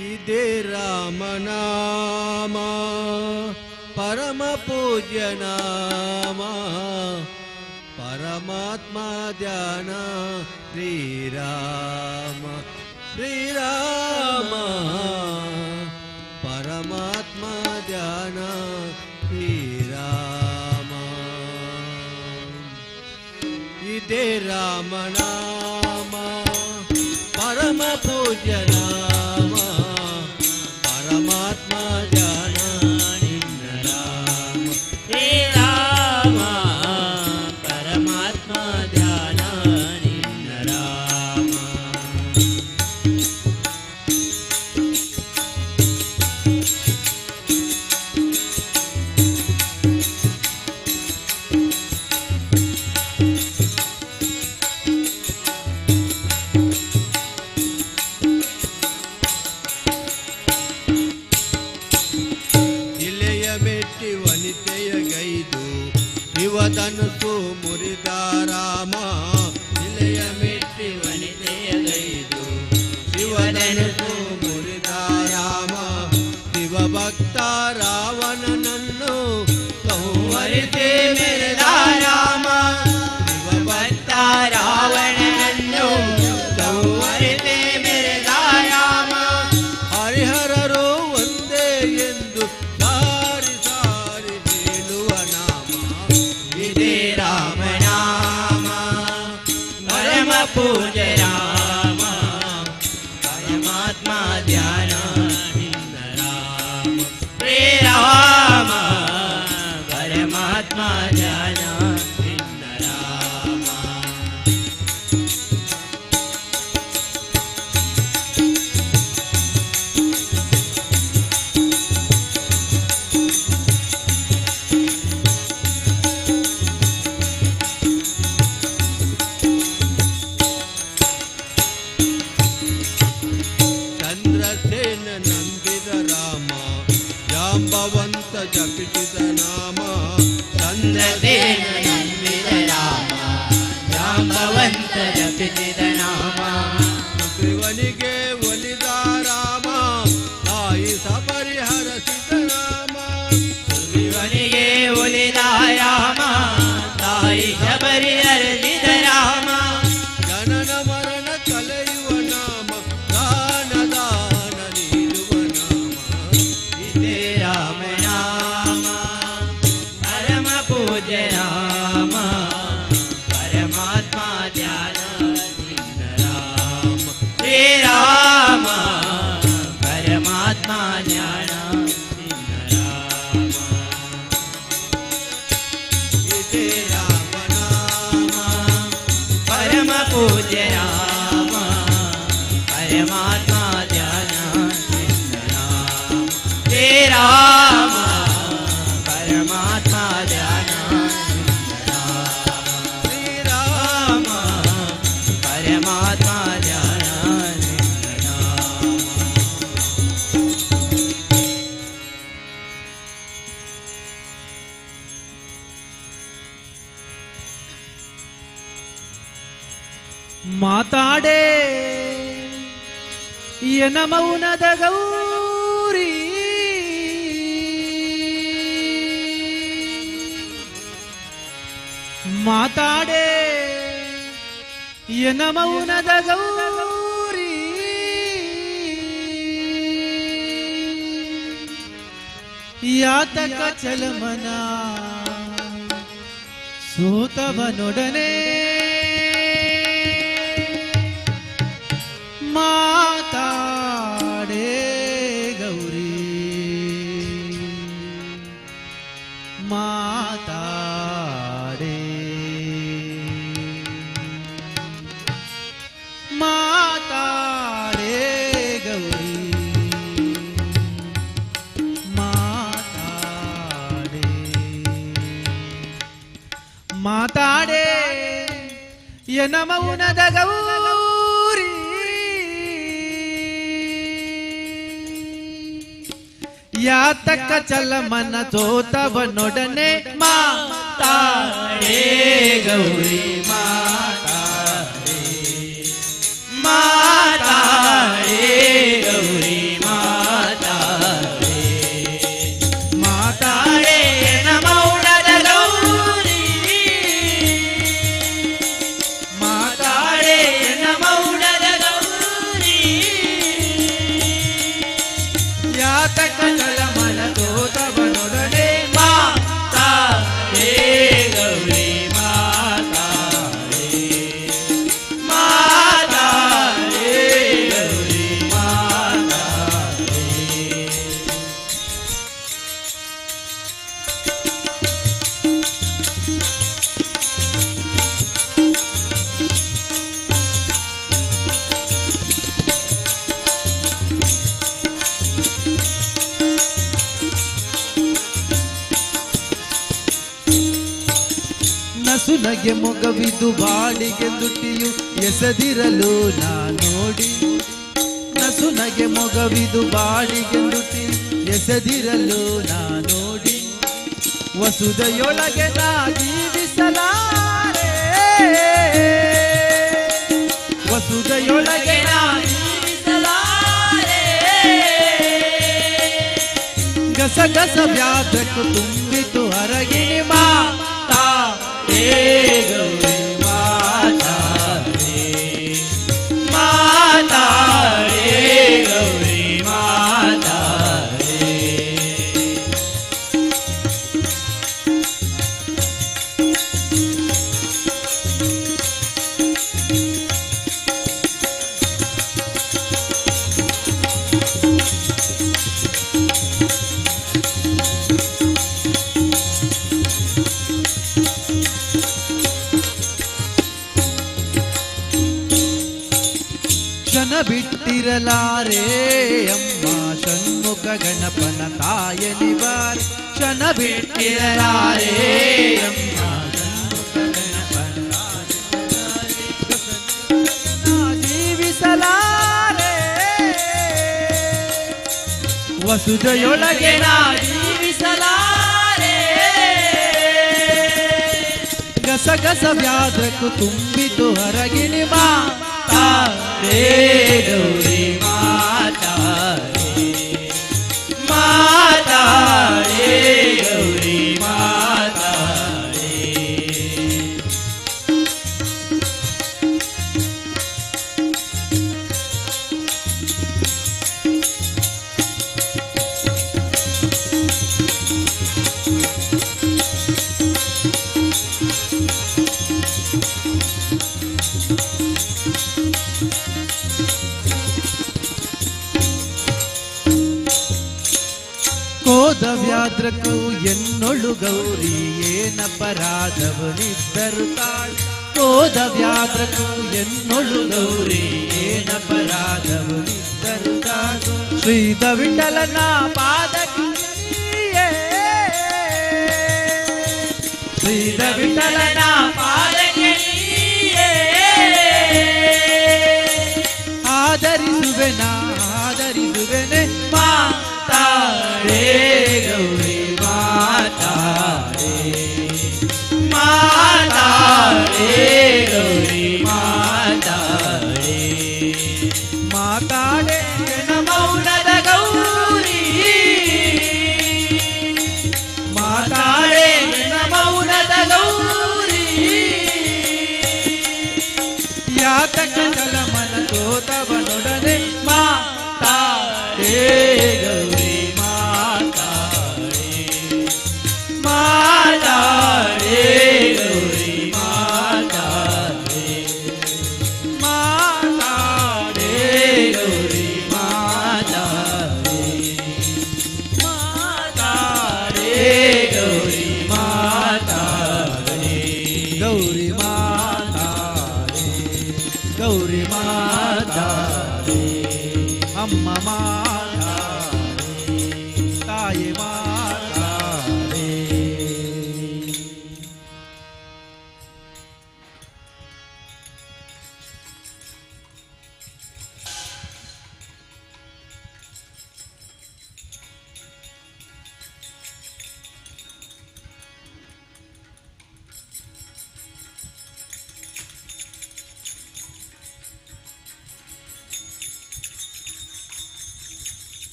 ಇದೇ ರಾಮನಾಮ ಪರಮ ಪೂಜ್ಯ ನಾಮ ಪರಮಾತ್ಮ ಧ್ಯಾನ ಶ್ರೀರಾಮ ಶ್ರೀರಾಮ ಪರಮಾತ್ಮ ಧ್ಯಾನ ಶ್ರೀರಾಮ ಇದೇ ರಾಮನಾಮ ಪರಮ ಪೂಜ್ಯ ನಾಮ ಪರಮಾತ್ಮ ಧ್ಯಾನ ನಿನ್ನ ರಾಮ ಶ್ರೀರಾಮ ಪರಮಾತ್ಮ ಧ್ಯಾನ ನಿನ್ನ ರಾಮ ಇಲೆಯ ಮೆಟ್ಟಿ ವನಿತೆಯ ಗೈದು ಶಿವಧನುಸು ಮುರಿದ ರಾಮ ಇಲೆಯ ಮೆಟ್ಟಿ ವನಿತೆಯ ಗೈದು ಶಿವಧನುಸು ಮುರಿದ ರಾಮ ಶಿವಭಕ್ತ ರಾವಣನನ್ನು ಸಂವರಿಸಿ ಮೆರೆದ ರಾಮ ಶಿವಭಕ್ತ ರಾವಣನನ್ನು ಸಂವರಿಸಿ ಮೆರೆದ ರಾಮ ಹರಿಹರರು ಒಂದೇ ಎಂದು ಸಾರಿ ಸಾರಿ ಹೇಳುವ ನಾಮ ಇದೇ ರಾಮನಾಮ ಪರಮ ಪೂಜ್ಯ ರಾಮ ಪರಮಾತ್ಮ ಧ್ಯಾನ ನಿನ್ನ ರಾಮ ಶ್ರೀರಾಮ ಪರಮಾತ್ಮ ಧ್ಯಾನ ನಿನ್ನ ರಾಮ ಚಂದ್ರಸೇನ ನಂಬಿದ ರಾಮ ಜಾಂಬವಂತ ಜಪಿಸಿದ ನಾಮ ಚಂದ್ರಸೇನ ನಂಬಿದ ರಾಮ ಜಾಂಬವಂತ ಜಪಿಸಿದ ನಾಮ ಶಿವನಿಗೆ ಒಲಿದ ರಾಮ ತಾಯಿ ಸಪರಿಹರಿಸಿದ ನಾಮ ಶಿವನಿಗೆ ಒಲಿದ ರಾಮ ತಾಯಿ ಶಬರಿ ಹರಿಸಿದ ರಾಮ ಜನನ ಮರಣ ಕಲೆಯುವ ನಾಮ ದಾನ ನೀಡುವ ನಾಮ ಇದೇ ರಾಮನಾಮ ಪರಮ ಪೂಜ್ಯ ರಾಮ ಪರಮಾತ್ಮ ಧ್ಯಾನ ನಿನ್ನ ರಾಮ ಶ್ರೀರಾಮ ಪರಮಾತ್ಮ ಧ್ಯಾನ ನಿನ್ನ ರಾಮ ಇದೇ ರಾಮನಾಮ ಪರಮ ಪೂಜ್ಯ ರಾಮ ಪರಮಾತ್ಮ ಧ್ಯಾನ ನಿನ್ನ ರಾಮ ಶ್ರೀರಾಮ ಪರಮಾತ್ಮ ಧ್ಯಾನ ನಿನ್ನ ರಾಮ ಶ್ರೀರಾಮ ಪರಮಾತ್ಮ ಧ್ಯಾನ ನಿನ್ನ ರಾಮ ಮಾತಾಡೆ ಎನ ಮೌನದ ಗೌರಿ ಮಾತಾಡೆ ಎನ ಮೌನದ ಗೌರಿ ಯಾತಕ ಚಲಮನ ಸೋತವನೊಡನೆ ಮಾತಾಡೆ ಗೌರಿ ಮಾತಾಡೆ ಮಾತಾಡೆ ಗೌರಿ ಮಾತಾಡೆ ಮಾತಾಡೆ ಎನ ಮೌನದ ಗೌರಿ ಯಾತಕ ಚಲ ಮನ ಸೋತವನೊಡನೆ ಮಾತಾಡೆ ಗೌರಿ ಮಾತಾಡೆ ಮಾತಾಡೆ ಗೌರಿ ನಸುನಗೆ ಮೊಗವಿದು ಬಾಡಿಗೆ ದುಟಿಯು ಎಸದಿರಲು ನಾ ನೋಡಿ. ನಸುನಗೆ ಮೊಗವಿದು ಬಾಡಿಗೆ ದುಟಿ ಎಸದಿರಲು ನಾ ನೋಡಿ. ವಸುದೆಯೊಳಗೆ ನಾ ಜೀವಿಸಲಾರೆ, ವಸುದೆಯೊಳಗೆ ನಾ ಜೀವಿಸಲಾರೆ. ಗಸಗಸ ವ್ಯಾಧಕ್ಕೂ ತುಂಬಿತು ಹರಗಿಣಿ ಮಾತಾ ರೇ ಗೌರಿ ಮಾತಾ ರೇ, ಮಾತಾ ರೇ ಗೌರಿ ಮಾತಾ ರೇ. ಕ್ಷಣ ಬಿಟ್ಟಿರಲಾರೆ ಅಮ್ಮ ಷಣ್ಮುಖ ಗಣಪನ ತಾಯನಿ ಬಾರ್. ಕ್ಷಣ ಬಿಟ್ಟಿರಲಾರೆ ಅಮ್ಮ ಷಣ್ಮುಖ ಗಣಪನ ಜೀವಿಸಲಾರೆ. ವಸುದೆಯೊಳಗೆ ನಾ ಜೀವಿಸಲಾರೆ. ಗಸಗಸ ವ್ಯಾಧಕ್ಕೂ ತುಂಬಿತು ಹರಗಿಣಿ ಮಾತಾ ರೇ ಗೌರಿ ಮಾತಾ ರೇ, ಮಾತಾ ರೇ ಗೌರಿ ಮಾತಾ ರೇ. ಕೋದ ವ್ಯಾದ್ರಕ್ಕೂ ಎನ್ನೊಳು ಗೌರಿ ಏನಪರಾಧವನಿದ್ದರು ತಾಳು. ಕೋದ ವ್ಯಾದ್ರಕ್ಕೂ ಎನ್ನೊಳು ಗೌರಿ ಏನಪರಾಧವನಿದ್ದರು ತಾಳು. ಶ್ರೀದ ವಿಠಲನ ಪಾದಕ್ಕೆ ಶ್ರೀದ ವಿಠಲನ ಪಾದಕ್ಕೆ ಆದರಿಸುವೆನಾ ಆದರಿಸುವೆನೆ ಮಾತಾ ರೇ ಗೌರಿ ಮಾತಾ ರೇ, ಮಾತಾ ರೇ ಗೌರಿ ಮಾತಾ ರೇ. ಮಾತಾಡೆ ಮೌನದ ಗೌರಿ, ಮಾತಾಡೆ ಮೌನದ ಗೌರಿ. ಯಾತಕ ಜಲ ಮನ ತೋತವನೊಡನೆ ಮಾತಾ ರೇ ಗೌರಿ ಮಾತಾ ರೇ, ಮಾತಾ ರೇ ಗೌರಿ ಮಾತಾ ರೇ, ಮಾತಾ ರೇ ಗೌರಿ ಮಾತಾ ರೇ, ಮಾತಾ ರೇ ಗೌರಿ ಮಾತಾ ರೇ. ಗೌರಿ ಮಾತಾ ರೇ, ಗೌರಿ ಮಾತಾ ರೇ. ಅಮ್ಮ ಮಾತಾ ರೇ, ತಾಯಿ ಮಾತಾ ರೇ.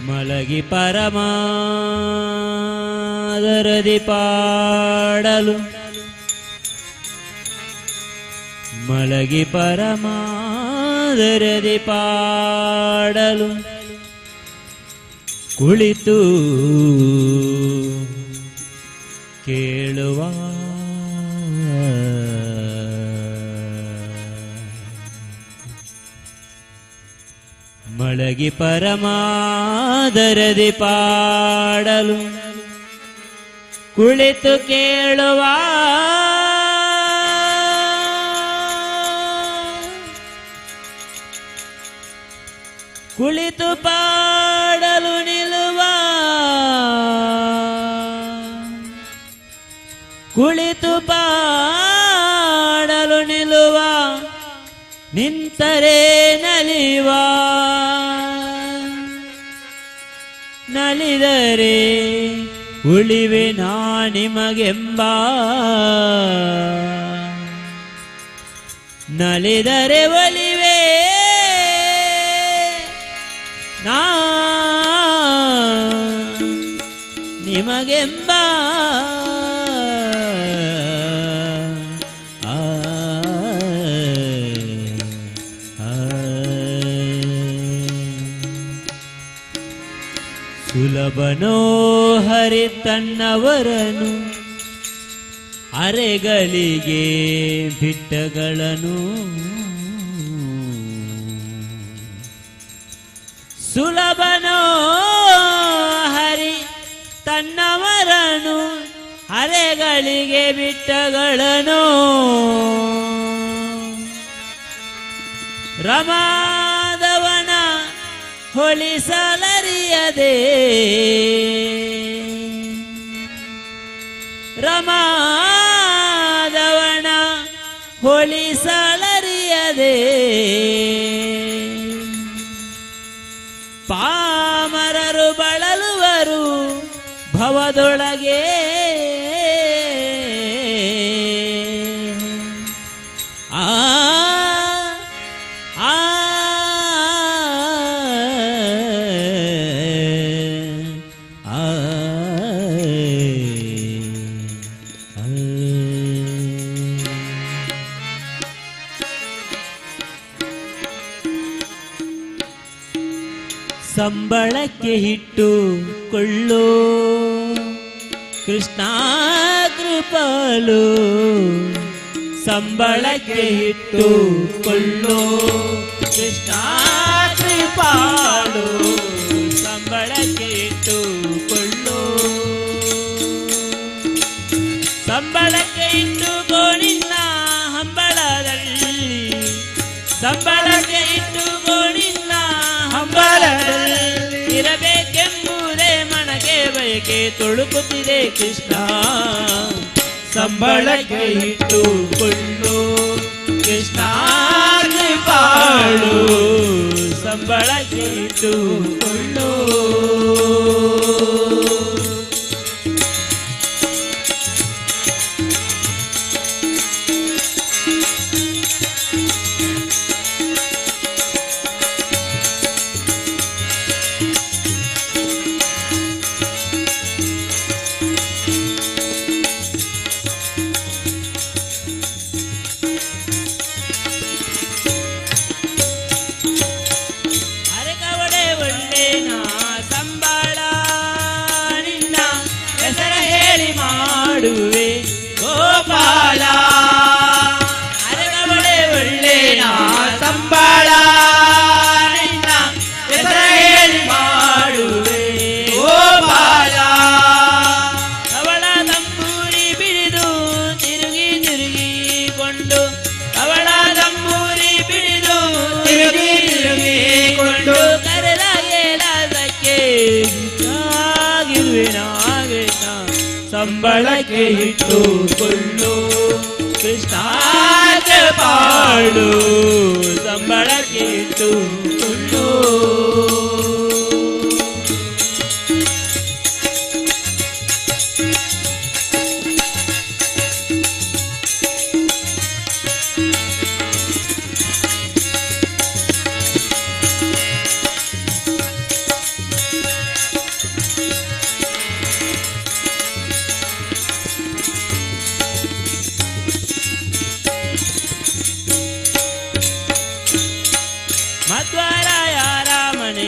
ಮಲಗಿ ಪರಮಾದರದಿ ಪಾಡಲು ಮಲಗಿ ಪರಮಾದರದಿ ಪಾಡಲು ಕುಳಿತು ಕೇಳುವ ಮಲಗಿ ಪರಮಾದರದಿ ಪಾಡಲು ಕುಳಿತು ಕೇಳುವ ಕುಳಿತು ಪಾಡಲು ನಿಲ್ಲುವ ಕುಳಿತು ಪಾಡಲು ನಿಲ್ಲುವ ನಿಂತರೆ ನಲಿವ ನಲಿದರೆ ಉಳಿವೆ ನಾ ನಿಮಗೆಂಬ ನಲಿದರೆ ಒಲಿವೆ ನಾ ನಿಮಗೆಂಬ ಸುಲಭನೋ ಹರಿ ತನ್ನವರನು ಅರೆಗಳಿಗೆ ಬಿಟ್ಟಗಳನ್ನು ಸುಲಭನೋ ಹರಿ ತನ್ನವರನು ಅರೆಗಳಿಗೆ ಬಿಟ್ಟಗಳನ್ನು ರಮಾದವನ ಹೊಳಿಸಲರಿಯದೆ ರಮಾದವನ ಹೊಳಿಸಲರಿಯದೆ ಪಾಮರರು ಬಳಲುವರು ಭವದೊಳಗೆ ಆ ಸಂಬಳಕ್ಕೆ ಹಿಟ್ಟು ಕೊಳ್ಳೋ ಕೃಷ್ಣ ಕೃಪಲು ಸಂಬಳಕ್ಕೆ ಹಿಟ್ಟು ಕೊಳ್ಳೋ ಕೃಷ್ಣ ಕೃಪಾಳು ಸಂಬಳಕ್ಕೆ ಹಿಟ್ಟು ಕೊಳ್ಳೋ ಸಂಬಳಕ್ಕೆ ಇಟ್ಟುಕೋ ನಿನ್ನ ಹಂಬಳದಲ್ಲಿ ಸಂಬಳಕ್ಕೆ ಇಟ್ಟುಕೋ ನಿನ್ನ ಹಂಬಳದಲ್ಲಿ ಇರಬೇಕೆಂಬುದೇ ಮನಗೆ ಬಯಕೆ ತೊಳುಕುತ್ತಿದೆ ಕೃಷ್ಣ ಸಂಬಳಕ್ಕೆ ಇಟ್ಟುಕೊಳ್ಳು ಕೃಷ್ಣ ಕೃಪಾಳು ಸಂಬಳಕ್ಕೆ ಇಟ್ಟುಕೊಳ್ಳು ಮಾಡುವೆ ಗೋಪಾಲ ಅರಗಬಡೆ ಒಳ್ಳೆ ನಾ ಸಂಬಳ ನಿನ್ನ ಹೆಸರ ಹೇಳಿ ಮಾಡುವೆ ಗೋಪಾಲ ಅವಳ ತಂಬೂರಿ ಬಿಡಿದು ತಿರುಗಿ ತಿರುಗಿಕೊಂಡು ಅವಳ ತಂಬೂರಿ ಬಿಡಿದು ತಿರುಗಿ ತಿರುಗಿಕೊಂಡು ಕರೆದ ಏಳದಕ್ಕೆ ಆಗಿರುವೆ ಸಂಬಳಕ್ಕೆ ಇಟ್ಟುಕೊಳ್ಳು ಕೃಷ್ಣ ಪಾಡು ಸಂಬಳಕ್ಕೆ ಇಟ್ಟುಕೊಳ್ಳು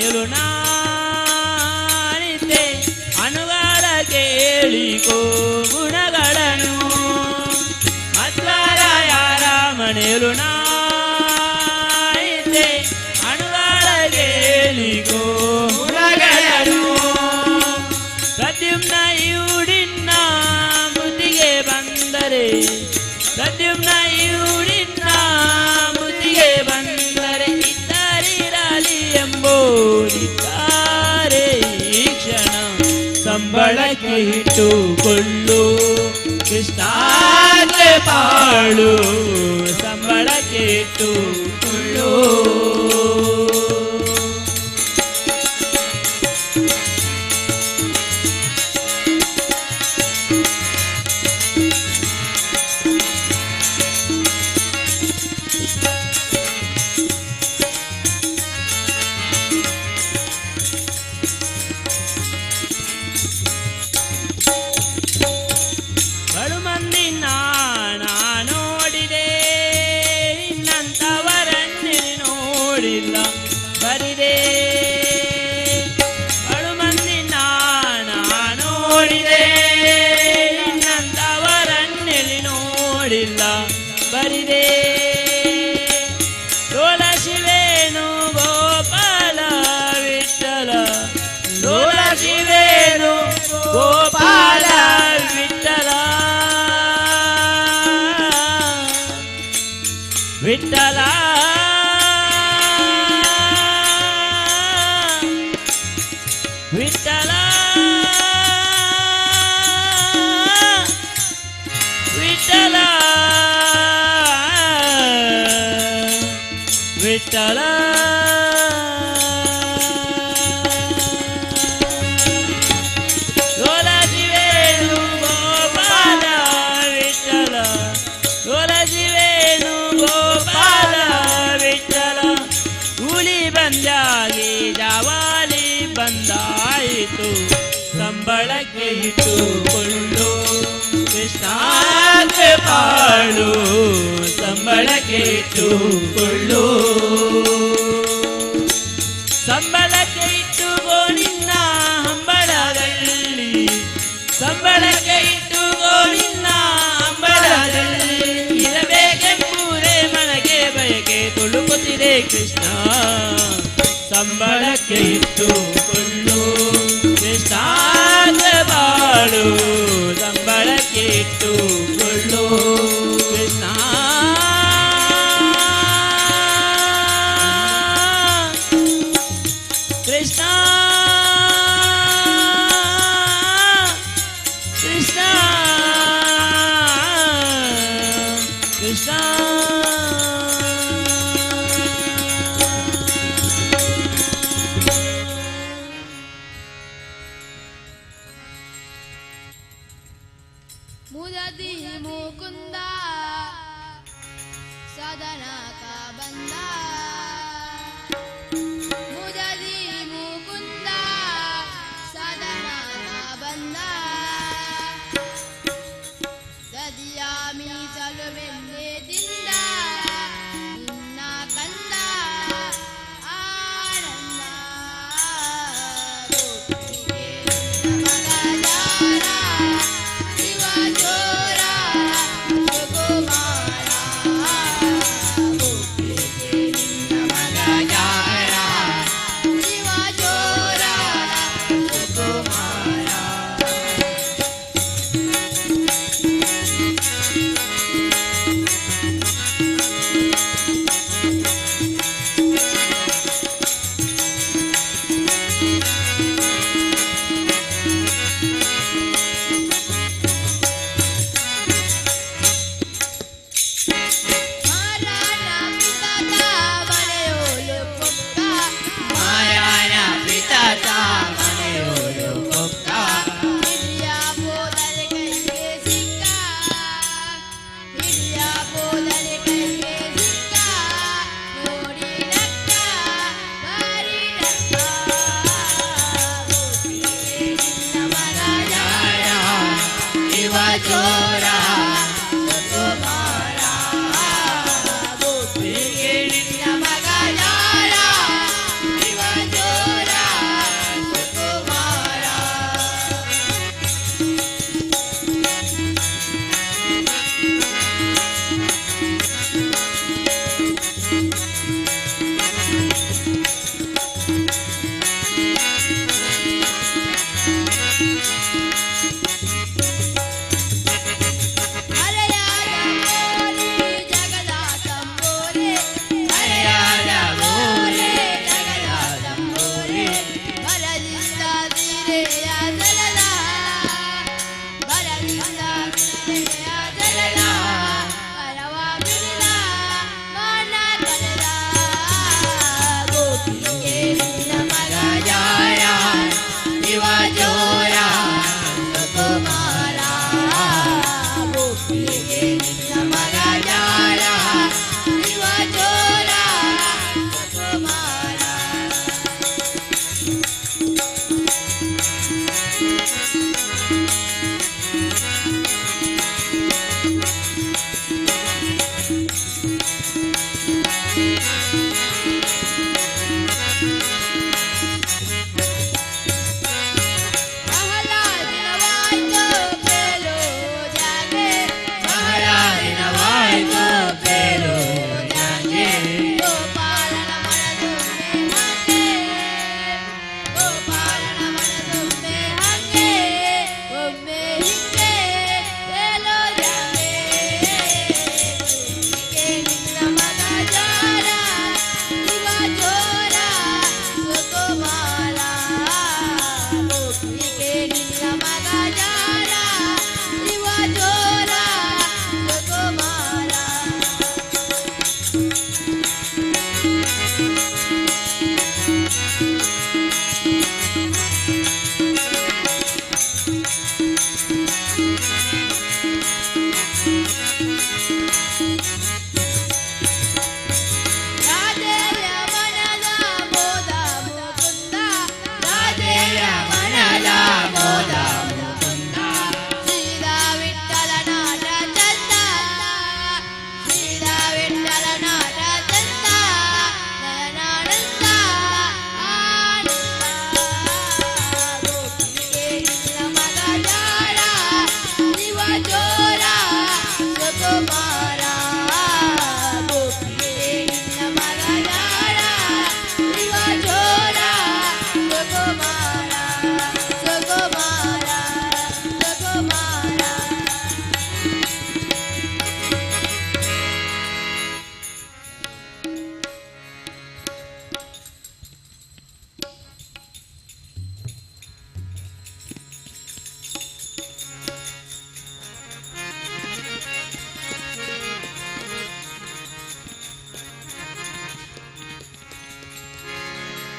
ಮನೆಯಲು ನಾನಿದ್ದೆ ಅನುಗಾಲ ಕೇಳಿಕೋ ಗುಣಗಳನ್ನು ಮತ್ವರ ಯಾರ ಮನೆಯಲು ನಾನಿದ್ದೆ ಅನುಗಾಲ ಕೇಳಿಕೋ ಗುಣಗಳನ್ನು ಪ್ರದ್ಯುಮ್ನ ಇವುಡಿನ ಮುದಿಗೆ ಬಂದರೆ ಪ್ರದ್ಯುಮ್ನ ಇವುಡಿನ ಮುದಿಗೆ ಬಂದರೆ ಇದ್ದರಿರಲಿ ಎಂಬುದಿದ್ದಾರೆ ಈ ಕ್ಷಣ ಸಂಬಳಕ್ಕೆ ಇಟ್ಟುಕೊಳ್ಳು ಕೃಷ್ಣಾಗೆ ಬಾಳು ಸಂಬಳಕ್ಕೆ ಇಟ್ಟುಕೊಳ್ಳು ಬಡು ಮಂದಿ ನೋಡಿದೆ ನಿನ್ನಂತವರನ್ನೇ ನೋಡಿಲ್ಲ ಬರಿದೆ ಬಡು ಮಂದಿ ನೋಡಿದೆ ನಿನ್ನಂತವರನ್ನೇ ನೋಡಿಲ್ಲ ಬರಿದೆ ಲೋಲ ಶಿವೇನು ಗೋಪಾಲ ವಿಠಲ ಲೋಲ ಶಿವೇನು ಗೋಪಾಲ ವಿಠಲ ವಿಠಲ ವಿಠಲ ವಿಠಲ ವಿಠಲ ಲೋಲ ಶಿವೇನು ಗೋಪಾಲ ವಿಠಲ ಲೋಲ ಶಿವೇನು ಗೋಪಾಲ ವಿಠಲ ಹುಲಿ ಬಂದಾಗಿ ಜವಾಲಿ ಬಂದಾಯಿತು ಸಂಬಳಕ್ಕೆ ಇಟ್ಟುಕೊಂಡು ಕೃಷ್ಣಾಗೆ ಬಾಳು ಸಂಬಳಕ್ಕೆ ಇಟ್ಟುಕೊಳ್ಳು ಸಂಬಳಕ್ಕೆ ಇಟ್ಟುಕೋ ನಿನ್ನ ಹಂಬಳದಲ್ಲಿ ಸಂಬಳಕ್ಕೆ ಇಟ್ಟುಕೋ ನಿನ್ನ ಹಂಬಳದಲ್ಲಿ ಇರಬೇಕೆಂಬುದೇ ಮನಗೆ ಬಯಕೆ ತುಳುಕುತ್ತಿದೆ ಕೃಷ್ಣ ಸಂಬಳಕ್ಕೆ ಇಟ್ಟುಕೊಳ್ಳು ಕೃಷ್ಣಾಗೆ ಬಾಳು ಸಂಬಳಕ್ಕೆ ಇಟ್ಟುಕೊಳ್ಳು ಕೃಷ್ಣ ಕೃಷ್ಣ ಕೃಷ್ಣ ಕೃಷ್ಣ मुदती मुकुंदा सदना का बंदा मुदती मुकुंदा सदना का बंदा ददिया मी चलो मेले दिंदा निन्ना कंदा आनंदा गोपी मगा जारा शिवा चोरा सुकुमारा गोपी मगा जारा शिवा चोरा सुकुमारा ಮಾರಾನ ಪಿತಾತ ಮನೆಯೋಳು ಪೊಕ್ಕ ಹಿರಿಯ ಬೋದರೆ ಕೈಗೆ ಸಿಕ್ಕ ಹಿರಿಯ ಬೋದರೆ ಕೈಗೆ ಸಿಕ್ಕ ನೋಡಿ ನಕ್ಕ ಬಾರಿ ನಕ್ಕ ಗೋಪಿಗೆ ನಿನ್ನ ಮಗ ಯಾರ ಶಿವ ಚೋರ ಸುಕುಮಾರ ಗೋಪಿಗೆ ನಿನ್ನ ಮಗ ಯಾರ ಶಿವ ಚೋರ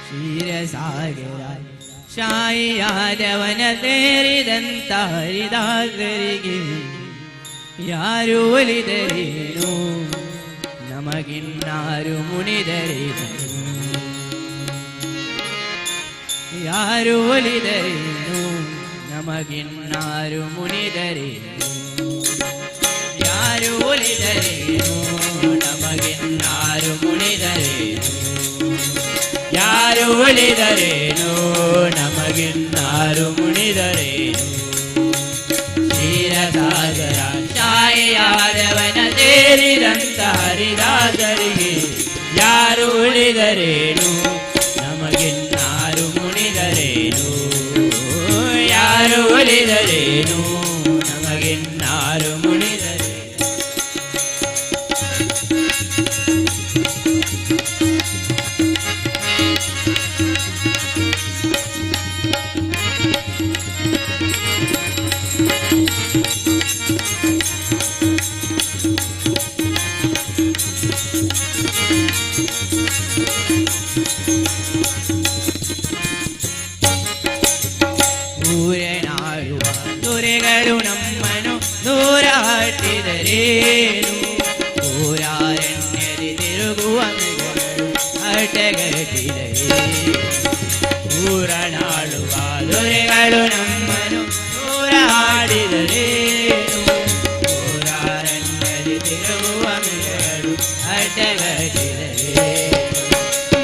ಕ್ಷೀರಸಾಗರ ಶಾಯಿಯಾದವನ ಸೇರಿದಂತ ಹರಿದಾಸರಿಗೆ ಯಾರು ಒಲಿದರೇನು ನಮಗಿನ್ನಾರು ಮುನಿದರೇನು ಯಾರು ಒಲಿದರೇನು ನಮಗಿನ್ನಾರು ಮುನಿದರೇನು ಯಾರು ಒಲಿದರೇನು ನಮಗಿನ್ನಾರು ಮುನಿದರೇನು ಯಾರು ಒಲಿದರೇನು ನಮಗಿನ್ನಾರು ಮುನಿದರೇನು ಕ್ಷೀರಸಾಗರ ಶಾಯಿಯಾದವನ ಸೇರಿದಂತ ಹರಿದಾಸರಿಗೆ ಯಾರು ಉಳಿದರೇನು ನಮಗಿನ್ನಾರು ಮುನಿದರೇನು ಯಾರು ಒಲಿದರೇನು ನಮಗಿನ್ನಾರು ಮುನಿದರೇನು ಊರನಾಡುವ ದೊರೆಗಳು ನಮ್ಮನು ದೂರ ಹಟ್ಟಿದರೇನು ಊರಾರಣ್ಯದಿ ತಿರುಗುವ ಮೃಗಗಳು ಹಟಗಟ್ಟಿದರೆ ಊರನಾಡುವ ದೊರೆಗಳು ನಮ್ಮನು ದೂರ ಹಾಡಿದರೇನು ಊರಾರಣ್ಯದಿ ತಿರುಗುವ ಮೃಗಗಳು ಹಟಗಟ್ಟಿದರೆ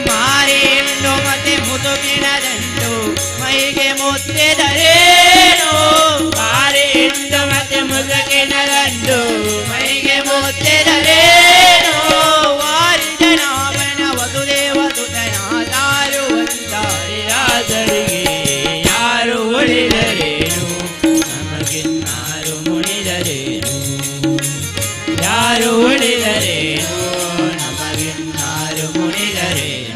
ಮಾರಿಯನ್ನು ಮತ್ತೆ ಮುದುಕಿನ ದಂಡು ಮೈಗೆ ಮುತ್ತಿದರೇನು ಮಾರಿಯನ್ನು ಮತ್ತೆ ಮುದುಕಿನ ದಂಡು ಮೈಗೆ ಮುತ್ತಿದರೇನು ವಾರಿದ ನಾಮನ ವಸುದೇವಸುತನ ಸಾರುವಂತಾರಿರಾದರಿಗೆ ಯಾರು ಉಳಿದರೇನು ನಮಗಿನ್ನಾರು ಮುನಿದರೇನು ಯಾರು ಉಳಿದರೇನು ನಮಗಿನ್ನಾರು ಮುನಿದರೇನು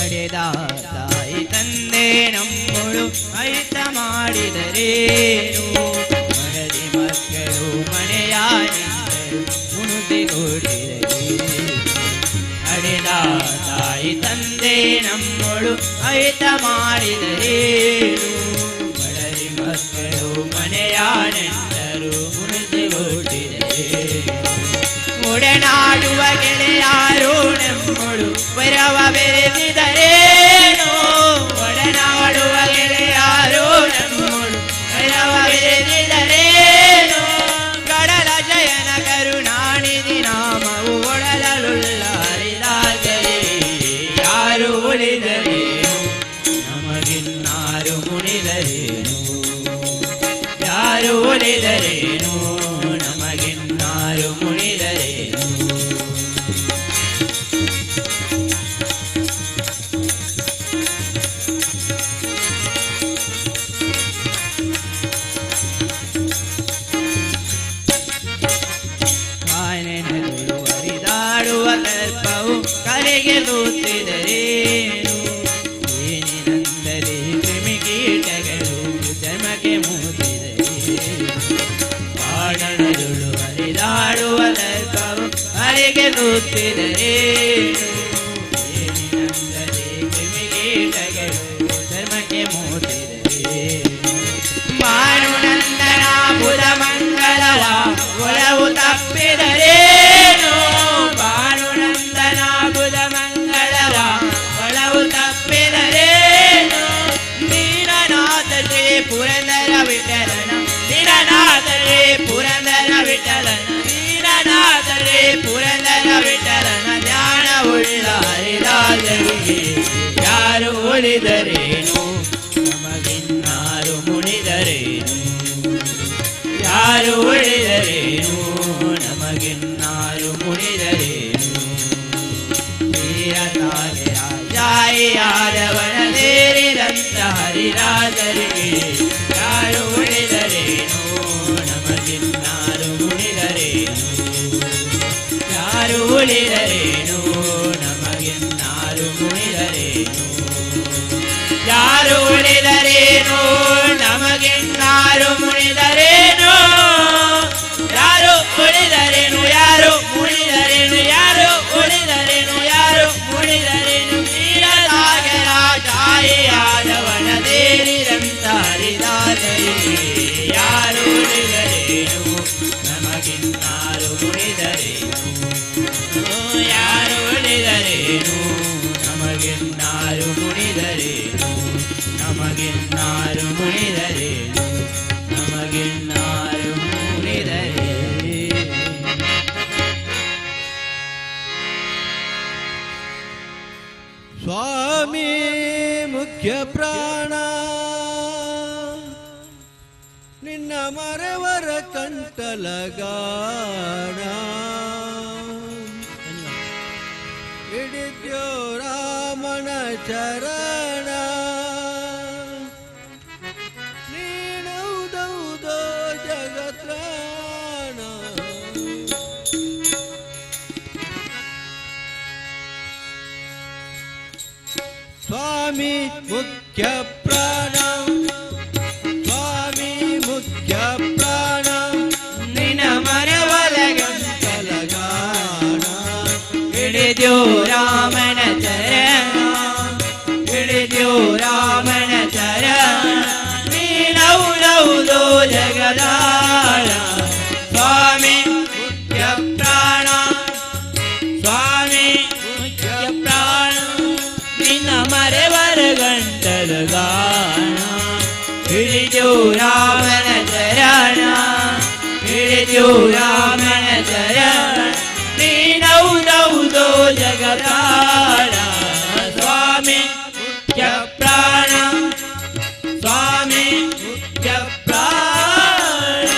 ತಾಯಿ ತಂದೆ ನಮ್ಮಳು ಐತ ಮಾಡಿದರೇನು ಮಡದಿ ಮಕ್ಕಳು ಮನೆಯ ನಿಂತರೆ ಮುಣುತಿಗೊಟ್ಟಿರಲಿ ಹಡೆದ ತಾಯಿ ತಂದೆ ನಮ್ಮಳು ಅಹಿತ ಮಾಡಿದರೇನು ಬಡರಿ ಮಕ್ಕಳು ಮನೆಯ ನೆಂಟರು ಮುಣುತಿಗೊಟ್ಟಿರಲಿ ಒಡನಾಡುವ ಗೆಳೆಯಾರು ನಮ್ಮಳು ವರವ ಬೆರೆತಿದರೇನು ಒಡನಾಡುವ ಗೆಳೆಯಾರು ನಮ್ಮಳು ವರವ ಬೆರೆತಿದರೇನು ಕಡಲ ಜಯನ ಕರುಣಾನಿಧಿ ನಾಮವು ಒಡಲುಳ್ಳ ಹರಿದಾಗಲೇ ಯಾರು ಉಳಿದರೇನು ನಮಗಿನ್ನಾರು ಮುಣಿದರೇನು ಯಾರು ಉಳಿದರೇನು ನಮಗಿನ್ನಾರು ಮುಣಿದರೇನು ಕಾನೆನಗಳು ಹರಿದಾಡುವ ಕಲ್ಪವು ಕರೆಗೆ ದೂತಿದರೇನು ಏನಿನಂದರೆ ಕ್ರಿಮಿಕೀಟಗಳು ಜನ್ಮಕ್ಕೆ ಮೂತಿದರೇನು ಪಾಡಣಗಳು ಹರಿದಾಡುವ ಕಲ್ಪವು ಕರೆಗೆ ದೂತಿದರೇನು ಏನಿನಂದರೆ ಕ್ರಿಮಿಕೀಟಗಳು ಧರ್ಮಕ್ಕೆ ಮೂತಿದರೇನು ಮಾನುನಂದನ ಬುಧ ಮಂಗಳವ ಒಳವು ತಪ್ಪಿದರೇನು ಭಾನುನಂದನ ಬುಧ ಮಂಗಳವ ಒಳವು ತಪ್ಪಿದರೇನು ದೀನನಾಥ ಶ್ರೀ ಪುರಂದರ ವಿಠಲನ ದೀನನಾಥ ಶ್ರೀ ಪುರಂದರ ವಿಠಲನ ದೀನನಾಥ ಶ್ರೀ ಪುರಂದರ ವಿಠಲನ ಧ್ಯಾನ ಉಳ್ಳ ಹರಿದಾಸರಿಗೆ ಯಾರು ಉಳಿದರೇನು ನಮಗಿನ್ನಾರು ಮುಣಿದರೇನು ಯಾರು ಉಳಿದರೇನು ನಮಗಿನ್ನಾರು ಮುಣಿದರೇನು ತೀರತಾಗೆಯ ಜಾಯಿಯಾದವನ ಸೇರಿದಂತ ಹರಿರಾಜರಿಗೆ ಯಾರು ಉಳಿದರೇನು ನಮಗಿನ್ನಾರು ಮುಣಿದರೇನು ಯಾರು ಉಳಿದರೇನು ನಮಗಿನ್ನಾರು ಮುಣಿದರೇನು ಯಾರು ಉಳಿದರೇನು ನಮಗಿನ್ನಾರು ಮುಣಿದರೇನು ಯಾರು ಉಳಿದರೇನು ಯಾರು ಮುಣಿದರೇನು ಯಾರು ಉಳಿದರೇನು ಯಾರು ಮುಣಿದರೇನು ತೀರಸಾಗರ ಜಾಯಿಯಾದವನ ದೇರಿದಂತ ಹರಿದಾಸರಿಗೆ ಯಾರು ಉಳಿದರೇನು ನಮಗಿನ್ನಾರು ಮುಣಿದರೇನು ಯಾರು ಉಳಿದರೇನು ನಮಗಿನ್ನಾರು ಮುಣಿದರೇನು ನಮಗಿನ್ನಾರು ಮುಣಿದರೇನು ನಮಗಿನ್ನಾರು ಮುಣಿದರೇನು ಸ್ವಾಮಿ ಮುಖ್ಯ ಪ್ರಾಣ ನಿನ್ನ ಮರೆವರ ಕಂಟಲಗಾಣ ಹಿಡಿದ್ಯೋ ರಾಮನ ಚರಣ ನೀನೌದೌದೋ ಜಗತ್ರಾಣ ಸ್ವಾಮಿ ಮುಖ್ಯ ಪ್ರಾಣ ಸ್ವಾಮಿ ಮುಖ್ಯ ಪ್ರಾಣ ನಿನ್ನ ಮರವಲಗಂತಲಗಾಣ ಹಿಡಿದ್ಯೋ ರಾಮನ ಚರಣ ಹಿಡಿದ್ಯೋ ರಾಮನ ಚರಣ ನೀನೌದೌದೋ ಜಗದಾಳ ಸ್ವಾಮಿ ಮುಖ್ಯ ಪ್ರಾಣ ಸ್ವಾಮಿ ಮುಖ್ಯ ಪ್ರಾಣ ನಿನ್ನ ಮರೆವರ ಗಂಟಲಗಾಣ ಹಿಡಿದ್ಯೋ ರಾಮನ ಚರಣ ಹಿಡಿದ್ಯೋ ರಾಮನ ಚರಣ ನೀನೌದೌದೋ ಜಗದಾಳ ಸ್ವಾಮಿ ಮುಖ್ಯ ಪ್ರಾಣ ಸ್ವಾಮಿ ಮುಖ್ಯ ಪ್ರಾಣ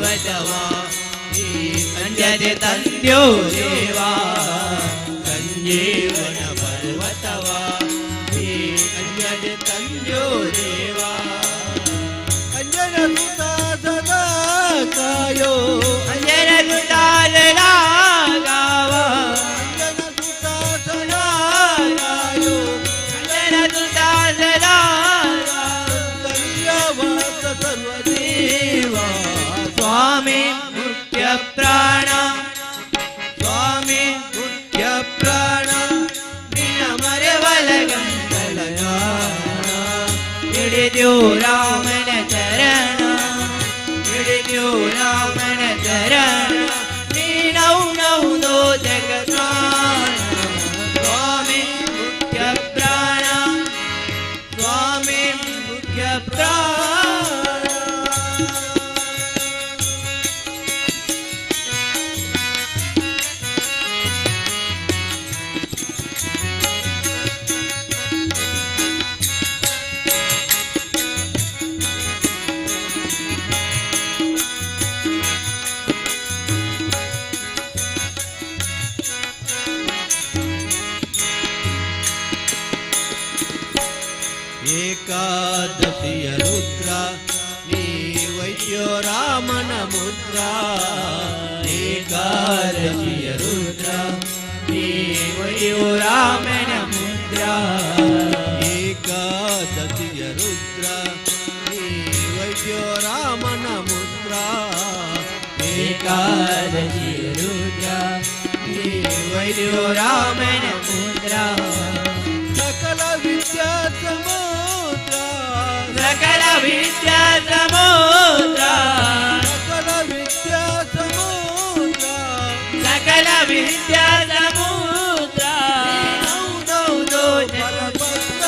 पर्वतवा अंजने तन्यो देवा संजीवन पर्वतवा अंजने तन्यो देवा अंजन सुता सदा कायो अंजन सुता सदा गावा अंजन सुता सदा कायो अंजन सुता सदा दर्यावास सर्वदेवा स्वामी मुख्य प्राण स्वामी मुख्य प्राण मरे बलगंडलया हिडिद्यो रामन चरण हिडिद्यो रामन चरण नीनौ नौ दो जगत्राण स्वामी मुख्य प्राण स्वामी मुख्य प्राण ಏಕಾದಶಿಯ ರುದ್ರ ನೀವಯ್ಯೋ ರಾಮನ ಮುದ್ರ ಏಕಾದಶಿಯ ರುದ್ರ ನೀವಯ್ಯೋ ರಾಮನ ಮುದ್ರ ಏಕಾದಶಿಯ ರುದ್ರ ನೀವಯ್ಯೋ ರಾಮನ ಮುದ್ರ ಏಕಾದಶಿಯ ರುದ್ರ ನೀವಯ್ಯೋ ರಾಮನ ಮುದ್ರ ಸಕಲ ವಿದ್ಯಾ ಸಮುದ್ರ ಸಕಲ ವಿದ್ಯಾ ಸಮುದ್ರ ಸಕಲ ವಿದ್ಯಾ ಸಮುದ್ರ ಸಕಲ ವಿದ್ಯಾ ಸಮುದ್ರ ಹೌದೌದು ಬಲಭದ್ರ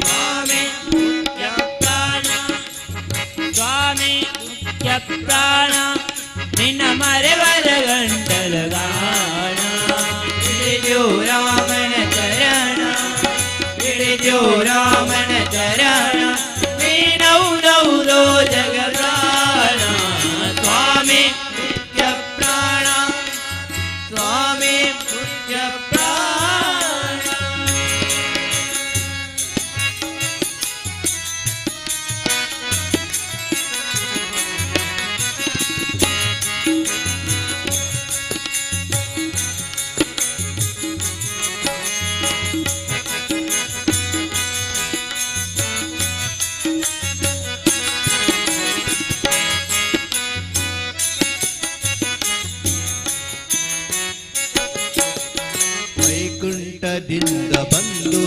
ಸ್ವಾಮಿ ಮುಖ್ಯ ಪ್ರಾಣ ಸ್ವಾಮಿ ಮುಖ್ಯ ಪ್ರಾಣ ನಿನ್ನ ಮರೆವರ ಗಂಟಲ ಗಾಣ ಹಿಡಿದ್ಯೋ ರಾಮನ ಚರಣ ಹಿಡಿದ್ಯೋ ರಾಮನ ಚರಣ ನೀನೌದೌದೋ ಜಗದಾಣ ಸ್ವಾಮಿ ಮುಖ್ಯ ಪ್ರಾಣ ಸ್ವಾಮಿ ಮುಖ್ಯ ಪ್ರಾಣ ವೈಕುಂಠದಿಂದ ಬಂದು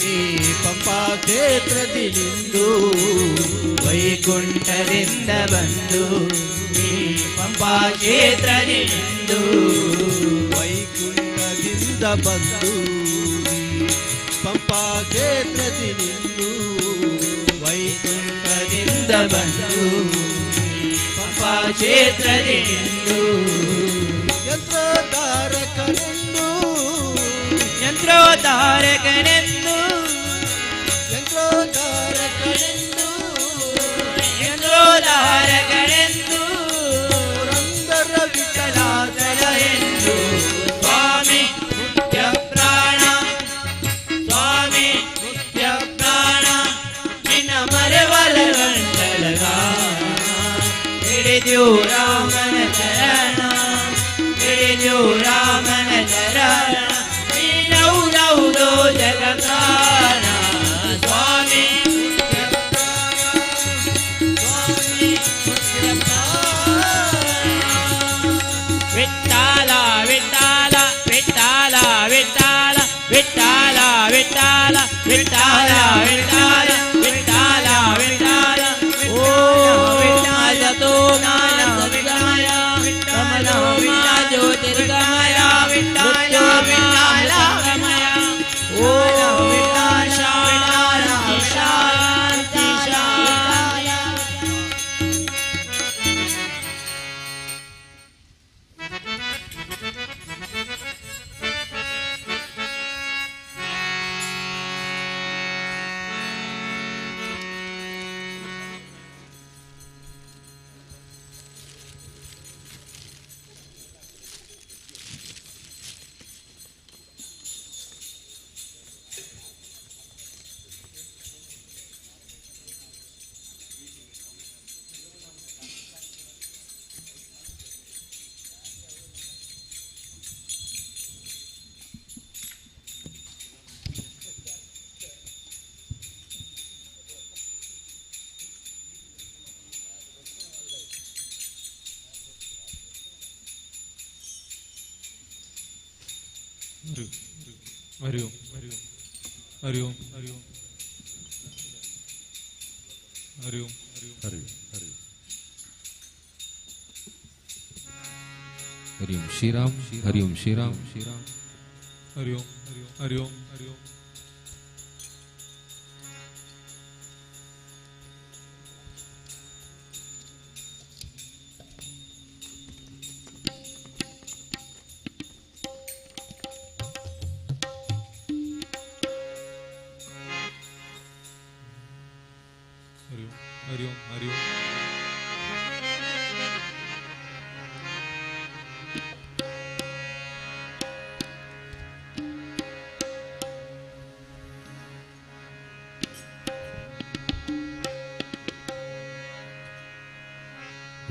ಈ ಪಂಪಾ ಕ್ಷೇತ್ರದಿಲಿಂದು ವೈಕುಂಠದಿಂದ ಬಂದು ಈ ಪಂಪಾ ಕ್ಷೇತ್ರದಿಂದು ವೈಕುಂಠದಿಂದ ಬಂದು ಈ ಪಂಪಾ ಕ್ಷೇತ್ರದಿಲಿಂದು ವೈಕುಂಠದಿಂದ ಬಂದು ಈ ಪಂಪಾ ಕ್ಷೇತ್ರದಿಂದು ಯಂತ್ರಧಾರಕನೆಂದು ಯಂತ್ರೋದ್ಧಾರಕನೆಂದು ಯಂತ್ರಧಾರಕನೆಂದು ಯಂತ್ರೋದ್ಧಾರಕನೆಂದು ಪುರಂದರ ವಿಠಲಾಚಲ ಎಂದು ಸ್ವಾಮಿ ಮುಖ್ಯ ಪ್ರಾಣ ಸ್ವಾಮಿ ಮುಖ್ಯ ಪ್ರಾಣ ನಿನ್ನ ಮರೆವಲ ಗಂಟಲಗಾಣ ಹಿಡಿದ್ಯೋ ರಾಮನ ಚರಣ ಹಿಡಿದ್ಯೋ ರಾಮನ ಚರಣ ನೀನೌದೌದೋ ಜಗತ್ತಾಣ ಸ್ವಾಮಿ ಮುಖ್ಯ ಪ್ರಾಣ ಸ್ವಾಮಿ ಮುಖ್ಯ ಪ್ರಾಣ ವಿಠ್ಠಲ ವಿಠ್ಠಲ ವಿಠ್ಠಲ ವಿಠ್ಠಲ ವಿಠ್ಠಲ ವಿಠ್ಠಲ ವಿಠ್ಠಲ ವಿಠ್ಠಲ ವಿಠ್ಠಲ ವಿಠ್ಠಲ ಓ ವಿಠ್ಠಲ ತೋ ಜ್ಞಾನ ಸದ್ಗಮಯ ಕಮಲೋಮಾ ಜ್ಯೋತಿರ್ಗಮಯ हरि ओम हरि ओम हरि ओम हरि ओम हरि ओम हरि हरि ओम श्री राम हरि ओम श्री राम श्री राम हरि ओम हरि ओम हरि ओम हरि ओम हरि ओम हरि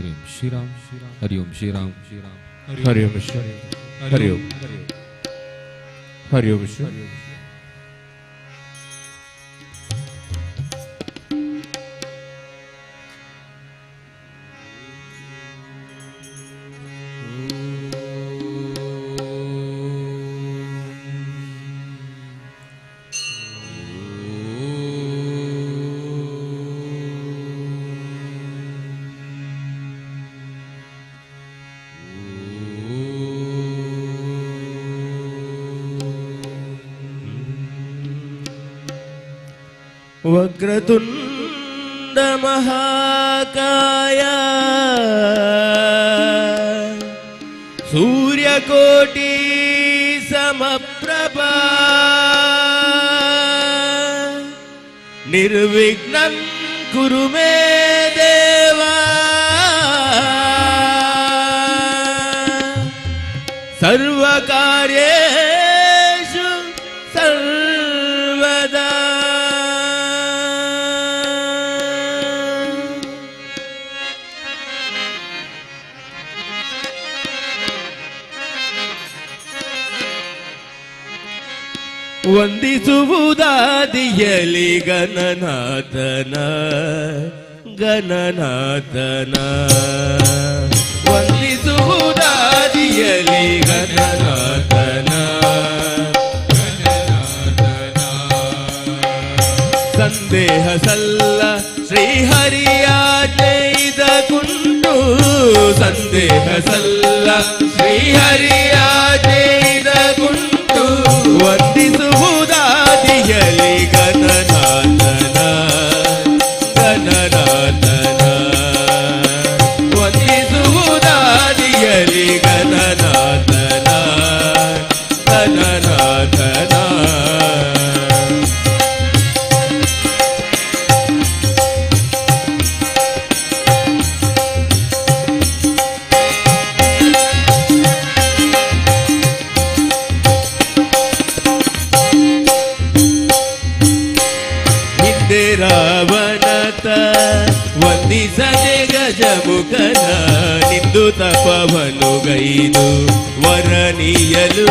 ओम श्री राम हरि ओम श्री राम श्री राम हरि ओम हरि ओम हरि ओम श्री वक्रतुंड महाकाय सूर्यकोटि समप्रभा निर्विघ्नं कुरु मे देवा सर्वकार्येषु सर्वदा। ವಂದಿಸುವುದಾದಿಯಲಿ ಗಣನಾಥನ ಗಣನಾಥನ ವಂದಿಸುವುದಾದಿಯಲಿ ಗಣನಾಥನ ಸಂದೇಹ ಸಲ್ಲ ಶ್ರೀಹರಿಯಾಜ್ಞೆಯಿದ ಕುಂಟು ಸಂದೇಹ ಸಲ್ಲ ಶ್ರೀಹರಿಯಾಜ್ಞೆಯಿದ ಕುಂಟು ವಂದಿಸುವುದಾದಿಯಲಿ ಗಣನಾಥನ ಗಣನಾಥನ ವಂದಿಸುವುದಾದಿಯಲಿ ಗಣನಾಥನ ಗಣನಾಥನ ರಾವಣತ ವಂದಿಸದೆ ಗಜಮುಖನ ನಿಂದು ತಪವನು ಗೈದು ವರನೀಯಲು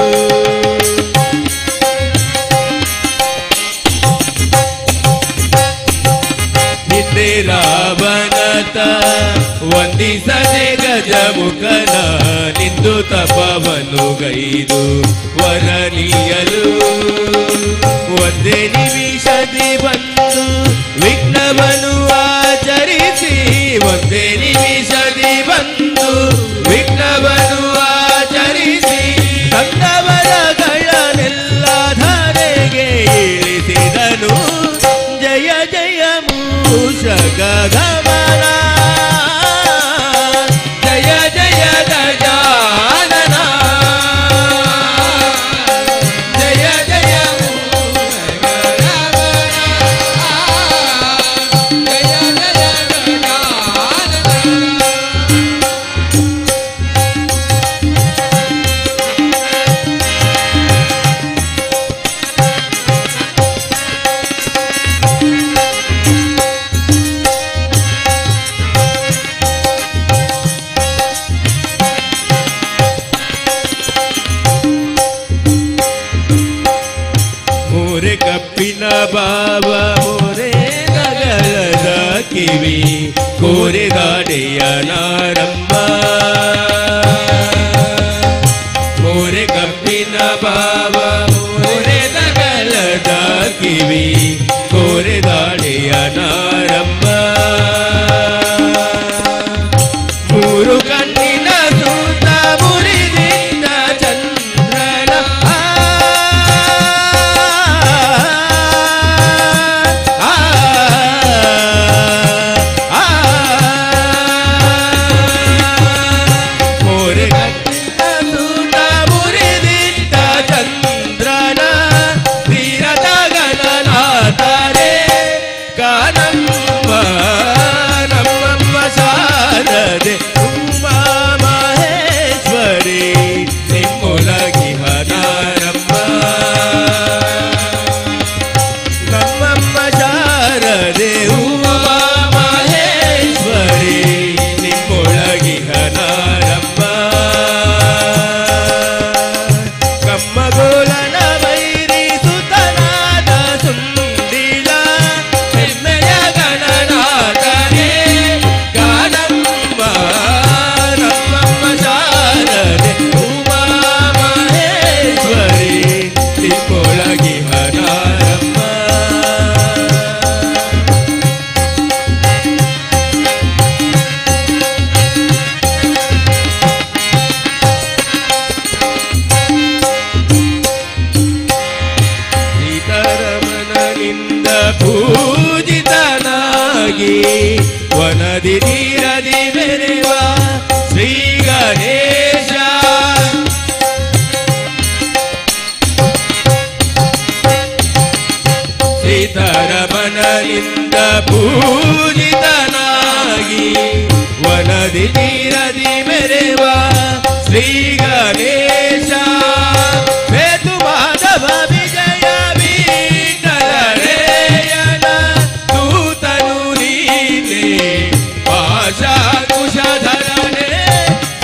ನಿಂದೆ ರಾವಣತ ವಂದಿಸದೆ ಗಜಮುಖನ ನಿಂದು ತಪವನು ಗೈದು ವರನೀಯಲು ಒಂದೇ ನಿಮಿಷದಿ ಬಂದು ವಿಘ್ನವನ್ನು ಆಚರಿಸಿ ಒಂದೇ ನಿಮಿಷದಿ ಬಂದು ವಿಘ್ನವನ್ನು ಆಚರಿಸಿ ತಂದವರಗಳನ್ನೆಲ್ಲ ಧರೆಗೆ ಇಳಿಸಿದನು ಜಯ ಜಯ ಮೂಷಕ ಗಮನ ಜಯ ಜಯ ಗಜಾನನ ಜಯ ಜಯ ಮೋರೆ ಕಪ್ಪಿನ ಬಾವ ಮೋರೆ ನಗರದ ಕಿವಿ ಕೋರೆ ಗಾಡೆಯ ನಾರಮ್ಮ ಮೋರೆ ಕಪ್ಪಿನ ಬಾವ ವನದಿ ನೀರದಿ ಮೆರೆವ ಶ್ರೀ ಗಣೇಶ ಶ್ರೀಧರಮಣನಿಂದ ಪೂಜಿತನಾಗಿ ವನದಿ ನೀರದಿ ಮೆರೆವ ಶ್ರೀ ಗಣೇಶ ಸೇತು ಮಾಧವ ವಿಜಯ ವೀಠಲರೇಯನ ದೂತನು ನೀನೆ ಆಶಾ ಕುಶಧರನೆ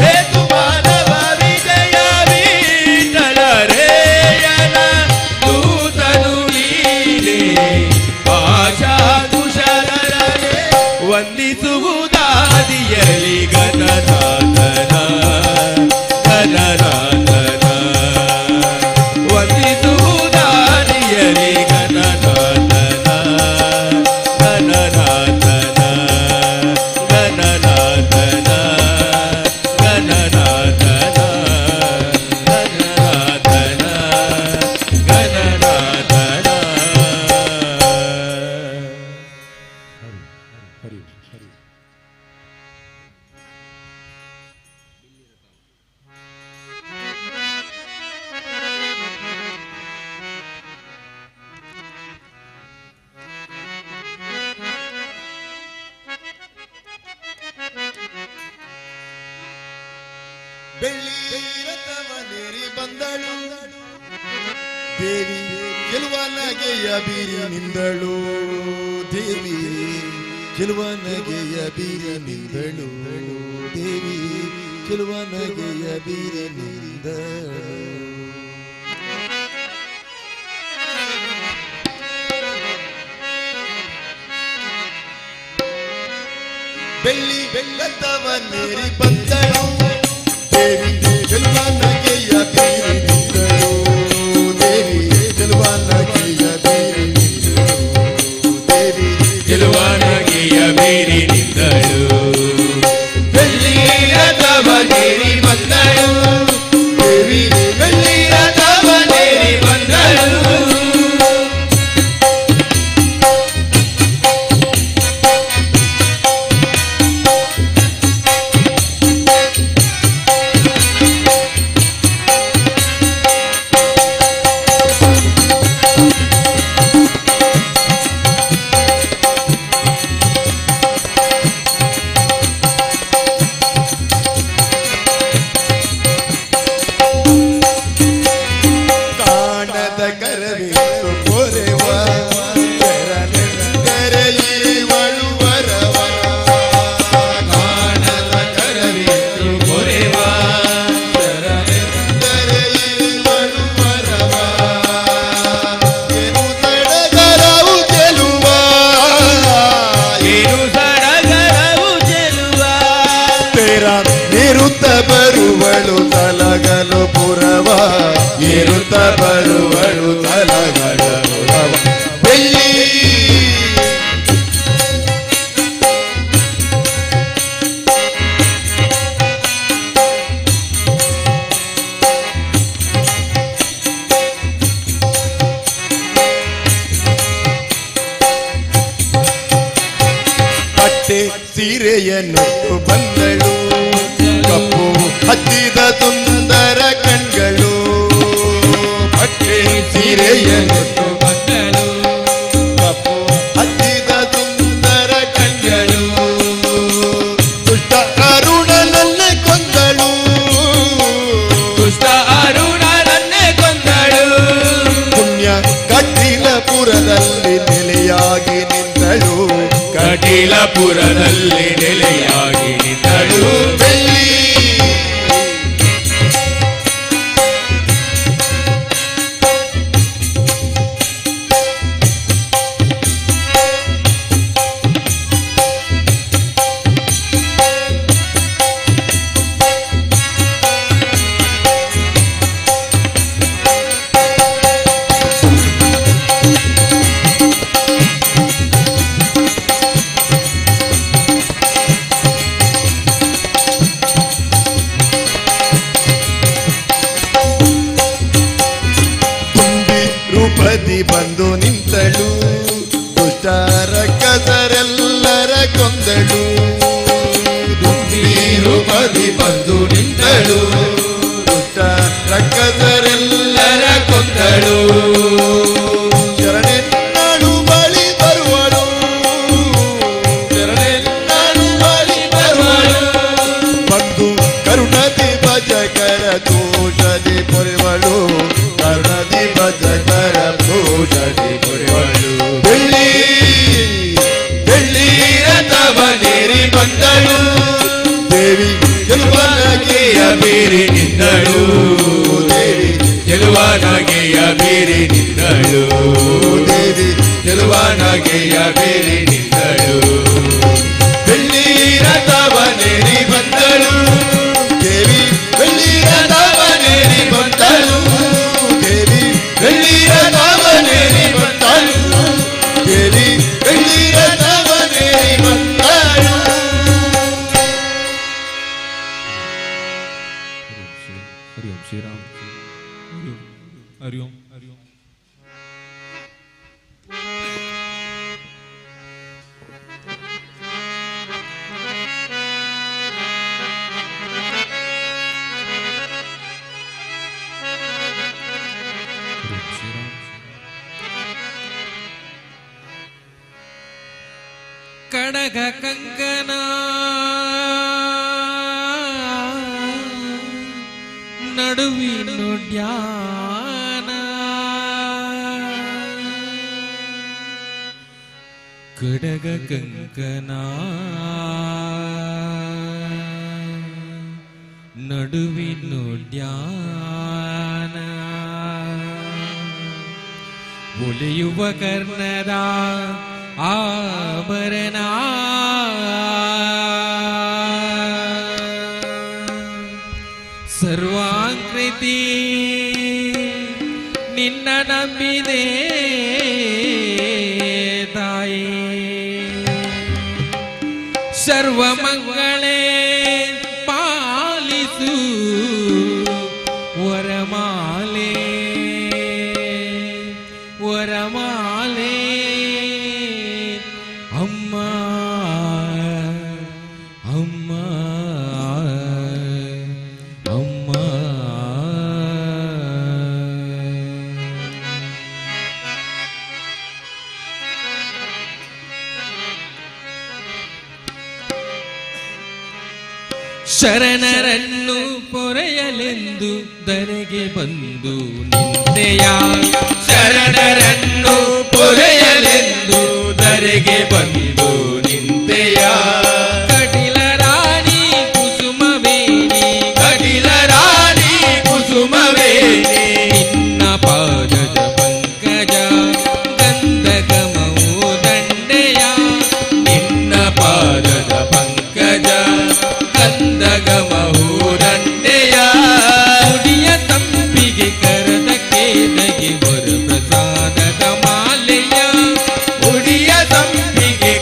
ಸೇತು ಮಾಧವ ವಿಜಯ ವೀಠಲರೇಯನ ದೂತನು ನೀನೆ ಆಶಾ ಕುಶಧರನೆ ವಂದಿಸುವುದಾದಿಯಲಿ ಗಣನಾಥನ ಗಣನಾಥನ ವಂದಿಸುವುದಾದಿಯಲಿ ಗಣನಾಥನ ಗಣನಾಥನ ಗಣನಾಥನ ಗಣನಾಥನ ಗಣನಾಥನ ಗಣನಾಥನ ಬೆಳ್ಳಿ ರಥವನೇರಿ ಬಂದಳು ದೇವಿ ಗೆಲುವನಗೆಯ ಬೀರಿ ನಿಂದಳು ದೇವಿ ಗೆಲುವನಗೆಯ ಬೀರಿ ನಿಂದಳು ದೇವಿ ಗೆಲುವನಗೆಯ ಬೀರಿ ನಿಂದಳು ಬೆಳ್ಳಿ ಬೆಳ್ಳದವನೇರಿ ಬಂದಳು ದೇವಿ ಗೆಲುವನಗೆಯ ಬೀರಿ ನಿಂದಳು ದೇವಿ ಗೆಲುವನಗೆಯ ಬೀರಿ ನಿಂದಳು ದೇವಿ ಗೆಲುವನಗೆಯ ಬೀರಿ ನಿಂದಳು ಬೆಳ್ಳಿ ರಥವನೇರಿ ಬಂದಳು ದೇವಿ ಬೆಳ್ಳಿ ರಥವನೇರಿ ಬಂದಳು ಕಾಣದ ಕರವಿಟ್ಟು ಪೊರೆವ ಕರೆಯುವಳು ವರವ ಕಾಣದ ಕರವಿಟ್ಟು ಕೊರೆವ ಕರೆಯುವಳು ವರವ ಏನು ಸಡಗರವು ಗೆಲುವ ಏನು ಸಡಗರವು ಚೆಲುವ ತೇರ ನಿರುತ್ತ ಬರುವಳು ತಲಗಲು ಪುರವ ಏರುತ್ತ ಬರುವಳು ತಲಗಳ ಪುರವ ಬೆಳ್ಳಿ ಪಟ್ಟೆ ಸೀರೆಯನ್ನು ಬಂದಳು ಕಪ್ಪು ಹತ್ತಿದ ಸುಂದರ ಕಣ್ಗಳು ಪಟ್ಟೆ ಸೀರೆಯನ್ನು ಬಂದಳು ಕಪ್ಪು ಹತ್ತಿದ ಸುಂದರ ಕಣ್ಗಳು ದುಷ್ಟ ಅರುಣನನ್ನೇ ಕೊಂದಳು ದುಷ್ಟ ಅರುಣನನ್ನೇ ಕೊಂದಳು ಪುಣ್ಯ ಕಟ್ಟಿಲಪುರದಲ್ಲಿ ನೆಲೆಯಾಗಿ ನಿಂತಳು ಕಟೀಲಪುರದಲ್ಲಿ ನೆಲೆಯಾಗಿ ನಿಂತಳು ಬೆಳ್ಳಿ ಬಂದಳು ದುಂಬೀರು ಮದಿ ಬಂದು ನಿಂತಳು ದುಷ್ಟ ರಕ್ಕಸರೆಲ್ಲರ ಕೊಂದಳು ಶರಣೆನ್ನಳು ಬಳಿ ಬರುವಳು ಶರಣೆನ್ನಳು ಬಳಿ ಬರುವಳು ಬಂದು ಕರುಣದಿ ಭಜಕರ ದೋಷದಿ ಪೊರೆವಳು ಕರುಣದಿ ಭಜಕರ ದೋಷದಿ ಪೊರೆವಳು ಬೆಳ್ಳಿ ರಥವನೇರಿ ಬಂದಳು ದೇವಿ ಗೆಲುವನಗೆಯ ಬೀರಿ ನಿಂದಳು ದೇವಿ ಗೆಲುವನಗೆಯ ಬೀರಿ ನಿಂದಳು ದೇವಿ ಗೆಲುವನಗೆಯ ಬೀರಿ ನಿಂದಳು ಬೆಳ್ಳಿ ರಥವನೇರಿ ಬಂದಳು ದೇವಿ ಬೆಳ್ಳಿ ರಥವನೇರಿ ಬಂದಳು ದೇವಿ ಬೆಳ್ಳಿ ರಥವನೇರಿ ಬಂದಳು ದೇವಿ ಬೆಳ್ಳಿ ರಥವನೇರಿ ಬಂದಳು ಹರಿ ಓಂ ಶ್ರೀರಾಮ್ ಹರಿ ಓಂ ಹರಿ ಓಂ ಕಡಗ ಕಂಕನ ನಡುವಿನುಡ್ಯಾನ ಕಡಗ ಕಂಕನ ನಡುವಿನುಡ್ಯಾನ ಒಲಿಯುವ ಕರ್ಣದ ಆಭರಣ ಸರ್ವಾಂಕೃತಿ ನಿನ್ನ ನಂಬಿದೆ ತಾಯಿ ಸರ್ವಮಂಗಳೇ ಪಾಲಿಸು ವರಮಾಲೆ ವರಮಾಲೆ ಅಮ್ಮ ಅಮ್ಮ ಅಮ್ಮ ಶರಣರನ್ನು ಪೊರೆಯಲೆಂದು ಧರೆಗೆ ಬಂದು ನಿಂತೆಯ ಶರಣರನ್ನು ಪೊರೆಯಲೆಂದು ಧರೆಗೆ ಬಂದು ನಿಂತೆಯ ಕಟಿಲ ರಾಣಿ ಕುಸುಮವೇಣಿ ಕಟಿಲ ರಾಣಿ ಕುಸುಮವೇಣಿ ನಿನ್ನ ಪಾದದ ಪಂಕಜ ಗಂಧಗಮವು ದಂಡೆಯ ನಿನ್ನ ಪಾದದ ಪಂಕಜ ಗಂಧಗಮವು ದಂಡೆಯ ಕುಡಿಯ ತಂಪಿಗೆ ಕರದ ಕೇದಗೆ ವರ ಪ್ರಸಾದದ ಮಾಲೆಯ ಉಡಿಯ ತಂಪಿಗೆ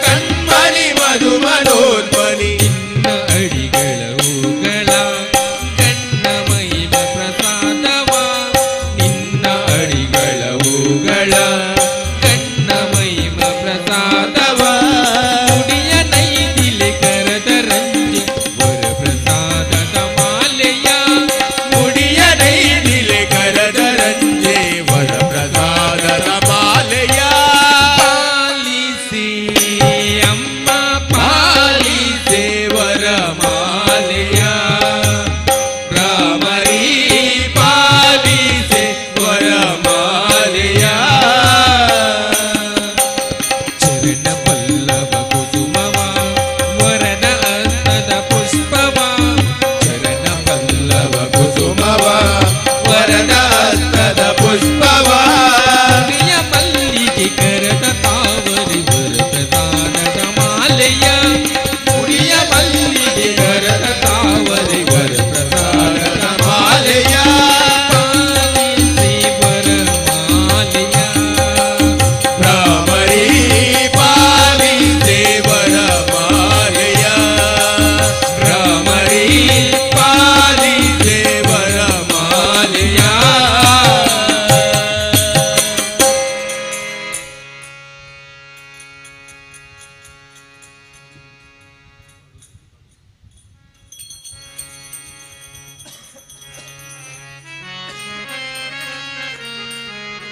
ಕಣ್ಮಣಿ ಮಧು ಮನೋಧ್ವನಿ ನಿನ್ನ ಅಡಿಗಳ ಹೂಗಳ ಗಣ್ಣ ಮೈಲ ಪ್ರಸಾದವ ನಿನ್ನ ಅಡಿಗಳ ಹೂಗಳ ಗಣ್ಣ ಮೈಲ ಪ್ರಸಾದವ ಮುಡಿಯ ನೈದಿಲೆ ಕರದ ರಂಜಿ ವರ ಪ್ರಸಾದದ ಮಾಲೆಯ ಮುಡಿಯ ನೈದಿಲೆ ಕರದ ರಂಜೆ ವರ ಪ್ರಸಾದದ ಮಾಲೆಯ ಪಾಲಿಸಿ ಅಮ್ಮ ಪಾಲಿಸಿ ದೇವರ ಮಾಲೆಯ ಭ್ರಮರಿ ಪಾಲಿಸೆ ವರ ಮಾಲೆಯ ಚರಣ ಪಲ್ಲವ ಕುಸುಮವ ವರನ ಹಸ್ತದ ಪುಷ್ಪವ ಚರಣ ಪಲ್ಲವ ಕುಸುಮವ ವರದ ಹಸ್ತದ ಪುಷ್ಪವ ಪ್ರಿಯ ಮಲ್ಲಿಗೆ ಕರದ ತಾವರಿ ವರ ಪ್ರಸಾದದ ಮಾಲೆಯ ಮುಡಿಯ ಮಲ್ಲಿಗೆ ಕರದ ತಾವರೆ ವರ ಪ್ರಸಾದದ ಮಾಲೆಯ ಪಾಲಿಸಿ ವರ ಮಾಲೆಯ ಭ್ರಮರಿ ಪಾಲಿಸೆ ವರ ಮಾಲೆಯ ಭ್ರಮರಿ ಪಾಲಿಸೆ ವರ ಮಾಲೆಯ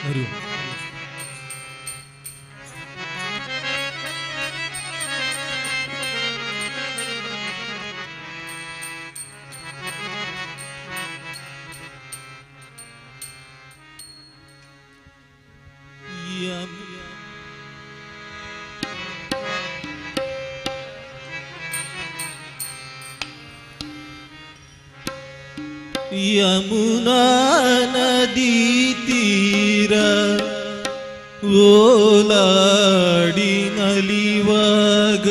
ಹರಿ ಓಂ. ಯಮುನಾ ನದಿ ತೀರ ಓಲಾಡಿ ನಲಿವಾಗ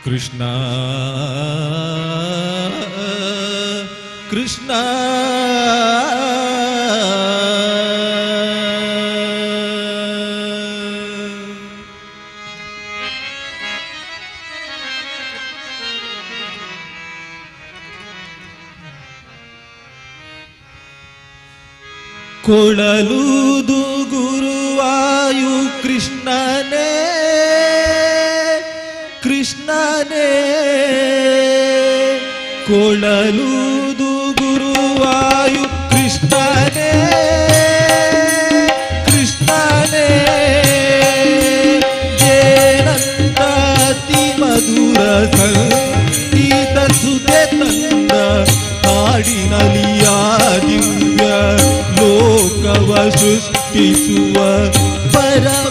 ಕೃಷ್ಣ ಕೃಷ್ಣ ಕೊಳಲುದು ಗುರುವಾಯು ಕೃಷ್ಣನೇ ಕೃಷ್ಣನೇ ಕೊಳಲುದು ಗುರುವಾಯು ಕೃಷ್ಣನೇ ಕೃಷ್ಣನೇ ಜೇನಂತ ಅತಿ ಮಧುರ ಸಂಗೀತ ಸುದೆ ತಂದ ಹಾಡಿನಲಿಯ ದಿವ್ಯ ಲೋಕವ ಸೃಷ್ಟಿಸುವ ಪರವಶವಾಗಿಸುವ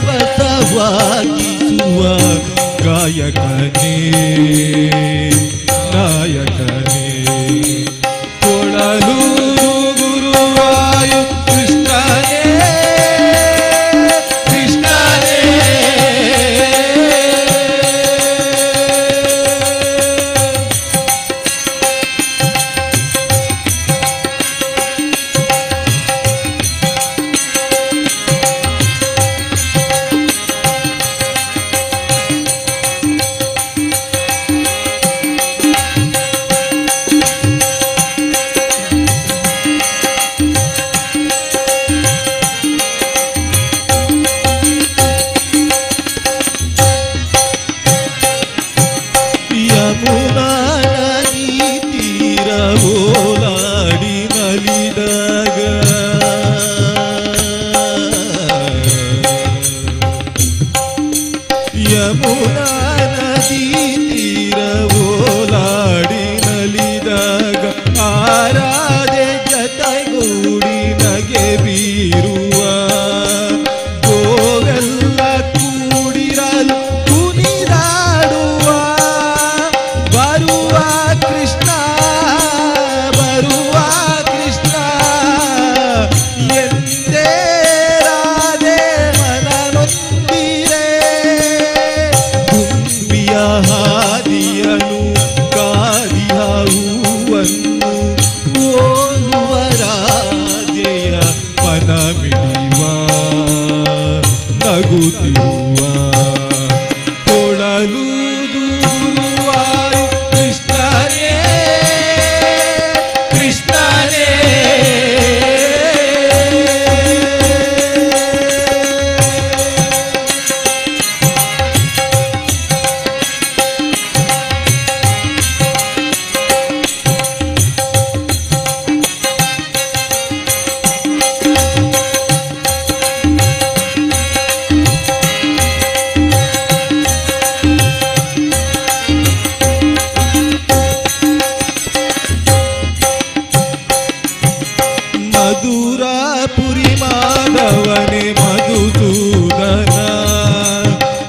ಗಾಯಕನೇ ನಾಯಕನೇ ಕೊಳಲು ಗುರುವಾಯು ಕೃಷ್ಣನೇ ಕೃಷ್ಣನೇ ನಗುತ್ತಿರುವ ಕೊಡಲುದು ಗುರುವಾಯು ಕೃಷ್ಣನೇ ಕೃಷ್ಣನೇ ಮಧುರಾಪುರಿ ಮಾಧವನೇ ಮಧುಸೂದನ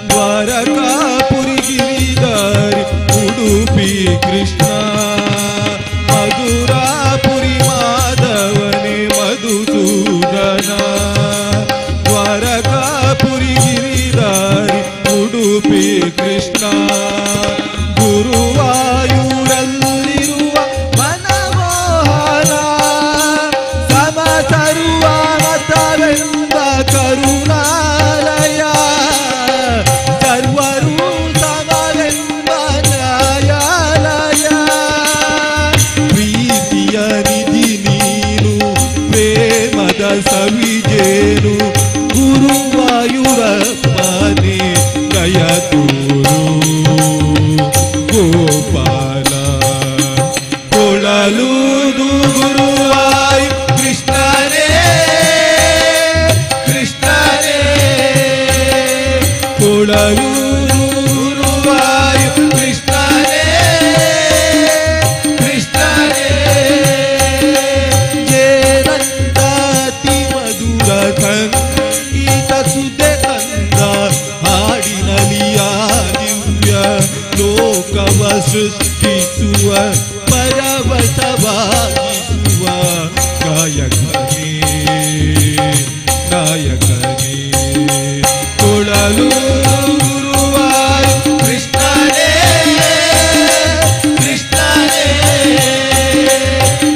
ದ್ವಾರಕಾಪುರಿ ಗಿರಿಧಾರಿ ಉಡುಪಿ ಕೃಷ್ಣ ಮಧುರಾಪುರಿ ಮಾಧವನೇ ಮಧುಸೂದನ ದ್ವಾರಕಾಪುರಿ ಗಿರಿಧಾರಿ ಉಡುಪಿ ಕೃಷ್ಣ ಗುರುವಾಯೂರಲ್ಲಿರುವ ಮನಮೋಹನ ಸಮ ಸರ್ವಮತವೆಂದ ಕರುಣಾಲಯ ಸರ್ವರು ಸಮವೆಂಬ ನ್ಯಾಯಾಲಯ ಪ್ರೀತಿಯ ನಿಧಿ ನೀನು ಪ್ರೇಮದ ಸವಿಜೇನು ಗುರುವಾಯೂರಪ್ಪನೇ ದಯ ತೋರು ಗೋಪಾಲ ಕೊಳಲುದು ಗುರುವಾಯು ಕೃಷ್ಣನೇ ಕೃಷ್ಣನೇ ಕೊಳಲುದು ಗುರುವಾಯು ಕೃಷ್ಣನೇ ಕೃಷ್ಣನೇ ಜೇನಂತ ಅತಿ ಮಧುರ ಸಂಗೀತ ಸುದೆ ತಂದ ಹಾಡಿನಲಿಯ ದಿವ್ಯ ಲೋಕವ ಸೃಷ್ಟಿಸುವ ಪರವಶವಾಗಿಸುವ ಗಾಯಕನೇ ಗಾಯಕನೇ ಕೊಳಲು ಗುರುವಾಯು ಕೃಷ್ಣನೇ ಕೃಷ್ಣನೇ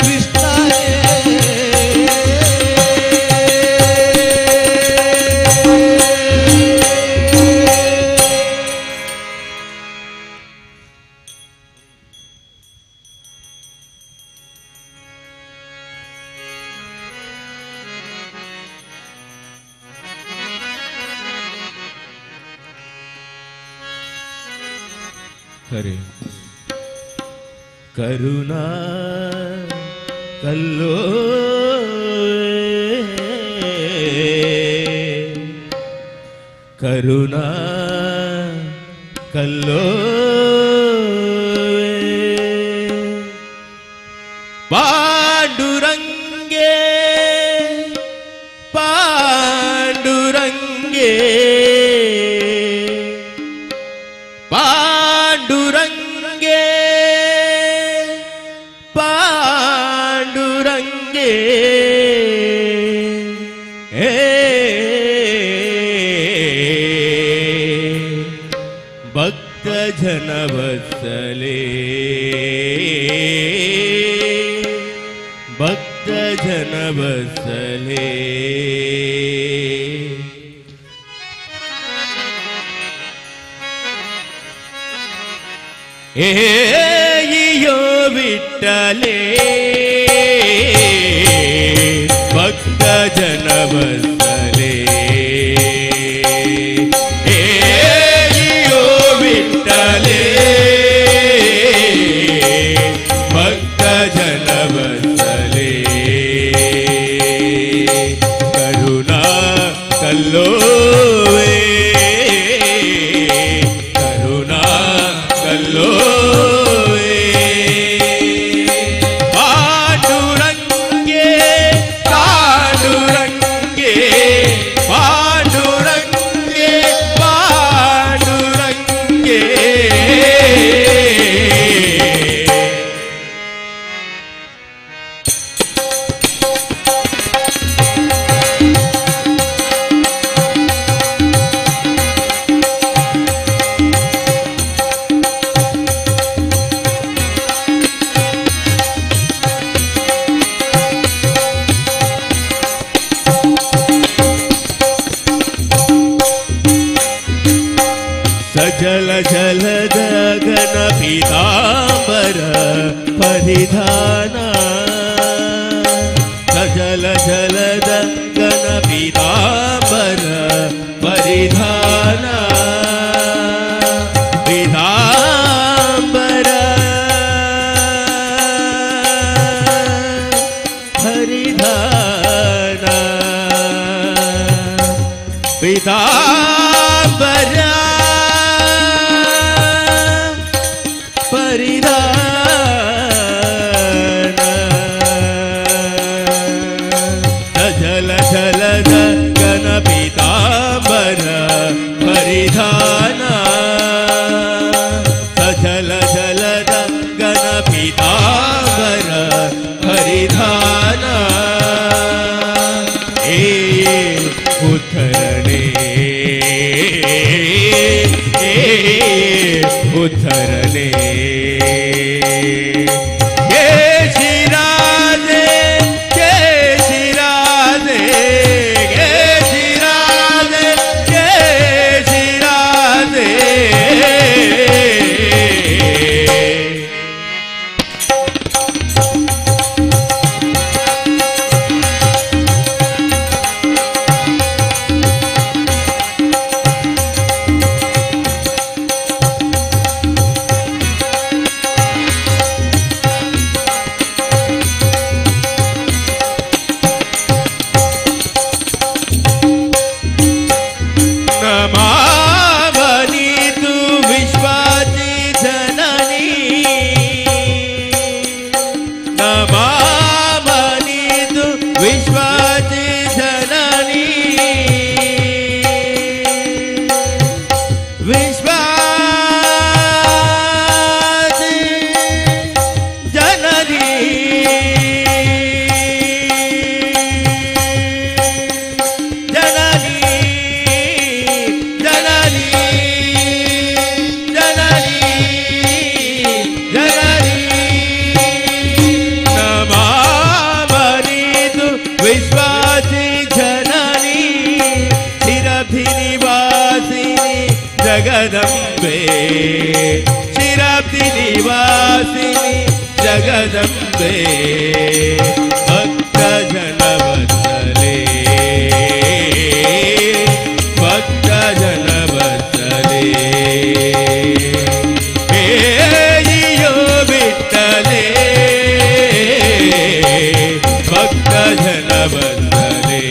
ಕೃಷ್ಣನೇ ಹರೇ ಕರುಣಾ ಕಲ್ಲೋ ಕರುಣಾ ಕಲ್ಲೋ ಪಾಂಡುರಂಗೆ ಪಾಂಡುರಂಗೆ ಪಾಂಡುರಂಗೆ ಪಾಂಡುರಂಗೆ ಭಕ್ತ ಜನವತ್ಸಲೇ ಭಕ್ತ ಜನವತ್ಸಲೇ ಏಯೋ ವಿಠ್ಠಲೇ ಭಕ್ತ ಜನವತ್ಸಲೇ ಏಯೋ ವಿಠ್ಠಲೇ ಭಕ್ತ ಜನವತ್ಸಲೇ ಕರುಣಾ ಕಲ್ಲೋವೇ ಕರುಣಾ ಕಲ್ಲೋ ಪಾಂಡುರಂಗೆ ಪಾಂಡುರಂಗೆ ಪಾಂಡುರಂಗೆ ಪಾಂಡುರಂಗೆ ಜಲದ ಘನ ಪೀತಾಂಬರ ಪರಿಧಾನ ಸಜಲ ಜಲದ ಘನ ಪೀತಾಂಬರ ಪರಿಧಾನ ಪೀತಾಂಬರ ಪರಿಧಾನ ಪೀತಾಂಬರ ಪರಿಧಾನ ಸಜಲ ಜಲದ ಘನ ಪೀತಾಂಬರ ಪರಿಧಾನ ಸಜಲ ಜಲದ ಘನ ಪೀತಾಂಬರ ಪರಿಧಾನ ಏ ಉದ್ಧರಣೆ ಉದ್ಧರಣೆ ಕೇಶಿರಾಜೆ ಕೇಶಿರಾಜೆ ಕೇಶಿರಾಜೆ ಕೇಶಿರಾಜೆ ನಮಾವನಿತು ವಿಶ್ವಾಸಿ ಜನನಿ ನಮಾವನಿತು ವಿಶ್ವಾಸಿ ಜನನಿ ವಿಶ್ವಾಸಿ ಜನನಿ ಜನನಿ ಜನನಿ ಜನನಿ ಜನನಿ ನಮಾವನಿತು ವಿಶ್ವಾಸಿ ಜನನಿ ಶಿರಭಿನಿವಾಸಿನಿ ಜಗದಂಬೆ ಶಿರಭಿನಿವಾಸಿನಿ ಜಗದಂಬೆ ಭಕ್ತ ಜನವತ್ಸಲೆ ಭಕ್ತ ಜನವತ್ಸಲೆ ಹೇಯೋ ಬಿಟ್ಟಲೆ ಭಕ್ತ ಜನವತ್ಸಲೆ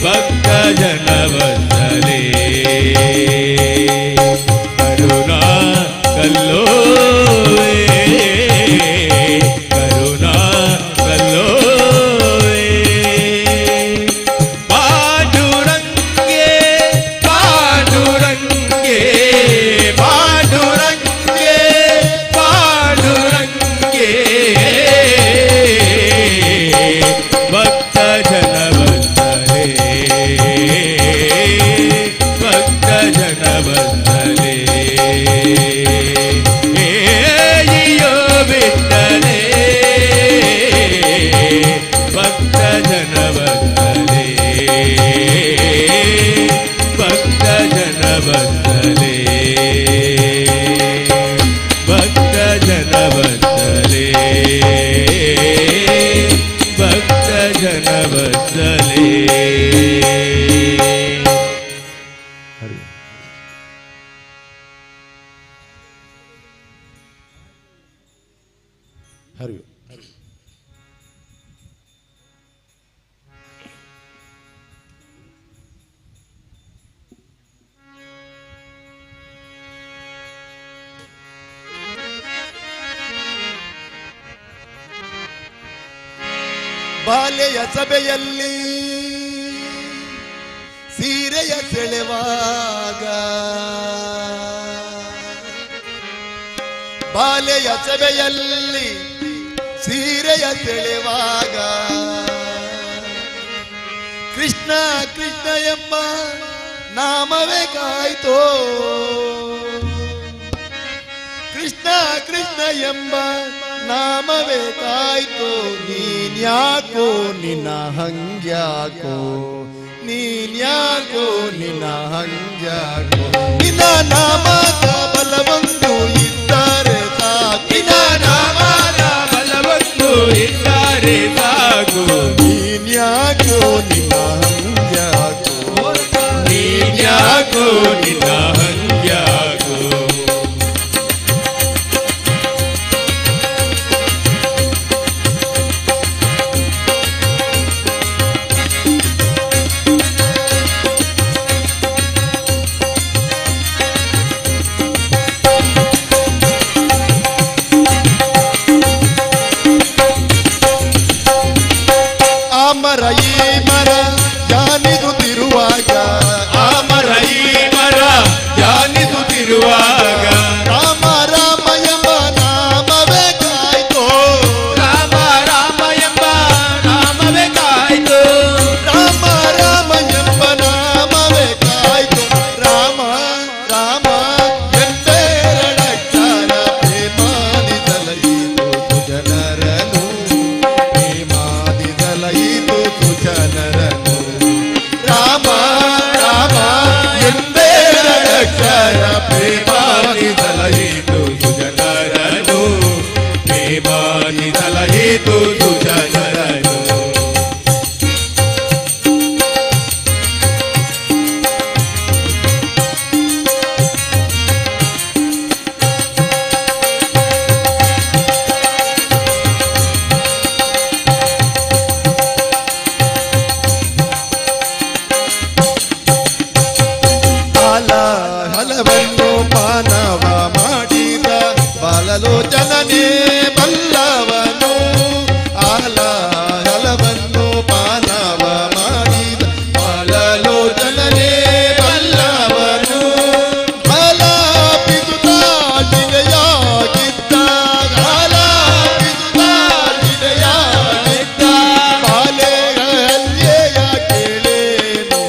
ಭಕ್ತ ಜನವತ್ಸಲೆ ಕರುಣಾ ಕಲ್ಲೋವೆ ಕರುಣಾ ಕಲ್ಲೋವೆ ಪಾಂಡುರಂಗೆ ಪಾಂಡುರಂಗೆ ಪಾಂಡುರಂಗೆ ಪಾಂಡುರಂಗೆ ಭಕ್ತ ಜನವತ್ಸಲೆ ಭಕ್ತ ಜನವತ್ಸಲೆ ಹೇಯೋ ಬಿಟ್ಟಲೆ ಭಕ್ತ ಜನವತ್ಸಲೆ ಭಕ್ತ ಜನವತ್ಸಲೆ ಭಕ್ತ ಜನವತ್ಸಲೆ ಭಕ್ತ ಜನವತ್ಸಲೆ ಹರಿ ಬಾಲ್ಯಯ ಸಭೆಯಲ್ಲಿ ಸೀರೆಯ ಸೆಳೆವಾಗ ಬಾಲ್ಯಯ ಸಭೆಯಲ್ಲಿ ಸೀರೆಯ ಸೆಳೆವಾಗ ಕೃಷ್ಣ ಕೃಷ್ಣ ಎಂಬ ನಾಮವೇ ಕಾಯ್ತೋ ಕೃಷ್ಣ ಕೃಷ್ಣ ಎಂಬ ನಾಮವೇ ಕಾಯ್ತು ನೀನ್ಯಾಕೋ ನಿನ್ನ ಹಂಗ್ಯಾಕೋ ನೀನ್ಯಾಕೋ ನಿನ್ನ ಹಂಗ್ಯಾಕೋ ನಿನ್ನ ನಾಮದ ಬಲವೊಂದು ಇದ್ದರೆ ಸಾಕು ನಿನ್ನ ನಾಮದ ಬಲವೊಂದು ಇದ್ದರೆ ಸಾಕು ನೀನ್ಯಾಕೋ ನಿನ್ನ ಹಂಗ್ಯಾಕೋ ನೀನ್ಯಾಕೋ ನಿನ್ನ ಹಂಗ್ಯಾಕೋ ಮರ ಈ ಮರ ಜಾನಿದುತ್ತಿರುವಾಗ ಆ ಮರ ಈ ಮರ ಜಾನಿಸುತ್ತಿರುವಾಗ ರಾಮ ರಾಮ ಎಂಬ ನಾಮವೇ ಕಾಯ್ತೋ ರಾಮ ರಾಮ ಎಂಬ ನಾಮವೇ ಕಾಯ್ತು ರಾಮ ರಾಮ ಎಂಬ ನಾಮವೇ ಕಾಯ್ತು ರಾಮ ರಾಮ ಎಂಬೆರಡಕ್ಷರ ಪ್ರೇಮಾದಿಸಲೈತು ಸುಜನರನು ಪ್ರೇಮಾದಿಸಲೈತು ಸುಜನರನು ರಾಮ ರಾಮ ಎಂಬೆರಡಕ್ಷರ ಪ್ರೇಮಾನಿಸಲಹಿತು ಸುಜನರನು ಪ್ರೇಮಾನಿಸಲಹಿತು ಸುಜನರನು ಬಾಲ ಹಲವನ್ನು ಮಾನವ ಮಾಡಿದ ಬಾಲಲೋಚನನೇ ಬಲ್ಲವನು ಆಲ ಹಲವನ್ನು ಮಾನವ ಮಾಡಿದ ಬಾಲಲೋಚನನೇ ಬಲ್ಲವನು ಬಾಲ ಪಿಸುತ್ತ ಜಿಲೆಯಾಗಿದ್ದ ಬಾಲ ಪಿಸುತ್ತ ಜಿಲೆಯಾಗಿದ್ದ ಬಾಲೆ ಹಲ್ಲೆಯ ಕೇಳೇನು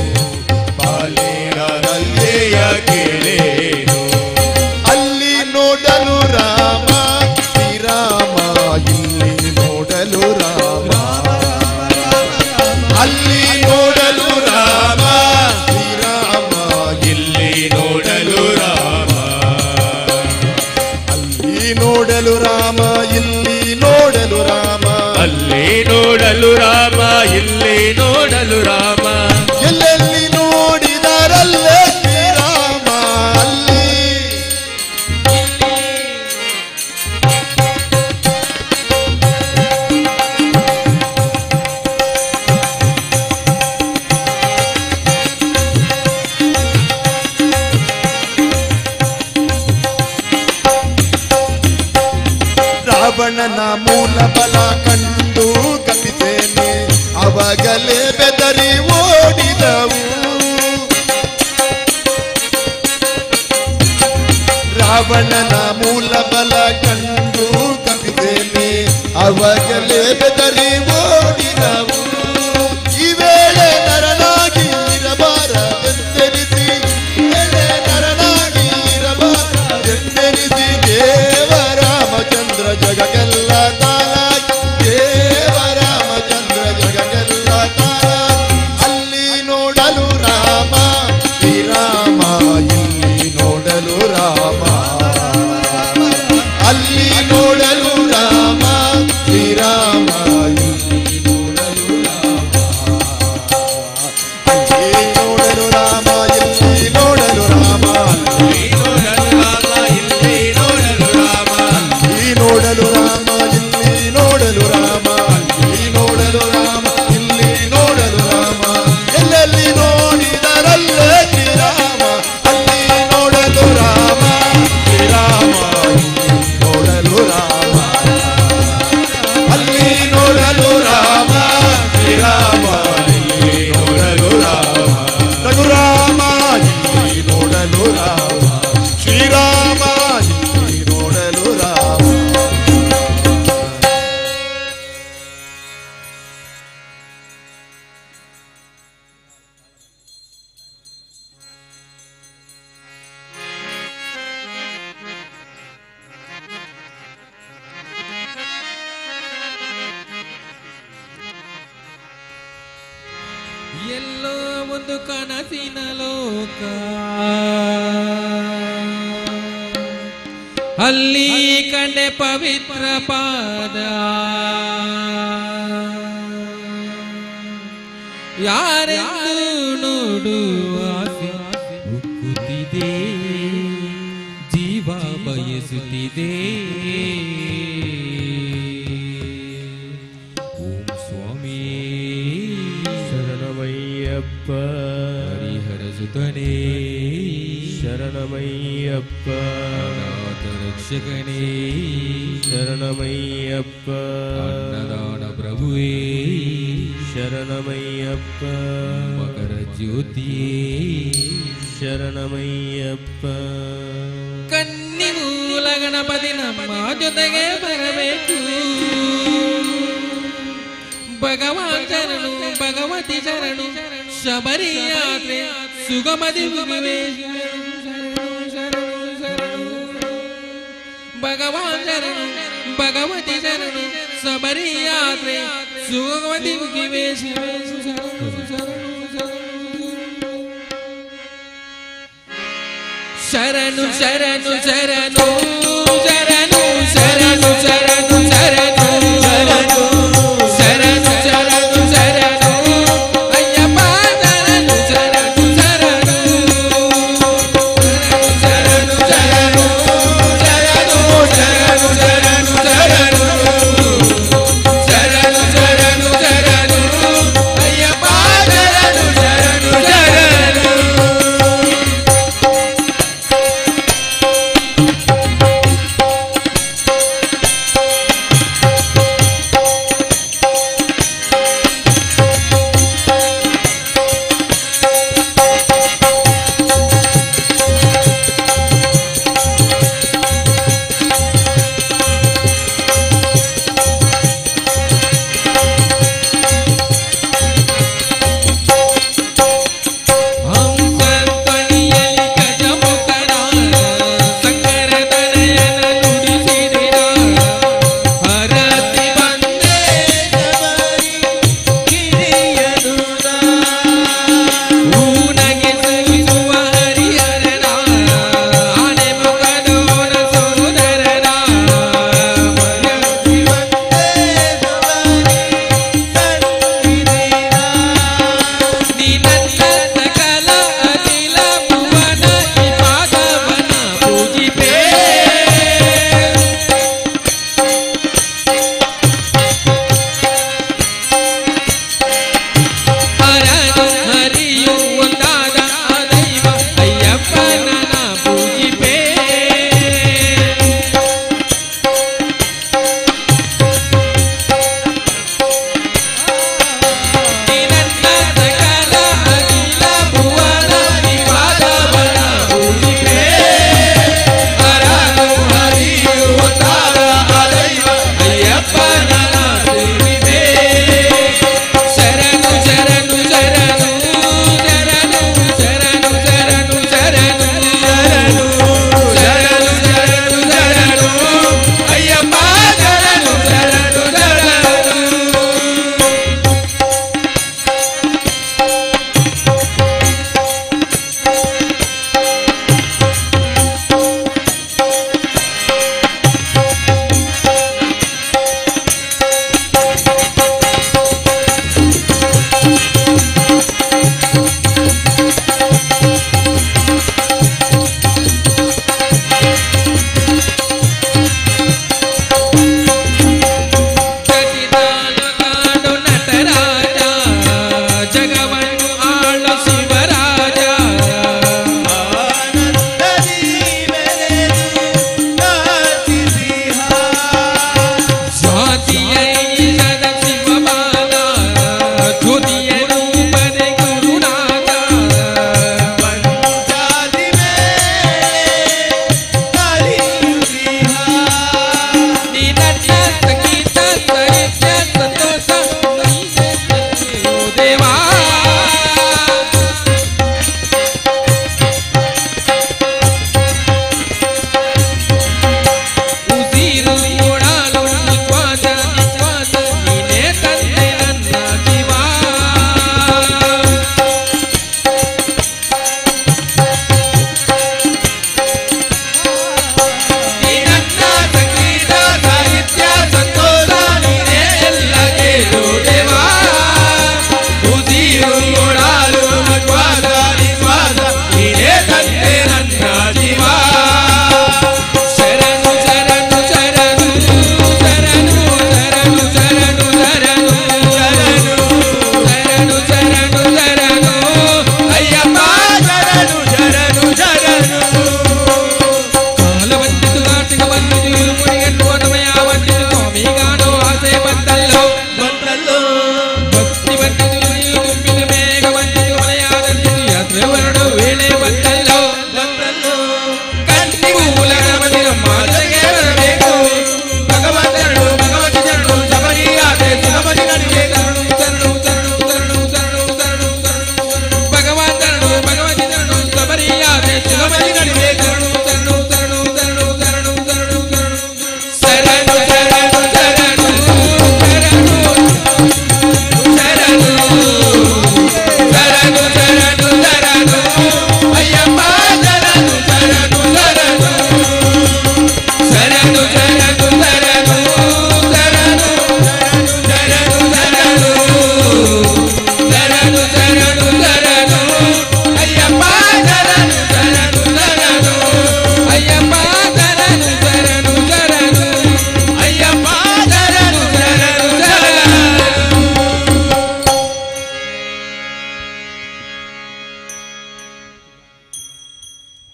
ಬಾಲಿನ ಹಲ್ಲೆಯ ಕೇಳೇನು ಅಲ್ಲಿ ನೋಡಲು ರಾಮ ಶ್ರೀರಾಮ ಇಲ್ಲಿ ನೋಡಲು ರಾಮ ಅಲ್ಲಿ ನೋಡಲು ರಾಮ ಶ್ರೀರಾಮ ಇಲ್ಲಿ ನೋಡಲು ರಾಮ ಅಲ್ಲಿ ನೋಡಲು ರಾಮ ಇಲ್ಲಿ ನೋಡಲು ರಾಮ ಅಲ್ಲಿ ನೋಡಲು ರಾಮ ಇಲ್ಲಿ ನೋಡಲು ರಾಮ ಎಲ್ಲೆಲ್ಲಿ ನೋಡಿದರಲ್ಲೇ ಶ್ರೀರಾಮ ಅಲ್ಲಿ ರಾವಣನ ಮೂಲ ಬಲ ಕಂಡು ಕಪಿತೇನೆ ಅವಾಗಲೇ ಬೆದರಿ ಓಡಿದವು ರಾವಣನ ಮೂಲ ಬಲ ಕಂಡು ಕಪಿತೇನೆ ಅವಾಗಲೇ ಬೆದರಿ ಓಡಿದವು ಈ ವೇಳೆ ನರನಾಗಿ ಇರಬಾರದೆಂದೆನಿಸಿ ವೇಳೆ ನರನಾಗಿ ಇರಬಾರದೆಂದೆನಿಸಿ ದೇವರಾಮಚಂದ್ರ ಜಗಕ್ಕೆಲ್ಲ ತಾಲಾಗಿ ದೇವರಾಮಚಂದ್ರ ಜಗಕ್ಕೆಲ್ಲ ತಾಲಾಗಿ ಅಲ್ಲಿ ನೋಡಲು ರಾಮ ಶ್ರೀರಾಮ ಇಲ್ಲಿ ನೋಡಲು ರಾಮ ಅಲ್ಲಿ ನೋಡಲು ರಾಮ ಶ್ರೀರಾಮ ಇಲ್ಲಿ ಎಲ್ಲೋ ಒಂದು ಕನಸಿನ ಲೋಕ, ಅಲ್ಲಿ ಕಂಡೆ ಪವಿತ್ರ ಪಾದ, ಯಾರೆಂದು ನೋಡುವ ಆಸೆ ಉಕ್ಕುತ್ತಿದೆ, ಜೀವ ಬಯಸುತ್ತಿದೆ. ಓಂ ಸ್ವಾಮಿ ಶರಣಮಯ್ಯಪ್ಪ, ಹರಿಹರ ಸುತನೇ ಶರಣಮಯ್ಯಪ್ಪ, ಅನಾಥ ರಕ್ಷಕನೇ ಶರಣಮಯ್ಯಪ್ಪ, ಅನ್ನದಾನ ಪ್ರಭುವೇ ಶರಣಮಯ್ಯಪ್ಪ, ಮಕರ ಜ್ಯೋತಿಯೇ ಶರಣಮಯ್ಯಪ್ಪ. ಕನ್ನಿ ಮೂಲ ಗಣಪತಿ ನಮ್ಮ ಜೊತೆಗೆ ಬರಬೇಕು. ಭಗವಾನ್ ಶರಣು ಭಗವತಿ ಶರಣು, ಶಬರಿ ಯಾತ್ರೆ ಸುಗಮದಿ ಮುಗಿವೆ. ಭಗವಾನ್ ಶರಣು ಭಗವತಿ ಶರಣು, ಶಬರಿ ಯಾತ್ರೆ ಸುಗಮದಿ ಮುಗಿವೆ. ಶರಣು ಶರಣು ಶರಣು ಶರಣು ಶರಣು ಶರಣು ಶರಣು ಶರಣು ಶರಣು ಶರಣು ಅಯ್ಯಪ್ಪ ಶರಣು ಶರಣು ಶರಣು ಶರಣು ಶರಣು ಶರಣು ಶರಣು ಶರಣು ಶರಣು ಶರಣು ಶರಣು ಅಯ್ಯಪ್ಪ ಶರಣು ಶರಣು ಶರಣು.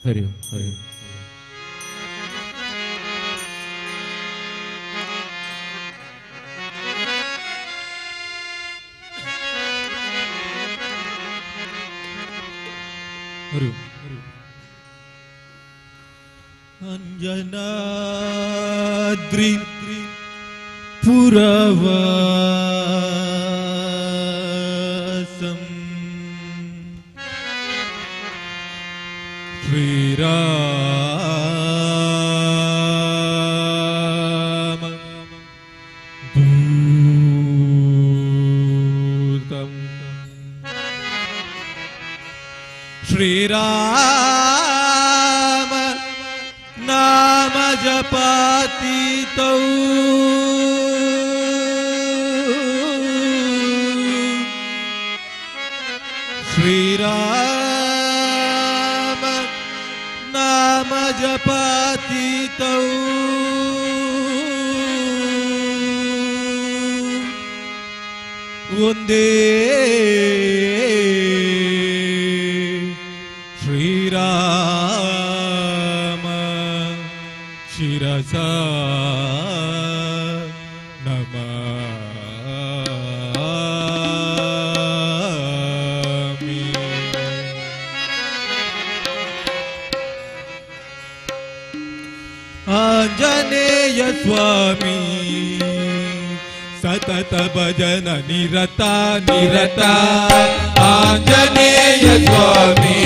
ಹರಿ ಓಂ ಹರಿ ಓಂ. ಹರಿ ಓಂ ಹರಿ ಓಂ. ಅಂಜನಾದ್ರಿ ಪುರವಾಸಂ ಶ್ರೀರಾಮ ದೂತಂ ಶ್ರೀರಾಮ ನಾಮ ಜಪಾತೀತೌ ಶ್ರೀರಾಮ ನಾಮ ಜಪಾತೀತೌ ಒಂದೇ ಶ್ರೀರಾಮ ಶಿರಸ ನಮಾಮಿ. ಆಂಜನೇಯ ಸ್ವಾಮಿ ಸತತ ಭಜನ ನಿರತ ನಿರತ. ಆಂಜನೇಯ ಸ್ವಾಮಿ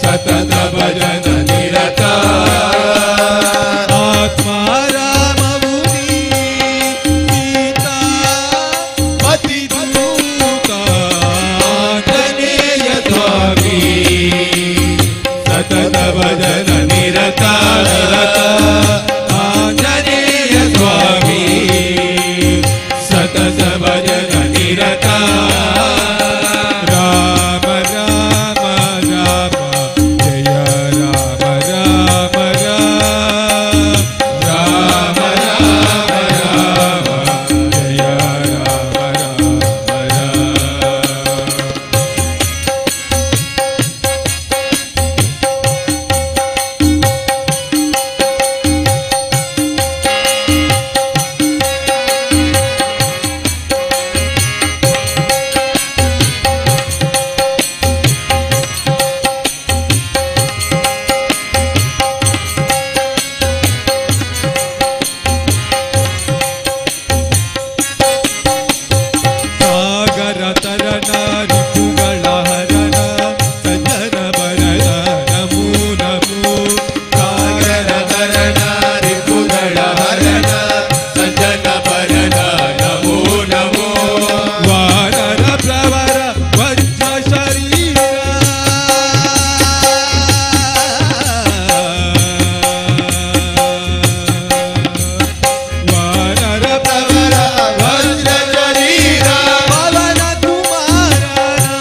ಸತತ ಭಜನ ನಿರತ. ಆತ್ಮಾರಾಮವು ಸೀತಾ ಪತಿ ದೂತ. ಆಂಜನೇಯ ಸ್ವಾಮಿ ಸತತ ಭಜನ ನಿರತ ನಿರತ. ಆಂಜನೇಯ ಸ್ವಾಮಿ ಸತತ ಭಜನ ನಿರತ. ರಾಮ ರಾಮ ರಾಮ ಜಯ ರಾಮ ರಾಮ ರಾಮ ರಾಮ ರಾಮ ಜಯ ರಾಮ ರಾಮ ಸಾಗರ ತರನ ರಿಪುಗಳ ಹರನ ಸಂಜನ ಬರನ ನಮೋ ನಮೋ. ಸಾಗರ ತರನ ರಿಪುಗಳ ಹರನ ಸಂಜನ ಬರನ ನಮೋ ನಮೋ. ವಾನರ ಪ್ರವರ ವಜ್ರ ಶರೀರ ವಾನರ ಪ್ರವರ ವಜ್ರ ಶರೀರ. ಪವನ ಕುಮಾರನ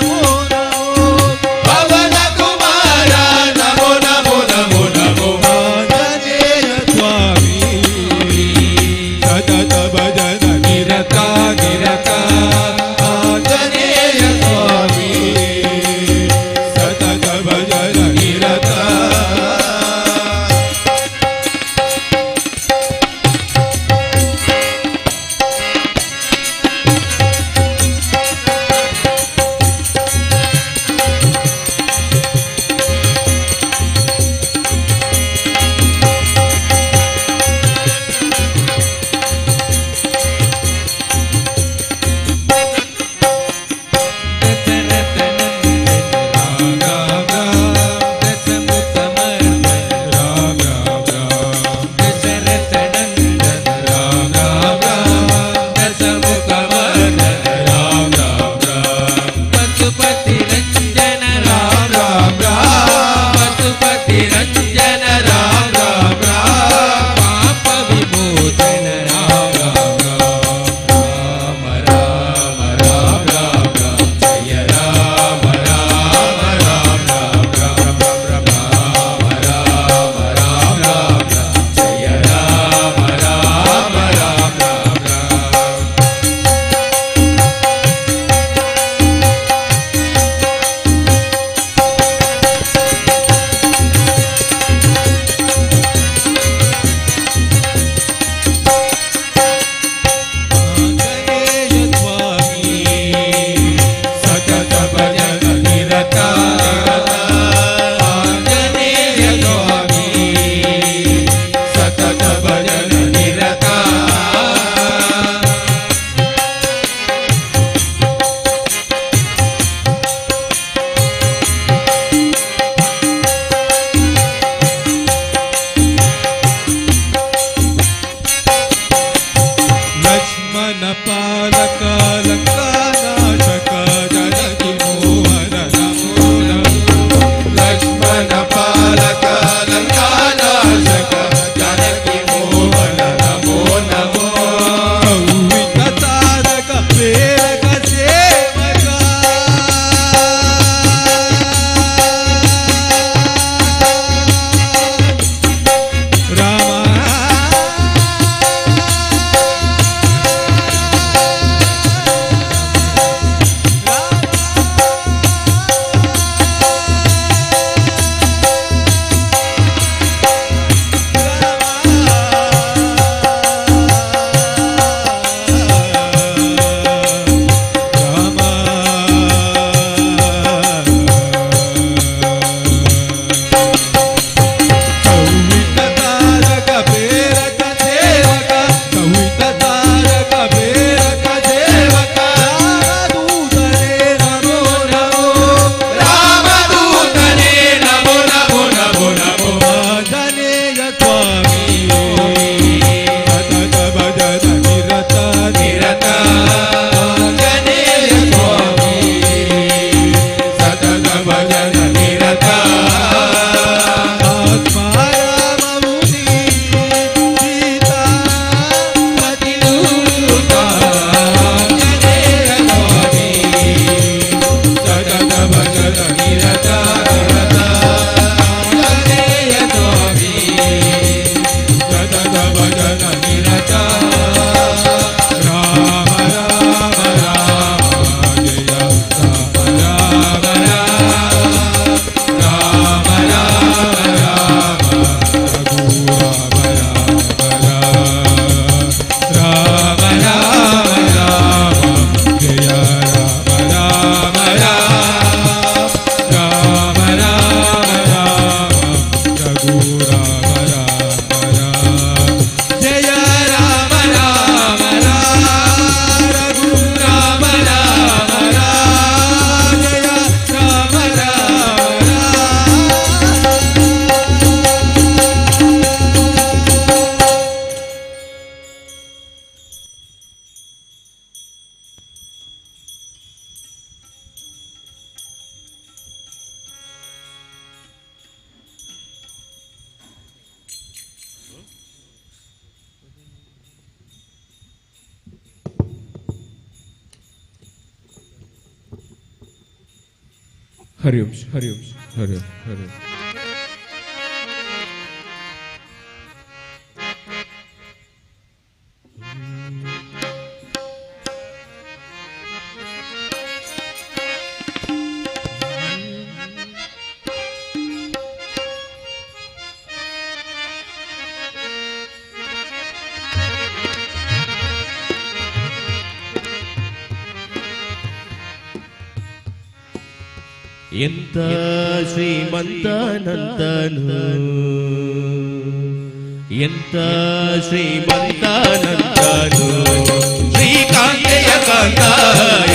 ಹರಿ ಓಂ ಹರಿ ಓಂ ಹರಿ ಓಂ ಹರಿ ಓಂ. ಎಂತ ಶ್ರೀಮಂತನಂತನು ಎಂತ ಶ್ರೀಮಂತನಂತನು ಶ್ರೀಕಾಂತೆಯ ಕಾಂತ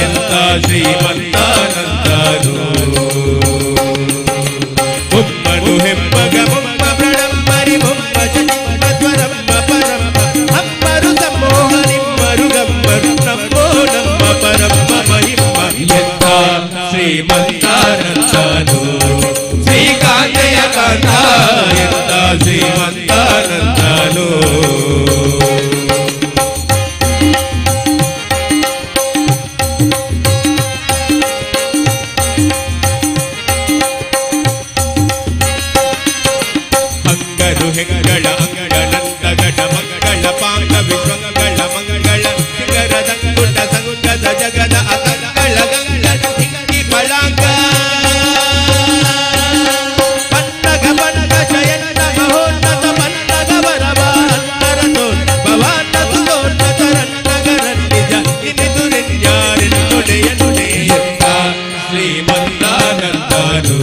ಎಂತ ಶ್ರೀಮಂತನಂತನು ಬೊಮ್ಮನು ಹೆಮ್ಮಗ ಬೊಮ್ಮ ಪ್ರಣಂಬರಿ ಬೊಮ್ಮ ಚನಿಮ್ಮ ಸ್ವರಮ್ಮ ಪರಮ್ಮ ಅಮ್ಮರು ಸಮೋಹ ನಿಮ್ಮರು ಗಮ್ಮರು ನಮ್ಮೋ ನಮ್ಮ ಪರಮ್ಮ ಮಹಿಮ್ಮ ಎಂತ ಶ್ರೀಮಂತಾನಂದನು ಶ್ರೀಕಾಂತೆಯ ಕಾಂತ ಎಂತ ಶ್ರೀಮಂತಾನಂದನು ಅಂಗರು ಹೆಂಗಳ ಅಂಗಡನಂದಗಡ ಮಂಗಳ ಪಾಂಡ ವಿಶ್ವಂಗಳ ಮಂಗಳ ಸಿಂಗರದ ಸಂಗುಟ ಸಂಗುಟದ ಜಗದ ಅತಂಗಳ ಗಂಗಳ ಹಿಂಗಿ ಪಳಾಂಗ ಪನ್ನಗ ಪನ್ನಗ ಶಯನ ಮಹೋನ್ನತ ಪನ್ನಗ ವರವಾನ್ನರತೋ ಭವಾನ್ನ ಸುತೋನ್ನತ ರನ್ನಗರನ್ನಿಜ ಇನಿದು ರೆನ್ಯಾರೆನ್ನುಡೆಯ ನುಡೆಯಂತ ಶ್ರೀಮಂತಾನಂದನು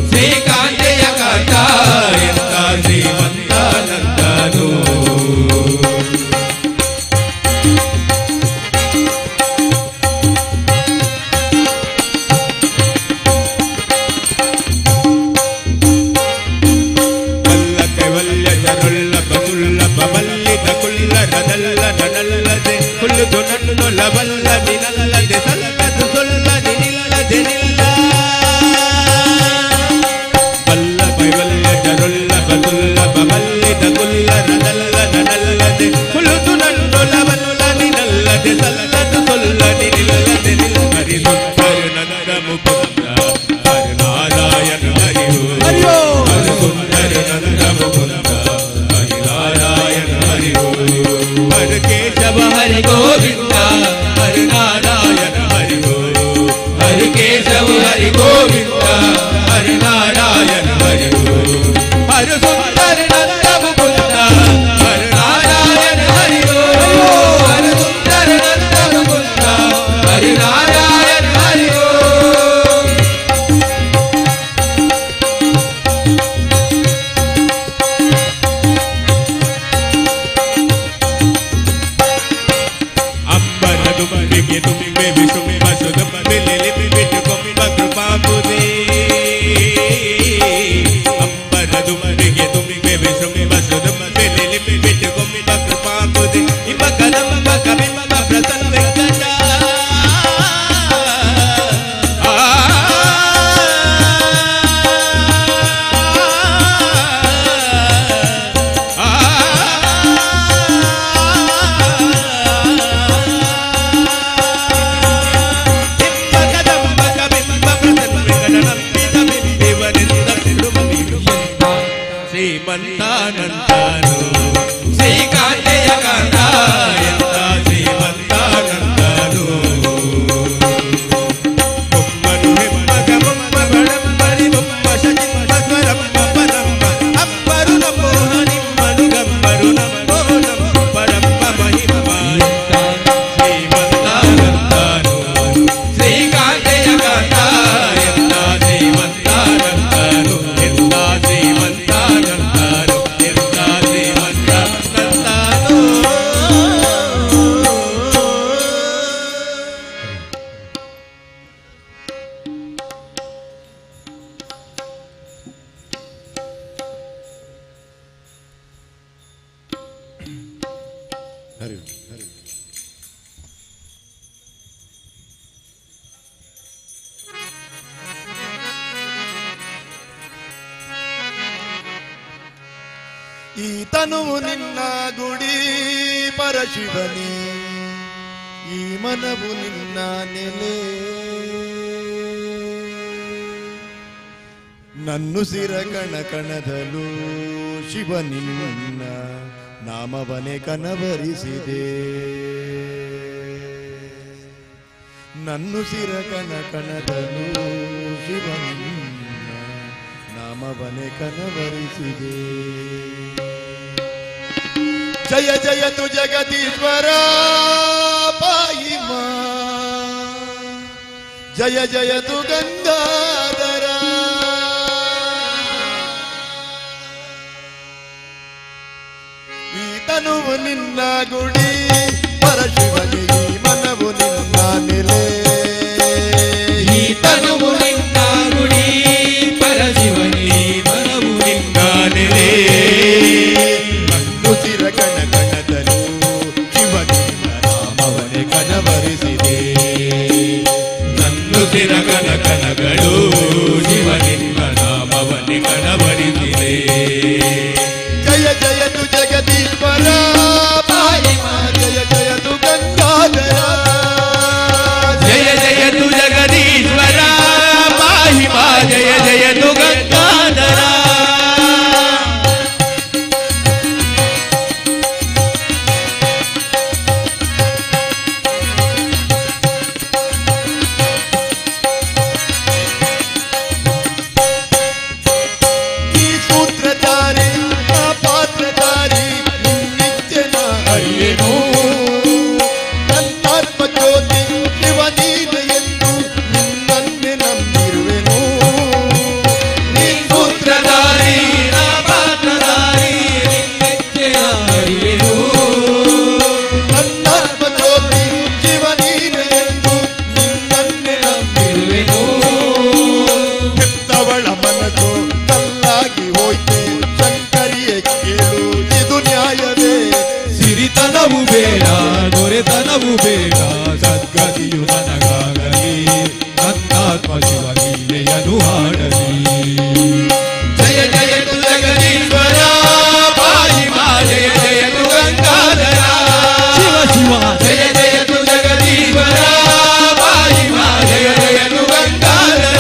ಶ್ರೀಕಾಂತೆಯ ಕಾಂತ ಎಂತ ಶ್ರೀಮಂತಾನಂದನು ಕಲ್ಲ ಕೈವಲ್ಯ ಜರುಳ್ಳ ಬಸುಳ್ಳ ಬಬಲ್ಲಿದ ಕುಳ್ಳ ನದಲ್ಲ ನನಲ್ಲದೆ ಕುಳ್ಳುದು ನನ್ನು ಲಬಲ್ಲ ನಿನಲ್ಲದೆ ಸಲ್ಲದು ಸೊಲ್ಲ ನಿನಿಲ್ಲದೆ ನಿಲ್ಲ ಬಲ್ಲ ಕೈವಲ್ಯ ಜರುಳ್ಳ ಬಸುಳ್ಳ ಬಬಲ್ಲಿದ ಕುಳ್ಳ ನದಲ್ಲ ನನಲ್ಲದೆ ಕುಳ್ಳುದು ನನ್ನು ಲಬಲ್ಲ ನಿನಲ್ಲದೆ ಸಲ್ಲದು ಸೊಲ್ಲ ನಿನಿಲ್ಲದೆ ನಿಲ್ಲ ಹರಿ ಸುಂದರ ನಂದ ಮುಕುಂದ ಹರಿ ನಾರಾಯಣ ಹರಿಯೋ ಹರಿ ಸುಂದರ ನಂದ ಮುಕುಂದ ಹರಿ ನಾರಾಯಣ ಹರಿಯೋ ಹರಿ ಕೇಶವ ಹರಿ ಗೋವಿಂದ ಹರಿ ನಾರಾಯಣ ಹರಿಯೋ ಹರಿ ಕೇಶವ ಹರಿ ಗೋವಿಂದ ಹರಿ ನಾರಾಯಣ ಹರಿಯೋ ಹರಿ ಸುಂದರ ನಂದ ಮುಕುಂದ ಹರಿ ನಾರಾಯಣ ಹರಿಯೋ ಹರಿ ಸುಂದರ ನಂದ ಮುಕುಂದ ಹರಿ ನಾರಾಯಣ ಹರಿಯೋ ಅಂಬರ ದುಂಬಿಗೆ ತುಂಬೆ ವಿಷುಂಬ ಸುಧುಂಬ ಲಿಲಿ ಬಿಟ್ಟು ಕೊಂಬ ಕೃಪಾಂಬುದೇ ಅಂಬರ ದುಂಬಿಗೆ ತುಂಬೆ ವಿಷುಂಬ ಸುಧುಂಬ ಲಿಲಿ ಬಿಟ್ಟು ಕೊಂಬ ಕೃಪಾಂಬುದೇ ಇವ ಕದಂಬ ಕವಿಂಬ ಪ್ರಸನ್ನ ವೆಂಕಟ ಶ್ರೀಮಂತಾನಂದನು ಶ್ರೀಕಾಂತೆಯ ಕಾಂತ ಎಂತ ಶ್ರೀಮಂತಾನಂದನು ಬೊಮ್ಮನು ಹೆಮ್ಮಗ ಬೊಮ್ಮ ಬಡಂಬರಿ ಬೊಮ್ಮ ಶಚಿಮ್ಮ ಸ್ವರಮ್ಮ ಪರಮ್ಮ ಅಪ್ಪರು ನಮೋ ನಿಮ್ಮನು ಗಮ್ಮರು ನಮೋ ನಮ್ಮ ಪರಮ್ಮ ಮಹಿಮ ಶ್ರೀಮಂತಾನಂದನು ಶ್ರೀಕಾಂತೆಯ ಕಾಂತ ಎಂತ ಶ್ರೀಮಂತಾನಂದನು ಎಂತ ಶ್ರೀಮಂತಾನಂದನು ಎಂತ ಶ್ರೀಮಂತಾನಂದನು ಹರಿ ಓಂ ಹರಿ ಓಂ. ಈ ತನುವು ನಿನ್ನ ಗುಡಿ ಪರಶಿವನೇ, ಈ ಮನವು ನಿನ್ನ ನೆಲೆ. ನನ್ನುಸಿರ ಕಣ ಕಣದಲು ಶಿವನಿನ್ನ ನಾಮವನೆ ಕನವರಿಸಿದೆ. ನನ್ನುಸಿರ ಕಣ ಕಣದಲು ಶಿವನಿನ್ನ ನಾಮವನೆ ಕನವರಿಸಿದೆ. ಜಯ ಜಯ ತು ಜಗದೀಶ್ವರ ಪಾಯಿ ಮಾ, ಜಯ ಜಯ ತು ಗಂಗಾಧರ. ಈ ತನುವು ನಿನ್ನ ಗುಡಿ ಪರಶಿವಗೆ, ಈ ಮನವು ನಿನ್ನ ನೆಲೆ. ಈ ತನುವು ನಿನ್ನ ಗುಡಿ ಪರಶಿವನೇ, ಮನವು ನಿನ್ನ ನೆಲೆ. ನನ್ನುಸಿರ ಕಣ ಕಣದಲು ಶಿವನಿನ್ನ ನಾಮವನೆ ಕನವರಿಸಿದೆ. ನನ್ನುಸಿರ ಕನ ಕನಗಳು ಶಿವನಿನ್ನ ನಾಮವನೆ ಕನವರಿಸಿದೆ. ಜಯ ಜಯ ತು ಜಗದೀಶ್ವರ ಪಾಯಿ ಮಾ, ಜಯ ಜಯ ತು ಗಂಗಾಧರ. ಜಯ ಜಯ ತು ಜಗದೀಶ್ವರ ಪಾಹಿ ಮಾ, ಜಯ ಜಯ ತು ಗಂಗಾಧರ. ಈ ಸೂತ್ರಧಾರಿ ಆ ಪಾತ್ರಧಾರಿ ನಿನ್ನಿಚ್ಚನ ಅರಿಯೇನು. ನನ್ನಾತ್ಮ ಜ್ಯೋತಿ ಶಿವ ನೀನು ಎಂದು ನಿನ್ನನ್ನೇ ನಂಬಿರುವೆನು. ನೀ ಸೂತ್ರಧಾರಿ ನಾ ಪಾತ್ರಧಾರಿ ನಿನ್ನೆಚ್ಚೆಯ ಅರಿವೆನು. ನನ್ನಾತ್ಮ ಜ್ಯೋತಿ ಶಿವ ನೀನು ಎಂದು ನಿನ್ನನ್ನೇ ನಂಬಿರುವೆನು. ಕೆತ್ತವಳ ಮನಸ್ಸು ಕಲ್ಲಾಗಿ ಹೋಯ್ತೆ, ಶಂಕರಿಯೇ ಕೇಳು ಇದು ನ್ಯಾಯವೇ. ಸಿರಿತನವು ಬೇಡ ದೊರೆತನವು ಬೇಡ, ಸದ್ಗತಿಯು ನನಗಾಗಲಿ, ನನ್ನಾತ್ಮ ಶಿವಗೀತೆಯನ್ನು ಹಾಡಲಿ. ಜಯ ಜಯ ತು ಜಗದೀಶ್ವರ ಪಾಹಿ ಮಾ, ಜಯ ಜಯ ತು ಗಂಗಾಧರ. ಶಿವ ಶಿವ ಜಯ ಜಯ ತು ಜಗದೀಶ್ವರ ಪಾಹಿ ಮಾ, ಜಯ ಜಯ ತು ಗಂಗಾಧರ.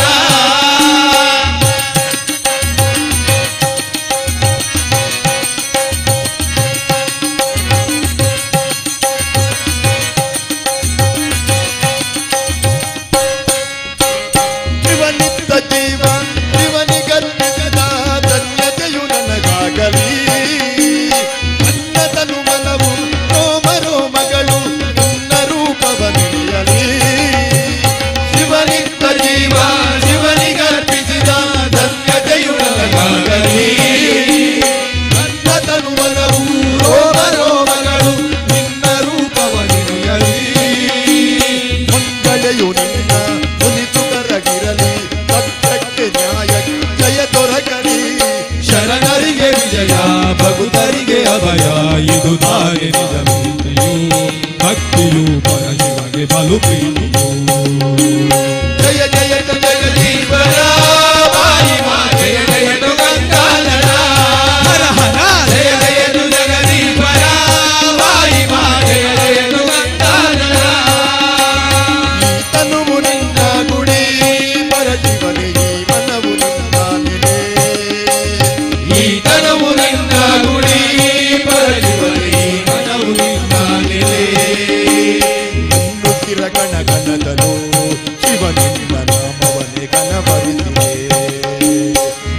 ಶಿವನಿದ್ದ ಜೀವ ಶಿವನಿಗರ್ಪಿಸಿದ ಧನ್ಯತೆಯು ನನಗಾಗಲಿ. ನನ್ನದನು ಮನವು ರೋಮ ರೋಮಗಳು ನಿನ್ನ ರೂಪವ ನೆನೆಯಲಿ. ಶಿವನಿದ್ದ ಜೀವ ಶಿವನಿಗರ್ಪಿಸಿದ ಧನ್ಯತೆಯು ನನಗಾಗಲಿ. ನನ್ನದನು ಮನವು ರೋಮ ರೋಮಗಳು ನಿನ್ನ ರೂಪವ ನೆನೆಯಲಿ. ಮಂಗಳೆಯು ನಿನ್ನ ಮುನಿತು ಕರಗಿರಲಿ. ಸತ್ಯಕ್ಕೆ ನ್ಯಾಯ ಜಯ ದೊರಕಲಿ. ಶರಣರಿಗೆ ವಿಜಯ ಭಕ್ತರಿಗೆ ಅಭಯ, ಇದು ತಾನೇ ನಿಜ ಪ್ರೀತಿಯು, ಭಕ್ತಿಯು ಪರಶಿವಗೆ ಬಲು ಪ್ರೀತಿಯು. ಜಯ ಜಯ ತು ಜಗದೀಶ್ವರ ಪಾಹಿ ಮಾ, ಜಯ ಜಯ ತು ಗಂಗಾಧರ. ಹರ ಹರ ಜಯ ಜಯ ತು ಜಗದೀಶ್ವರ ಪಾಹಿ ಮಾ, ಜಯ ಜಯ ತು ಗಂಗಾಧರ. ಈ ತನುವು ನಿನ್ನ ಗುಡಿ ಪರಶಿವನೇ, ಈ ಮನವು ನಿನ್ನ ನೆಲೆ. ಈ ತನವು ನಿನ್ನ ಗುಡಿ ಪರಶಿವನೇ, ಮನವು ನಿನ್ನ ನೆಲೆ. ನನ್ನುಸಿರ ಕಣ ಕಣದಲು ಶಿವನಿನ್ನ ನಾಮವನೆ ಕನವರಿಸಿದೆ.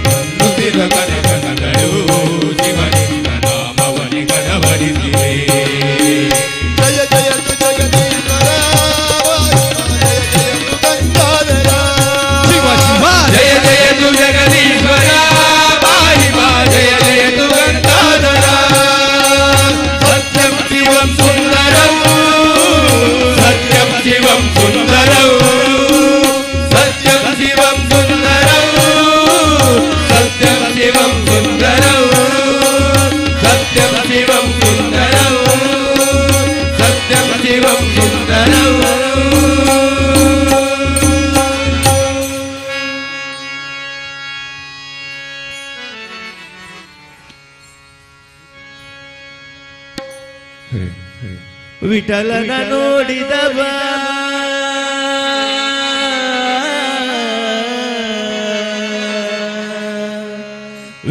ನನ್ನುಸಿರ ಕನ ಕನಗಳು ಶಿವನಿನ್ನ ನಾಮವನೆ ಕನವರಿಸಿದೆ. ಜಯ ಜಯ ತು ಜಗದೀಶ್ವರ ಜಯ ಜಯ ತು ಗಂಗಾಧರ. ಶಿವ ಶಿವ ಜಯ ಜಯ ತು ಜಗದೀಶ್ವರ ಪಾಹಿ ಮಾ, ಜಯ ಜಯ ತು ಗಂಗಾಧರ. ಸತ್ಯಂ ಶಿವಂ ಸುಂದರಂ, ಸತ್ಯಂ ಶಿವಂ ಸುಂದರಂ, ಸತ್ಯಂ ಶಿವಂ ಸುಂದರಂ, ಸತ್ಯಂ ಶಿವಂ ಸುಂದರಂ, ಸತ್ಯಂ ಶಿವಂ ಸುಂದರಂ, ಸತ್ಯಂ ಶಿವಂ ಸುಂದರಂ. ವಿಠಲನ ನೋಡಿದವ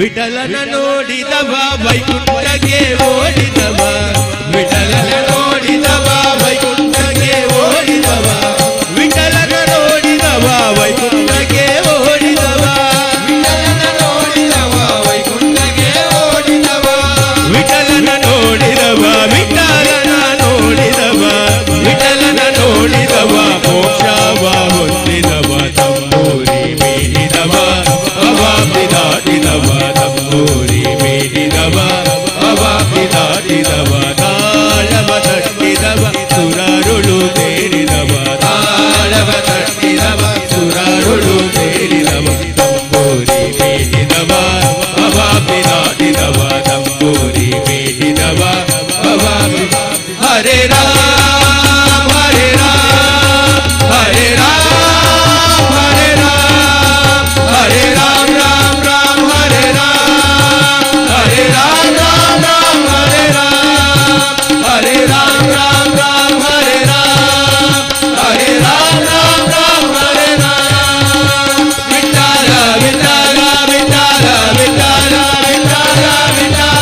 ವಿಠಲನ ನೋಡಿದವ ವೈಕುಂಠಕ್ಕೆ ಓಡಿದವ ವಿಠಲನ ನೋಡಿದವ ವೈಕುಂಠಕ್ಕೆ ಓಡಿದವ ವಿಠಲನ ನೋಡಿದವ ವೈಕುಂಠಕ್ಕೆ ಓಡಿದವ ವಿಠಲನ ನೋಡಿದವ ವೈಕುಂಠಕ್ಕೆ ಓಡಿದವ ವಿಠಲನ ನೋಡಿದವ ವಿಠಲನ ನೋಡಿದವ ವಿಠಲನ ನೋಡಿದವ ಮೋಕ್ಷವ ಹೊಂದಿದವ ತಂಬೂರಿ ಮೀಡಿದವ ಅವಾಪಿ ದಾಟಿದವ ತಂಬೂರಿ ಮೀಡಿದವ ಅವಾಪಿ ದಾಟಿದವ ತಾಳವ ತಟ್ಟಿದವ ಸುರರುಳು ಸೇರಿದವ ತಾಳವ ತಟ್ಟಿದವ ಸುರರುಳು ಸೇರಿದವ ತಂಬೂರಿ ಮೀಡಿದವ ಅವಾಪಿ ದಾಟಿದವ ತಂಬೂರಿ ಮೀಡಿದವ ಅವಾಪಿ ಹರೇ ರಾಮ ಹರೇ ರಾಮ ಹರೇ ರಾಮ ಹರೇ ರಾಮ ಹರೇ ರಾಮ ರಾಮ ರಾಮ ಹರೇ ರಾಮ ಹರೇ ರಾಮ ರಾಮ ರಾಮ ಹರೇ ರಾಮ ಹರೇ ರಾಮ ರಾಮ ರಾಮ ಹರೇ ರಾಮ ಹರೇ ರಾಮ ರಾಮ ರಾಮ ಹರೇ ರಾಮ ವಿಠಲ ವಿಠಲ ವಿಠಲ ವಿಠಲ ವಿಠಲ ವಿಠಲ ವಿಠಲ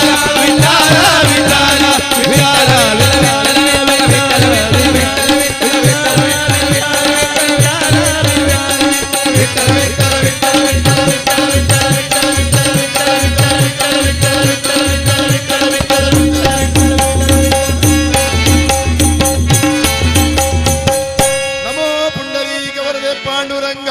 ನಮೋ ಪುಂಡರೀಕ ವರದೆ ಪಾಂಡುರಂಗ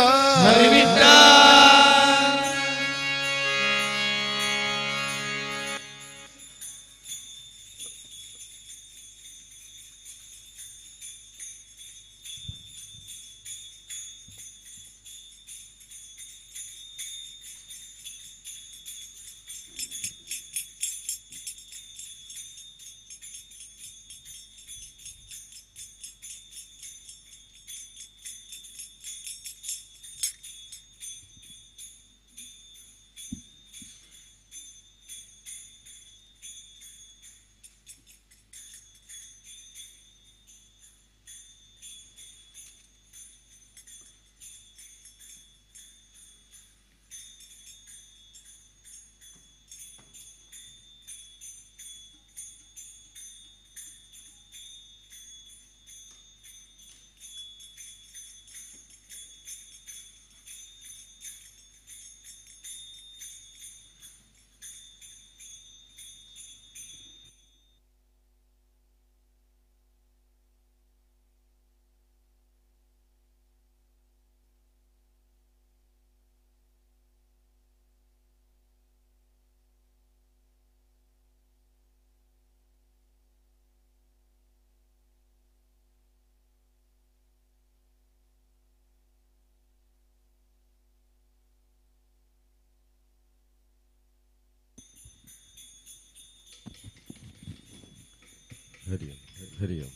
ಹರಿ ಓಂ ಹರಿ ಓಂ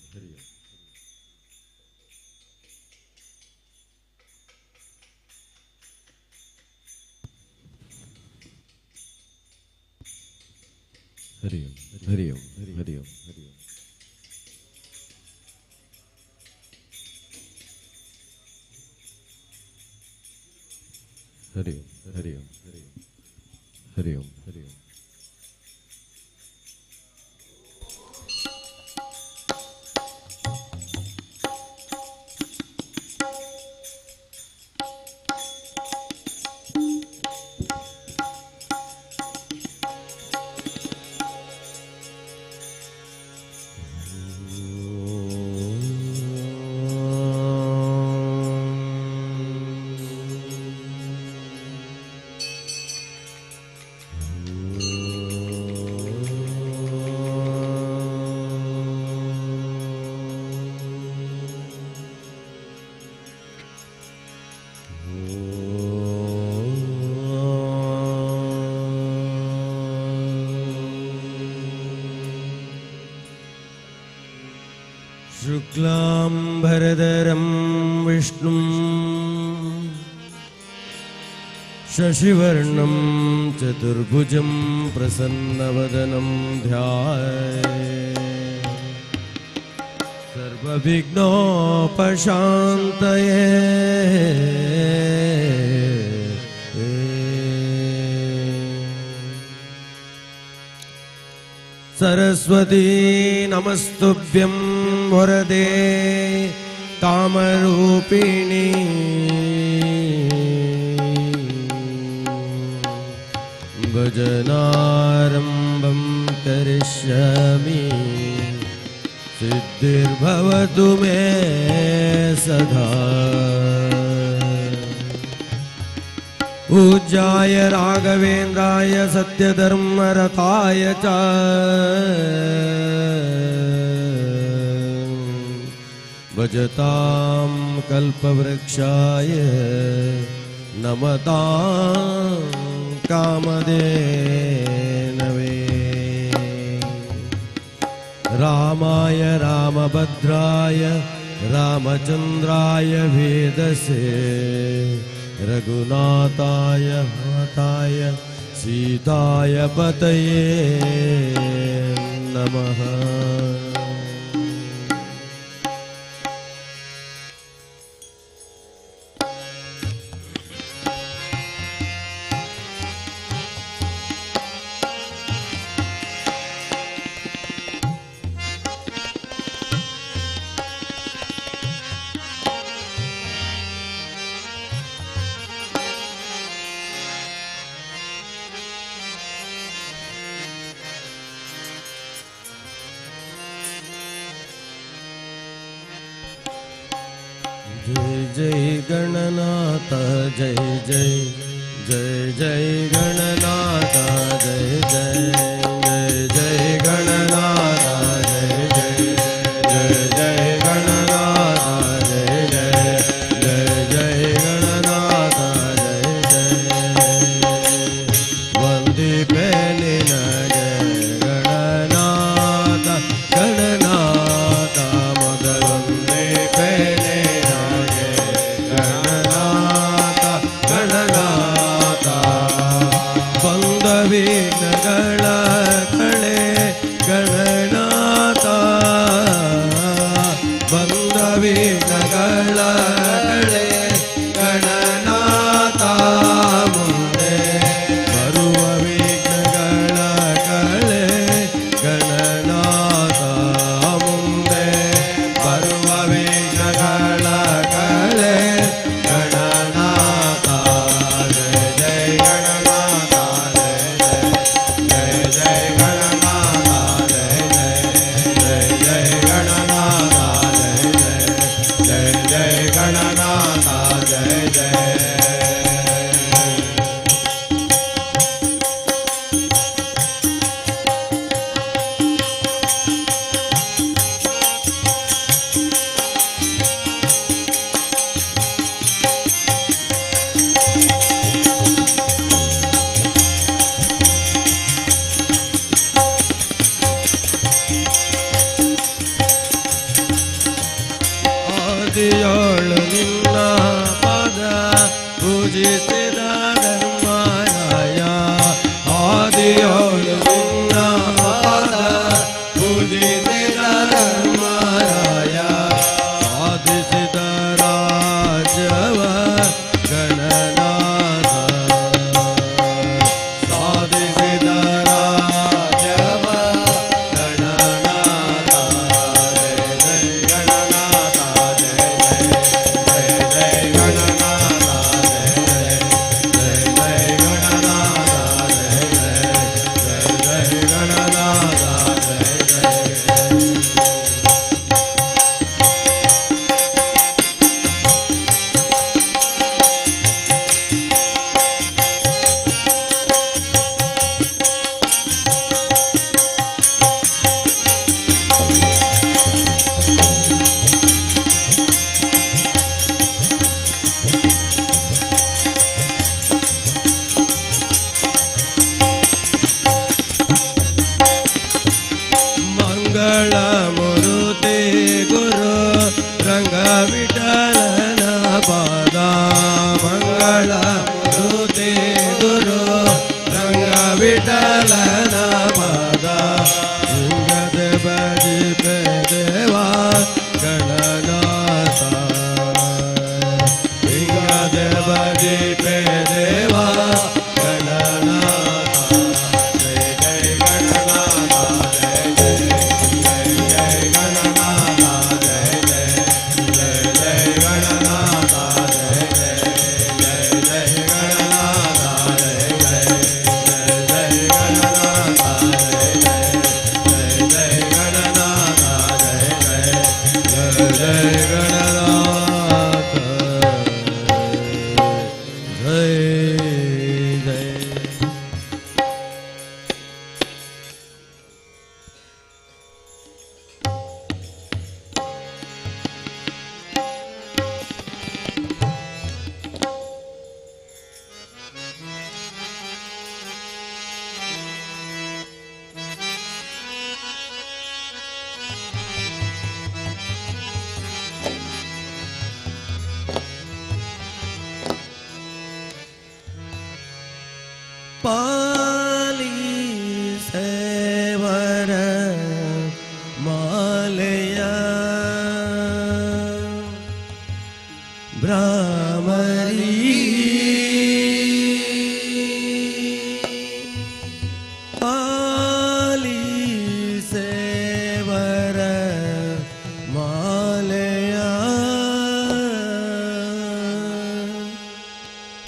ಹರಿ ಓಂ ಹರಿ ಓಂ ಹರಿ ಓಂ ಹರಿ ಓಂ ಹರಿ ಓಂ ಹರಿ ಓಂ ಹರಿ ಓಂ ಹರಿ ಓಂ ಹರಿ ಓಂ शुक्लाम्बरधरं विष्णुं शशिवर्णं चतुर्भुजं प्रसन्नवदनं ध्यायेत् सर्वविघ्नोपशान्तये सरस्वती नमस्तुभ्यं वरदे कामरूपिणी भजनारम्भं करिष्यामि सिद्धिर्भवतु मे सदा पूज्याय राघवेन्द्राय सत्यधर्मरताय च भजतां कल्पवृक्षाय नमतां कामधेनवे रामाय रामभद्राय रामचन्द्राय वेदसे रघुनाथाय माताय सीताय पतये नमः। जय जय गणनाथ जय जय जय जय गणनाथ जय जय जय जय गणनाथ जय जय जय जय गणनाथ जय जय जय जय गणनाथ जय जय वंदे पेनिन जय गणनाथ गणनाथ मद वंदे पेने विघ्नಗಳ ಕಳೆ ಗಣನಾಥ ಬಂದ ವಿಘ್ನಗಳ ಕಳೆ ಗಣನಾಥ ಮುಂದೆ ಬರುವ ವಿಘ್ನಗಳ ಕಳೆ ಗಣನಾಥ ಮುಂದೆ ಬರುವ ವಿಘ್ನಗಳ ಕಳೆ ಗಣನಾಥ ಜಯ ಜಯ ಗಣನಾಥ ಆದಿಯೋಳು ನಿನ್ನ ಪಾದ ಪೂಜಿಸಿದ ಧರ್ಮರಾಯ ಆದಿಯೋಳು ನಿನ್ನ ಪಾದ ಪೂಜಿಸಿದ ಧರ್ಮರಾಯ ಸಾಧಿಸಿದ ರಾಜವ ಗಣನಾಥ ಸಾಧಿಸಿದ ರಾಜವ ಗಣನಾಥ ಜಯ ಜಯ ಗಣನಾಥ ಮಂಗಳ ಮುರುತಿ ಗುರು ರಂಗ ವಿಠಲನ ಪಾದ ಮಂಗಳ ಮುರುತಿ ಗುರು ರಂಗ ವಿಠಲನ ಪಾದ ಲಿಂಗದ ಬಜಿಪ ದೇವಾ ಗಣನಾಥ ಲಿಂಗದ ಬಜಿಪ ದೇವಾ ಗಣನಾಥ ಜಯ ಜಯ ಗಣನಾಥ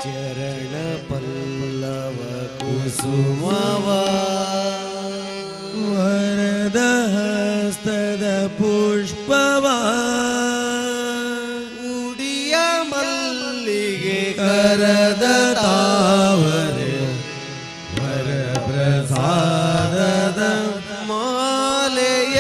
ಚರಣ ಪಲ್ಲವ ಕುಸುಮವ ವರದ ಹಸ್ತದ ಪುಷ್ಪವ ಉಡಿಯ ಮಲ್ಲಿಗೆ ಕರದ ತಾವರೆ ವರ ಪ್ರಸಾದದ ಮಾಲೆಯ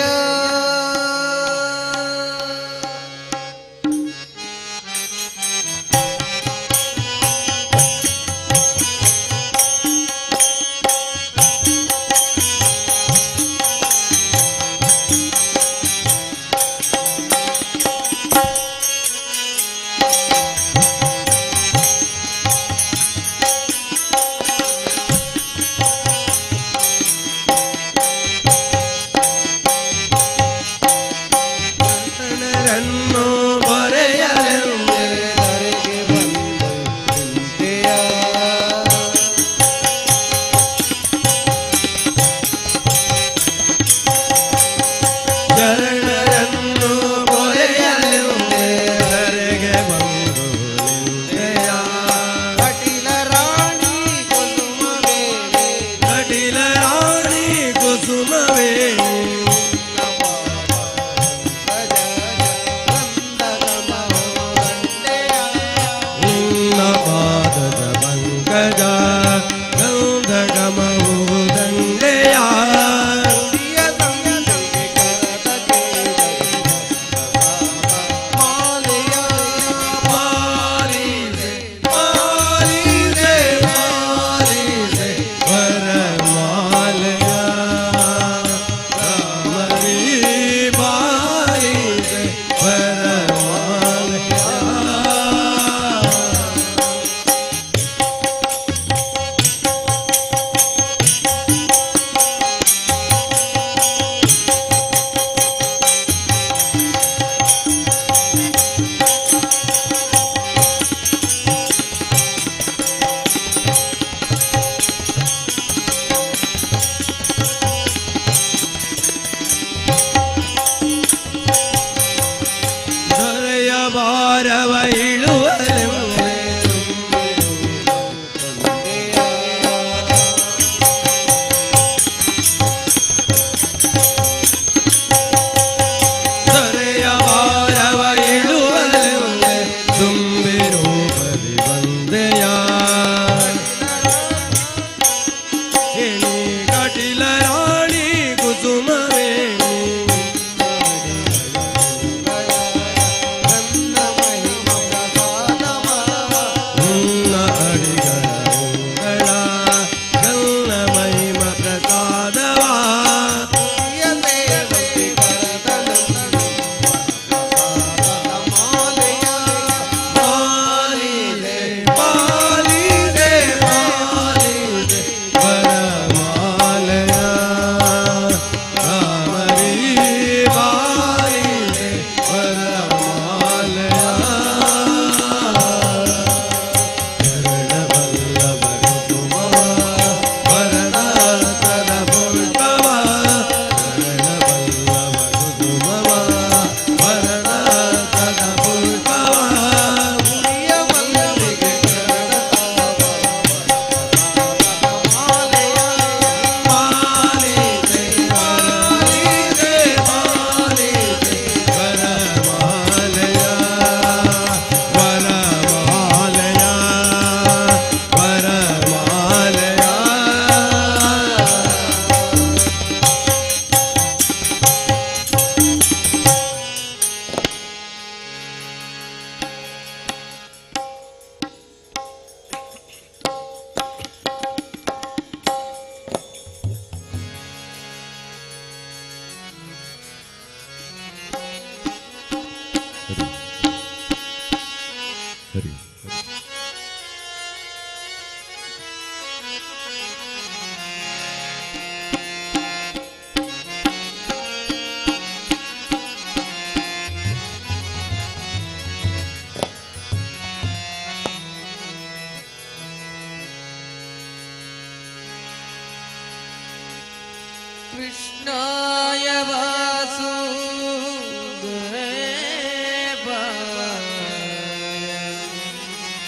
कृष्णाय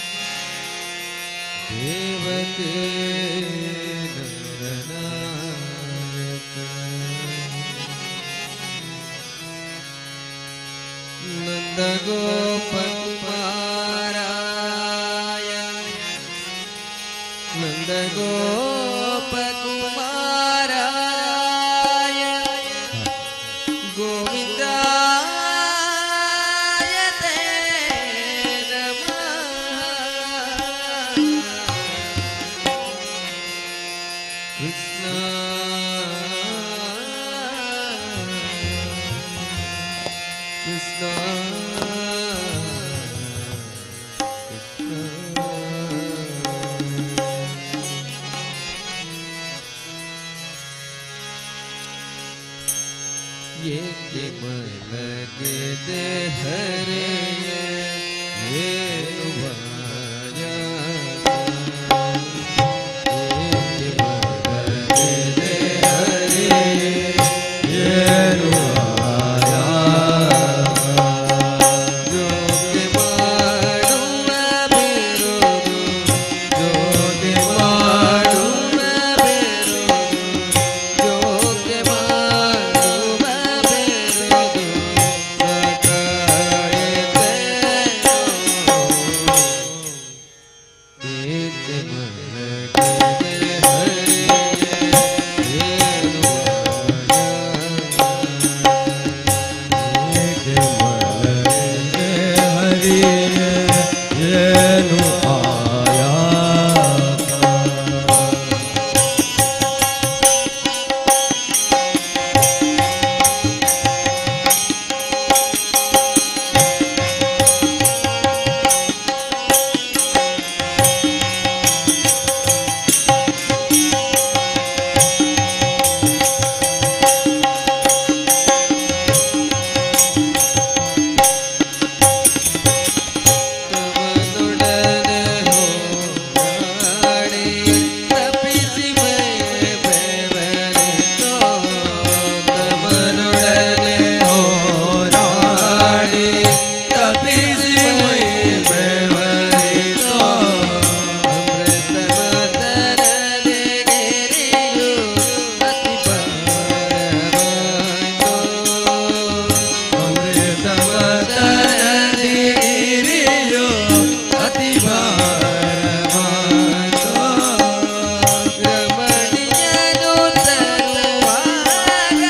वासुदेवाय ದೇವತೆ ನಂದನಾಯಕ ನಂದಗೋಪಕುಮಾರಾಯ ನಂದಗೋಪಕುಮಾರಾಯ ಗೋವಿಂದಾಯ ತೇ ನಮಃ ಕೃಷ್ಣ ಕೃಷ್ಣ ಏಕೆ ಮಲಗಿದೆ ಹರೆಯ ಹೇಳುವಾಯ ಏಕೆ ಮಲಗಿದೆ ಹರೆಯ ಹೇಳುವಾಯ ಜೋಗೆ ಮಾಡುವ ಬಿರುದು ಜೋಗೆ ಮಾಡುವ ಬಿರುದು ಜೋಗೆ ಮಾಡುವ ಬಿರುದು ಏಕೆ ಮಲಗಿದೆ ಹರೆಯ ಏಕೆ ಮಲಗಿದೆ ಹರೆಯ ಏನು ಆಯಾಸ ತವನೊಡನೆ ಹೋರಾಡಿ ತಪ್ಪಿಸಿ ಮೈ ಬೆವರಿತೋ ತವನೊಡನೆ ಹೋರಾಡಿ ತಪ್ಪಿಸಿ ಮೈ ಬೆವರಿತೋ ಅಮೃತಮತನದೆ ಗಿರಿಯು ಅತಿ ಭಾರವಾಯಿತೋ ಅಮೃತಮತನದೆ ಗಿರಿಯು ಅತಿ ಭಾರವಾಯಿತೋ ರಮಣಿಯನು ತರುವಾಗ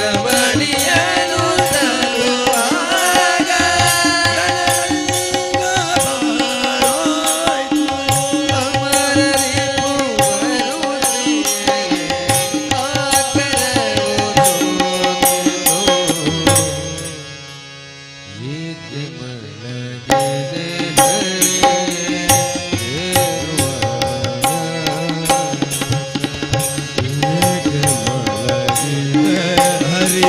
ರಮಣಿಯನು ತರುವಾಗ ಅಮರರಿಪು ಬರುತ್ತಿರಲಿ ಏಕೆ ಮಲಗಿದೆ ಏಕೆ ಮಲಗಿದೆ ಹರಿ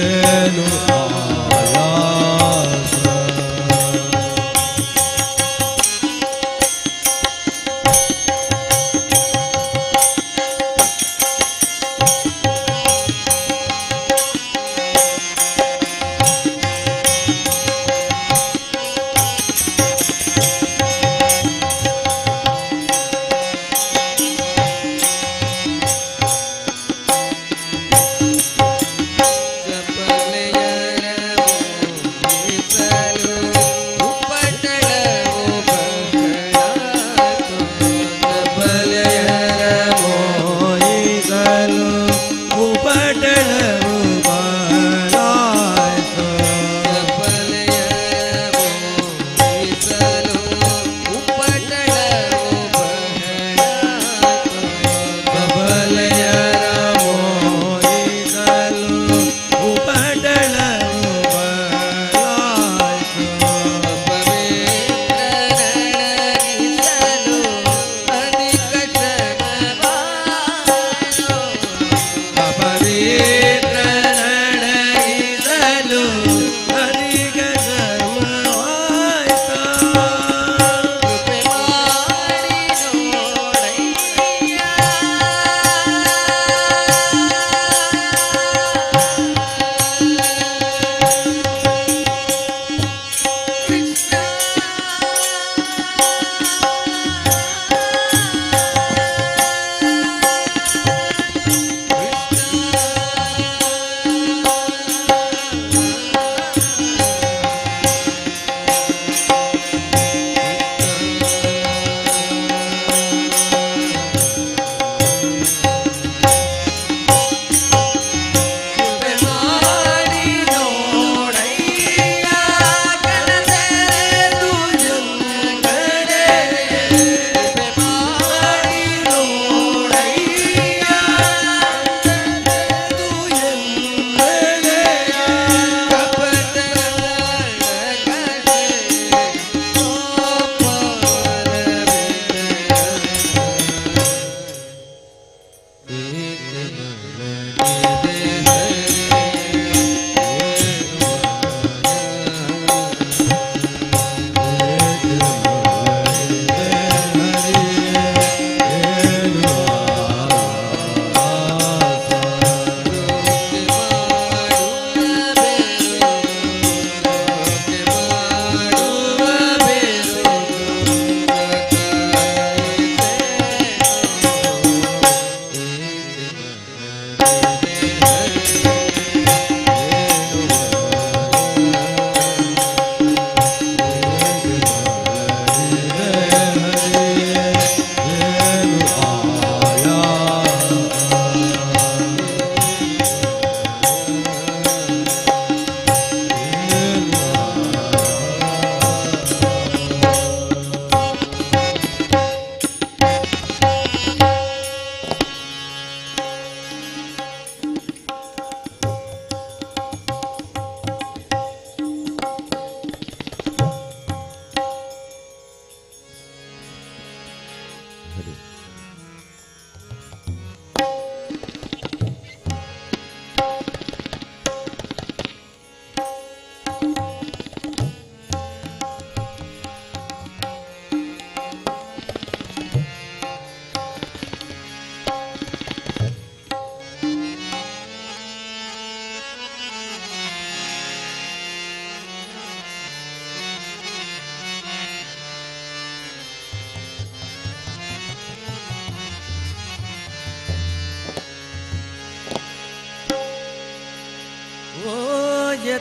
ಏನು ಆಯಾಸ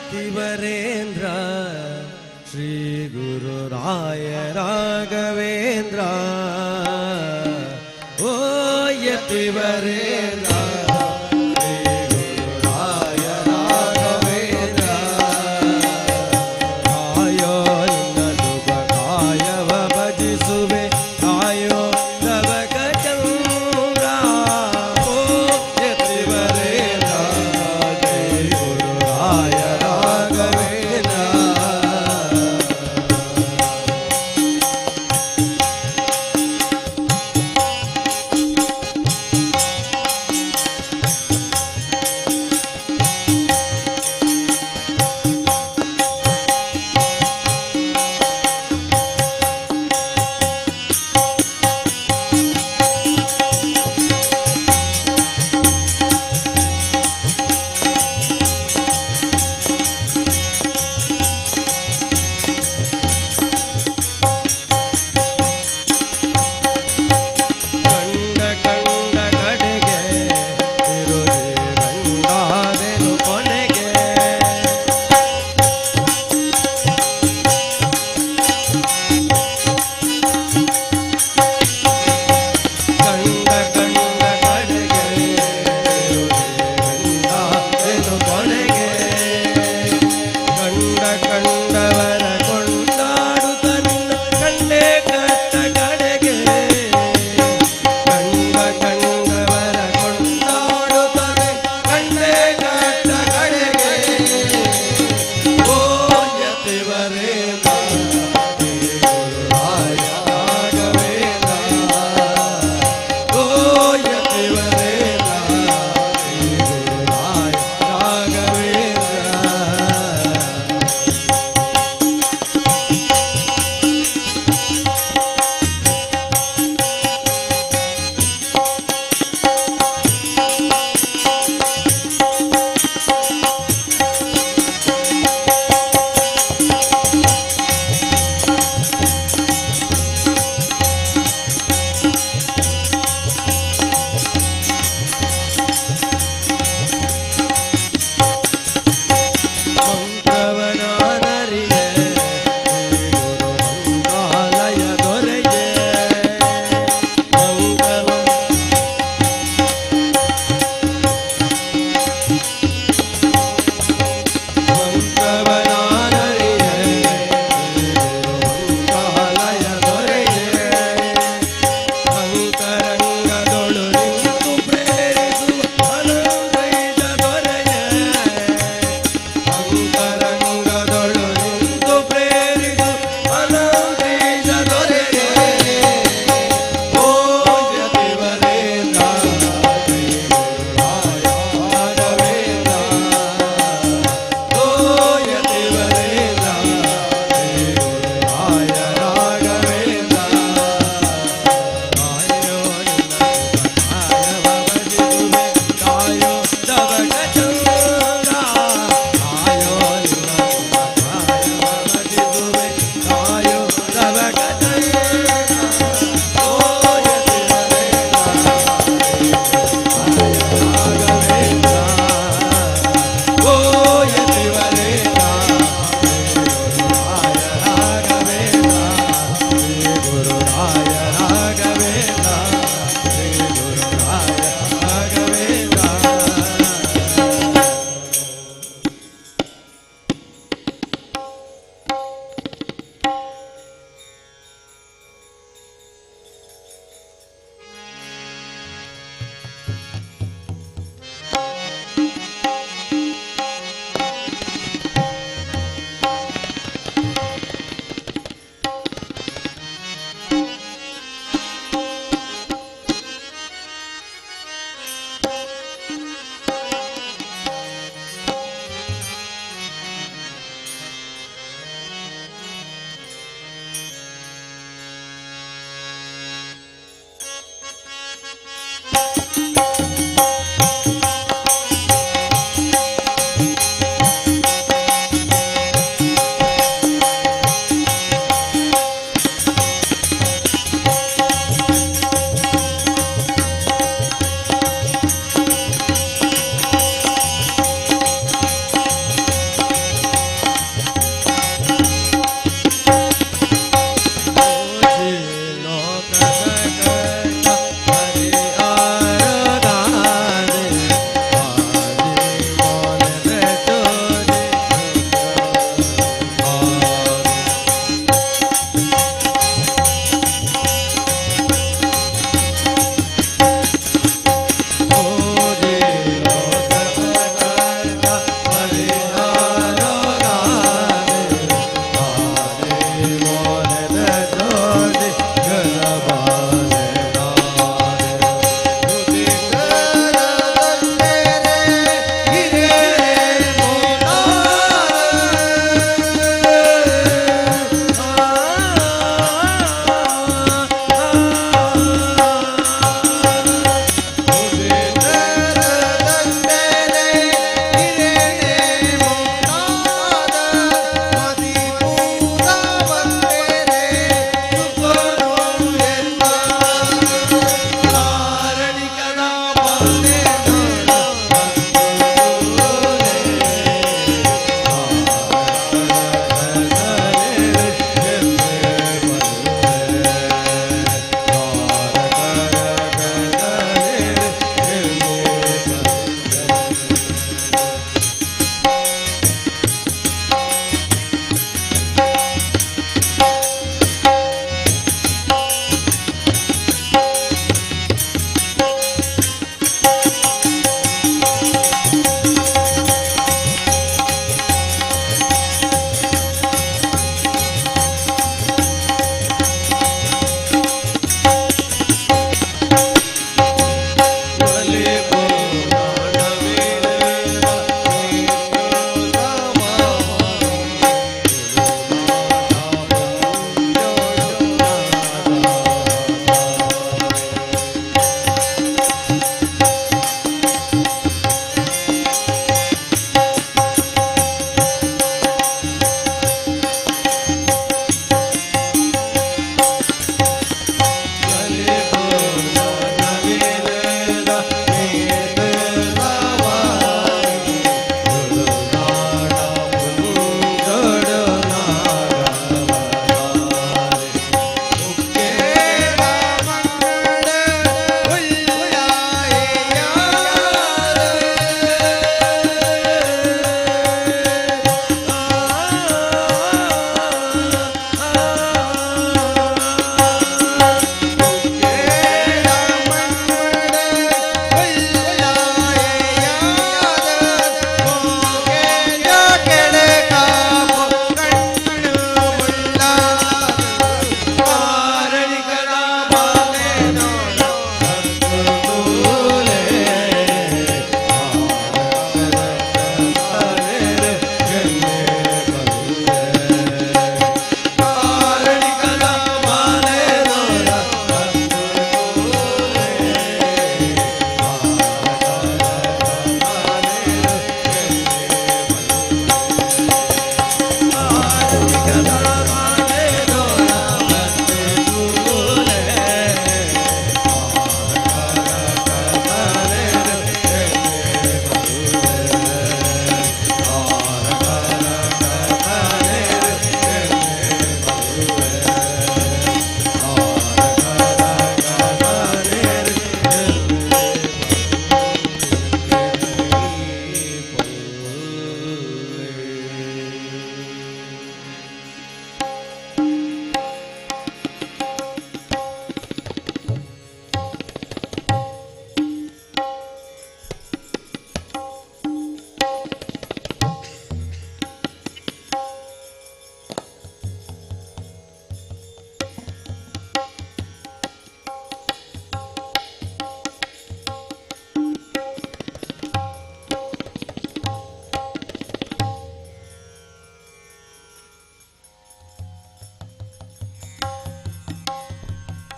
ಯತಿವರೇಂದ್ರ ಶ್ರೀ ಗುರುರಾಯ ರಾಘವೇಂದ್ರ ಓ ಯತಿವರೇಂದ್ರ ಶ್ರೀ ಗುರುರಾಯ ರಾಘವೇಂದ್ರ ಕಾಯೋ ನಿನ್ನ ಶುಭ ಕಾಯವ ಭಜಿಸುವೆ ಕಾಯೋ ನವಕ ಚಂದ್ರ ಓ ಯತಿವರೇಂದ್ರ ಜೈ ಗುರುರಾಯ ರಾಘವೇಂದ್ರ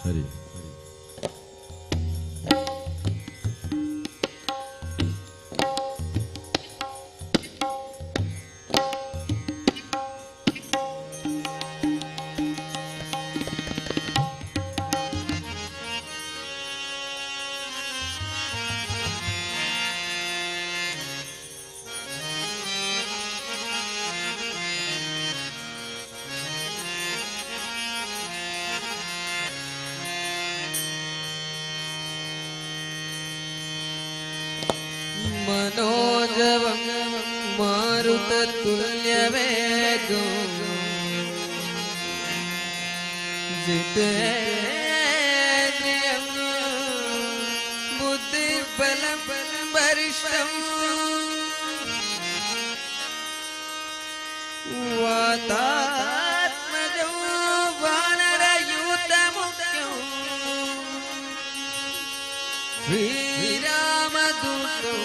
ಹರಿ मनोजवं मारुततुल्यवेगं जितेन्द्रियं बुद्धिबलं वरिष्ठं वातात्मजं वानरयूतमुख्यं श्रीरामदूतं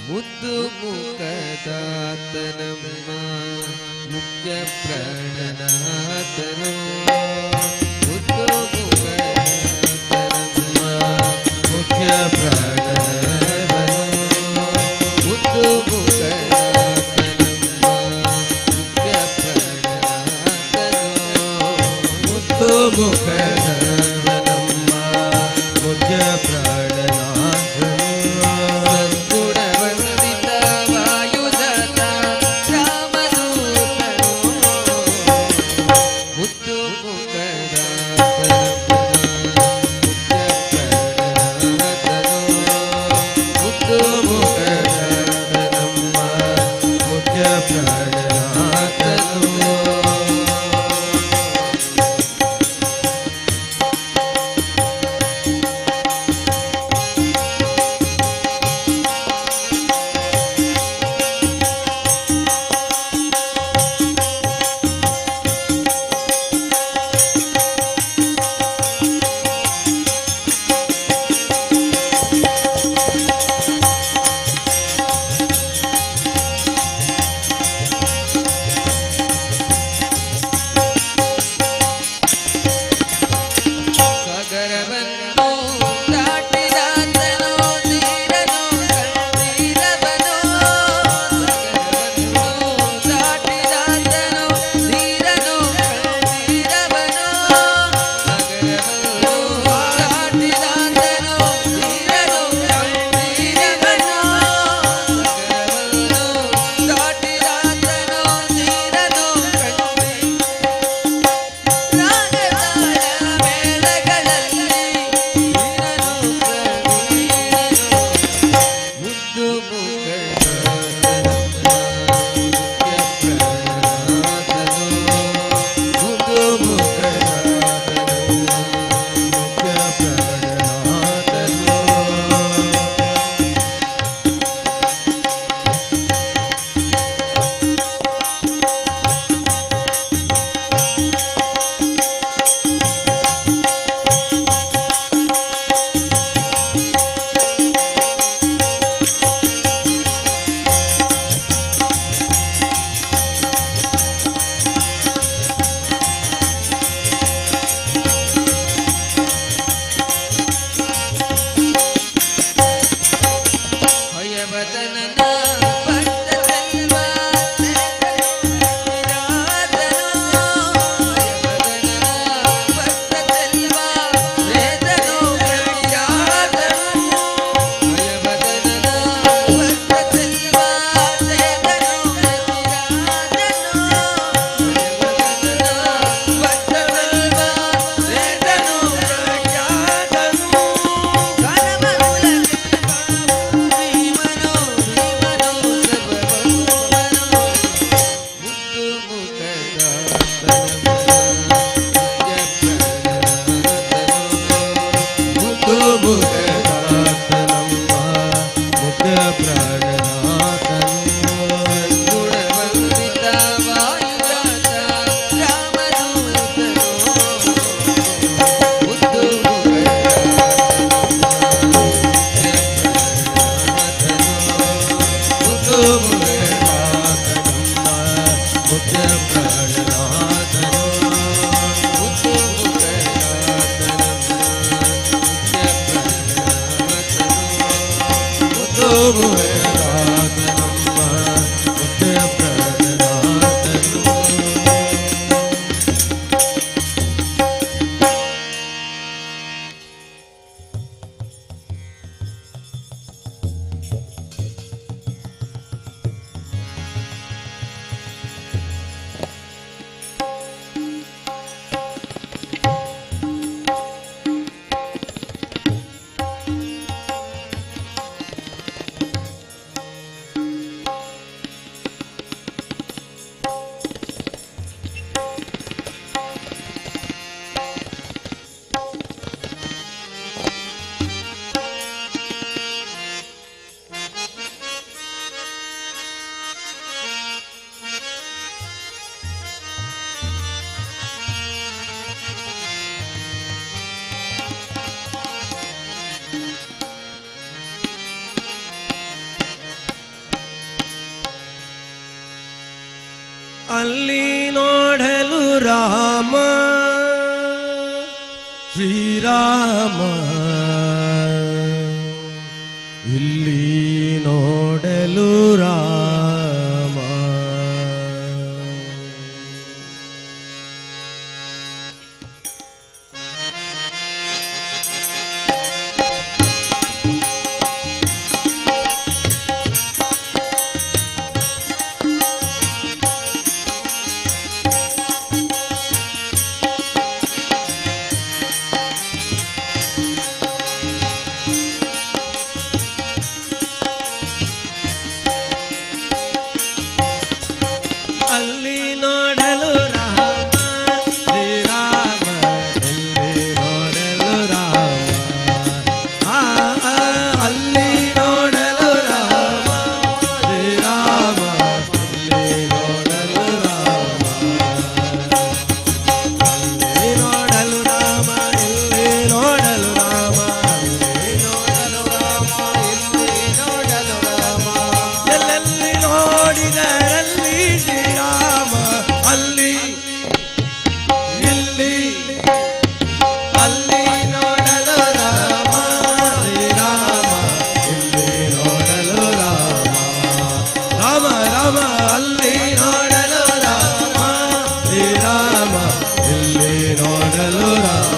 ಮುದ್ದು ಮುಖದಾತನಮ್ಮ ಮುಖ್ಯ ಪ್ರಾಣನಾಥನು ಮುದ್ದು ಮುಖದಾತನಮ್ಮ ಮುಖ್ಯ ಪ್ರಾಣವನು ಮುದ್ದು ಮುಖದಾತನಮ್ಮ ಮುಖ್ಯ ಪ್ರಾಣನಾಥನು ಮುದ್ದು ಮುಖದವನಮ್ಮ ಮುಖ್ಯ ಪ್ರಾಣನಾಥನು ಅಲ್ಲಿ ನೋಡಲು ರಾಮ ಶ್ರೀರಾಮ, ಇಲ್ಲಿ ನೋಡಲು ರಾಮ. ಅಲ್ಲಿ ನೋಡಲು ರಾಮ ಶ್ರೀರಾಮ, ಇಲ್ಲಿ ನೋಡಲು ರಾಮ. ಅಲ್ಲಿ ನೋಡಲು ರಾಮ ಶ್ರೀರಾಮ, ಇಲ್ಲಿ ನೋಡಲು ರಾಮ. ಅಲ್ಲಿ ನೋಡಲು ರಾಮ, ಇಲ್ಲಿ ನೋಡಲು ರಾಮ, ಅಲ್ಲಿ ನೋಡಲು ರಾಮ, ಇಲ್ಲಿ ನೋಡಲು ರಾಮ. ಎಲ್ಲೆಲ್ಲಿ ನೋಡಿದರಲ್ಲಿ ಶ್ರೀರಾಮ, ಅಲ್ಲಿ ಇಲ್ಲಿ ಅಲ್ಲಿ ನೋಡಲು ರಾಮ ಶ್ರೀರಾಮ, ಇಲ್ಲಿ ನೋಡಲು ರಾಮ. ರಾಮ ರಾಮ ಅಲ್ಲಿ ನೋಡಲು ರಾಮ ಶ್ರೀರಾಮ, ಇಲ್ಲಿ ನೋಡಲು ರಾಮ.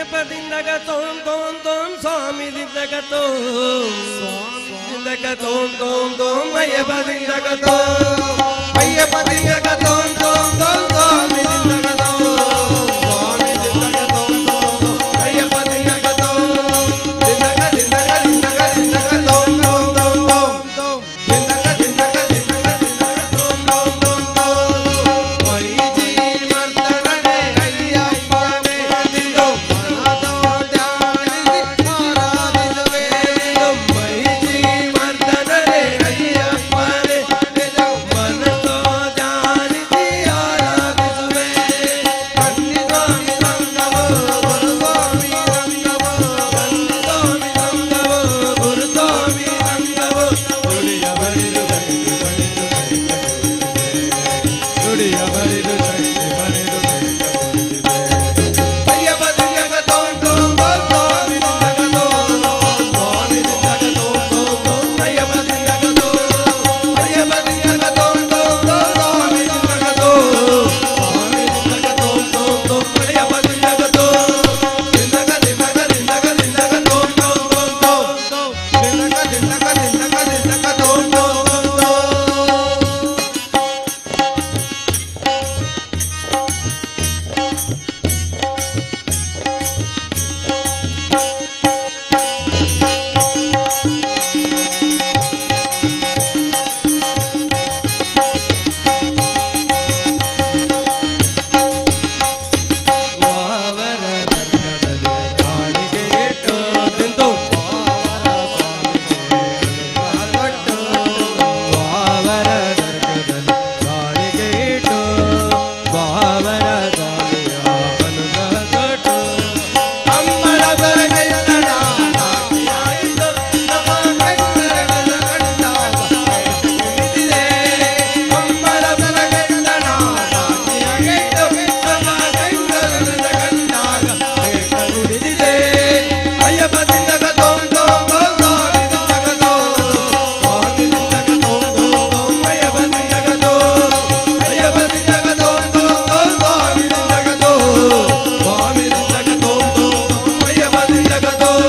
ಅಯ್ಯಪ್ಪ ದಿಂದಗ ತೋಂ ತೋಂ ತೋಂ ಸ್ವಾಮಿ ದಿಂದಗ ತೋಂ ದಿಂದಗ ತೋಂ ತೋಂ ತೋಂ ಅಯ್ಯಪ್ಪ ದಿಂದಗ ತೋಂ ಅಯ್ಯಪ್ಪ ದಿಂದಗ ತೋಂ ತೋಂ ತೋಂ ಸ್ವಾಮಿ ದಿಂದಗ ತೋಂ ಸ್ವಾಮಿ ದಿಂದಗ ತೋಂ ತೋಂ ತೋಂ ಅಯ್ಯಪ್ಪ ದಿಂದಗ ತೋಂ ದಿಂದಗ ದಿಂದಗ ದಿಂದಗ ದಿಂದಗ ತೋಂ ತೋಂ ತೋಂ ತೋಂ ದಿಂದಗ ದಿಂದಗ ದಿಂದಗ ದಿಂದಗ ತೋಂ ತೋಂ ತೋಂ ತೋಂ ಮೈಜಿ ಮರ್ತನೆ ಅಯ್ಯಪ್ಪನೇ ದಿಂದೋ ಮನದೋ ಧ್ಯಾನಿಸಿ ಆರಾಧಿಸುವೆ ಮೈಜಿ ಮರ್ತನೆ ಅಯ್ಯಪ್ಪನೇ ದಿಂದೋ ಮನದೋ ಧ್ಯಾನಿಸಿ ಆರಾಧಿಸುವೆ ಕನ್ನಿ ಸ್ವಾಮಿ ರಂಗವೋ ಗುರು ಸ್ವಾಮಿ ರಂಗವೋ ಕನ್ನಿ ಸ್ವಾಮಿ ರಂಗವೋ ಗುರು ಸ್ವಾಮಿ ರಂಗವೋ ನುಡಿಯ ಬರಿದು ಬರಿದು ನುಡಿಯ ಬರಿದು ಬರಿದು ಅಯ್ಯಪ್ಪ ದಿಂದಗ ತೋಂ ತೋಂ ತೋಂ ಸ್ವಾಮಿ ದಿಂದಗ ತೋಂ ಸ್ವಾಮಿ ದಿಂದಗ ತೋಂ ತೋಂ ತೋಂ ಅಯ್ಯಪ್ಪ ದಿಂದಗ ತೋಂ ಅಯ್ಯಪ್ಪ ದಿಂದಗ ತೋಂ ತೋಂ ತೋಂ ಸ್ವಾಮಿ ದಿಂದಗ ತೋಂ ಸ್ವಾಮಿ ದಿಂದಗ ತೋಂ ತೋಂ ತೋಂ ಅಯ್ಯಪ್ಪ ದಿಂದಗ ತೋಂ ದಿಂದಗ ದಿಂದಗ ದಿಂದಗ ದಿಂದಗ ತೋಂ ತೋಂ ತೋಂ ತೋಂ ದಿಂದಗ ದಿಂದಗ ದಿಂದಗ ದಿಂದಗ ತೋಂ ತೋಂ ತೋಂ ತೋಂ ವಾವರ ರಂಗದಲ್ಲಿ ಕಾಣಿಗೆ ಇಟ್ಟು ನಿಂತು ವಾವರ ರಂಗದಲ್ಲಿ ಕಾಣಿಗೆ ಇಟ್ಟು ವಾವರ ದಾಳಿಯ ಮನದಟ್ಟು ಅಮ್ಮಳ ಬರಗೈತಣ ನಾಟಿಯಾಯಿತು ನಮ್ಮ ಕೈತರಗಳ ಕಂಡಾಗ ನಿಂತಿದೆ ಅಮ್ಮಳ ಬರಗೈತಣ ನಾಟಿಯಾಯಿತು ನಮ್ಮ ಕೈತರಗಳ ಕಂಡಾಗ ನಿಂತಿದೆ ಅಯ್ಯಪ್ಪ ದಿಂದಗ ತೋಂ ತೋಂ ತೋಂ ಸ್ವಾಮಿ ದಿಂದಗ ತೋಂ ಸ್ವಾಮಿ ದಿಂದಗ ತೋಂ ತೋಂ ತೋಂ ಅಯ್ಯಪ್ಪ ದಿಂದಗ ತೋಂ ಅಯ್ಯಪ್ಪ ದಿಂದಗ ತೋಂ ತೋಂ ತೋಂ ಸ್ವಾಮಿ ದಿಂದಗ ತೋಂ ಸ್ವಾಮಿ ದಿಂದಗ ತೋಂ ತೋಂ ತೋಂ ಅಯ್ಯಪ್ಪ ದಿಂದಗ ತೋಂ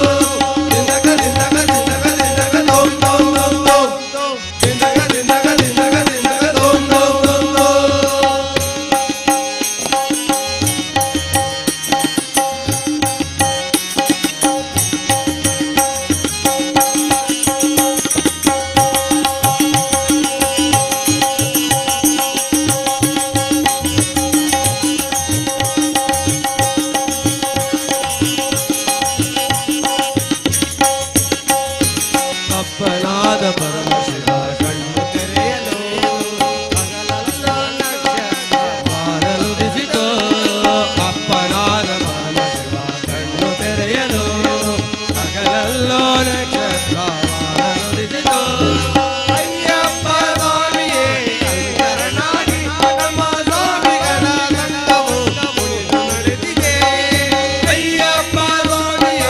ದಿಂದಗ ದಿಂದಗ ದಿಂದಗ ದಿಂದಗ ತೋಂ ತೋಂ ತೋಂ ತೋಂ ದಿಂದಗ ದಿಂದಗ ದಿಂದಗ ದಿಂದಗ ತೋಂ ತೋಂ ತೋಂ ತೋಂ ಅಪ್ಪನಾದ ಪರಮಶಿವ ಕಣ್ಣು ತೆರೆಯಲು ಹಗಲಲ್ಲೋ ನಕ್ಷತ್ರ ಮಾರಲುದಿಸಿತು ಅಪ್ಪನಾದ ಪರಮಶಿವ ಕಣ್ಣು ತೆರೆಯಲು ಹಗಲಲ್ಲೋ ನಕ್ಷತ್ರ ಮಾರಲುದಿಸಿತು ಅಯ್ಯಪ್ಪ ಸ್ವಾಮಿಯೇ ಶರಣಾಗಿ ನಮ್ಮ ಸ್ವಾಮಿಗಳ ಗಂಧವು ಕುಣಿದು ನಡೆದಿದೆ ಅಯ್ಯಪ್ಪ ಸ್ವಾಮಿಯ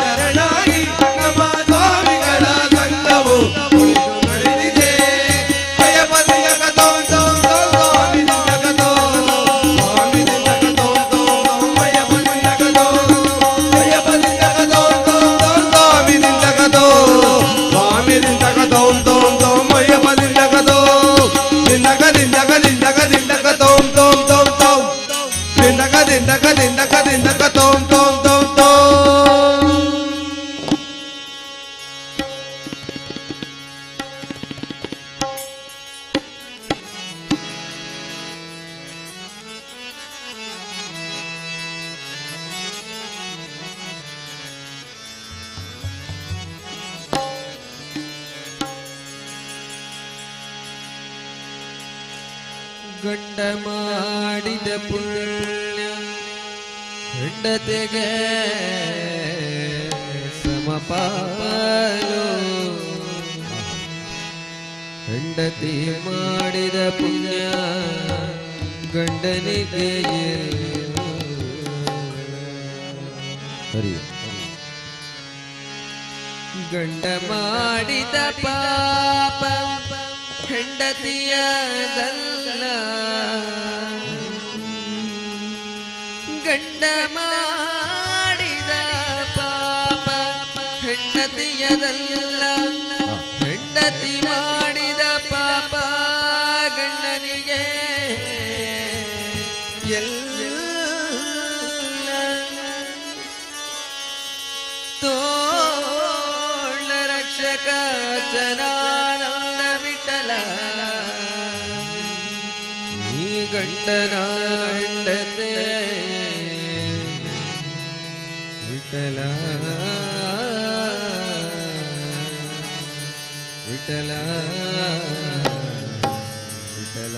ಶರಣಾಗಿ ನಮ್ಮ ಸ್ವಾಮಿಗಳ ಗಂಧವು ಕುಣಿದು ನಡೆದಿದೆ ಅಯ್ಯಪ್ಪ ದಿಂದಗ ತೋಂ ತೋಂ ತೋಂ ಸ್ವಾಮಿ ದಿಂದಗ ತೋಂ ಸ್ವಾಮಿ ದಿಂದಗ ತೋಂ ತೋಂ ತೋಂ ಅಯ್ಯಪ್ಪ ದಿಂದಗ ತೋಂ ಅಯ್ಯಪ್ಪ ದಿಂದಗ ತೋಂ ತೋಂ ತೋಂ ಸ್ವಾಮಿ ದಿಂದಗ ತೋಂ ಸ್ವಾಮಿ ದಿಂದಗ ತೋಂ ತೋಂ ತೋಂ ಅಯ್ಯಪ್ಪ ದಿಂದಗ ತೋಂ ದಿಂದಗ ದಿಂದಗ ದಿಂದಗ ದಿಂದಗ ತೋಂ ತೋಂ ತೋಂ ತೋಂ ದಿಂದಗ ದಿಂದಗ ದಿಂದಗ ದಿಂದಗ ತೋಂ ತೋಂ ತೋಂ ತೋಂ ಗಂಡ ಮಾಡಿದ ಪುಣ್ಯ ಹೆಂಡತಿಗೆ ಸಮಪಾಲು ಹೆಂಡತಿ ಮಾಡಿದ ಪುಣ್ಯ ಗಂಡನಿಗೆ ಹರಿ ಗಂಡ ಮಾಡಿದ ಪಾಪ ಹೆಂಡತಿಯದಲ್ಲ ಗಂಡ ತಿಳಿಯದಲ್ಲ ಹೆಂಡತಿ ಮಾಡಿದ ಪಾಪ ಗಂಡನಿಗೆ ಎಲ್ಲ ತೋಳ ರಕ್ಷಕ ಜನಾನಂದ ವಿಠಲ ಈ ಗಂಡನ ಹೆಂಡತೆ ವಿಠಲ ವಿಠಲ ವಿಠಲ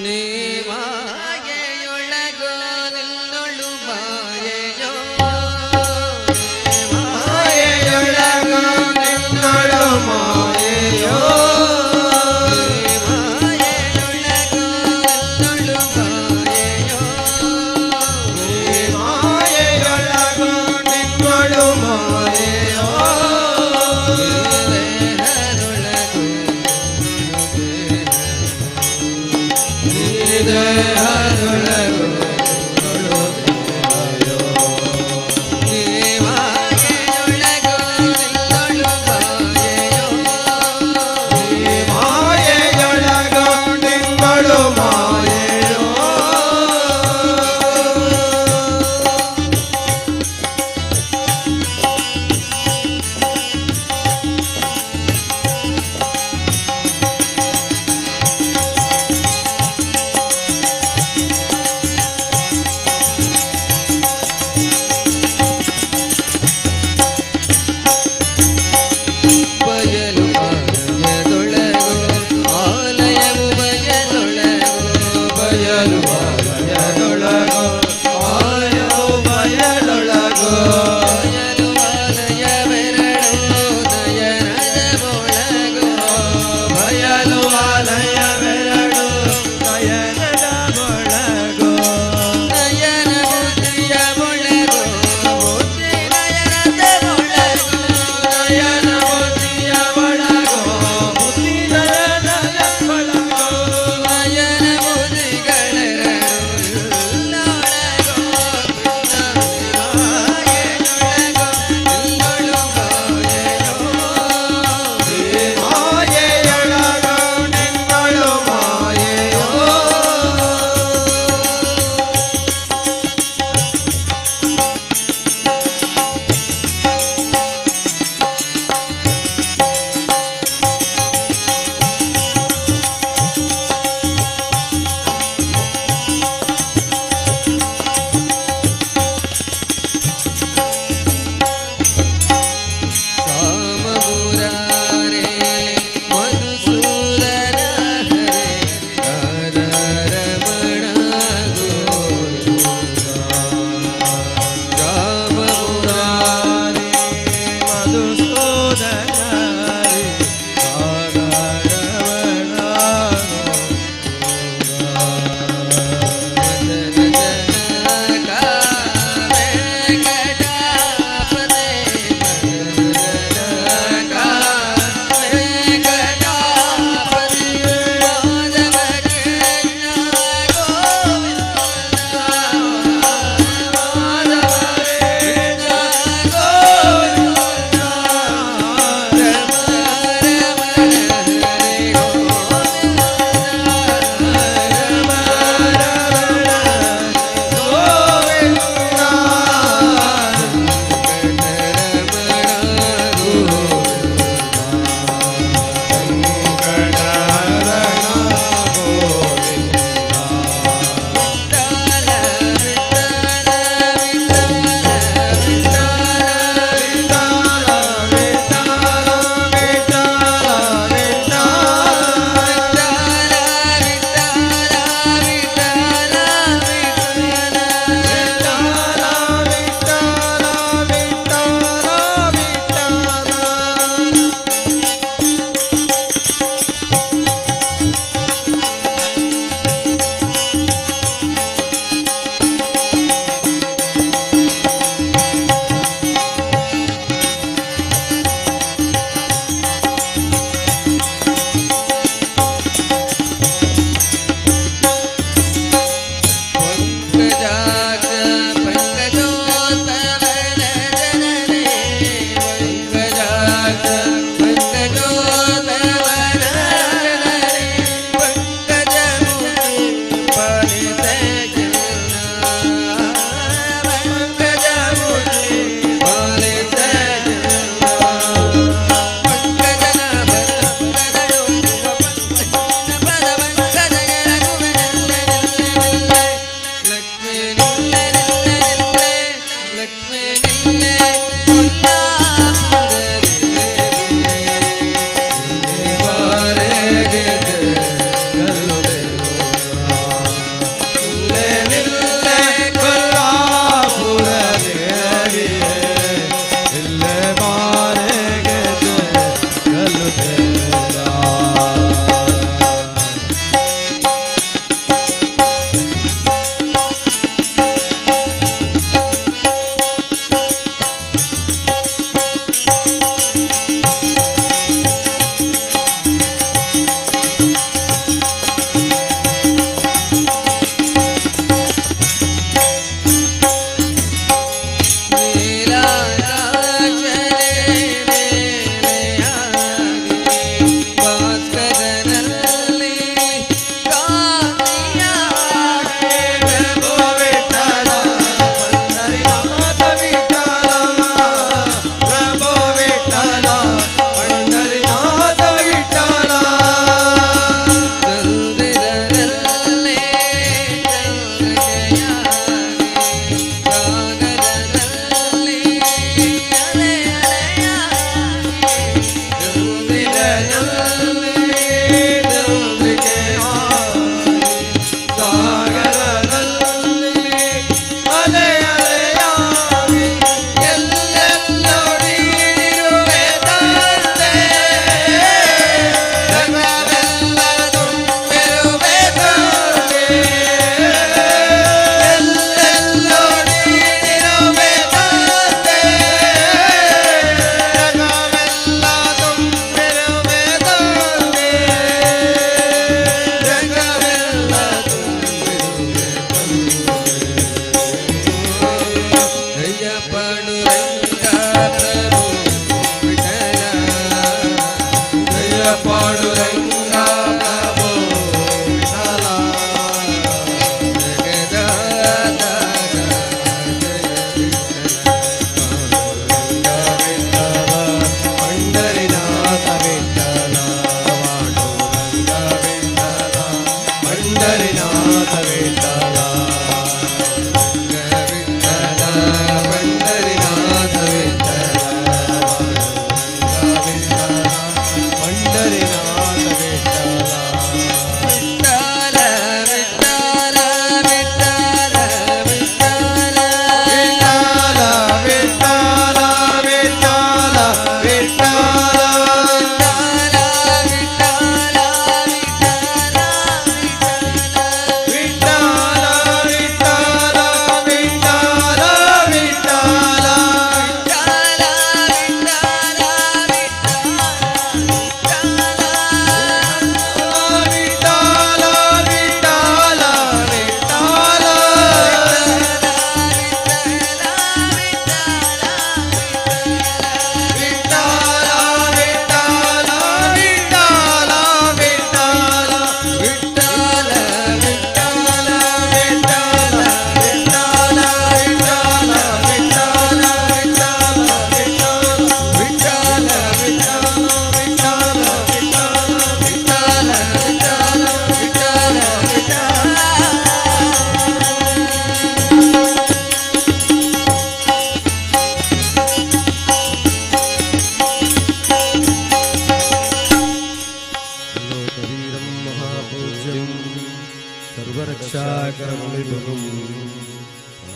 ನೀ ಮಾಯೆಯೊಳಗೋ ನಿನ್ನೊಳು ಮಾಯೆಯೋ ಮಾಯೆಯೊಳಗೋ ನಿನ್ನೊಳು ಮಾಯೆಯೋ ಮಾಯೆಯೊಳಗೋ ನಿನ್ನೊಳು ಮಾಯೆಯೋ ಮಾಯೆಯೊಳಗೋ ನಿನ್ನೊಳು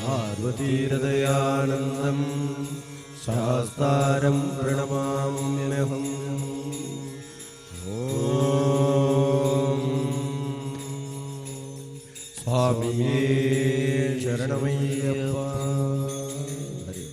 पार्वतीहृदयानन्दं शास्तारं प्रणमाम्यहम् ॐ स्वामिये शरणमय्यप्पा हरि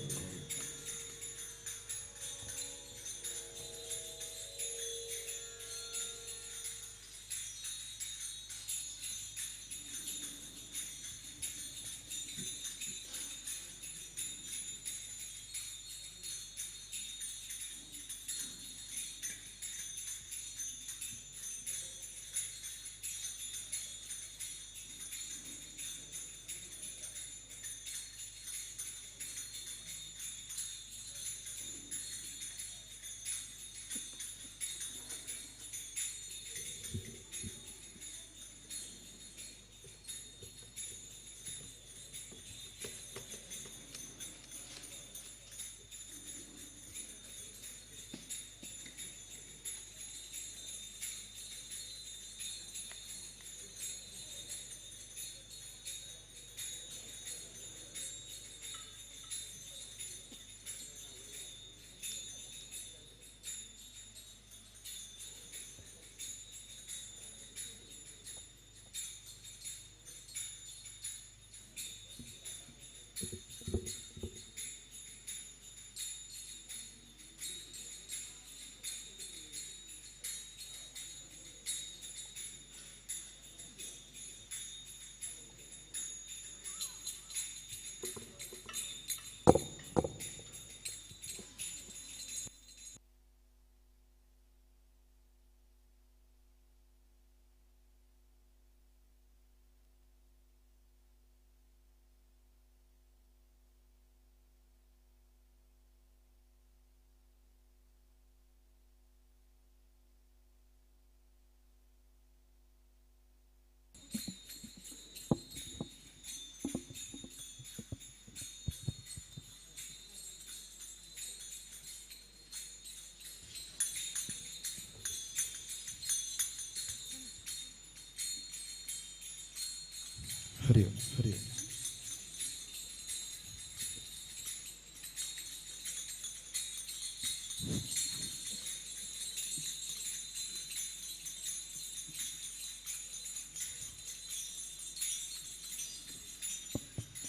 हरि ओम हरि ओम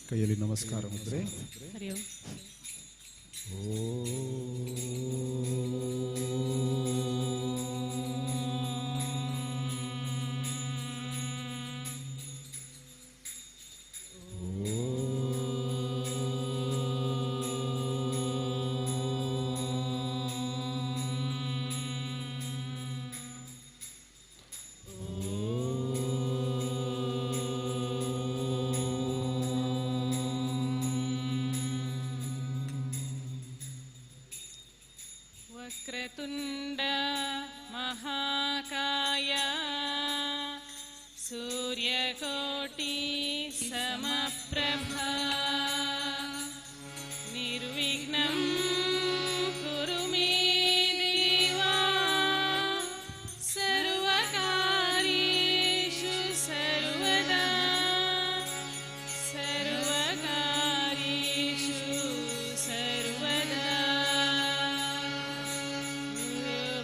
ಕೈಯಲ್ಲಿ ನಮಸ್ಕಾರ ಮುದ್ರೆ ಹರಿ ಓಂ वक्रतुण्ड महाकाय सूर्यकोटि समप्रभा निर्विघ्नं कुरु मे देवा सर्वकार्येषु सर्वदा सर्वकार्येषु सर्वदा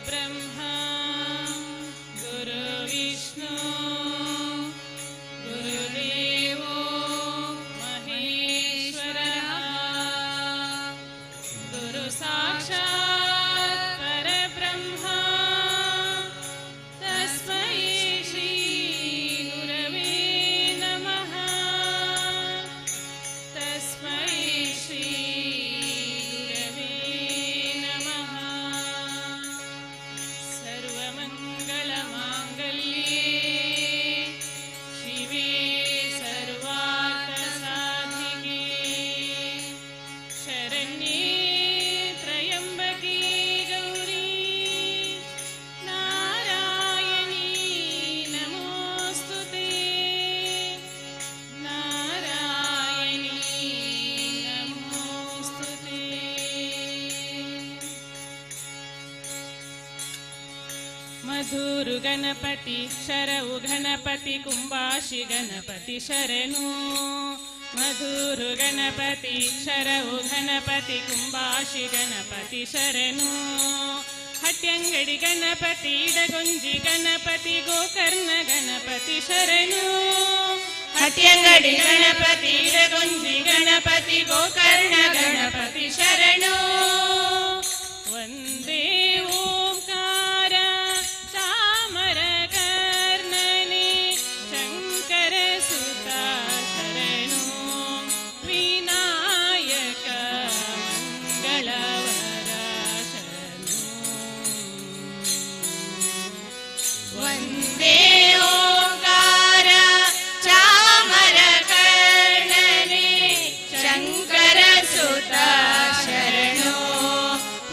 ब्रह्मा गुरुविष्णु गुरुदेवो महेश्वरः गुरुसाक्षात् परब्रह्मा तस्मै श्री गुरवे नमः तस्मै श्री गुरवे नमः सर्वमङ्गलमाङ्गल्ये शिवे सर्वार्थसाधिके शरण्ये त्र्यम्बके गौरी नारायणी नमोऽस्तु ते नारायणी नमोऽस्तु ते मधुरु गणपति शरऊ गणपति कुंभाशि गणपति शरणु ಮಧುರು ಗಣಪತಿ ಶರವು ಗಣಪತಿ ಕುಂಬಾಶಿ ಗಣಪತಿ ಶರಣು ಹಟ್ಯಂಗಡಿ ಗಣಪತಿ ಇಡಗುಂಜಿ ಗಣಪತಿ ಗೋಕರ್ಣ ಗಣಪತಿ ಶರಣು ಹಟ್ಯಂಗಡಿ ಗಣಪತಿ ಇಡಗುಂಜಿ ಗಣಪತಿ ಗೋಕರ್ಣ ಗಣಪತಿ ಶರಣು ವಂದೇ ಓಂಕಾರ ಚಾಮರ ಕರ್ಣನೆ ಶಂಕರ ಸುತ ಶರಣು ವಿನಾಯಕ ಮಂಗಳವರ ಶರಣು ವಂದೇ ಓಂಕಾರ ಚಾಮರ ಕರ್ಣನೆ ಶಂಕರ ಸುತ ಶರಣು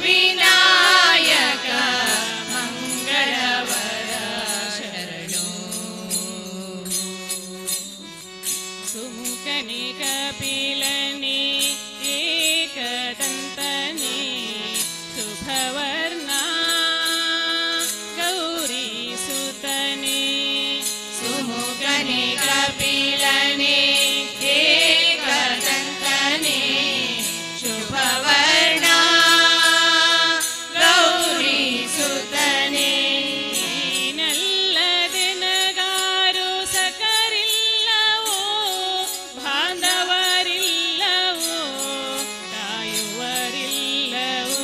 ವಿನಾಯಕ ಮಂಗಳವರ ಶರಣು ಸುಮುಖನೆ ಕಪಿಲನೆ ಏಕದಂತನೆ ಶುಭವರ್ಣ ಗೌರಿ ಸುತನೆ ಸುಮುಖನೆ ಕಪಿಲನೆ ಏಕದಂತನೆ ಶುಭವರ್ಣ ಗೌರಿ ಸುತನೆ ನಲ್ಲದೆನಗಾರು ಸಕರಿಲ್ಲವೋ ಬಾಂಧವರಿಲ್ಲವೋ ಕಾಯುವರಿಲ್ಲವೋ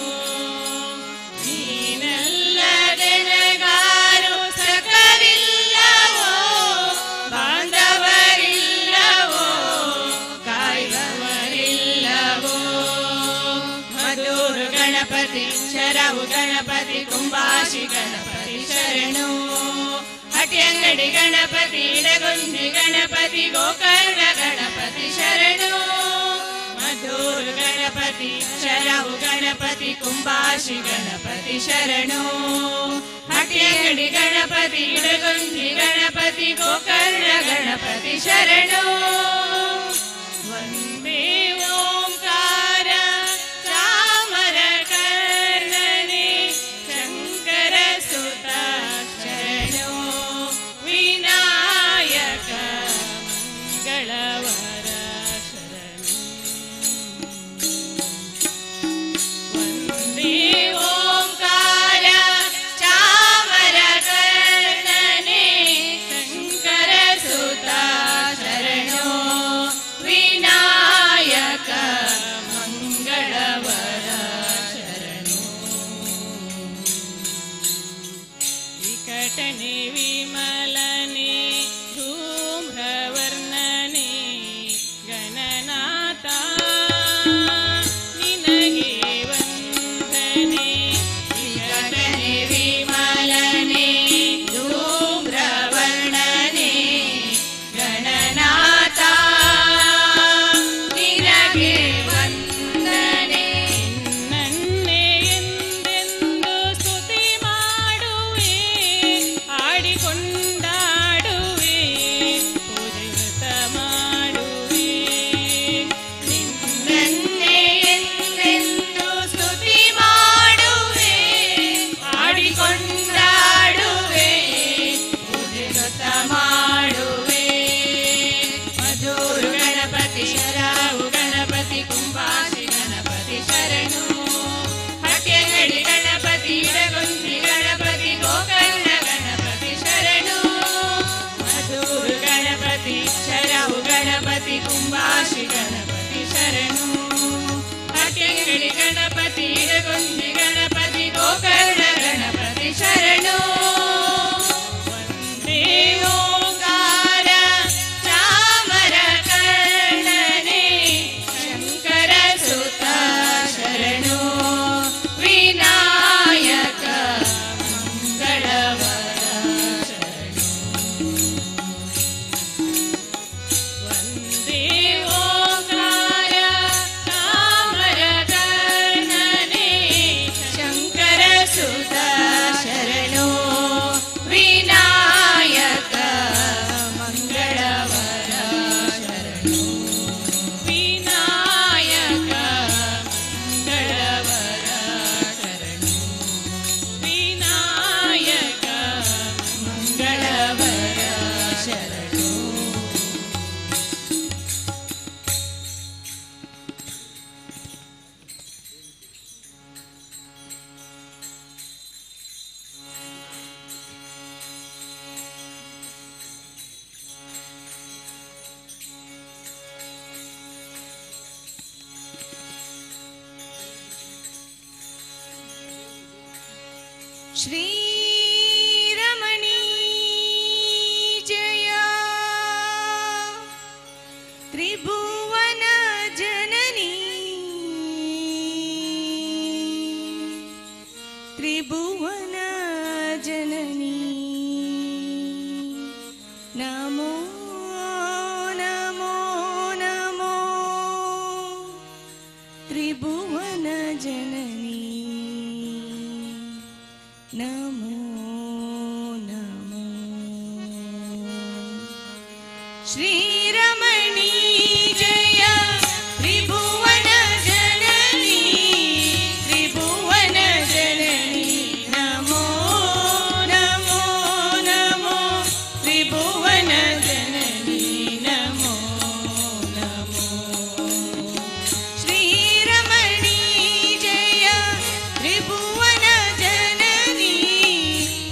ನೀನಲ್ಲದೆನಗಾರು ಸಕರಿಲ್ಲವೋ ಬಾಂಧವರಿಲ್ಲವೋ ಕಾಯುವರಿಲ್ಲವೋ ಮಧುರು ಗಣಪತಿ ಶರವು ಗಣಪತಿ ಕುಂಬಾಶಿ ಗಣಪತಿ ಶರಣು ಹಟ್ಯಂಗಡಿ ಗಣಪತಿ ಇಡಗುಂಜಿ ಗಣಪತಿ ಗೋಕರ್ಣ ಗಣಪತಿ ಶರಣು ಮಧುರು ಗಣಪತಿ ಶರವು ಗಣಪತಿ ಕುಂಬಾಶಿ ಗಣಪತಿ ಶರಣು ಹಟ್ಯಂಗಡಿ ಗಣಪತಿ ಇಡಗುಂಜಿ ಗಣಪತಿ ಗೋಕರ್ಣ ಗಣಪತಿ ಶರಣು ವಂದೇ ಓಂಕಾರ ಚಾಮರ ಕರ್ಣನೆ ಶಂಕರ ಸುತ ಶರಣು ವಿನಾಯಕ ಮಂಗಳವರ ಶರಣು ವಂದೇ ಓಂಕಾರ ಚಾಮರ ಕರ್ಣನೆ ಶಂಕರ ಸುತ ಶರಣು ವಿನಾಯಕ ಮಂಗಳವರ ಶರಣು ವಿಕಟನೆ ವಿಮಲನೆ ಧೂಮ್ರವರ್ಣನೆ ಗಣನಾಥ ನಿನಗೆ ವಂದನೆ ವಿಕಟನೆ ವಿಮಲನೆ ಧೂಮ್ರವರ್ಣನೆ ಗಣನಾಥ ನಿನಗೆ ವಂದನೆ ನನ್ನೇ ಎಂದೆಂದು ಸ್ತುತಿ ಮಾಡುವೆ ಆಡಿಕೊಂಡಾಡುವೆ ಪೂಜೆ ವ್ರತ ಮಾಡುವೆ ನಿನ್ನನ್ನೇ ಎಂದೆಂದು ಸ್ತುತಿ ಮಾಡುವೆ ಆಡಿಕೊಂಡಾಡುವೆ ಪೂಜೆ ವ್ರತ ಮಾಡುವೆ ಮಧುರು ಗಣಪತಿ ಶರವು ಗಣಪತಿ ಕುಂಬಾಶಿ ಗಣಪತಿ ಶರಣು ಹಟ್ಯಂಗಡಿ ಗಣಪತಿ ಇಡಗುಂಜಿ ಗಣಪತಿ ಗೋಕರ್ಣ ಗಣಪತಿ ಶರಣು ಮಧುರು ಗಣಪತಿ ಶರವು ಗಣಪತಿ ಕುಂಬಾಶಿ ಗಣಪತಿ ಶರಣು ಹಟ್ಯಂಗಡಿ ಗಣಪತಿ ಇಡಗುಂಜಿ ಗಣಪತಿ ಗೋಕರ್ಣ ಗಣಪತಿ ಶರಣು ವಂದೇ ಓಂಕಾರ ಚಾಮರ ಕರ್ಣನೆ ಶಂಕರ ಸುತ ಶರಣು ವಿನಾಯಕ ಮಂಗಳವರ ಶರಣು ವಂದೇ ಓಂಕಾರ ಶ್ರೀರಮಣಿ ಜಯ ತ್ರಿಭುವನ ಜನನಿ ತ್ರಿಭುವನ ಜನನಿ ನಮೋ ನಮೋ ನಮೋ ತ್ರಿಭುವನ ಜನನಿ ನಮೋ ನಮೋ ಶ್ರೀರಮಣಿ ಜಯ ತ್ರಿಭುವನ ಜನನಿ ತ್ರಿಭುವನ ಜನನಿ ನಮೋ ನಮೋ ನಮೋ ತ್ರಿಭುವನ ಜನನಿ ನಮೋ ನಮೋ ಶ್ರೀರಮಣಿ ಜಯ ತ್ರಿಭುವನ ಜನನಿ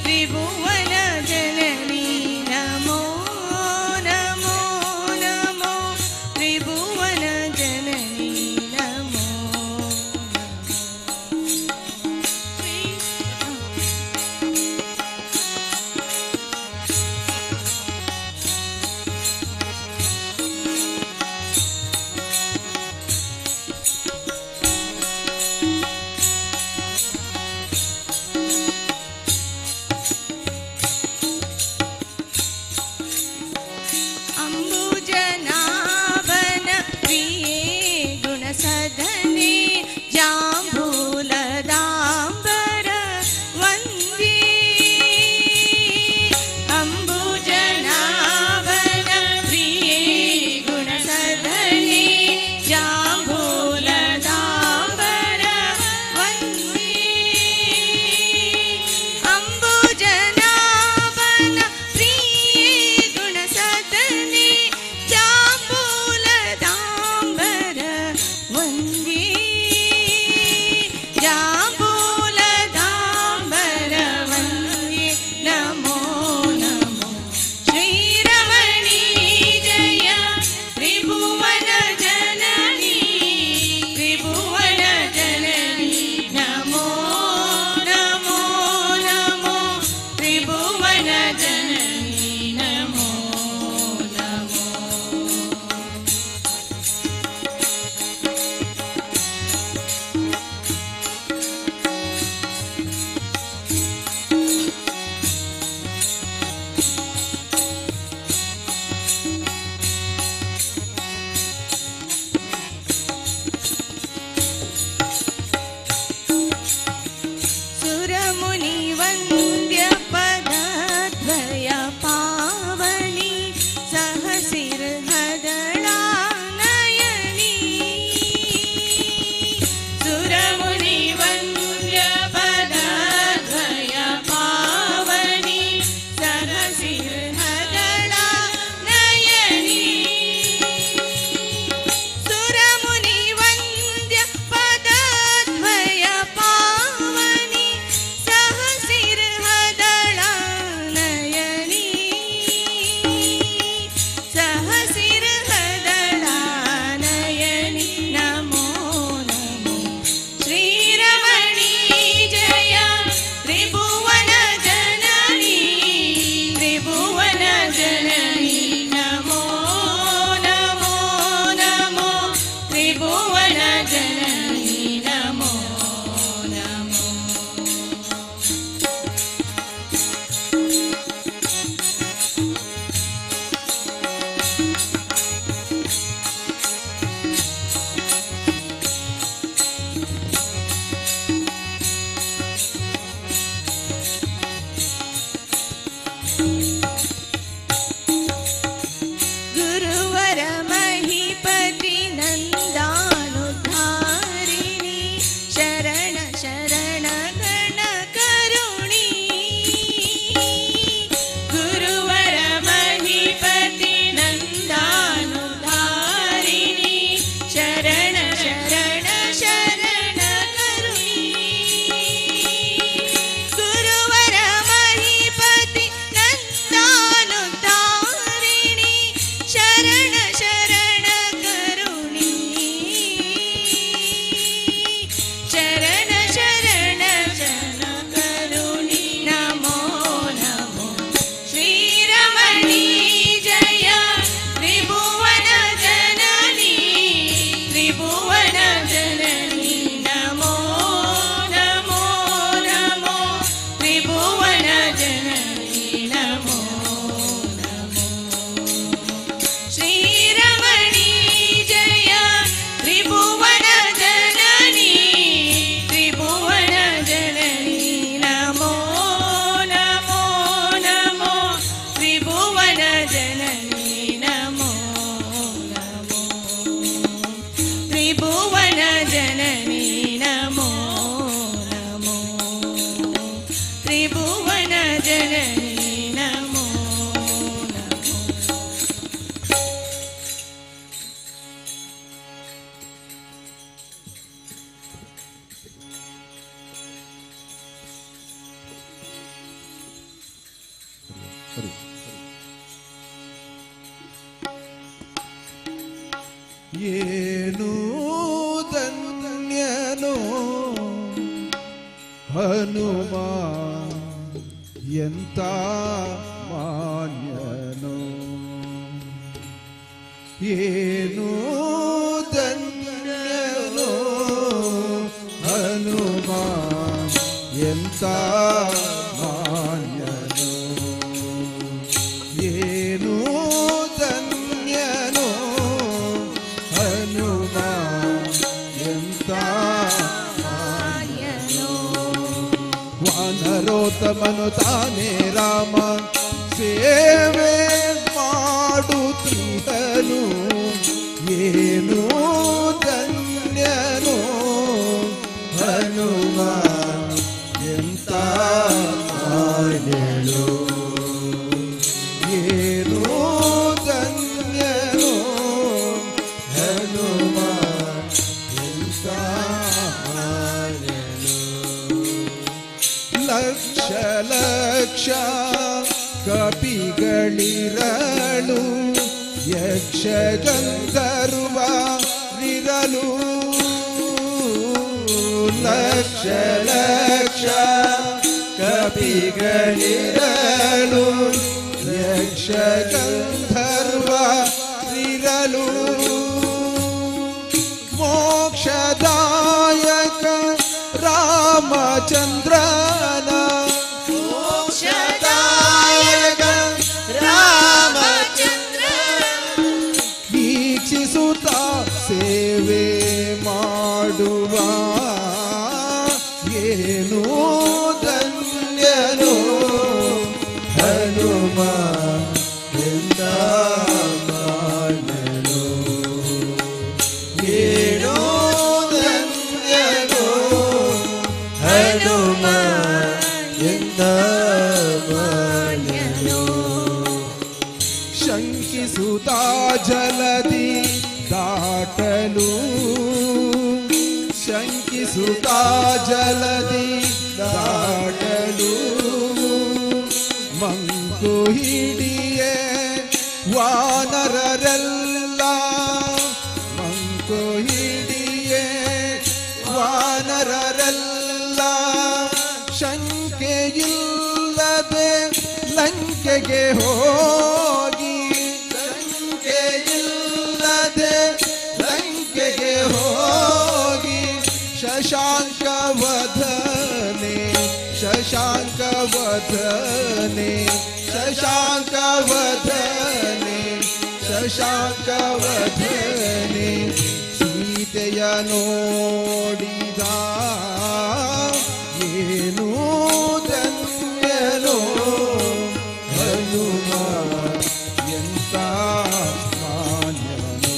ತ್ರಿಭುವನ ಜನನಿ ನಮೋ ನಮೋ ನಮೋ ತ್ರಿಭುವನ ಜನನಿ ನಮೋ ಅಂಬುಜನಾಭನ ಪ್ರಿಯೇ ಗುಣಸದನೆ ಜಾಂಬೂಲದಾಂಬರ ವಂದೇ ಅಂಬುಜನಾಭನ ಪ್ರಿಯೇ ಗುಣಸದನೆ ಜಾಂಬೂಲದಾಂಬರ ವಂದೇ ಅಂಬುಜನಾಭನ ಪ್ರಿಯೇ ಗುಣಸದನೆ ಜಾಂಬೂಲದಾಂಬರ ವಂದೇ ಏನು ಧನ್ಯನೋ ಹನುಮ ಎಂತ ಮಾನ್ಯನೋ ಏನು ಧನ್ಯನೋ ಹನುಮ ಎಂತ ಮಾನ್ಯನೋ ಏನು ಧನ್ಯನೋ ಹನುಮ ಎಂತ ವಾನರೋತ್ತಮನು ತಾನೇ ರಾಮ ಸೇವೆ ಮಾಡುತ್ತಿದ್ದನು ಏನು ಧನ್ಯನೋ ಹನುಮ ಎಂತ ಮಾನ್ಯನೋ ಏನು ಧನ್ಯನೋ ಹನುಮ ಎಂತ ಮಾನ್ಯನೋ ಲಕ್ಷ ಲಕ್ಷ ಕಪಿಗಳಿರಲು ಯಕ್ಷ ಗಂಧರ್ವರಿರಲು ಲಕ್ಷ ಲಕ್ಷ ಕಪಿಗಳಿರಲು ಯಕ್ಷ ಗಂಧರ್ವರಿರಲು ಮೋಕ್ಷದಾಯಕ ರಾಮಚಂದ್ರನ ಮೋಕ್ಷದಾಯಕ ರಾಮಚಂದ್ರ ವೀಕ್ಷಿಸುತ್ತ ಸೇವೆ ಮಾಡುವ ಏನು ಧನ್ಯನೋ ಹನುಮ ಎಂದ ಮಾನ್ಯನೋ ಏನು ಧನ್ಯನೋ ಹನುಮ ಎಂದ ಮಾನ್ಯನೋ ಶಂಕಿಸುತ್ತ ಜಲದಿ ದಾಟಲು ಶಂಕಿಸುತ್ತ ಜಲದಿ ದಾಟಲು ಮಂಕು ಹಿಡಿಯೇ ವಾನರರೆಲ್ಲ ಮಂಕು ಹಿಡಿಯೇ ವಾನರರೆಲ್ಲ ಶಂಕೆಯಿಲ್ಲದೆ ಲಂಕೆಗೆ ಹೋಗಿ ಶಂಕೆಯಿಲ್ಲದೆ ಲಂಕೆಗೆ ಹೋಗಿ ಶಶಾಂಕವಧನೆ ಶಶಾಂಕವಧನೆ ಶಶಾಂಕವಧನೆ ಶಶಾಂಕವಧನೆ ಸೀತೆಯ ನೋಡಿದ ಏನು ಧನ್ಯನೋ ಹನುಮ ಎಂತ ಮಾನ್ಯನೋ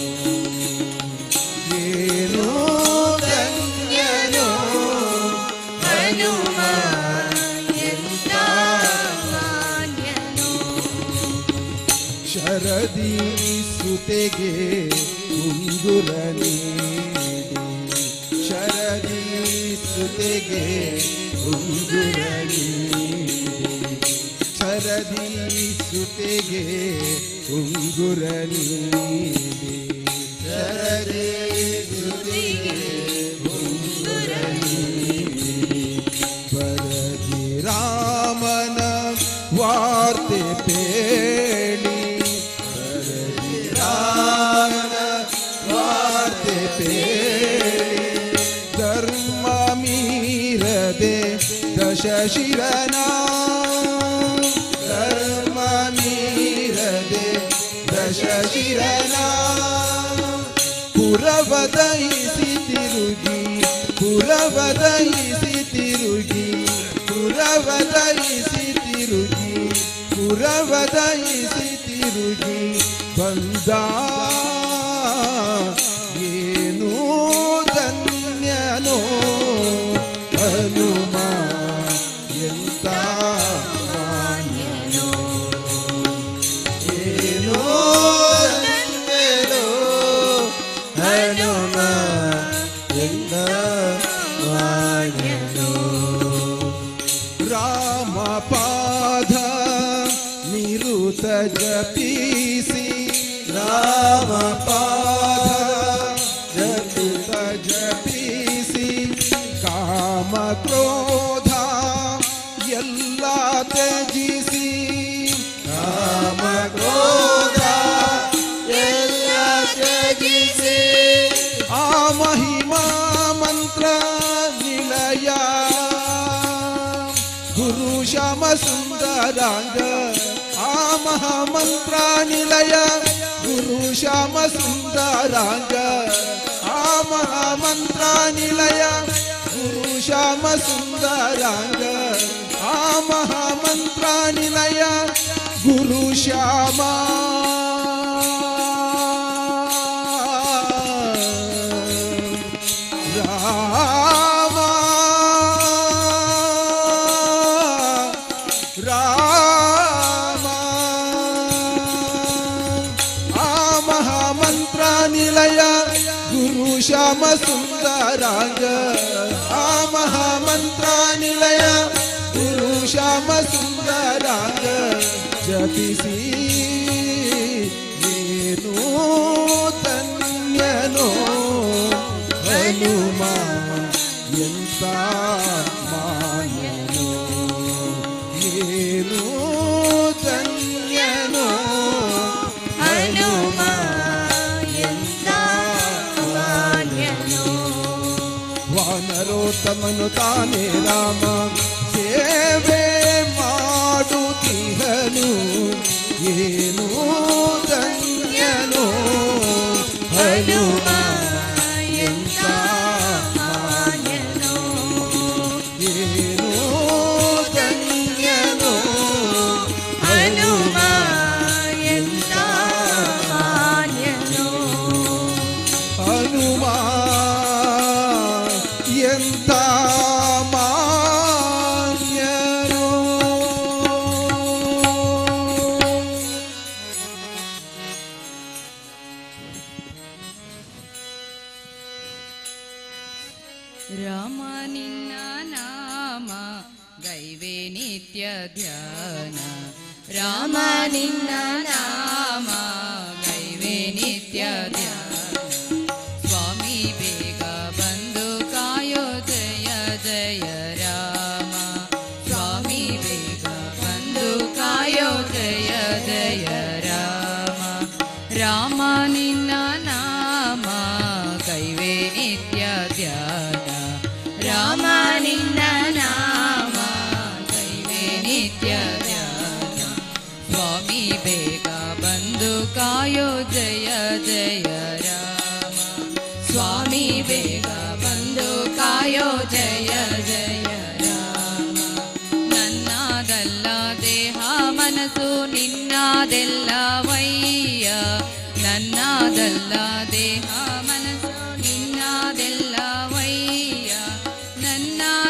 ಏನು ಧನ್ಯನೋ ಹನುಮ ಎಂತ ಮಾನ್ಯನೋ ಶರದಿ ಸುತೆಗೆ ಉಂಗುರ ನೀಡಿ ಶರದಿ ಸುತೆಗೆ ಉಂಗುರ ನೀಡಿ ಶರದಿ ಸುತೆಗೆ ಉಂಗುರ ನೀಡಿ ಶರದಿ ಸುತೆಗೆ ಉಂಗುರ ನೀಡಿ ಬರದಿ ರಾಮನ ವಾರ್ತೆ ಪೇಳಿ ಬರದಿ ರಾಮನ ವಾರ್ತೆ ಪೇಳಿ ಧರ್ಮ ಮೀರದೆ ದಶಶಿರನ ಧರ್ಮ ಮೀರದೆ ದಶಶಿರನ ಪುರವದಯಿಸಿ ತಿರುಗಿ ಪುರವದಯಿಸಿ ತಿರುಗಿ ಪುರವದಯಿಸಿ ತಿರುಗಿ ಪುರವದಯಿಸಿ ತಿರುಗಿ ಬಂದ ಏನು ಧನ್ಯನೋ ಹನುಮ ಎಂತ ಮಾನ್ಯನೋ ಏನೋ ಧನ್ಯನೋ ಹನುಮ ಎಂತ ಮಾನ್ಯನೋ ರಾಮ ಪಾದ ನಿರುತ ಜಪಿಸಿ ರಾಮ ಪಾದ ಸುಂದರಾಂಗ ಆ ಮಹಾಮಂತ್ರ ನಿಲಯ ಗುರು ಶ್ಯಾಮ ಸುಂದರಾಂಗ ಆ ಮಹಾಮಂತ್ರ ನಿಲಯ ಗುರು ಶ್ಯಾಮ ಸುಂದರಾಂಗ ಆ ಮಹಾಮಂತ್ರ ನಿಲಯ ಗುರು ಶ್ಯಾಮ ರಾಮ ರಾಮ ಆ ಮಹಾಮಂತ್ರ ನಿಲಯ ಗುರು ಶ್ಯಾಮ ಸುಂದರಾಂಗ ಆ ಮಹಾಮಂತ್ರ ನಿಲಯ ಗುರು ಶ್ಯಾಮ ಸುಂದರಾಂಗ ಜಪಿಸಿ ಏನು ತನ್ಯನೋ ಹನುಮ ಎಂತ ಮಾನ್ಯನೋ ಏನು ತನ್ಯನೋ ಹನುಮ ಎಂತ ಮಾನ್ಯನೋ ವಾನರೋತ್ತಮನು ತಾನೇ ರಾಮ ಸೇವೆ ಮಾಡುತ್ತಿಹನು ಏನು ಧನ್ಯನೋ ಹನುಮ ಎಂತ ಮಾನ್ಯನೋ ಏನು ಧನ್ಯನೋ ಹನುಮ ಎಂತ ಮಾನ್ಯನೋ ಹನುಮ ಎಂತ ಮಾನ್ಯನೋ ರಾಮ ನಿನ್ನ ನಾಮ ಗೈವೆ ನಿತ್ಯ ಧ್ಯಾನ ರಾಮ ನಿನ್ನ ನಾಮ ಗೈವೆ ನಿತ್ಯ ಧ್ಯಾನ ಸ್ವಾಮಿ ಬೇಗ ಬಂದು ಕಾಯೋ ಜಯ ಜಯ ರಾಮ ಸ್ವಾಮಿ ಬೇಗ ಬಂದು ಕಾಯೋ ಜಯ ಜಯ ರಾಮ ರಾಮ ನಿನ್ನ ನಾಮ ಕೈವೆ ನಿತ್ಯ ಧ್ಯಾನ ರಾಮ ನಿನ್ನ ನಾಮ ಕೈವೆ ನಿತ್ಯ ಧ್ಯಾನ ಸ್ವಾಮಿ ಬೇಗ ಬಂದು ಕಾಯೋ ಜಯ ಜಯ ರಾಮ ಸ್ವಾಮಿ ಬೇಗ ಬಂದು ಕಾಯೋ ಜಯ ಜಯ ರಾಮ ನನ್ನದಲ್ಲ ದೇಹ ಮನಸ್ಸು ನಿನ್ನದೆಲ್ಲವಯ್ಯ ನನ್ನದಲ್ಲ ದೇಹ ಮನಸ್ಸು ನಿನ್ನದೆಲ್ಲವಯ್ಯ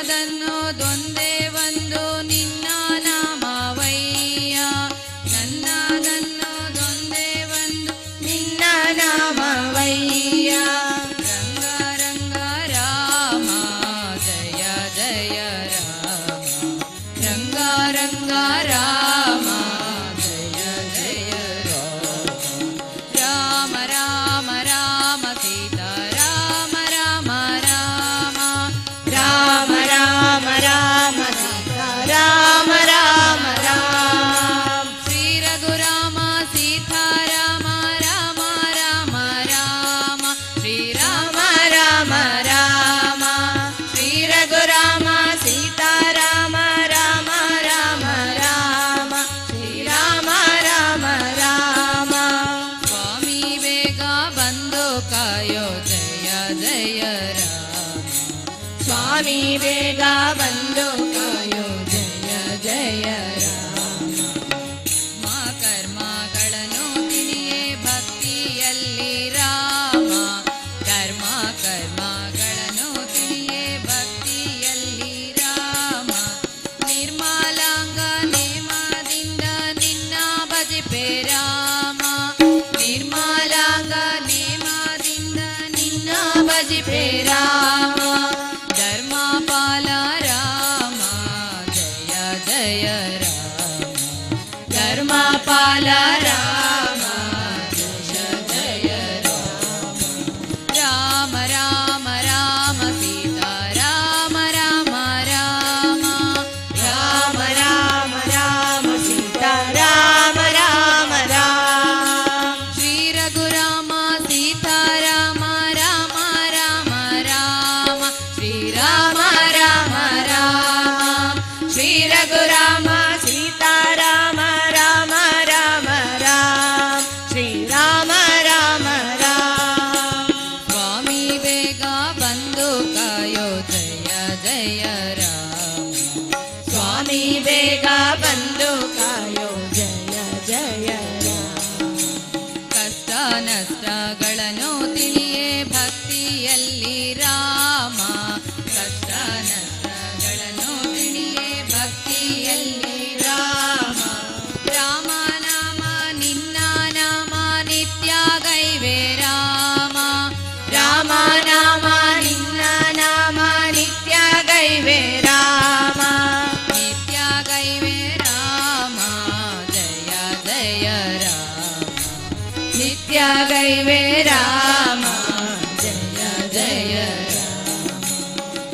ನನ್ನದನ್ನೋದೊಂದೇ ಒಂದು ನಿನ್ನ ನಾಮವಯ್ಯ ನನ್ನದನ್ನೋದೊಂದೇ ಒಂದು ನಿನ್ನ ನಾಮವಯ್ಯ ರಂಗ ರಂಗ ರಾಮ ಜಯ ಜಯ ರಾಮ ರಂಗ ರಂಗ ರಾಮ ಜಯ ಜಯ ರಾಮ ರಾಮ ರಾಮ ಸೀತಾ ರಾಮ ರಾಮ ರಾಮ ರಾಮ ರಾಮ ರಾಮ ಸೀತಾ ರಾಮ ರಾಮ ರಾಮ ಶ್ರೀ ರಘುರಾಮ ಸೀತಾ ರಾಮ ರಾಮ ರಾಮ ರಾಮ ಶ್ರೀ ರಾಮ ರಾಮ ರಾಮ ಶ್ರೀ ರಘುರಾಮ ಸೀತಾ ರಾಮ ರಾಮ ರಾಮ ರಾಮ ಶ್ರೀ ರಾಮ ರಾಮ ರಾಮ ಸ್ವಾಮಿ ಬೇಗ ಬಂದು ಕಾಯೋ ಜಯ ಜಯ ರಾಮ ಸ್ವಾಮಿ ಬೇಗ ಬಂದು ಕಾಯೋ ಜಯ ಜಯ ರಾಮ ಮಾ ಕರ್ಮಗಳನ್ನು ತಿಳಿಯೇ ಭಕ್ತಿಯಲ್ಲಿ ರಾಮ ಕರ್ಮ ಕರ್ಮಗಳನ್ನು ತಿಳಿಯೇ ಭಕ್ತಿಯಲ್ಲಿ ರಾಮ ನಿರ್ಮಲಾಂಗ ನೇಮದಿಂದ ನಿನ್ನ ಭಜಿಪೆ ರಾಮ ನಿರ್ಮಲಾಂಗ ನೇಮದಿಂದ ನಿನ್ನ ಭಜಿಪೆ ರಾಮ ಧರ್ಮಪಾಲ ರಾಮ ಜಯ ಜಯ ರಾಮ ಧರ್ಮಪಾಲ ರಾಮ ಜಯ ಜಯ ರಾಮ ರಾಮ ರಾಮ ಸೀತಾ ರಾಮ ರಾಮ ರಾಮ ರಾಮ ರಾಮ ರಾಮ ಸೀತಾ ರಾಮ ರಾಮ ರಾಮ ಶ್ರೀ ರಘುರಾಮ ಸೀತಾ ರಾಮ ರಾಮ ರಾಮ ರಾಮ ಭಕ್ತಿಯಲ್ಲಿ ರಾಮ ಕಷ್ಟ ನಷ್ಟಗಳನ್ನು ತಿಳಿಯೇ ಭಕ್ತಿಯಲ್ಲಿ ರಾಮ ರಾಮ ನಾಮ ನಿನ್ನ ನಾಮ ನಿತ್ಯ ಗೈವೆ ರಾಮ ರಾಮ ನಾಮ ನಿನ್ನ ನಾಮ ನಿತ್ಯ ಗೈವೆ ರಾಮ ನಿತ್ಯ ಗೈವೆ ರಾಮ ಜಯ ಜಯ ರಾಮ ನಿತ್ಯ ಗೈವೆ ರಾಮ ಜಯ ಜಯ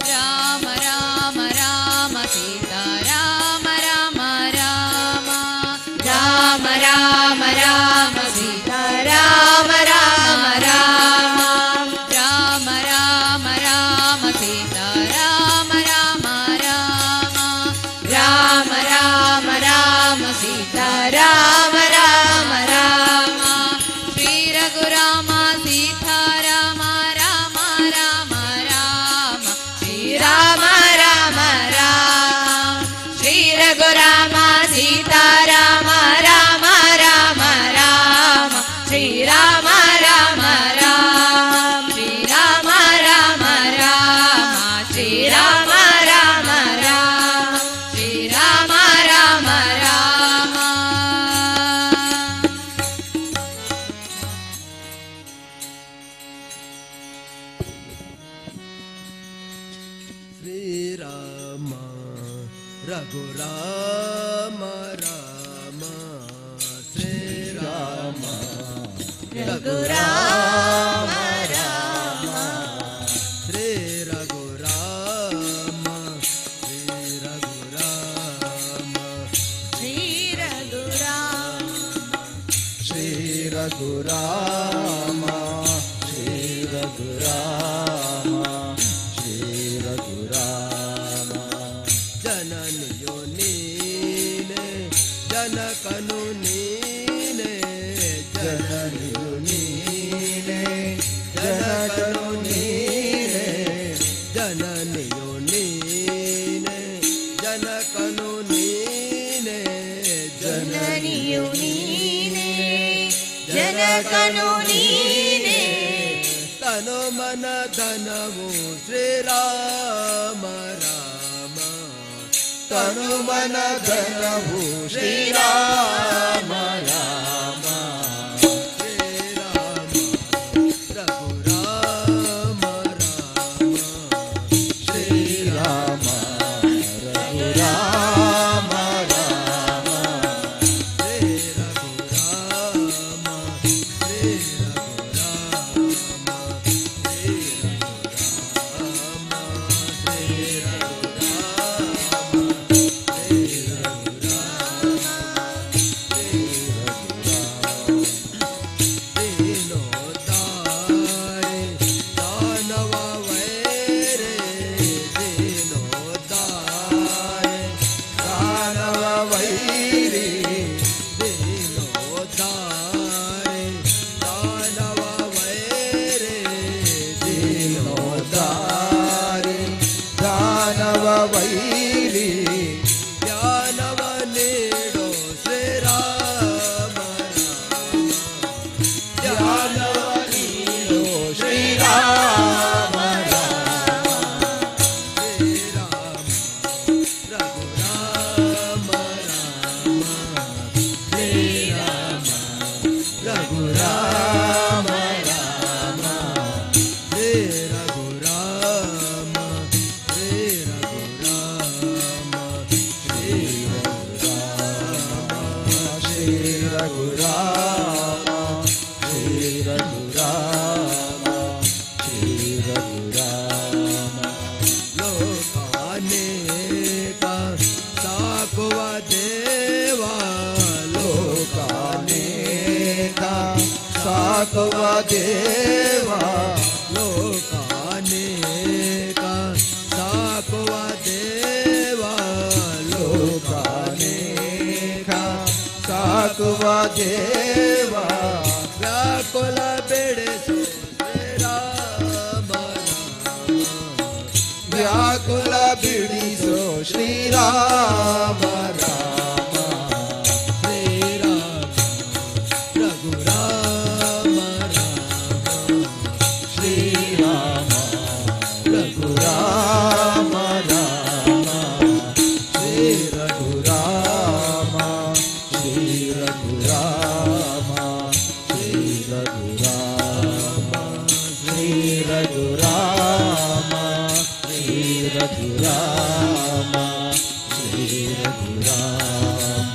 ರಾಮ ರಾಮ ರಾಮ ಸೀತಾ ರಾಮ ರಾಮ ರಾಮ ರಾಮ ರಾಮ ರಾಮ ಸೀತಾ ರಾಮ ರಾಮ ರಾಮ ರಾಮ ರಾಮ ರಾಮ ಸೀತಾ ರಾಮ ರಾಮ ರಾಮ ರಾಮ ರಾಮ ರಾಮ ಸೀತಾ ರಾಮ ರಾಮ ರಾಮ ಶ್ರೀ ರಘುರಾಮ ಸೀತಾ ರಾಮ ರಾಮ ರಾಮ ರಾಮ ಶ್ರೀ ರಾಮ ರಾಮ ರಾಮ ಶ್ರೀ ರಘುರಾಮ ಸೀತಾ ರಾಮ ರಾಮ ರಾಮ ರಾಮ ಶ್ರೀ ರಾಮ ರಾಮ ರಾಮ ಶ್ರೀ ರಾಮ ರಾಮ ರಾಮ ಶ್ರೀ ರಾಮ ರಾಮ ರಾಮ ಶ್ರೀ ರಾಮ ರಾಮ ರಾಮ ಶ್ರೀರಾಮ ರಘುರಾಮ ರಾಮ ಶ್ರೀರಾಮ ರಘುರಾಮ ರಾಮ ಶ್ರೀ ರಘುರಾಮ ಶ್ರೀ ರಘುರಾಮ ಶ್ರೀ ರಘುರಾಮ ಶ್ರೀ ರಘುರಾಮ ಶ್ರೀ ರಘುರಾಮ ಶ್ರೀ ರಘುರಾಮ ಜನನಿಯು ನೀನೆ ಜನಕನು ನೀನೆ ಜನನಿಯು ನೀನೆ ಜನಕನು ನೀನೆ ಜನನಿಯು ನೀನೆ ಜನಕನು ನೀನೆ ಜನನಿಯು ನೀನೆ ಜನಕನು ನೀನೆ ತನು ಮನ ಧನವು ಶ್ರೀರಾಮ ರಾಮ ತನು ಮನ ಧನವು ಶ್ರೀರಾಮ ರಾಮ ಶ್ರೀರಾಮ ರಘುರಾಮ ರಾಮ ಶ್ರೀರಾಮ ರಘುರಾಮ ರಾಮ ಶ್ರೀ ರಘುರಾಮ ಶ್ರೀ ರಘುರಾಮ ಶ್ರೀ ರಘುರಾಮ ಶ್ರೀ ದಾನವ ವೈರಿ ಜ್ಞಾನವ ನೀಡೋ ಶ್ರೀರಾಮ ಜ್ಞಾನವ ನೀಡೋ ಶ್ರೀರಾಮ ರಾಮ ಶ್ರೀರಾಮ ರಘುರಾಮ ರಾಮ ಶ್ರೀರಾಮ ರಘುರಾಮ ರಾಮ ಶ್ರೀ ರಘುರಾಮ ಶ್ರೀ ರಘುರಾಮ ಶ್ರೀ ಶ್ರೀ ರಘುರಾಮ ಶ್ರೀ ರಘುರಾಮ ಶ್ರೀ ರಘುರಾಮ ಲೋಕಾನೇಕ ಸಾಕುವ ದೇವ ಲೋಕಾನೇಕ ಸಾಕುವ ದೇವ ಲೋಕಾನೇಕ ಸಾಕುವ ದೇವ ಲೋಕಾನೇಕ ಸಾಕುವ ದೇವ ವ್ಯಾಕುಲ ಬೆಳೆಸು ಶ್ರೀರಾಮ ವ್ಯಾಕುಲ ಬಿಡಿಸೋ ಶ್ರೀರಾಮ ರಾಮ ಶ್ರೀರಾಮ ರಘುರಾಮ ರಾಮ ಶ್ರೀರಾಮ ರಘುರಾಮ ಶ್ರೀ ರಘುರಾಮ ಶ್ರೀ ರಘುರಾಮ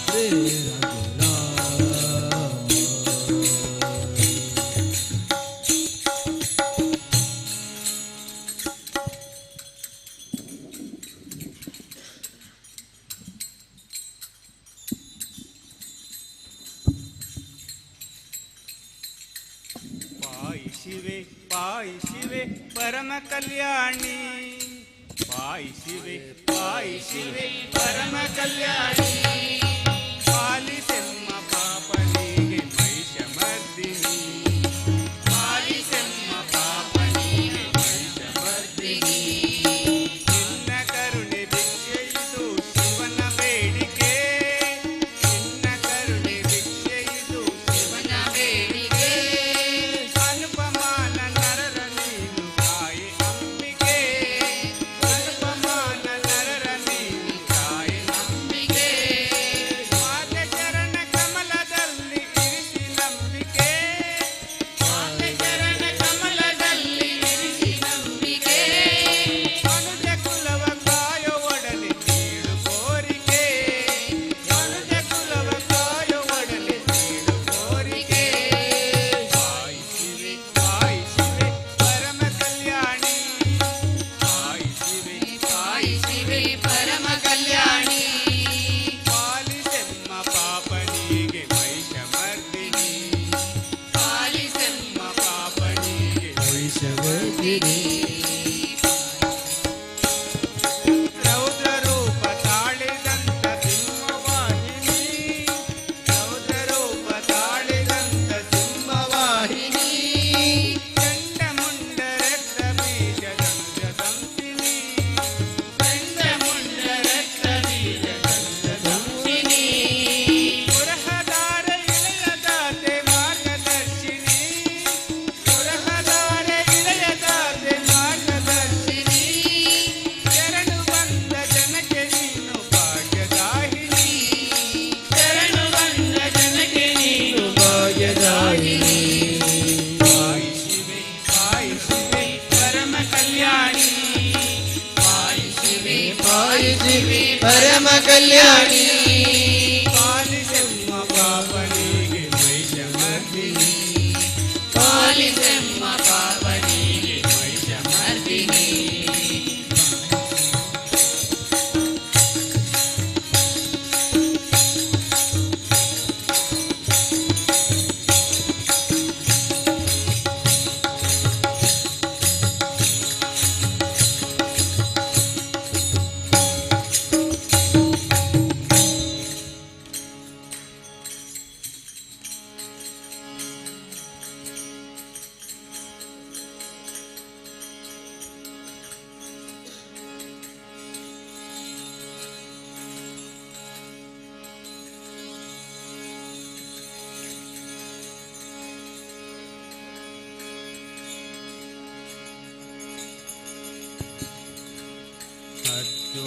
ಶ್ರೀ ರಘುರಾಮ. ಪಾಯಿ ಶಿವೆ ಪಾಯಿ ಶಿವೆ ಪರಮ ಕಲ್ಯಾಣಿ ಪಾಯಿ ಶಿವೆ ಪರಮ ಕಲ್ಯಾಣಿ ಪಾಲಿಸೆಮ್ಮ ಪಾಪನಿಗೆ ಮಹಿಷಮರ್ದಿನಿ ಪಾಲಿಸೆಮ್ಮ ಪಾಪನಿಗೆ ಮಹಿಷಮರ್ದಿನಿ ನಿನ್ನ ಕರುಣೆ ಭಿಕ್ಷೆಯಿದು ಶಿವನ ಬೇಡಿಕೆ ನಿನ್ನ ಕರುಣೆ ಭಿಕ್ಷೆಯಿದು ಶಿವನ ಬೇಡಿಕೆ ಅನುಪಮಾನ ನರರ ನೀನು ತಾಯಿ ಅಂಬಿಕೆ ಅನುಪಮಾನ ನರರ ನೀನು ತಾಯಿ ಅಂಬಿಕೆ ಮಾತೆ ಚರಣ ಕಮಲದಲ್ಲಿ ಇರಿಸಿ ನಂಬಿಕೆ ಮಾತೆ ಚರಣ ಕಮಲದಲ್ಲಿ ಇರಿಸಿ ನಂಬಿಕೆ ಮನುಜ ಕುಲವ ಕಾಯೋ ಒಡಲೆ ನೀಡು ಕೋರಿಕೆ ಮನುಜ ಕುಲವ ಕಾಯೋ ಒಡಲೆ ನೀಡು ಕೋರಿಕೆ ಪಾಯಿ ಶಿವೆ ಪರಮ ಕಲ್ಯಾಣಿ ಪಾಯಿ ಶಿವೆ ಪರಮ ಕಲ್ಯಾಣಿ ಪಾಲಿಸೆಮ್ಮ ಪಾಪನಿಗೆ ಮಹಿಷಮರ್ದಿನಿ ಪಾಲಿಸೆಮ್ಮ ಪಾಪನಿಗೆ ಮಹಿಷಮರ್ದಿನಿ ರೌದ್ರ ರೂಪ ತಾಳಿದಂತ ಸಿಂಹವಾಹಿನಿ ರೌದ್ರ ರೂಪ ತಾಳಿದಂತ ಸಿಂಹವಾಹಿನಿ ಚಂಡಮುಂಡ ರಕ್ತ ಬೀಜ ದಂಡ ಸಂಸಿನಿ ಚಂಡಮುಂಡ ರಕ್ತ ಬೀಜ ದಂಡ ಸಂಸಿನಿ ಪುರಹದಾರ ಇಳೆಯದಾತೆ ಮಾರ್ಗದರ್ಶಿನಿ ಪುರಹದಾರ ಇಳೆಯದಾತೆ ಮಾರ್ಗದರ್ಶಿನಿ ಶರಣು ಬಂದ ಜನಕ್ಕೆ ನೀನು ಭಾಗ್ಯದಾಹಿನಿ ಶರಣು ಬಂದ ಜನಕ್ಕೆ ನೀನು ಭಾಗ್ಯದಾಹಿನಿ ಪಾಯಿ ಶಿವೆ ಪರಮ ಕಲ್ಯಾಣಿ ಪಾಯಿ ಶಿವೆ ಪರಮ ಕಲ್ಯಾಣಿ ಪಾಲಿಸೆಮ್ಮ ಪಾಪನಿಗೆ ಮಹಿಷಮರ್ದಿನಿ ಪಾಲಿಸೆಮ್ಮ ಪಾಪನಿಗೆ ಮಹಿಷಮರ್ದಿನಿ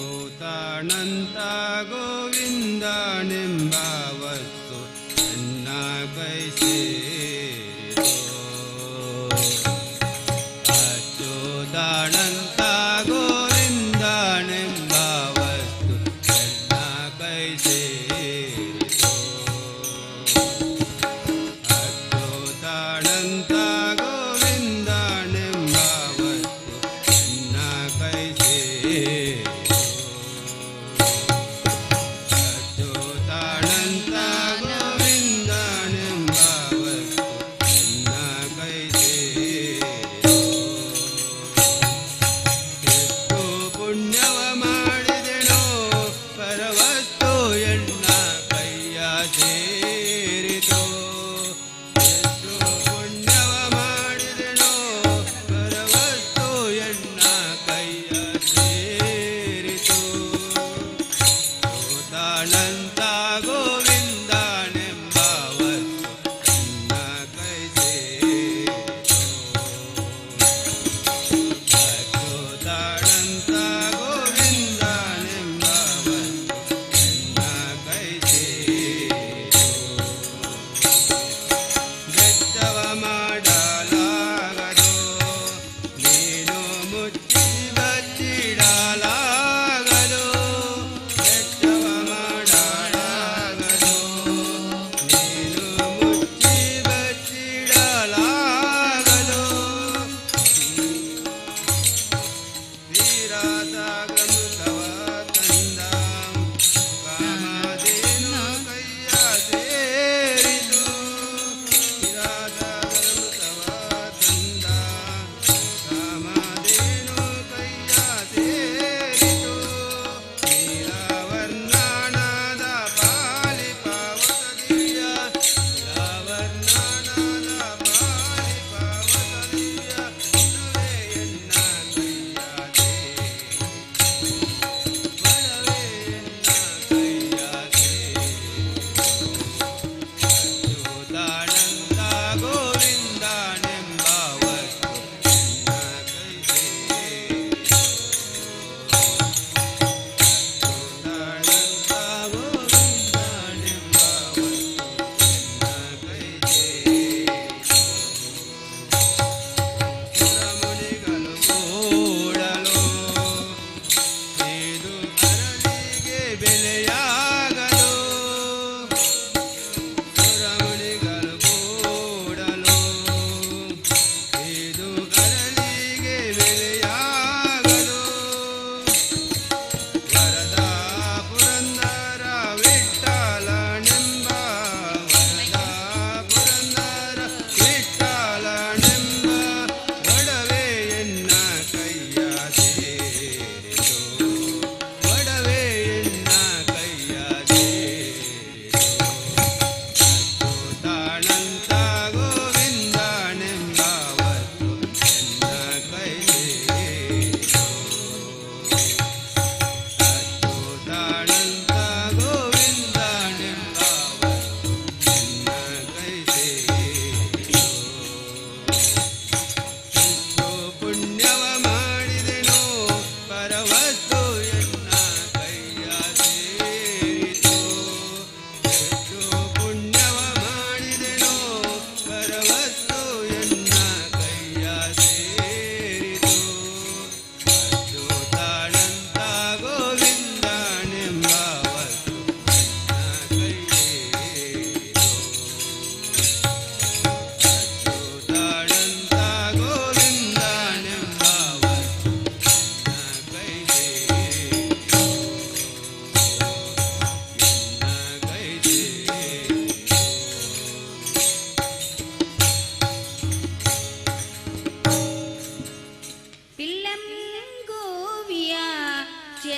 ಅಚ್ಯುತಾನಂತ ಗೋವಿಂದನೆಂಬ ವಸ್ತು ನನ್ನ ಕೈ ಸೇರಿತು ಅಚ್ಯುತಾನಂತ ಗೋವಿಂದನೆಂಬ ವಸ್ತು ನನ್ನ ಕೈ ಸೇರಿತು ಅಚ್ಯುತಾನಂತ ಗೋವಿಂದನೆಂಬ ವಸ್ತು ನನ್ನ ಕೈ ಸೇರಿತು ಅಚ್ಯುತಾನಂತ ಗೋವಿಂದನೆಂಬ ವಸ್ತು ನನ್ನ ಕೈ ಸೇರಿತು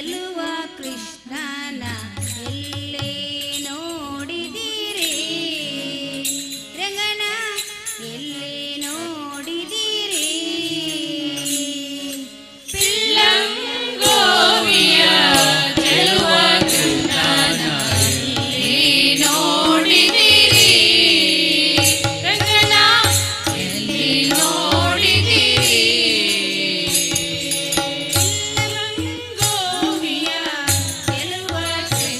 ಚೆಲುವ ಕೃಷ್ಣನ ಎಲ್ಲೇ ನೋಡಿದಿರಿ ರಂಗನ ಎಲ್ಲೇ ನೋಡಿದಿರಿ ಪಿಲ್ಲಂಗೋವಿಯ ಚೆಲುವ ಕೃಷ್ಣನ ಎಲ್ಲಿ ನೋಡಿದಿರಿ ರಂಗನ ಎಲ್ಲಿ ನೋಡಿದಿರಿ ಪಿಲ್ಲಂಗೋವಿಯ ಚೆಲುವ ಕೃಷ್ಣನ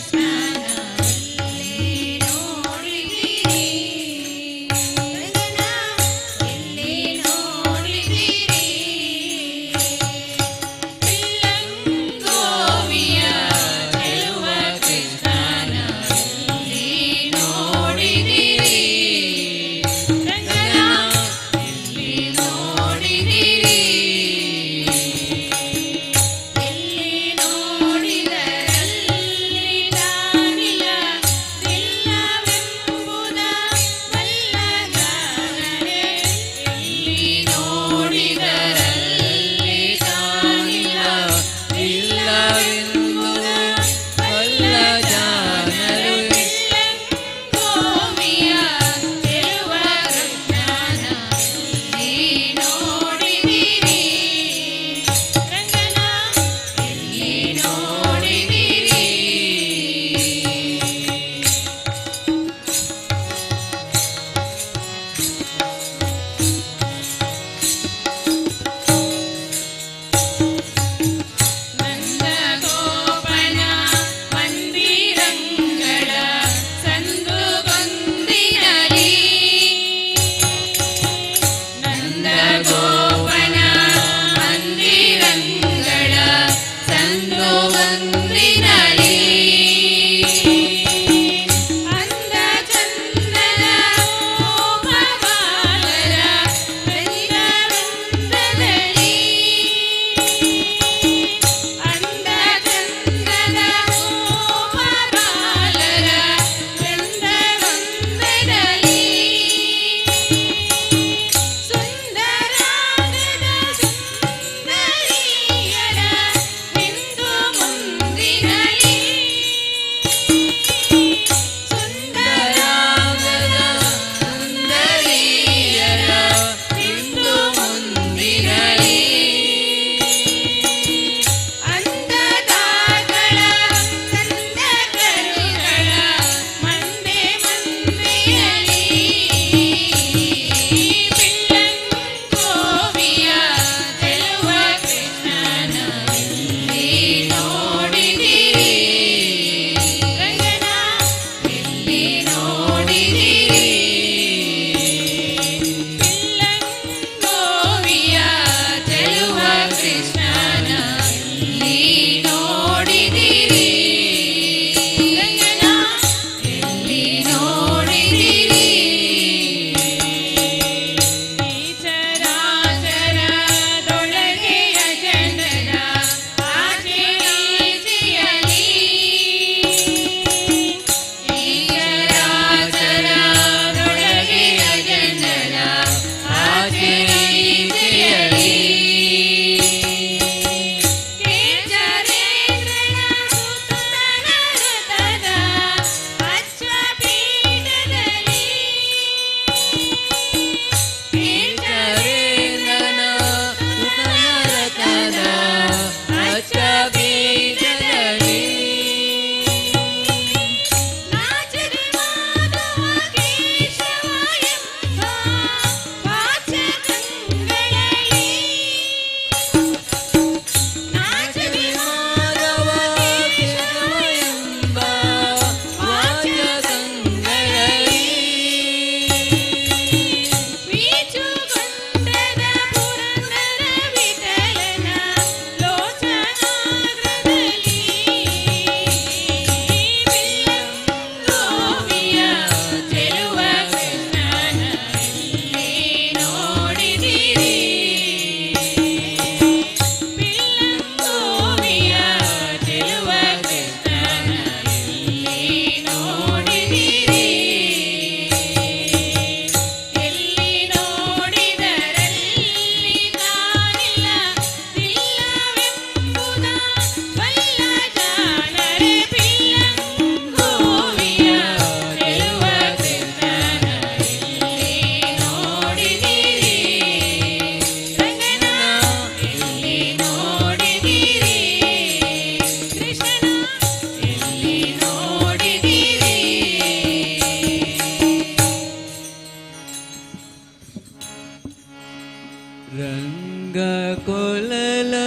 ಕೊಲಲನೂದಲಾಗಿ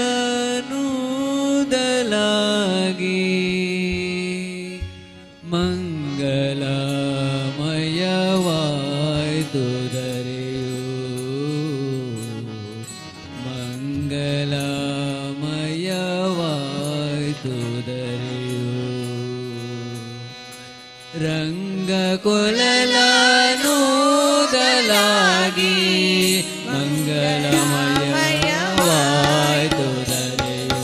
ಮಂಗಲಮಯವಾಯ್ತು ದರೆಯು ಮಂಗಲಮಯವಾಯ್ತು ದರೆಯು ರಂಗ ಕೊಲಲನೂದಲಾಗಿ ಮಂಗಲಮಯವಾಯ್ತು ದರೆಯು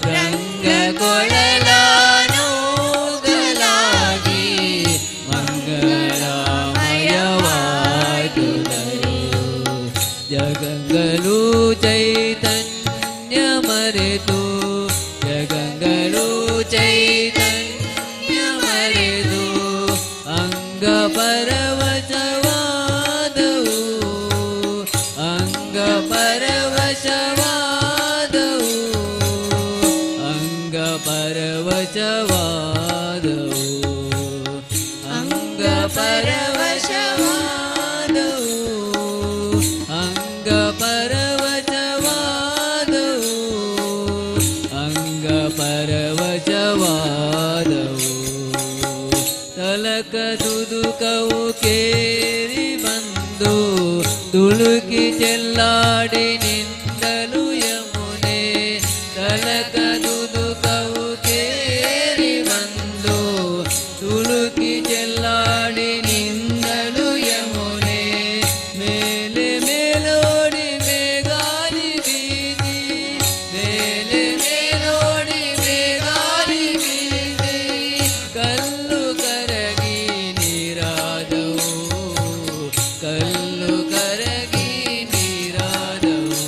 ರಂಗ ಕೊಲಲನೂದಲಾಗಿ ಮಂಗಲಮಯವಾಯ್ತು ದರೆಯು ಜಗಂಗಲು ಚೈತನ್ಯ ಮರೆತು ಜಗಂಗಲು ಚೈತನ್ಯ ಮರೆತು ಅಂಗ ಪರವಶವಾದವು ಅಂಗ ಪರವಶವಾದವು ಅಂಗ ಪರವಶವಾದವು ಅಂಗ ಪರವಶವಾದವು ಅಂಗ ಪರವಶವಾದವು ಅಂಗ ಪರವಶವಾದವು ತಲಕ ತುದುಕವು ಕೇರಿ ಬಂದು ತುಳುಕಿ ಚೆಲ್ಲಾಡಿ ನಿಂದಲು ಯಮುನೆ ತಲಕ ತುದುಕವು ಕೇರಿ ಬಂದು ತುಳುಕಿ ಚೆಲ್ಲಾಡಿ ನಿಂದಲು ಯಮುನೆ ಮೇಲೆ ಮೇಲೋಡಿ ಮೇಘಾಲಿ ಬೀದಿ ಮೇಲೆ ಮೇಲೋಡಿ ಮೇಘಾಲಿ ಬೀದಿ ಕಲ್ಲು ಕರಗಿ ನೀರಾದವು ಕಲ್ಲು ಕರಗಿ ನೀರಾದವು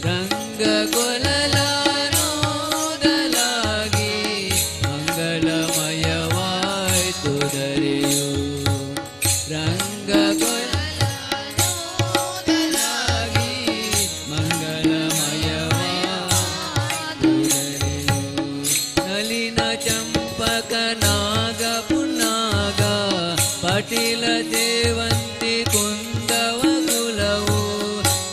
ರಂಗ ಕೊಲಲನೂದಲಾಗಿ ಮಂಗಳಮಯವಾಯ್ತು ದರೆಯು ರಂಗ ಕೊಲಲನೂದಲಾಗಿ ಮಂಗಳಮಯವಾಯ್ತು ದರೆಯು ನಲಿನ ಚಂಪಕ ನಾಗ ಪುನ್ನಾಗ ಪಟಿಲ ಸೇವಂತಿ ಕುಂದವ ಕುಲವು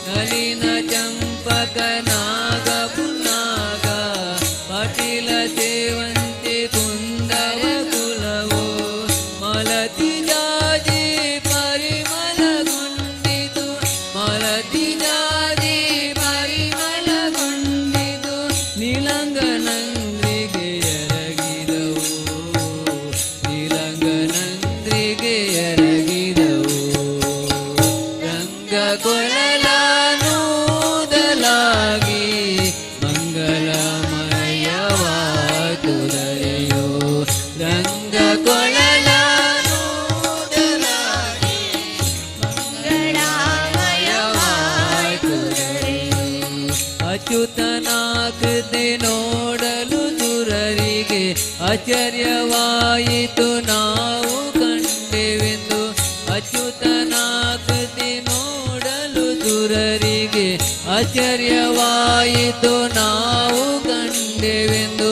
ನಲಿನ ಚಂಪಕ ನಾಗ ಪುನ್ನಾಗ ಪಟಿಲ ಸೇವಂತಿ ಕುಂದವ ಕುಲವು ಮಲತಿ ಜಾಜಿ ಪರಿಮಳಗೊಂಡಿತು ಮಲತಿ ಜಾಜಿ ಪರಿಮಳಗೊಂಡಿತು ನೀಲಂಗನಂದ್ರಿಗೆ ಎರಗಿದವು ನೀಲಂಗನಂದ್ರಿಗೆ ಎರಗಿದವು ರಂಗ ಕೊಲಲನೂದಲಾಗಿ ಮಂಗಲಮಯವಾಯ್ತು ದರೆಯು ರಂಗ ಕೊಲಲನೂದಲಾಗಿ ಮಂಗಳಮಯವಾಯ್ತು ದರೆಯು ಅಚ್ಯುತನಾಕೃತಿ ನೋಡಲು ಸುರರಿಗೆ ಆಶ್ಚರ್ಯವಾಯಿತು ನಾವು ಕಂಡೆವೆಂದು ಅಚ್ಯುತನಾಕೃತಿ ನೋಡಲು ಸುರರಿಗೆ ಆಶ್ಚರ್ಯವಾಯಿತು ನಾವು ಕಂಡೆವೆಂದು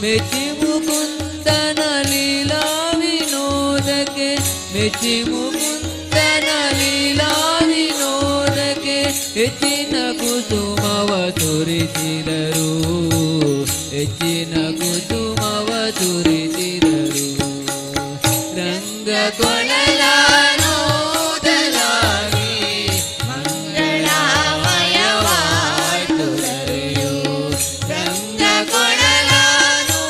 ಮೆಚ್ಚಿ ಮುಕುಂದನ ಲೀಲಾ ವಿನೋದಕ್ಕೆ ಮೆಚ್ಚಿ ಮುಕುಂದನ ಲೀಲಾ ವಿನೋದಕ್ಕೆ ಹೆಚ್ಚಿನ ಕುಸುಮವ ಸುರಿಸಿದರು ಹೆಚ್ಚಿನ ಕುಸುಮವ ಸುರಿಸಿದರು ರಂಗ ಕೊಲಲನೂದಲಾಗಿ ಮಂಗಳಮಯವಾಯ್ತು ದರೆಯು ರಂಗ ಕೊಲಲನೂದಲಾಗಿ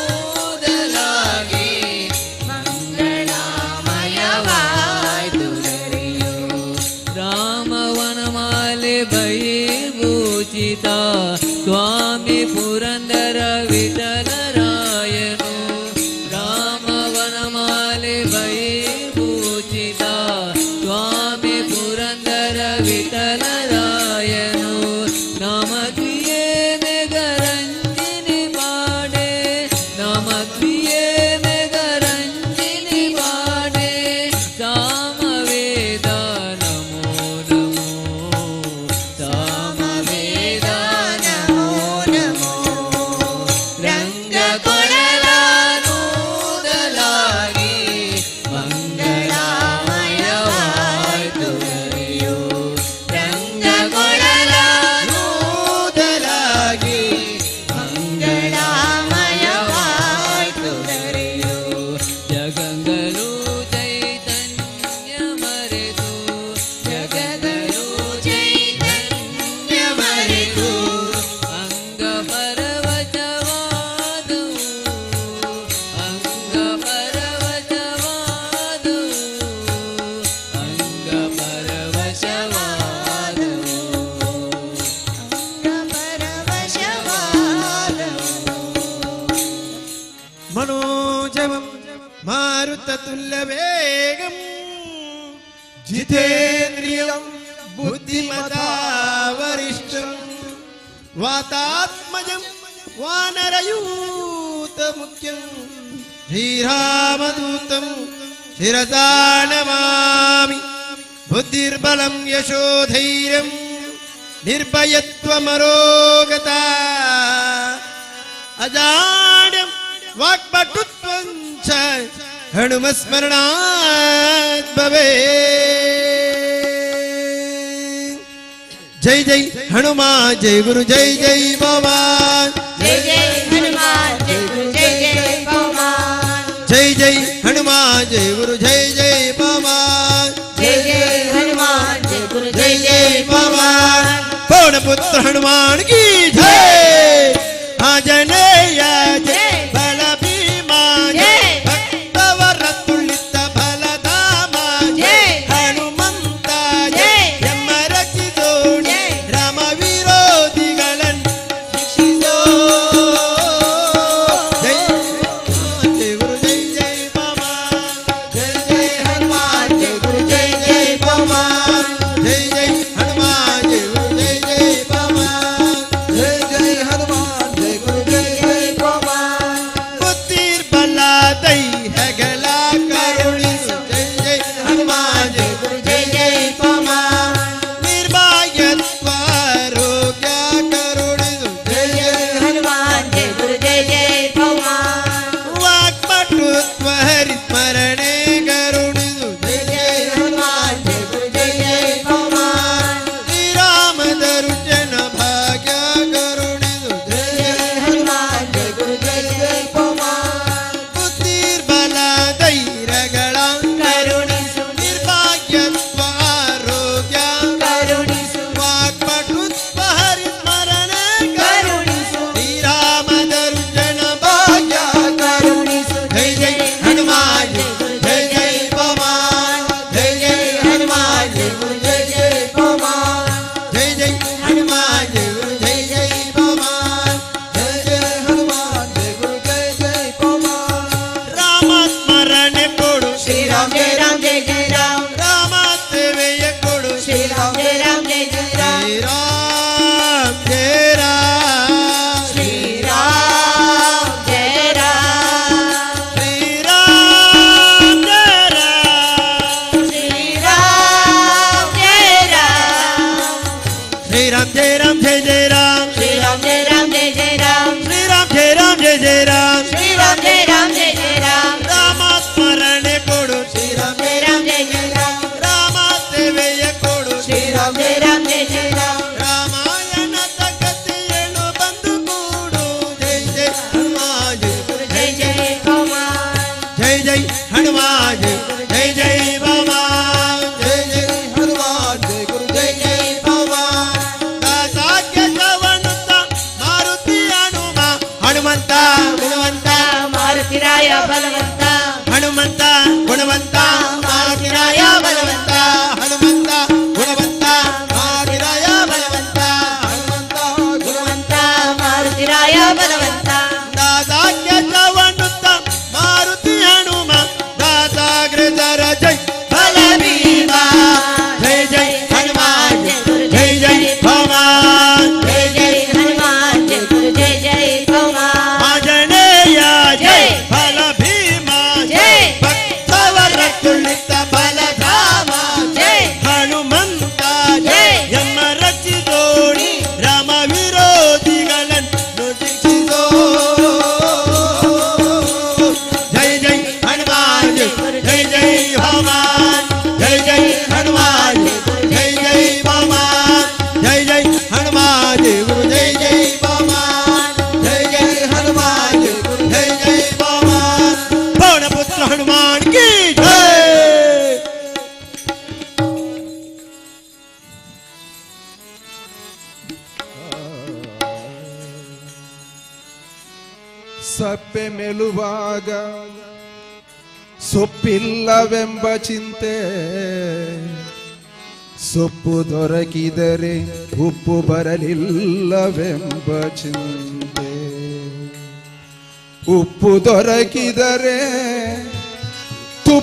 ಮಂಗಳಮಯವಾಯ್ತು ದರೆಯು ರಾಮವನಮಾಲೆ ಬಹಿರ್ಭೂಷಿತ ಸ್ವಾಮಿ ಪುರಂದರ ವಿಠಲರಾಯನು ರಾಮವನಮಾಲೆ ಬಹಿರ್ಭೂಷಿತ ಸ್ವಾಮಿ ಪುರಂದರ ವಿಠಲರಾಯನು ನಮಕ್ರಿಯೇ ಮೆಗರಂಜಿನಿ ಪಾಡೆ ನಮಕ್ರಿಯೇ ಮೆಗರಂಜಿನಿ ಪಾಡೆ ಸಾಮವೇದ ನಮೋ ನಮೋ ಸಾಮವೇದ ನಮೋ ನಮೋ ರಂಗ तुल्यवेगं जितेन्द्रियं बुद्धिमता वरिष्ठं वातात्मजं वानरयूतमुख्यं श्रीरामदूतं शिरसा नमामि बुद्धिर्बलं यशोधैर्यं निर्भयत्वमरोगता अजाड्यं वाक्पटुत्वं च हनुमस्मरणात् भवेत्। जय जय हनुमान जय गुरु जय जय पवन जय जय हनुमान जय गुरु जय जय पवन जय जय हनुमान जय गुरु जय जय पवन जय जय हनुमान जय गुरु जय जय पवन पवन पुत्र हनुमान की जय आंजनेय जय बल भीमा जय भक्तवर तुलित बलधाम जय हनुमंत जय यमरचि जोड़ी राम विरोधिगलन शिक्षिसो जय जय गुरु जय जय पवन जय जय हनुमान जय गुरु जय जय पवन जय जय हनुमान जय गुरु जय जय पवन जय जय हनुमान जय गुरु जय जय पवन बुद्धिर्बला दई है गला करुणिसु जय जय हनुमान जय गुरु जय जय पवन निर्भयत्व आरोग्य करुणिसु जय जय हनुमान जय गुरु जय जय पवन वाक्पटुत्व हरिस्मरणे करुणिसु जय जय हनुमान जय गुरु जय जय पवन श्रीराम दर्शन भाग्य करुणिसु जय जय हनुमान जय गुरु जय जय पवन बुद्धिर्बला ಧೈರ್ಯಗಳ ಕರುಣಿಸು ನಿರ್ಭಾಗ್ಯತ್ವ ಆರೋಗ್ಯ ಕರುಣಿಸು ವಾಕ್ಪಟುತ್ವ ಹರಿಸ್ಮರಣೆ ಕರುಣಿಸು ಶ್ರೀರಾಮ ದರ್ಶನ ಭಾಗ್ಯ ಕರುಣಿಸು ಜೈ ಜೈ ಹನುಮಾನ್ ಜೈ ಜೈ ಪವನ್ ಜೈ ಜೈ ಹನುಮಾನ್ ಜೈ ಗುರು ಜೈ ಜೈ ಪವನ್ ಜೈ ಜೈ ಹನುಮಾನ್ ಜೈ ಗುರು ಜೈ ಜೈ ಪವನ್ जय जय हनुमान जय गुरु जय जय पवन ರಾಮ ಸ್ಮರಣೆ ಕೊಡು ಶ್ರೀರಾಮ್ ಜಯ ರಾಮ್ ಜಯ ಜಯ ರಾಮ್ ರಾಮ ಸೇವೆಯ ಕೊಡು ಶ್ರೀರಾಮ್ ಜಯ ರಾಮ್ ಜಯ ಜಯ ರಾಮ್ ಶ್ರೀರಾಮ್ ಜಯ ರಾಮ್ ಶ್ರೀರಾಮ್ ಜಯ ರಾಮ್ ಶ್ರೀರಾಮ್ ಜಯ ರಾಮ್ ಶ್ರೀರಾಮ್ ಜಯ ರಾಮ್ ಶ್ರೀರಾಮ್ ಜಯ ರಾಮ್ ಜಯ ಜಯ ರಾಮ್ ಶ್ರೀರಾಮ್ ಜಯ ರಾಮ್ ಜಯ ಜಯ ರಾಮ್ ಶ್ರೀರಾಮ್ ಜಯ ರಾಮ್ ಜಯ ಜಯ ರಾಮ್ ಶ್ರೀರಾಮ್ ಜಯ ರಾಮ್ ಜಯ ಜಯ ರಾಮ್ ರಾಮ ಸ್ಮರಣೆ ಕೊಡು ಶ್ರೀರಾಮ್ ಜಯ ರಾಮ್ ಜಯ ಜಯ ರಾಮ್ ರಾಮ ಸೇವೆಯ ಕೊಡು ಶ್ರೀರಾಮ್ ಜಯ ರಾಮ್ ಜಯ ಜಯ ರಾಮ್ ರಾಮಾಯಣದ ಕಥೆಯನ್ನು ಬಂದು ಕೂಡು ಜೈ ಜೈ ಹನುಮಾನ್ ಜೈ ಗುರು ಜಯ ಜಯ ಪವನ್ ಜೈ ಜೈ ಹನುಮಾನ್ ಜೈ ಜೈ ಪವನ್ ಜೈ ಜೈ हनुमान जय गुरु जय जय ಪವನ್ ದಾಸಾಕ್ಯ ಶ್ರವಣುತ ಮಾರುತಿ ಹನುಮ ಹನುಮಂತ ಗುಣವಂತ ಮಾರುತಿರಾಯ ಬಲವಂತ ಹನುಮಂತ ಗುಣವಂತ ಮಾರುತಿರಾಯ ಬಲವಂತ ಹನುಮಂತ ಗುಣವಂತ ಮಾರುತಿರಾಯ ಬಲವಂತ ಹನುಮಂತ ಗುಣವಂತ ಮಾರುತಿರಾಯ ಬಲವಂತ ದಾಸಾಕ್ಯ ಶ್ರವಣುತ ಮಾರುತಿ ಹನುಮ ದಾಸಾಗ್ರಸರ ಜೈ ಬಲ ಭೀಮ ಜೈ ಜೈ ಹನುಮಾನ್ ಜೈ ಜೈ ಪವನ್ ಜಯ ಜಯ ಹನುಮಾನ್ ಜಯ ಗುರು ಜಯ ಜಯ ಪವನ್ ಆಂಜನೇಯ ಜೈ ಬಲ ಭೀಮ ಜೈ ಭಕ್ತವರ ತುಳಿತ ಬಲಧಾಮ ಜೈ ಹನುಮಂತ ಜೈ ಯಮ ರಚಿ ಜೋಡಿ ರಾಮ ವಿರೋಧಿಗಳನ್ನು ಶಿಕ್ಷಿಸೋ ಜೈ ಜೈ ಹನುಮಾನ್ ಜೈ ಜೈ ಪವನ್ ಜೈ ಜೈ ಹನುಮಾನ್ ಜೈ ಜೈ ಪವನ್ ಜೈ ಜೈ ಹನುಮಾನ್ ಜೈ ಗುರು ಜೈ ಜೈ ಪವನ್ ಜೈ ಜೈ ಹನುಮಾನ್ ಜೈ ಗುರು ಜೈ ಜೈ ಪವನ್ ಪವನ ಪುತ್ರ ಹನುಮಾನ್ ಕಿ ಜೈ ಸಪ್ಪೆ ಮೆಲುವಾಗ ಸೊಪ್ಪಿಲ್ಲವೆಂಬ ಚಿಂತೆ ಸೊಪ್ಪು ದೊರಕಿದರೆ ಉಪ್ಪು ಬರಲಿಲ್ಲವೆಂಬ ಚಿಂತೆ ಉಪ್ಪು ದೊರಕಿದರೆ ತುಪ್ಪ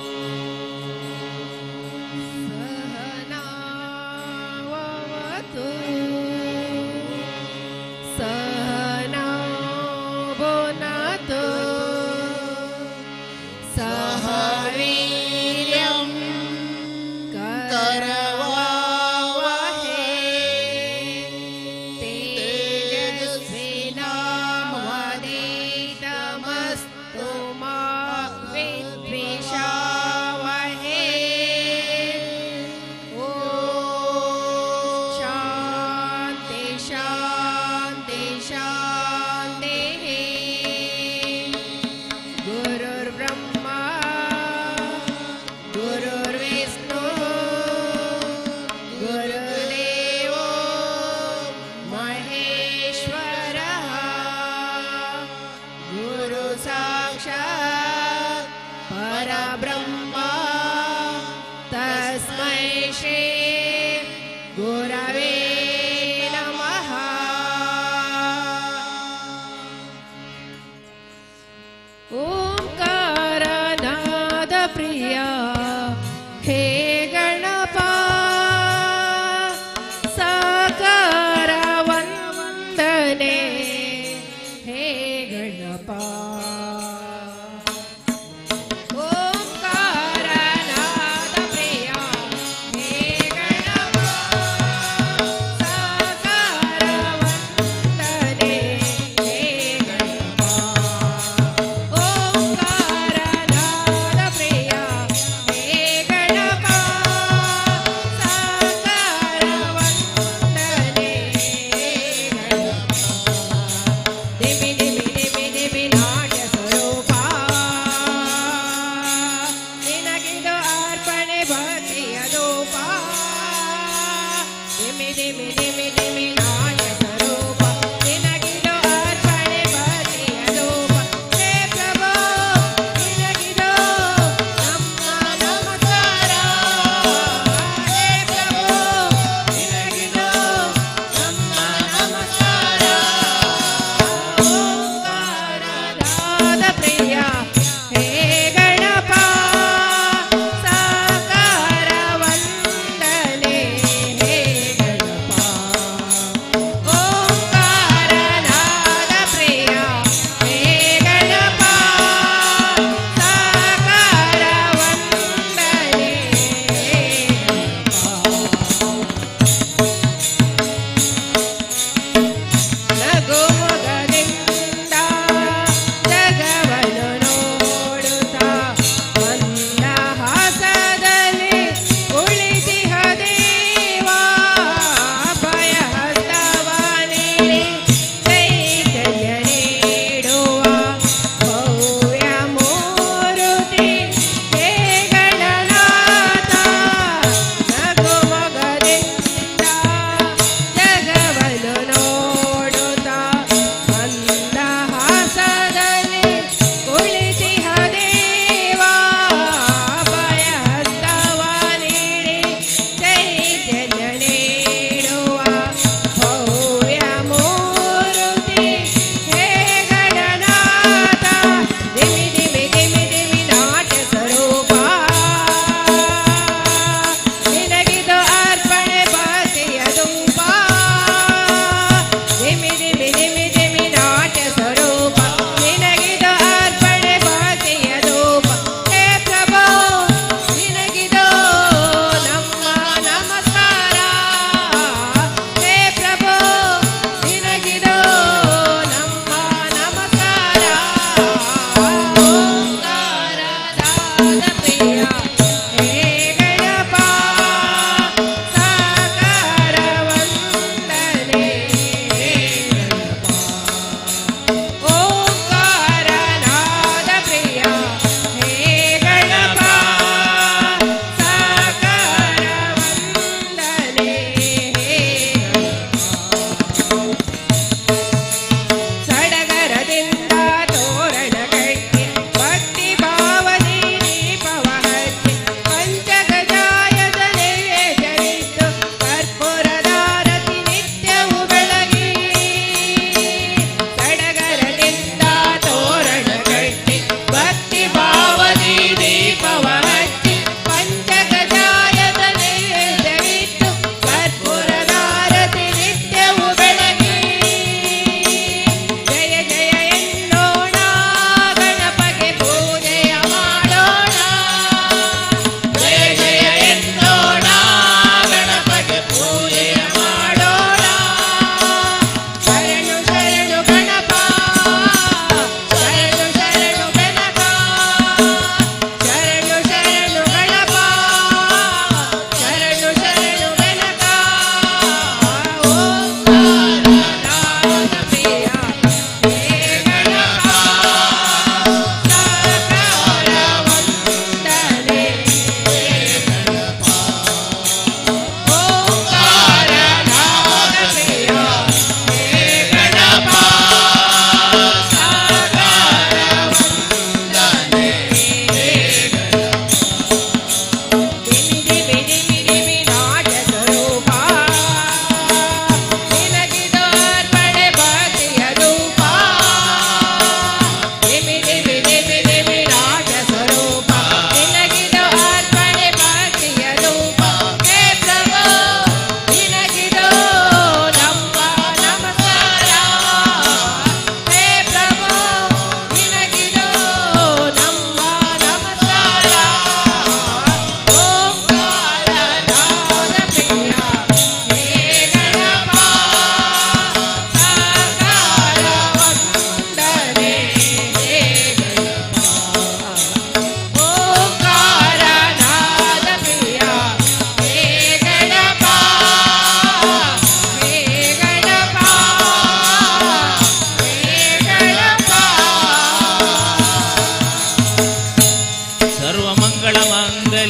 सह वीर्यं करवावहै तेजस्विनावधीतमस्तु मा विद्विषावहै। ॐ शान्ति शान्ति शान्तिः। गुरुर्ब्रह्मा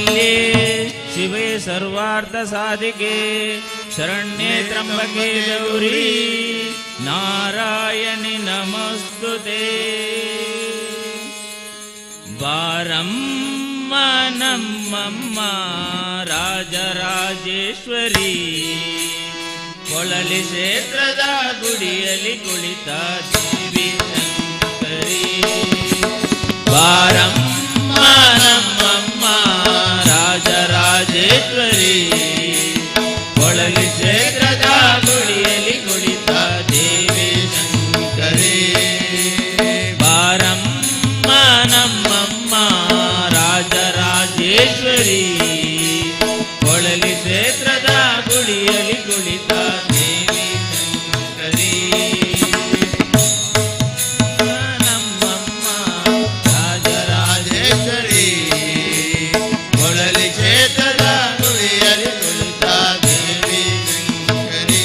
ಕೌಸಲ್ಯೆ ಶಿವೆ ಸರ್ವಾರ್ಥ ಸಾಧಿಕೆ ಶರಣ್ಯೆ ತ್ರ್ಯಂಬಕೆ ಗೌರಿ ನಾರಾಯಣಿ ನಮಸ್ತುತೆ. ಬಾರಮ್ಮ ನಮ್ಮಮ್ಮ ರಾಜರಾಜೇಶ್ವರಿ ಕೊಳಲಿ ಕ್ಷೇತ್ರದ ಗುಡಿಯಲ್ಲಿ ಕುಳಿತ ದೇವಿ ಶಂಕರಿ. ಬಾರಮ್ಮ ನಮ್ಮಮ್ಮ ರಾಜರಾಜೇಶ್ವರಿ ಕೊಳಲಿ ಕ್ಷೇತ್ರದ ಗುಡಿಯಲ್ಲಿ ಕುಳಿತ ದೇವಿ ಶಂಕರಿ. ಬಾರಮ್ಮ ನಮ್ಮಮ್ಮ ರಾಜರಾಜೇಶ್ವರಿ ಕೊಳಲಿ ಕ್ಷೇತ್ರದ ಗುಡಿಯಲ್ಲಿ ಕುಳಿತ ದೇವಿ ಶಂಕರಿ. ನಮ್ಮಮ್ಮ ರಾಜರಾಜೇಶ್ವರಿ ಕೊಳಲಿ ಕ್ಷೇತ್ರದ ಗುಡಿಯಲ್ಲಿ ಕುಳಿತ ದೇವಿ ಶಂಕರಿ.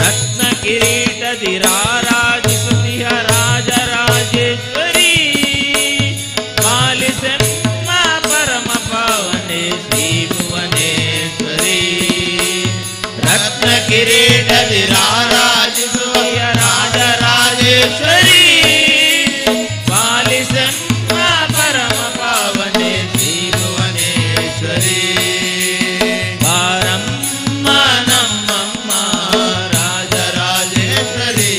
ರತ್ನ ಕಿರೀಟದಿ ರಾರಾಜಿಸುತ್ತಿಹ ರಾಜರಾಜೇಶ್ವರಿ ಪಾಲಿಸೆಮ್ಮ ಪರಮ ಪಾವನೆ ಶ್ರೀ ಭುವನೇಶ್ವರಿ. ರತ್ನ ಕಿರೀಟದಿ ರಾರಾಜಿಸುತ್ತಿಹ ರಾಜರಾಜೇಶ್ವರಿ ಪಾಲಿಸೆಮ್ಮ ಪರಮ ಪಾವನೆ ಶ್ರೀ ಭುವನೇಶ್ವರಿ. ಬಾರಮ್ಮ ನಮ್ಮಮ್ಮ ರಾಜರಾಜೇಶ್ವರಿ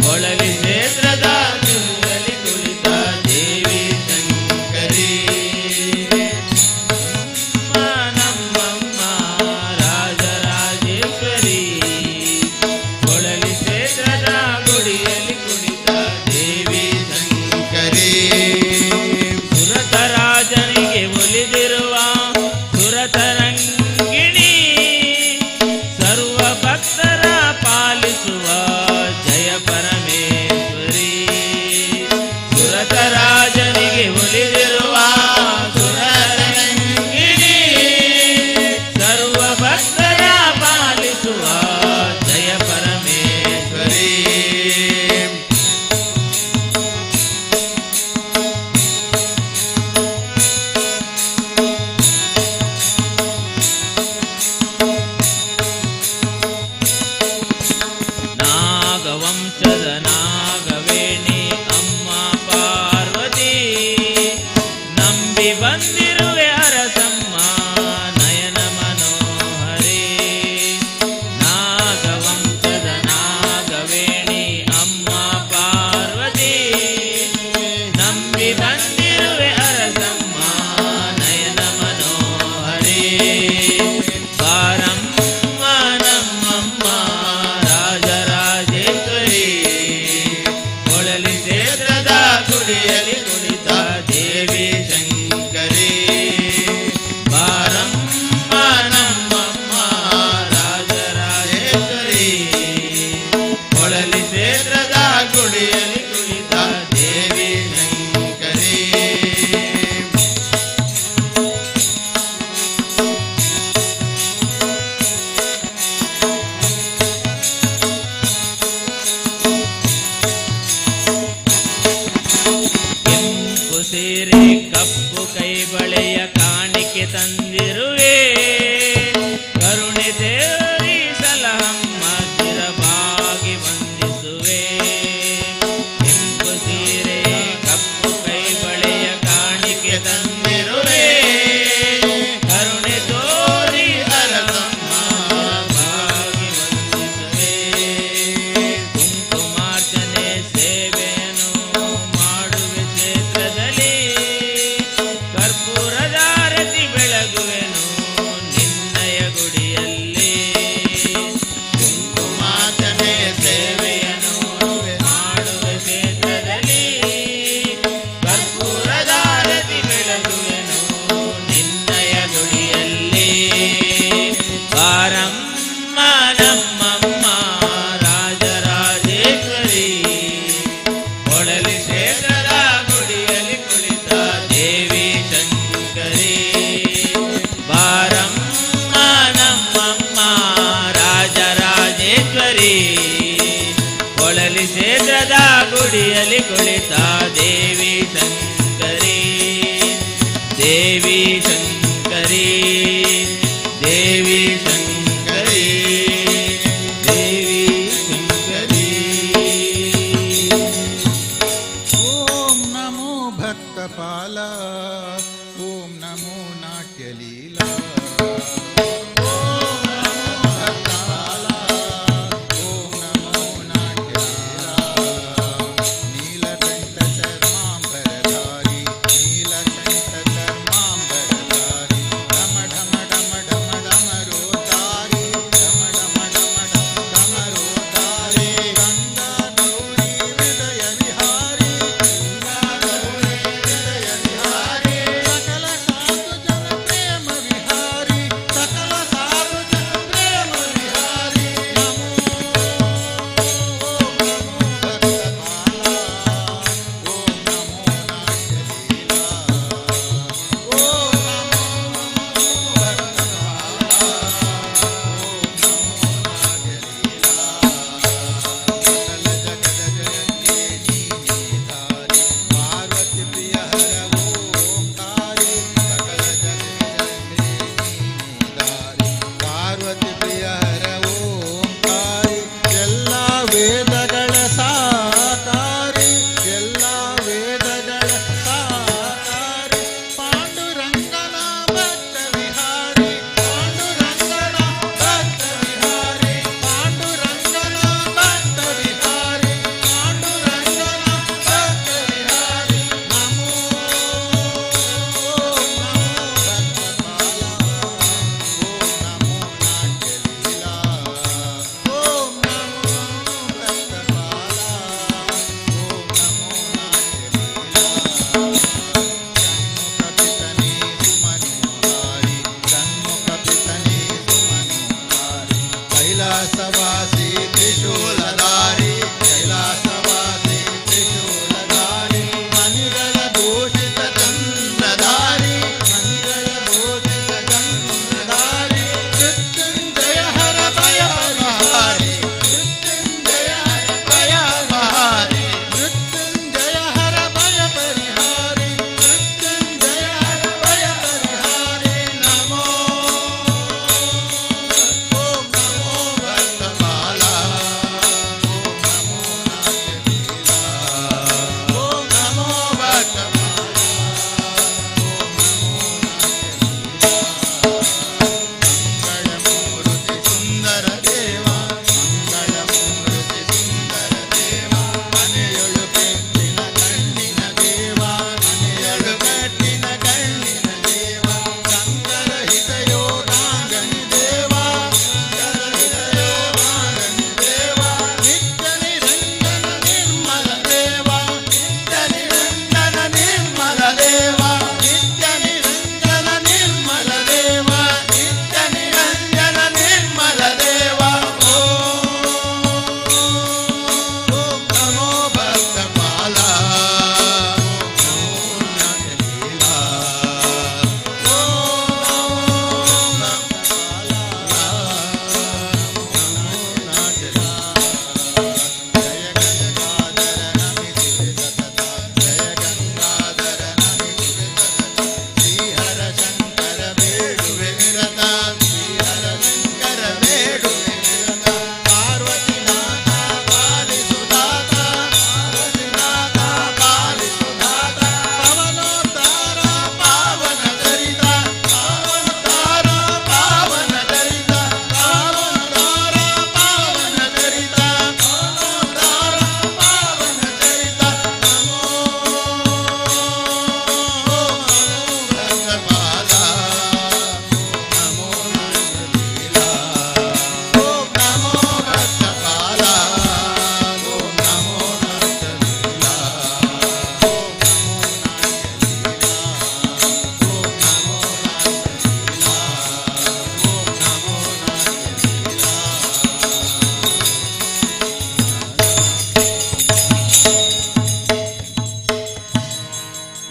ಕೊಳಲಿ ಕ್ಷೇತ್ರದ ಗುಡಿಯಲ್ಲಿ ಕುಳಿತ ದೇವಿ ಶಂಕರಿ. ನಮ್ಮಮ್ಮ ರಾಜರಾಜೇಶ್ವರಿ ಕೊಳಲಿ ಕ್ಷೇತ್ರದ ಗುಡಿಯಲ್ಲಿ ಕುಳಿತ ದೇವಿ ಶಂಕರಿ. ಸುರತರಾಜನಿಗೆ ಒಲಿದಿರುವ ಸುರತರಂಗಿಣಿ ಸರ್ವ ಭಕ್ತರ ಪಾಲಿಸುವ ಜಯ ಪರಮೇಶ್ವರಿ. ಸುರತರಾಜನಿಗೆ ಒಲಿದಿರುವ ಸುರತರಂಗಿಣಿ ಸರ್ವ ಭಕ್ತರ ಪಾಲಿಸುವ ಜಯ ಪರಮೇಶ್ವರಿ. ನಾಗವಂಶದ ನಾಗವೇಣಿ ಅಮ್ಮ ಪಾರ್ವತಿ ನಂಬಿ ಬಂದಿರುವೆ ಅರಸಮ್ಮ ನಯನ ಮನೋಹರಿ. ನಾಗವಂಶದ ನಾಗವೇಣಿ ಅಮ್ಮ ಪಾರ್ವತಿ ನಂಬಿ ಬಂದಿರುವೆ ಅರಸಮ್ಮ ನಯನ ಮನೋಹರಿ. ಬಾರಮ್ಮ ನಮ್ಮಮ್ಮ ರಾಜರಾಜೇಶ್ವರಿ ಕೊಳಲಿ ಕ್ಷೇತ್ರದ ಗುಡಿಯಲ್ಲಿ ಕುಳಿತ ದೇವಿ ಶಂಕರಿ. ಬಾರಮ್ಮ ನಮ್ಮಮ್ಮ ರಾಜರಾಜೇಶ್ವರಿ ಕೊಳಲಿ ಕ್ಷೇತ್ರದ ಗುಡಿಯಲ್ಲಿ ಕುಳಿತ ದೇವಿ ಶಂಕರಿ. ಕೆಂಪು ಸೀರೆ ಕಪ್ಪು ಕೈ ಬಳೆಯ ಕಾಣಿಕೆ ತಂದಿರುವೆ ಕರುಣೆ ದೇವರಿ ಸಲಹಮ್ಮ ಸ್ಥಿರವಾಗಿ ವಂದಿಸುವೆ. ಕೆಂಪು ಸೀರೆ ಕಪ್ಪು ಕೈ ಬಳೆಯ ಕಾಣಿಕೆ ತಂದಿರುವೆ ಕರುಣೆ ತೋರಿ ಸಲಹಮ್ಮ ಭಾಗಿ ವಂದಿಸುವೆ. ಕುಂಕುಮಾರ್ಚನೆ ಸೇವೆಯನ್ನು ಮಾಡುವೆ ಕ್ಷೇತ್ರದಲ್ಲಿ ಕರ್ಪೂರದಾರತಿ ಬೆಳಗುವೆನು ನಿನ್ನಯ ಗುಡಿಯಲ್ಲಿ. ಕುಂಕುಮಾರ್ಚನೆ ಸೇವೆಯನ್ನು ಮಾಡುವೆ ಕ್ಷೇತ್ರದಲ್ಲಿ ಕರ್ಪೂರದಾರತಿ ಬೆಳಗುವೆನು ನಿನ್ನಯ ಗುಡಿಯಲ್ಲಿ. ಬಾರಮ್ಮ ನಮ್ಮಮ್ಮ ರಾಜರಾಜೇಶ್ವರಿ ಕೊಳಲಿ ಕ್ಷೇತ್ರದ ಗುಡಿಯಲ್ಲಿ ಕುಳಿತ ದೇವಿ ಶಂಕರಿ. ಬಾರಮ್ಮ ನಮ್ಮಮ್ಮ ರಾಜರಾಜೇಶ್ವರಿ ಕೊಳಲಿ ಕ್ಷೇತ್ರದ ಗುಡಿಯಲ್ಲಿ ಕುಳಿತ ದೇವಿ ಶಂಕರಿ. ದೇವಿ ಶಂಕರಿ ದೇವಿ ಶಂಕರಿ ದೇವಿ ಶಂಕರಿ. ಓಂ ನಮೋ ಭಕ್ತಪಾಲ ಓಂ ನಮೋ ನಾಟ್ಯಲೀಲಾ ಓಂ ನಮೋ ಭಕ್ತಪಾಲ ಓಂ ನಮೋ ನಾಟ್ಯಲೀಲಾ ನೀಲಕಂಠ ಚರ್ಮಾಂಬರಧಾರಿ ನೀಲಕಂಠ ಚರ್ಮಾಂಬರಧಾರಿ ಢಮ ಢಮ ಢಮ ಢಮ ಢಮರೋಧಾರಿ ಢಮ ಢಮ ಢಮ ಢಮರೋಧಾರಿ ಗಂಗಾ ಗೌರಿ ಹೃದಯ ವಿಹಾರಿ ಗಂಗಾ ಗೌರಿ ಹೃದಯ ವಿಹಾರಿ ಸಕಲ ಸಾಧು ಜನ ಪ್ರೇಮ ವಿಹಾರಿ ಸಕಲ ಸಾಧು ಜನ ಪ್ರೇಮ ವಿಹಾರಿ ನಮೋ ಓಂ ನಮೋ ಭಕ್ತಪಾಲ ಓಂ ನಮೋ ನಾಟ್ಯಲೀಲಾ ಓಂ ನಮೋ ಭಕ್ತಪಾಲ ಓಂ ನಮೋ ನಾಟ್ಯಲೀಲಾ ಸಕಲ ಜಗದ ಜನನಿ ನೀನೇಧಾರಿ ಪಾರ್ವತಿ ಪ್ರಿಯ ಹರ ಓಂಕಾರಿ ಸಕಲ ಜಗದ ಜನನಿ ನೀನೇಧಾರಿ ಪಾರ್ವತಿ ಪ್ರಿಯ ಹರ ಓಂಕಾರಿ ಎಲ್ಲ ವೇದಗಳ ಸಾಕಾರಿ ಎಲ್ಲ ವೇದಗಳ ಸಾಕಾರಿ ಪಾಂಡುರಂಗನ ಭಕ್ತ ವಿಹಾರಿ ಪಾಂಡುರಂಗನ ಭಕ್ತ ವಿಹಾರಿ ಪಾಂಡುರಂಗನ ಭಕ್ತ ವಿಹಾರಿ ಪಾಂಡುರಂಗನ ಭಕ್ತ ವಿಹಾರಿ ನಮೋ ಭಕ್ತಪಾಲ ಓಂ ನಮೋ ನಾಟ್ಯಲೀಲಾ ಓಂ ನಮೋ ಭಕ್ತಪಾಲ ಓಂ ನಮೋ ನಾಟ್ಯಲೀಲಾ ಕೈಲಾಸವಾಸಿ ತ್ರಿಶೂಲಧಾರಿ ಕೈಲಾಸವಾಸಿ ತ್ರಿಶೂಲಧಾರಿ ಮನಿಗಳ ಭೂಷಿತ ಚಂದ್ರಧಾರಿ ಮನಿಗಳ ಭೂಷಿತ ಚಂದ್ರಧಾರಿ ಮೃತ್ಯುಂಜಯ ಹರ ಭಯ ಪರಿಹಾರಿ ಮೃತ್ಯುಂಜಯ ಹರ ಭಯ ಪರಿಹಾರಿ ಮೃತ್ಯುಂಜಯ ಹರ ಭಯ ಪರಿಹಾರಿ ಮೃತ್ಯುಂಜಯ ಹರ ಭಯ ಪರಿಹಾರಿ ನಮೋ ಓಂ ನಮೋ ಭಕ್ತಪಾಲ ಓಂ ನಮೋ ನಾಟ್ಯಲೀಲಾ ಓಂ ನಮೋ ಭಕ್ತಪಾಲ ಓಂ ನಮೋ ನಾಟ್ಯಲೀಲಾ ಮಂಗಳಮೂರ್ತಿ ಸುಂದರ ದೇವ ಮಂಗಳಮೂರ್ತಿ ಸುಂದರ ದೇವ ಮನೆಯೊಳು ಕಟ್ಟಿನ ಕಣ್ಣಿನ ದೇವ ಮನೆಯೊಳು ಕಟ್ಟಿನ ಕಣ್ಣಿನ ದೇವ ಶಂಕರ ಹಿತಯೋಗಾಂಗನಿ ದೇವ ಶಂಕರ ಹಿತಯೋಗಾಂಗನಿ ದೇವ ನಿತ್ಯ ನಿರಂಜನ ನಿರ್ಮಲ ದೇವ ನಿತ್ಯ ನಿರಂಜನ ನಿರ್ಮಲ ದೇವ ನಿತ್ಯ ನಿರಂಜನ ನಿರ್ಮಲ ದೇವ ನಿತ್ಯ ನಿರಂಜನ ನಿರ್ಮಲ ದೇವ ಓಂ ನಮೋ ಭಕ್ತಪಾಲ ಓಂ ನಮೋ ನಾಟ್ಯಲೀಲಾ ಓಂ ನಮೋ ಭಕ್ತಪಾಲ ಓಂ ನಮೋ ನಾಟ್ಯಲೀಲಾ ಜಯ ಗಂಗಾಧರ ನಮಿಸಿವೆ ಸತತ ಜಯ ಗಂಗಾಧರ ನಮಿಸಿವೆ ಸತತ ಶ್ರೀಹರ ಶಂಕರ ಬೇಡುವೆ ನಿರತ ಶ್ರೀಹರ ಶಂಕರ ಬೇಡುವೆ ನಿರತ ಪಾರ್ವತಿನಾಥ ಪಾಲಿಸುದಾತ ಪಾರ್ವತಿನಾಥ ಪಾಲಿಸುದಾತ ಪವನೋದ್ಧಾರ ಪಾವನ ಚರಿತ ಪವನೋದ್ಧಾರ ಪಾವನ ಚರಿತ ಪವನೋದ್ಧಾರ ಪಾವನ ಚರಿತ ಪವನೋದ್ಧಾರ ಪಾವನ ಚರಿತ ನಮೋ ಭಕ್ತಪಾಲ ಓಂ ನಮೋ ನಾಟ್ಯಲೀಲಾ ಓಂ ನಮೋ ಭಕ್ತಪಾಲ ಓಂ ನಮೋ ನಾಟ್ಯಲೀಲಾ ಓಂ ನಮೋ ನಾಟ್ಯಲೀಲಾ ಓಂ ನಮೋ ನಾಟ್ಯಲೀಲಾ ಓಂ ನಮೋ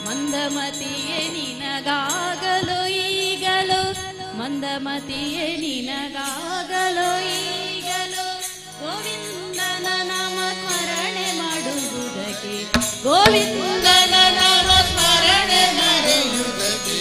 ಮಂದಮತಿಯೇ ನಿನಗಾಗಲು ಈಗಲು ಮಂದಮತಿಯೇ ನಿನಗಾಗಲು ಈಗಲು ಗೋವಿಂದನ ನಾಮ ಸ್ಮರಣೆ ಮಾಡುವುದಕ್ಕೆ ಗೋವಿಂದನ ನಾಮ ಸ್ಮರಣೆ ಮಾಡುವುದಕ್ಕೆ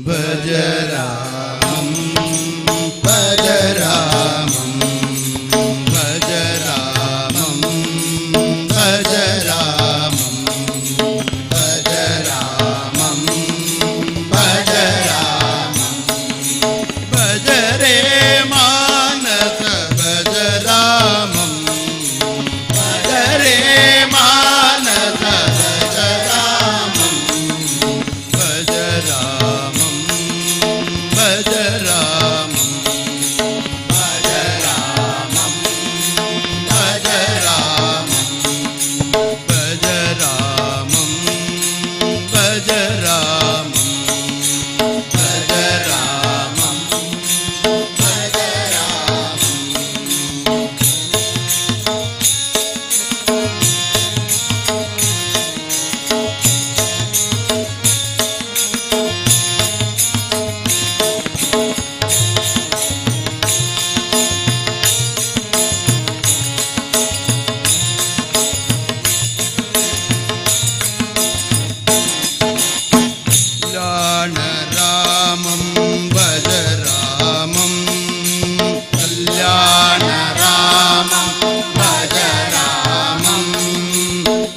भज रामं भज रामं भज रामं भज रामं भज रामं भज रामं भज रे मानस भज रामं भज रे मानस भज रामं भज रामं भज रामं भज रामं भज रामं भज रामं भज रामं भज रामं भज कल्याण रामं भज रामं कल्याण रामं भज रामं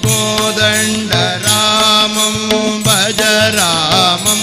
कोदण्ड रामं भज रामं